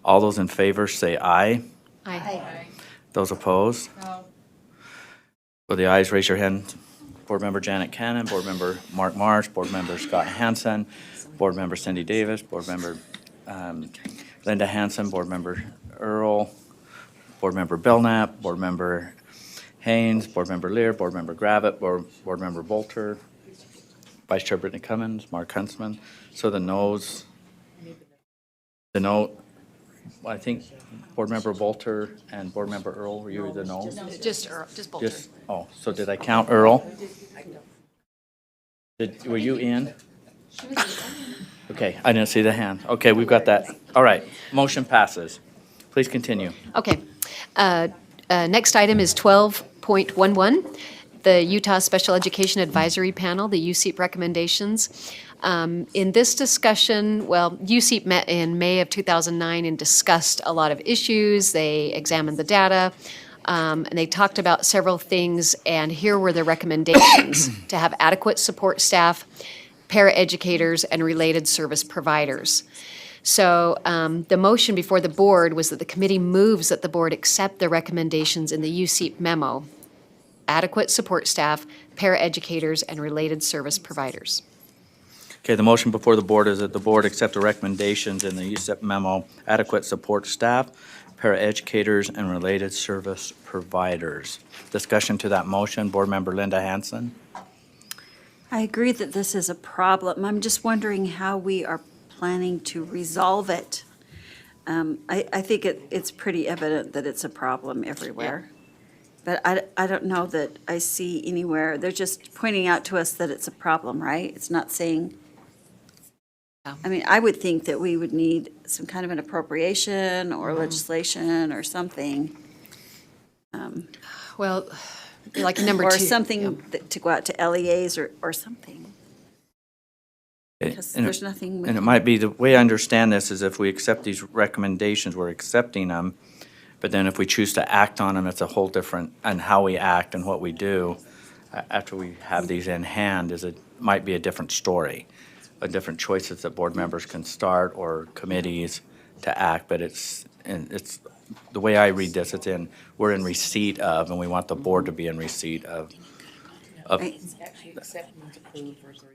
All those in favor say aye. Aye. Those opposed? No. For the ayes, raise your hand. Board Member Janet Cannon, Board Member Mark Marsh, Board Member Scott Hansen, Board Member Cindy Davis, Board Member Linda Hansen, Board Member Earl, Board Member Belknap, Board Member Haynes, Board Member Lear, Board Member Gravitt, Board Member Bolter, Vice Chair Brittany Cummins, Mark Huntsman. So the noes, I think Board Member Bolter and Board Member Earl, were you the noes? Just Earl, just Bolter. So did I count Earl? Were you in? Okay, I didn't see the hand. Okay, we've got that. All right, motion passes. Please continue. Okay. Next item is 12.11, the Utah Special Education Advisory Panel, the USEEP recommendations. In this discussion, USEEP met in May of 2009 and discussed a lot of issues. They examined the data, and they talked about several things, and here were the recommendations: to have adequate support staff, paraeducators, and related service providers. So the motion before the board was that the committee moves that the board accept the recommendations in the USEEP memo: adequate support staff, paraeducators, and related service providers. Okay, the motion before the board is that the board accept the recommendations in the USEP memo: adequate support staff, paraeducators, and related service providers. Discussion to that motion, Board Member Linda Hansen. I agree that this is a problem. I'm just wondering how we are planning to resolve it. I think it's pretty evident that it's a problem everywhere. But I don't know that I see anywhere, they're just pointing out to us that it's a problem, right? It's not saying, I mean, I would think that we would need some kind of an appropriation or legislation or something. Well, like number or two. Or something to go out to LEAs or something. Because there's nothing. And it might be, the way I understand this is if we accept these recommendations, we're accepting them, but then if we choose to act on them, it's a whole different, and how we act and what we do after we have these in hand might be a different story, different choices that board members can start or committees to act, but it's the way I read this, we're in receipt of, and we want the board to be in receipt of. Actually accept and approve versus.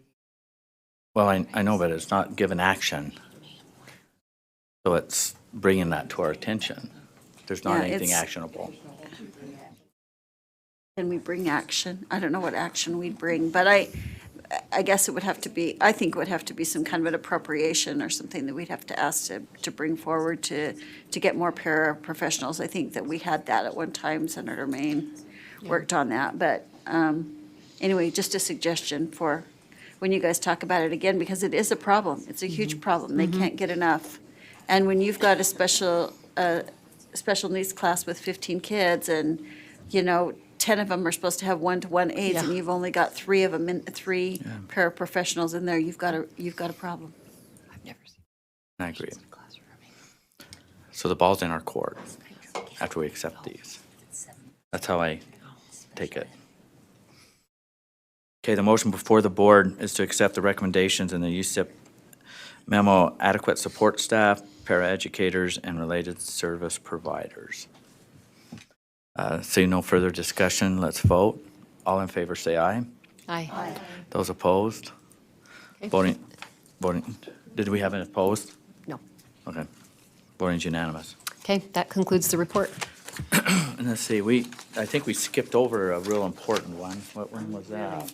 Well, I know, but it's not given action. So it's bringing that to our attention. There's not anything actionable. Can we bring action? I don't know what action we'd bring, but I guess it would have to be, I think it would have to be some kind of an appropriation or something that we'd have to ask to bring forward to get more paraprofessionals. I think that we had that at one time. Senator Maine worked on that. But anyway, just a suggestion for when you guys talk about it again, because it is a problem. It's a huge problem. They can't get enough. And when you've got a special needs class with 15 kids and, 10 of them are supposed to have one-to-one aides, and you've only got three paraprofessionals in there, you've got a problem. I've never seen. I agree. So the ball's in our court after we accept these. That's how I take it. Okay, the motion before the board is to accept the recommendations in the USIP memo: adequate support staff, paraeducators, and related service providers. Seeing no further discussion, let's vote. All in favor say aye. Aye. Those opposed? Okay. Voting. Did we have an opposed? No. Okay. Voting's unanimous. Okay, that concludes the report. And let's see, I think we skipped over a real important one. What one was that?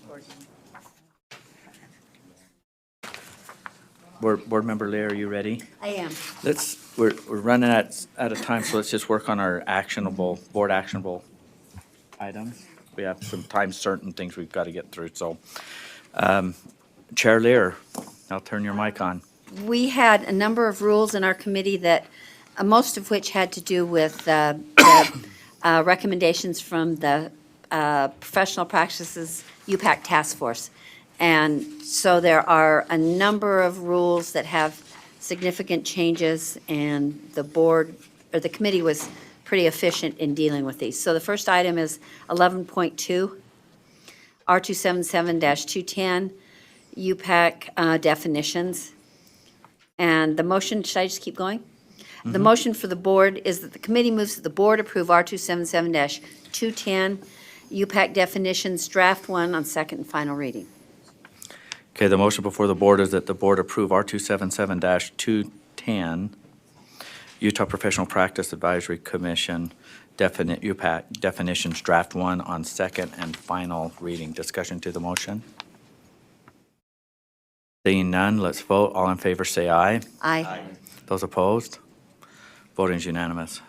Board Member Lear, are you ready? I am. We're running out of time, so let's just work on our board actionable items. We have some time certain things we've got to get through, so. Chair Lear, I'll turn your mic on. We had a number of rules in our committee that, most of which had to do with the recommendations from the Professional Practices UPAC Task Force. And so there are a number of rules that have significant changes, and the board, or the committee was pretty efficient in dealing with these. So the first item is 11.2, R277-210, UPAC definitions. And the motion, should I just keep going? The motion for the board is that the committee moves that the board approve R277-210, UPAC definitions, draft 1 on second and final reading. Okay, the motion before the board is that the board approve R277-210, Utah Professional Practice Advisory Commission, UPAC definitions, draft 1 on second and final reading. Discussion to the motion? Seeing none, let's vote. All in favor, say aye. Aye. Those opposed? Voting is unanimous.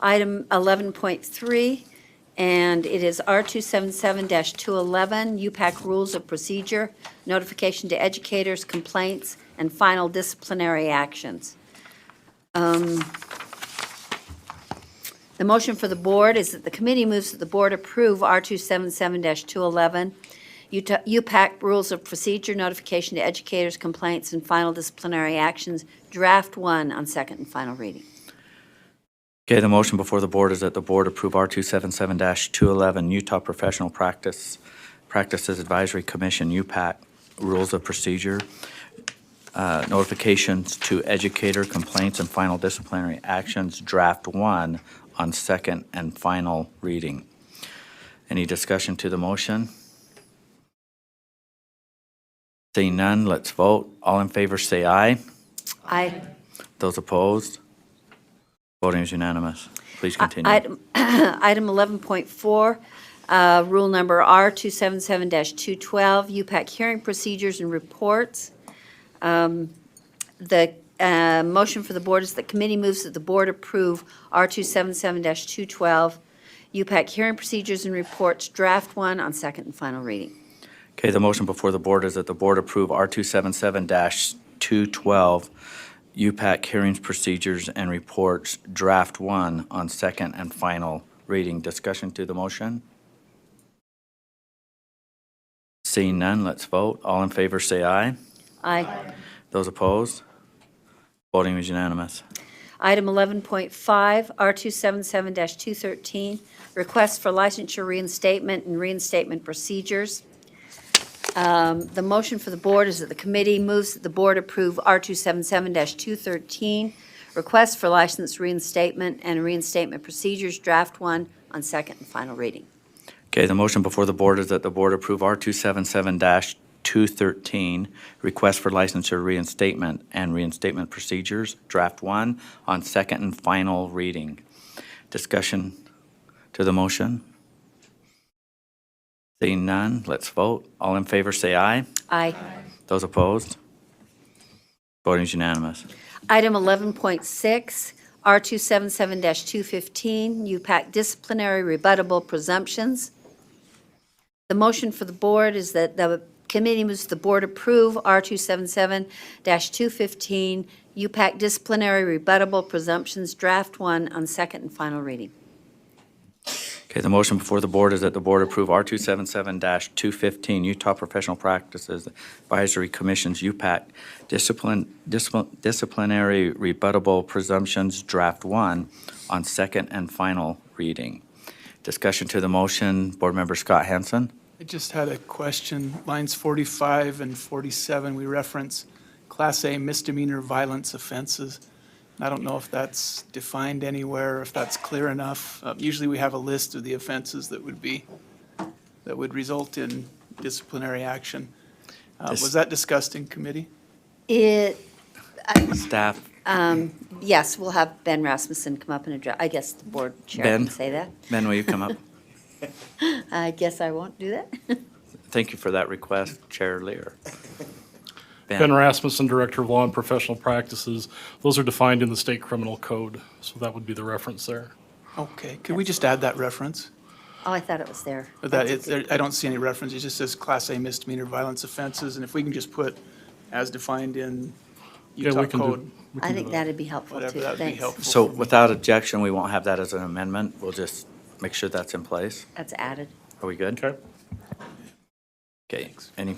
Item 11.3, and it is R277-211, UPAC rules of procedure, notification to educators, complaints, and final disciplinary actions. The motion for the board is that the committee moves that the board approve R277-211, UPAC rules of procedure, notification to educators, complaints, and final disciplinary actions, draft 1 on second and final reading. Okay, the motion before the board is that the board approve R277-211, Utah Professional Practices Advisory Commission, UPAC rules of procedure, notifications to educator, complaints, and final disciplinary actions, draft 1 on second and final reading. Any discussion to the motion? Seeing none, let's vote. All in favor, say aye. Aye. Those opposed? Voting is unanimous. Please continue. Item 11.4, rule number R277-212, UPAC hearing procedures and reports. The motion for the board is that committee moves that the board approve R277-212, UPAC hearing procedures and reports, draft 1 on second and final reading. Okay, the motion before the board is that the board approve R277-212, UPAC hearings, procedures, and reports, draft 1 on second and final reading. Discussion to the motion? Seeing none, let's vote. All in favor, say aye. Aye. Those opposed? Voting is unanimous. Item 11.5, R277-213, requests for licensure reinstatement and reinstatement procedures. The motion for the board is that the committee moves that the board approve R277-213, request for license reinstatement and reinstatement procedures, draft 1 on second and final reading. Okay, the motion before the board is that the board approve R277-213, request for licensure reinstatement and reinstatement procedures, draft 1 on second and final reading. Discussion to the motion? Seeing none, let's vote. All in favor, say aye. Aye. Those opposed? Voting is unanimous. Item 11.6, R277-215, UPAC disciplinary rebuttable presumptions. The motion for the board is that the committee moves the board approve R277-215, UPAC disciplinary rebuttable presumptions, draft 1 on second and final reading. Okay, the motion before the board is that the board approve R277-215, Utah Professional Practices Advisory Commission's UPAC disciplinary rebuttable presumptions, draft 1 on second and final reading. Discussion to the motion, Board Member Scott Hansen. I just had a question. Lines 45 and 47, we reference Class A misdemeanor violence offenses. I don't know if that's defined anywhere, if that's clear enough. Usually we have a list of the offenses that would result in disciplinary action. Was that discussed in committee? Staff. Yes, we'll have Ben Rasmussen come up and address, I guess the board chair Ben? can say that. Ben, will you come up? I guess I won't do that. Thank you for that request, Chair Lear. Ben Rasmussen, Director of Law and Professional Practices. Those are defined in the state criminal code, so that would be the reference there. Okay, could we just add that reference? Oh, I thought it was there. But that, That's I don't see any reference, it just says Class A misdemeanor violence offenses, and if we can just put as defined in Utah we can do- code, I think that'd be helpful whatever, too. that would be Thanks. helpful. So for me. without objection, we won't have that as an amendment. We'll just make sure that's in place. That's added. Are we good? Okay. Okay, any,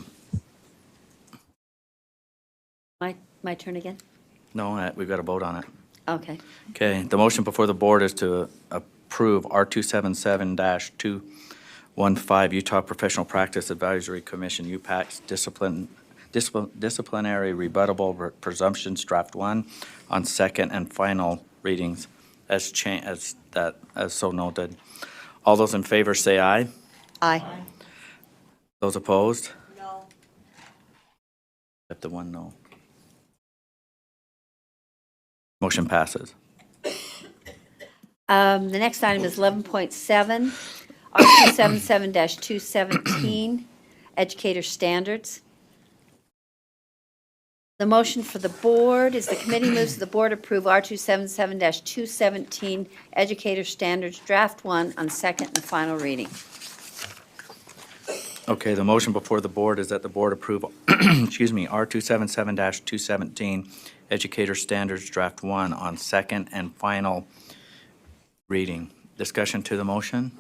My turn again? no, we've got to vote on it. Okay. Okay, the motion before the board is to approve R277-215 Utah Professional Practice Advisory Commission, UPAC's disciplinary rebuttable presumptions, draft 1, on second and final readings as so noted. All those in favor say aye. Aye. Those opposed? No. Except the one no. Motion passes. The next item is 11.7, R277-217, Educator Standards. The motion for the board is the committee moves that the board approve R277-217, Educator Standards, Draft 1, on second and final reading. Okay, the motion before the board is that the board approve, excuse me, R277-217, Educator Standards Draft 1 on second and final reading. Discussion to the motion?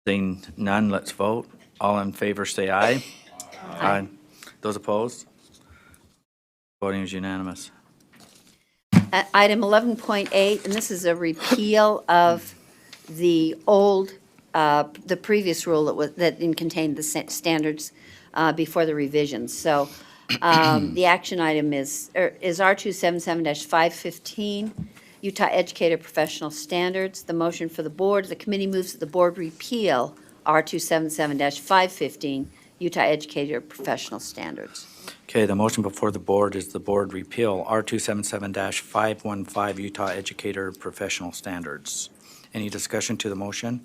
Seeing none, let's vote. All in favor say aye. Aye. Those opposed? Voting is unanimous. Item 11.8, and this is a repeal of the old, the previous rule that contained the standards before the revisions. So the action item is R277-515, Utah Educator Professional Standards. The motion for the board, the committee moves that the board repeal R277-515, Utah Educator Professional Standards. Okay, the motion before the board is the board repeal R277-515 Utah Educator Professional Standards. Any discussion to the motion?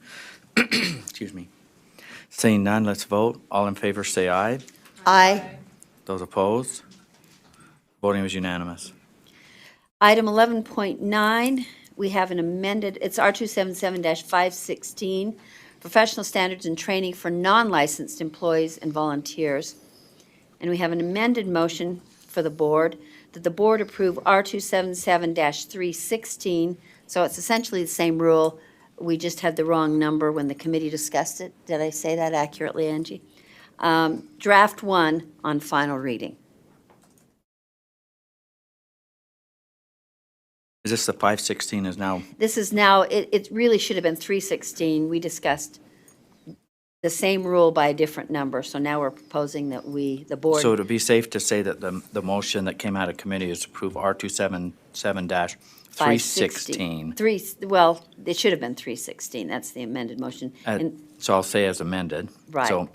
Excuse me. Seeing none, let's vote. All in favor say aye. Aye. Those opposed? Voting was unanimous. Item 11.9, we have an amended, it's R277-516, Professional Standards and Training for Non-Licensed Employees and Volunteers. And we have an amended motion for the board, that the board approve R277-316. So it's essentially the same rule. We just had the wrong number when the committee discussed it. Did I say that accurately, Angie? Draft 1 on final reading. Is this the 516 is now? This is now, it really should have been 316. We discussed the same rule by a different number, so now we're proposing that the board. So to be safe to say that the motion that came out of committee is to approve R277-316. Well, it should have been 316. That's the amended motion. And So I'll say as amended. Right. So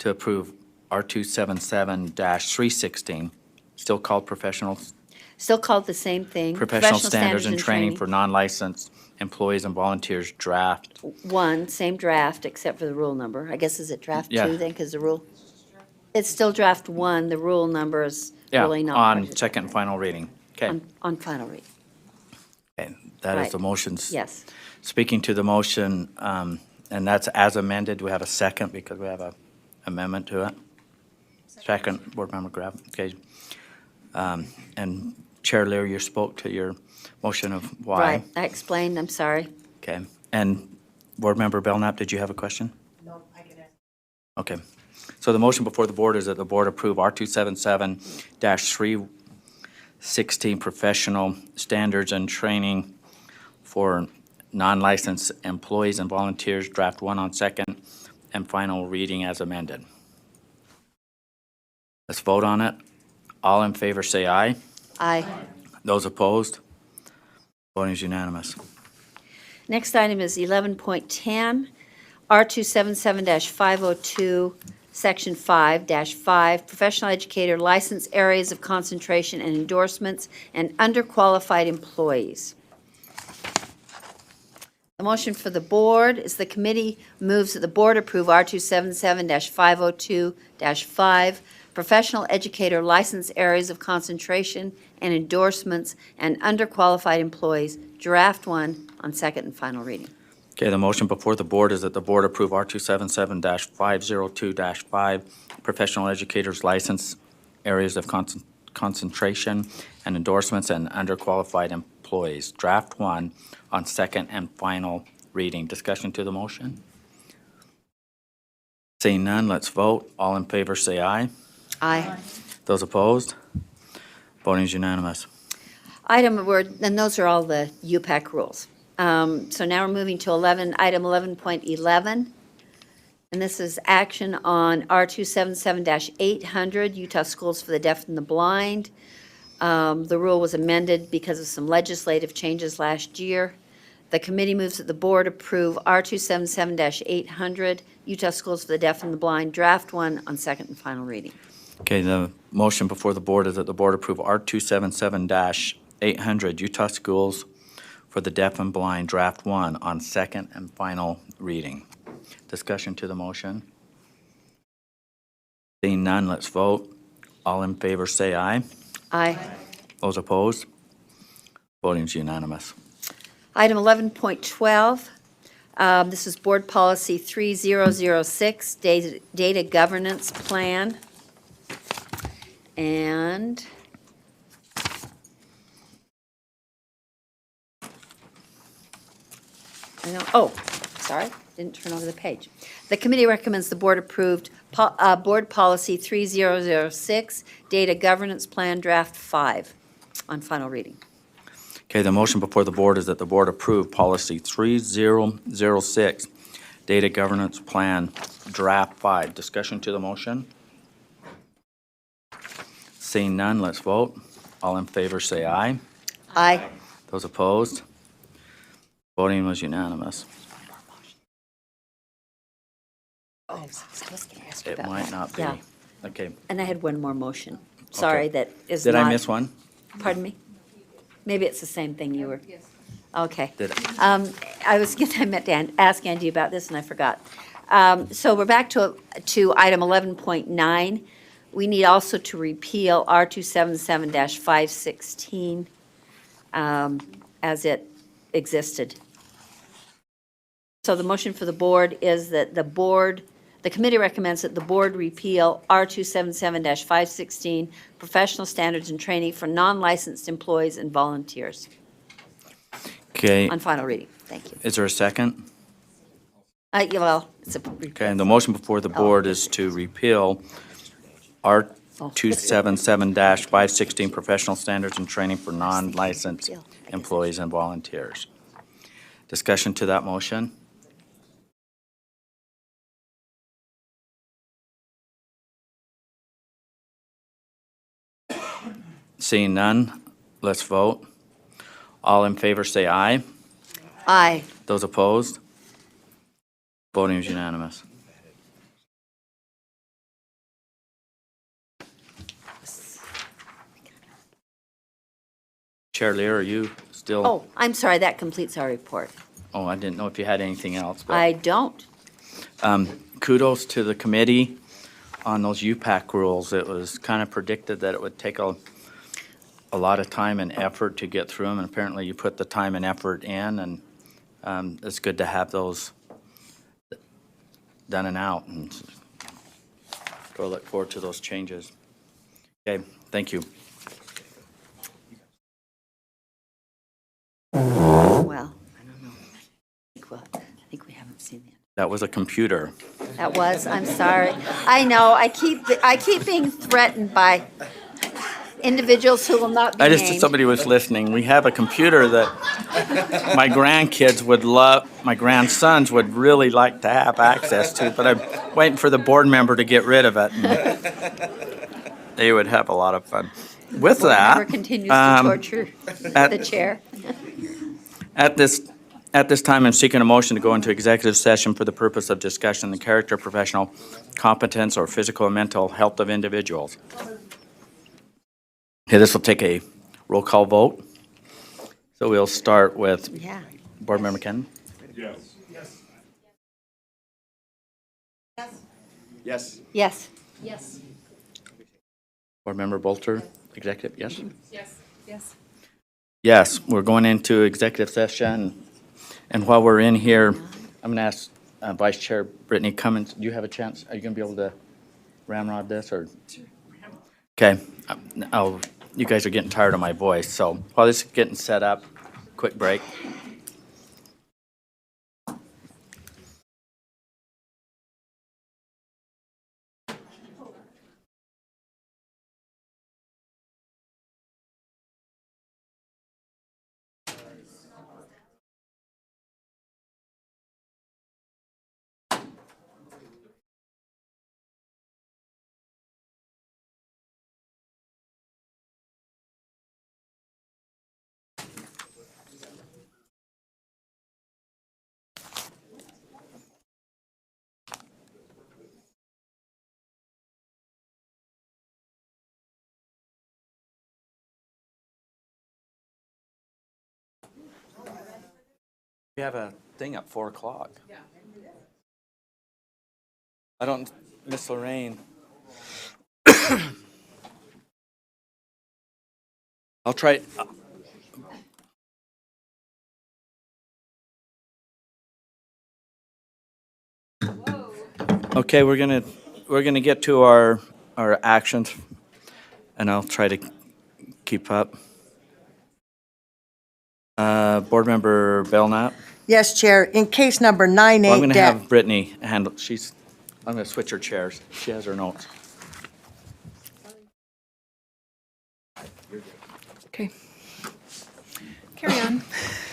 to approve R277-316, still called still called the same thing. professional standards and training for non-licensed employees and volunteers draft. 1, same draft, except for the rule number. I guess, is it draft 2 Yeah. then, because the rule? It's still draft 1. The rule number is Yeah, really not. part of on it. second and final reading. Okay. On final reading. Okay, that is Right. the motions. Yes. Speaking to the motion, and that's as amended, we have a second because we have a amendment to it. Second, Board Member Graff, okay. And Chair Lear, you spoke to your motion of why. Right, I explained, I'm sorry. Okay, and Board Member Belknap, did you have a question? No, I can ask. Okay, so the motion before the board is that the board approve R277-316 professional standards and training for non-licensed employees and volunteers, draft 1 on second and final reading as amended. Let's vote on it. All in favor say aye. Aye. Those opposed? Voting is unanimous. Next item is 11.10, R277-502, Section 5-5, Professional Educator License Areas of Concentration and Endorsements and Underqualified Employees. The motion for the board is the committee moves that the board approve R277-502-5, Professional Educator License Areas of Concentration and Endorsements and Underqualified Employees, Draft 1 on second and final reading. Okay, the motion before the board is that the board approve R277-502-5, professional educators license areas of concentration and endorsements and underqualified employees. Draft 1 on second and final reading. Discussion to the motion? Seeing none, let's vote. All in favor, say aye. Aye. Those opposed? Voting is unanimous. And those are all the UPAC rules. So now we're moving to item 11.11. And this is action on R277-800, Utah Schools for the Deaf and the Blind. The rule was amended because of some legislative changes last year. The committee moves that the board approve R277-800, Utah Schools for the Deaf and the Blind, Draft 1 on second and final reading. Okay, the motion before the board is that the board approve R277-800, Utah Schools for the Deaf and Blind, Draft 1 on second and final reading. Discussion to the motion? Seeing none, let's vote. All in favor, say aye. Aye. Those opposed? Voting is unanimous. Item 11.12, this is Board Policy 3006, Data Governance Plan. And sorry, didn't turn over the page. The committee recommends the board approved Board Policy 3006, Data Governance Plan, Draft 5 on final reading. Okay, the motion before the board is that the board approve Policy 3006, Data Governance Plan, Draft 5. Discussion to the motion? Seeing none, let's vote. All in favor, say aye. Aye. Those opposed? Voting was unanimous. Oh, I was supposed to ask you It about might that. not be. Yeah. Okay. And I had one more motion. Sorry, Okay. that is not. Did I miss one? Pardon me? Maybe it's the same thing you were. Yes. Okay. Did I? I meant to ask Andy about this and I forgot. So we're back to item 11.9. We need also to repeal R277-516 as it existed. So the motion for the board is that the committee recommends that the board repeal R277-516, professional standards and training for non-licensed employees and volunteers. Okay. On final reading. Thank you. Is there a second? Yeah, well, it's a. Okay, and the motion before the board is to repeal R277-516, professional standards and training for non-licensed employees and volunteers. Discussion to that motion? Seeing none, let's vote. All in favor, say aye. Aye. Those opposed? Voting is unanimous. Chair Lear, are you still? Oh, I'm sorry, that completes our report. Oh, I didn't know if you had anything else. But, I don't. kudos to the committee on those UPAC rules. It was kind of predicted that it would take a lot of time and effort to get through them, and apparently you put the time and effort in, and it's good to have those done and out, and go look forward to those changes. Okay, thank you. Well, I don't know. I think we haven't seen that. That was a computer. That was, I'm sorry. I know, I keep being threatened by individuals who will not be I named. just, somebody was listening. We have a computer that my grandkids would love, my grandsons would really like to have access to, but I'm waiting for the board member to get rid of it. And they would have a lot of fun. With that, Board member continues to torture the chair. At this time, I'm seeking a motion to go into executive session for the purpose of discussion the character, professional competence, or physical and mental health of individuals. Okay, this will take a roll call vote. So we'll start with Board Member Ken. Yes. Yes. Yes. Board Member Bolter, executive, yes? Yes. Yes, we're going into executive session. And while we're in here, I'm going to ask Vice Chair Brittany Cummins, do you have a chance? Are you going to be able to ramrod this, or? Okay. You guys are getting tired of my voice, so while this is getting set up, quick break. We have a thing at 4 o'clock. I don't, Miss Lorraine. I'll try. Okay, we're gonna get to our actions, and I'll try to keep up. Board Member Belknap. Yes, Chair. In case number 98 Well, I'm gonna have Brittany handle. I'm gonna switch her chairs. She has her notes. Okay. Carry on.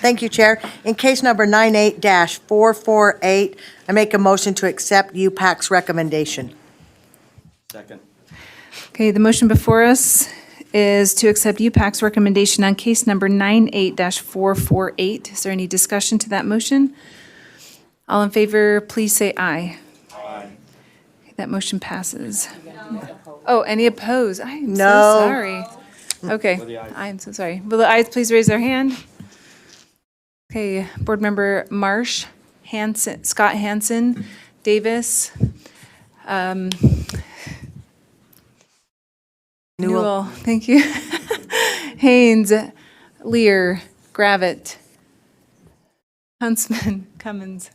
Thank you, Chair. In case number 98-448, I make a motion to accept UPAC's recommendation. Second. Okay, the motion before us is to accept UPAC's recommendation on case number 98-448. Is there any discussion to that motion? All in favor, please say aye. Aye. That motion passes. Oh, any opposed? I am so No. sorry. Okay, I am so sorry. Will the ayes please raise their hand? Okay, Board Member Marsh, Hanson, Scott Hanson, Davis, Newell, thank you. Haynes, Lear, Gravitt, Huntsman, Cummins.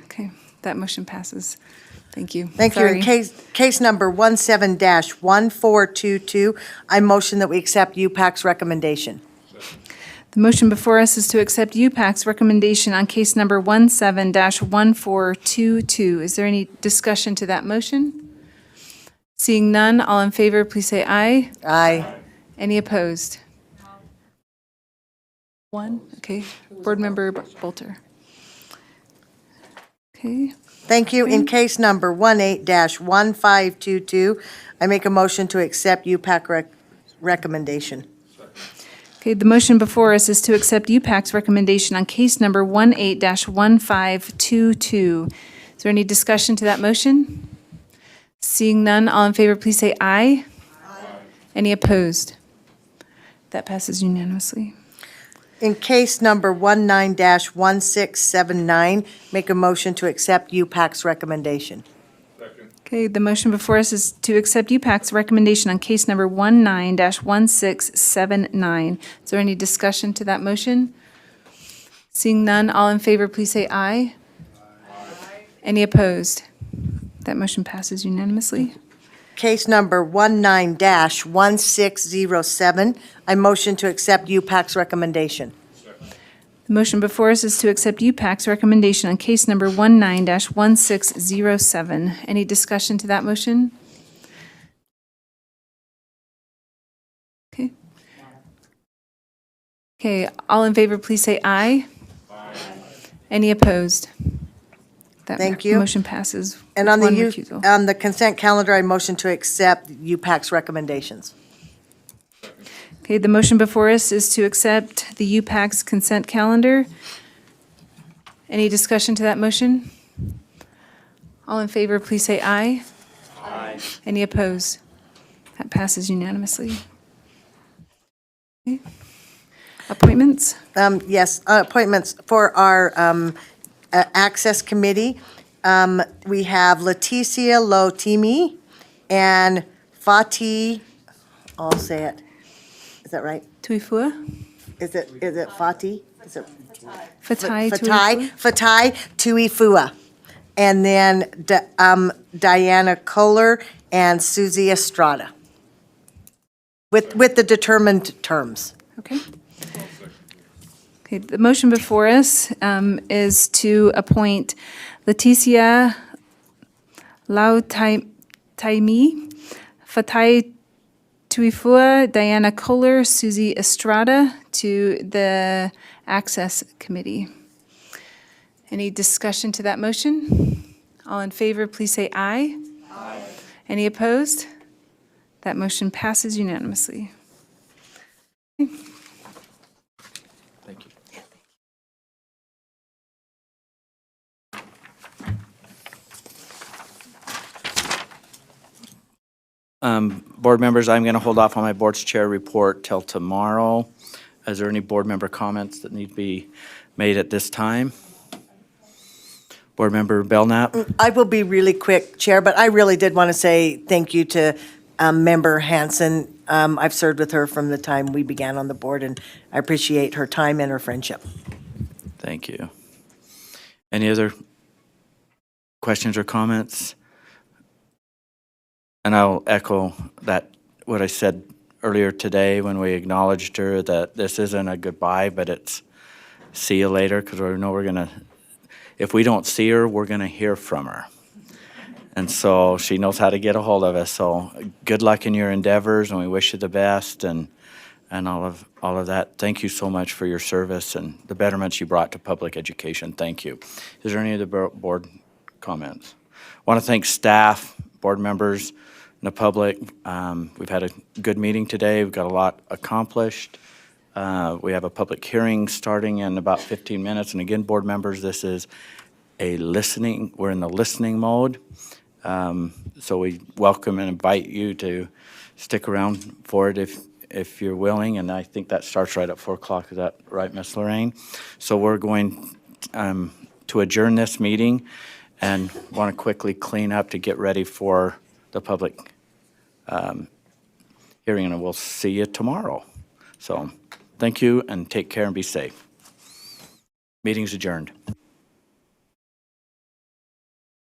Okay, that motion passes. Thank you. Thank you. In case number 17-1422, I motion that we accept UPAC's recommendation. The motion before us is to accept UPAC's recommendation on case number 17-1422. Is there any discussion to that motion? Seeing none, all in favor, please say aye. Aye. Any opposed? One, okay. Board Member Bolter. Okay. Thank you. In case number 18-1522, I make a motion to accept UPAC recommendation. Okay, the motion before us is to accept UPAC's recommendation on case number 18-1522. Is there any discussion to that motion? Seeing none, all in favor, please say aye. Aye. Any opposed? That passes unanimously. In case number 19-1679, make a motion to accept UPAC's recommendation. Okay, the motion before us is to accept UPAC's recommendation on case number 19-1679. Is there any discussion to that motion? Seeing none, all in favor, please say aye. Aye. Any opposed? That motion passes unanimously. Case number 19-1607, I motion to accept UPAC's recommendation. The motion before us is to accept UPAC's recommendation on case number 19-1607. Any discussion to that motion? Okay. Okay, all in favor, please say aye. Aye. Any opposed? That Thank you. Motion passes. And with on one the recusal. on the consent calendar, I motion to accept UPAC's recommendations. Okay, the motion before us is to accept the UPAC's consent calendar. Any discussion to that motion? All in favor, please say aye. Aye. Any opposed? That passes unanimously. Okay. Appointments? Yes, appointments for our Access Committee. We have Leticia Lotimi and Fatih I'll say it. Is that right? Tuifua? Is it Fati? Is it? Fatai Fatai Tuifua. And then Diana Kohler and Susie Estrada. With the determined terms. Okay. Okay, the motion before us is to appoint Leticia Taimi, Fatai Tuifua, Diana Kohler, Susie Estrada to the Access Committee. Any discussion to that motion? All in favor, please say aye. Aye. Any opposed? That motion passes unanimously. Thank you. Board members, I'm going to hold off on my board's chair report till tomorrow. Is there any board member comments that need to be made at this time? Board member Belknap? I will be really quick, Chair, but I really did want to say thank you to Member Hanson. I've served with her from the time we began on the board, and I appreciate her time and her friendship. Thank you. Any other questions or comments? And I'll echo that, what I said earlier today when we acknowledged her, that this isn't a goodbye, but it's see you later, because we know we're going to, if we don't see her, we're going to hear from her. And so she knows how to get a hold of us. So good luck in your endeavors, and we wish you the best and all of that. Thank you so much for your service and the betterments you brought to public education. Thank you. Is there any other board comments? I want to thank staff, board members, and the public. We've had a good meeting today. We've got a lot accomplished. We have a public hearing starting in about 15 minutes. And again, board members, this is a listening, we're in the listening mode. So we welcome and invite you to stick around for it if you're willing. And I think that starts right at 4 o'clock. Is that right, Ms. Lorraine? So we're going to adjourn this meeting and want to quickly clean up to get ready for the public hearing, and we'll see you tomorrow. So thank you, and take care and be safe. Meeting's adjourned.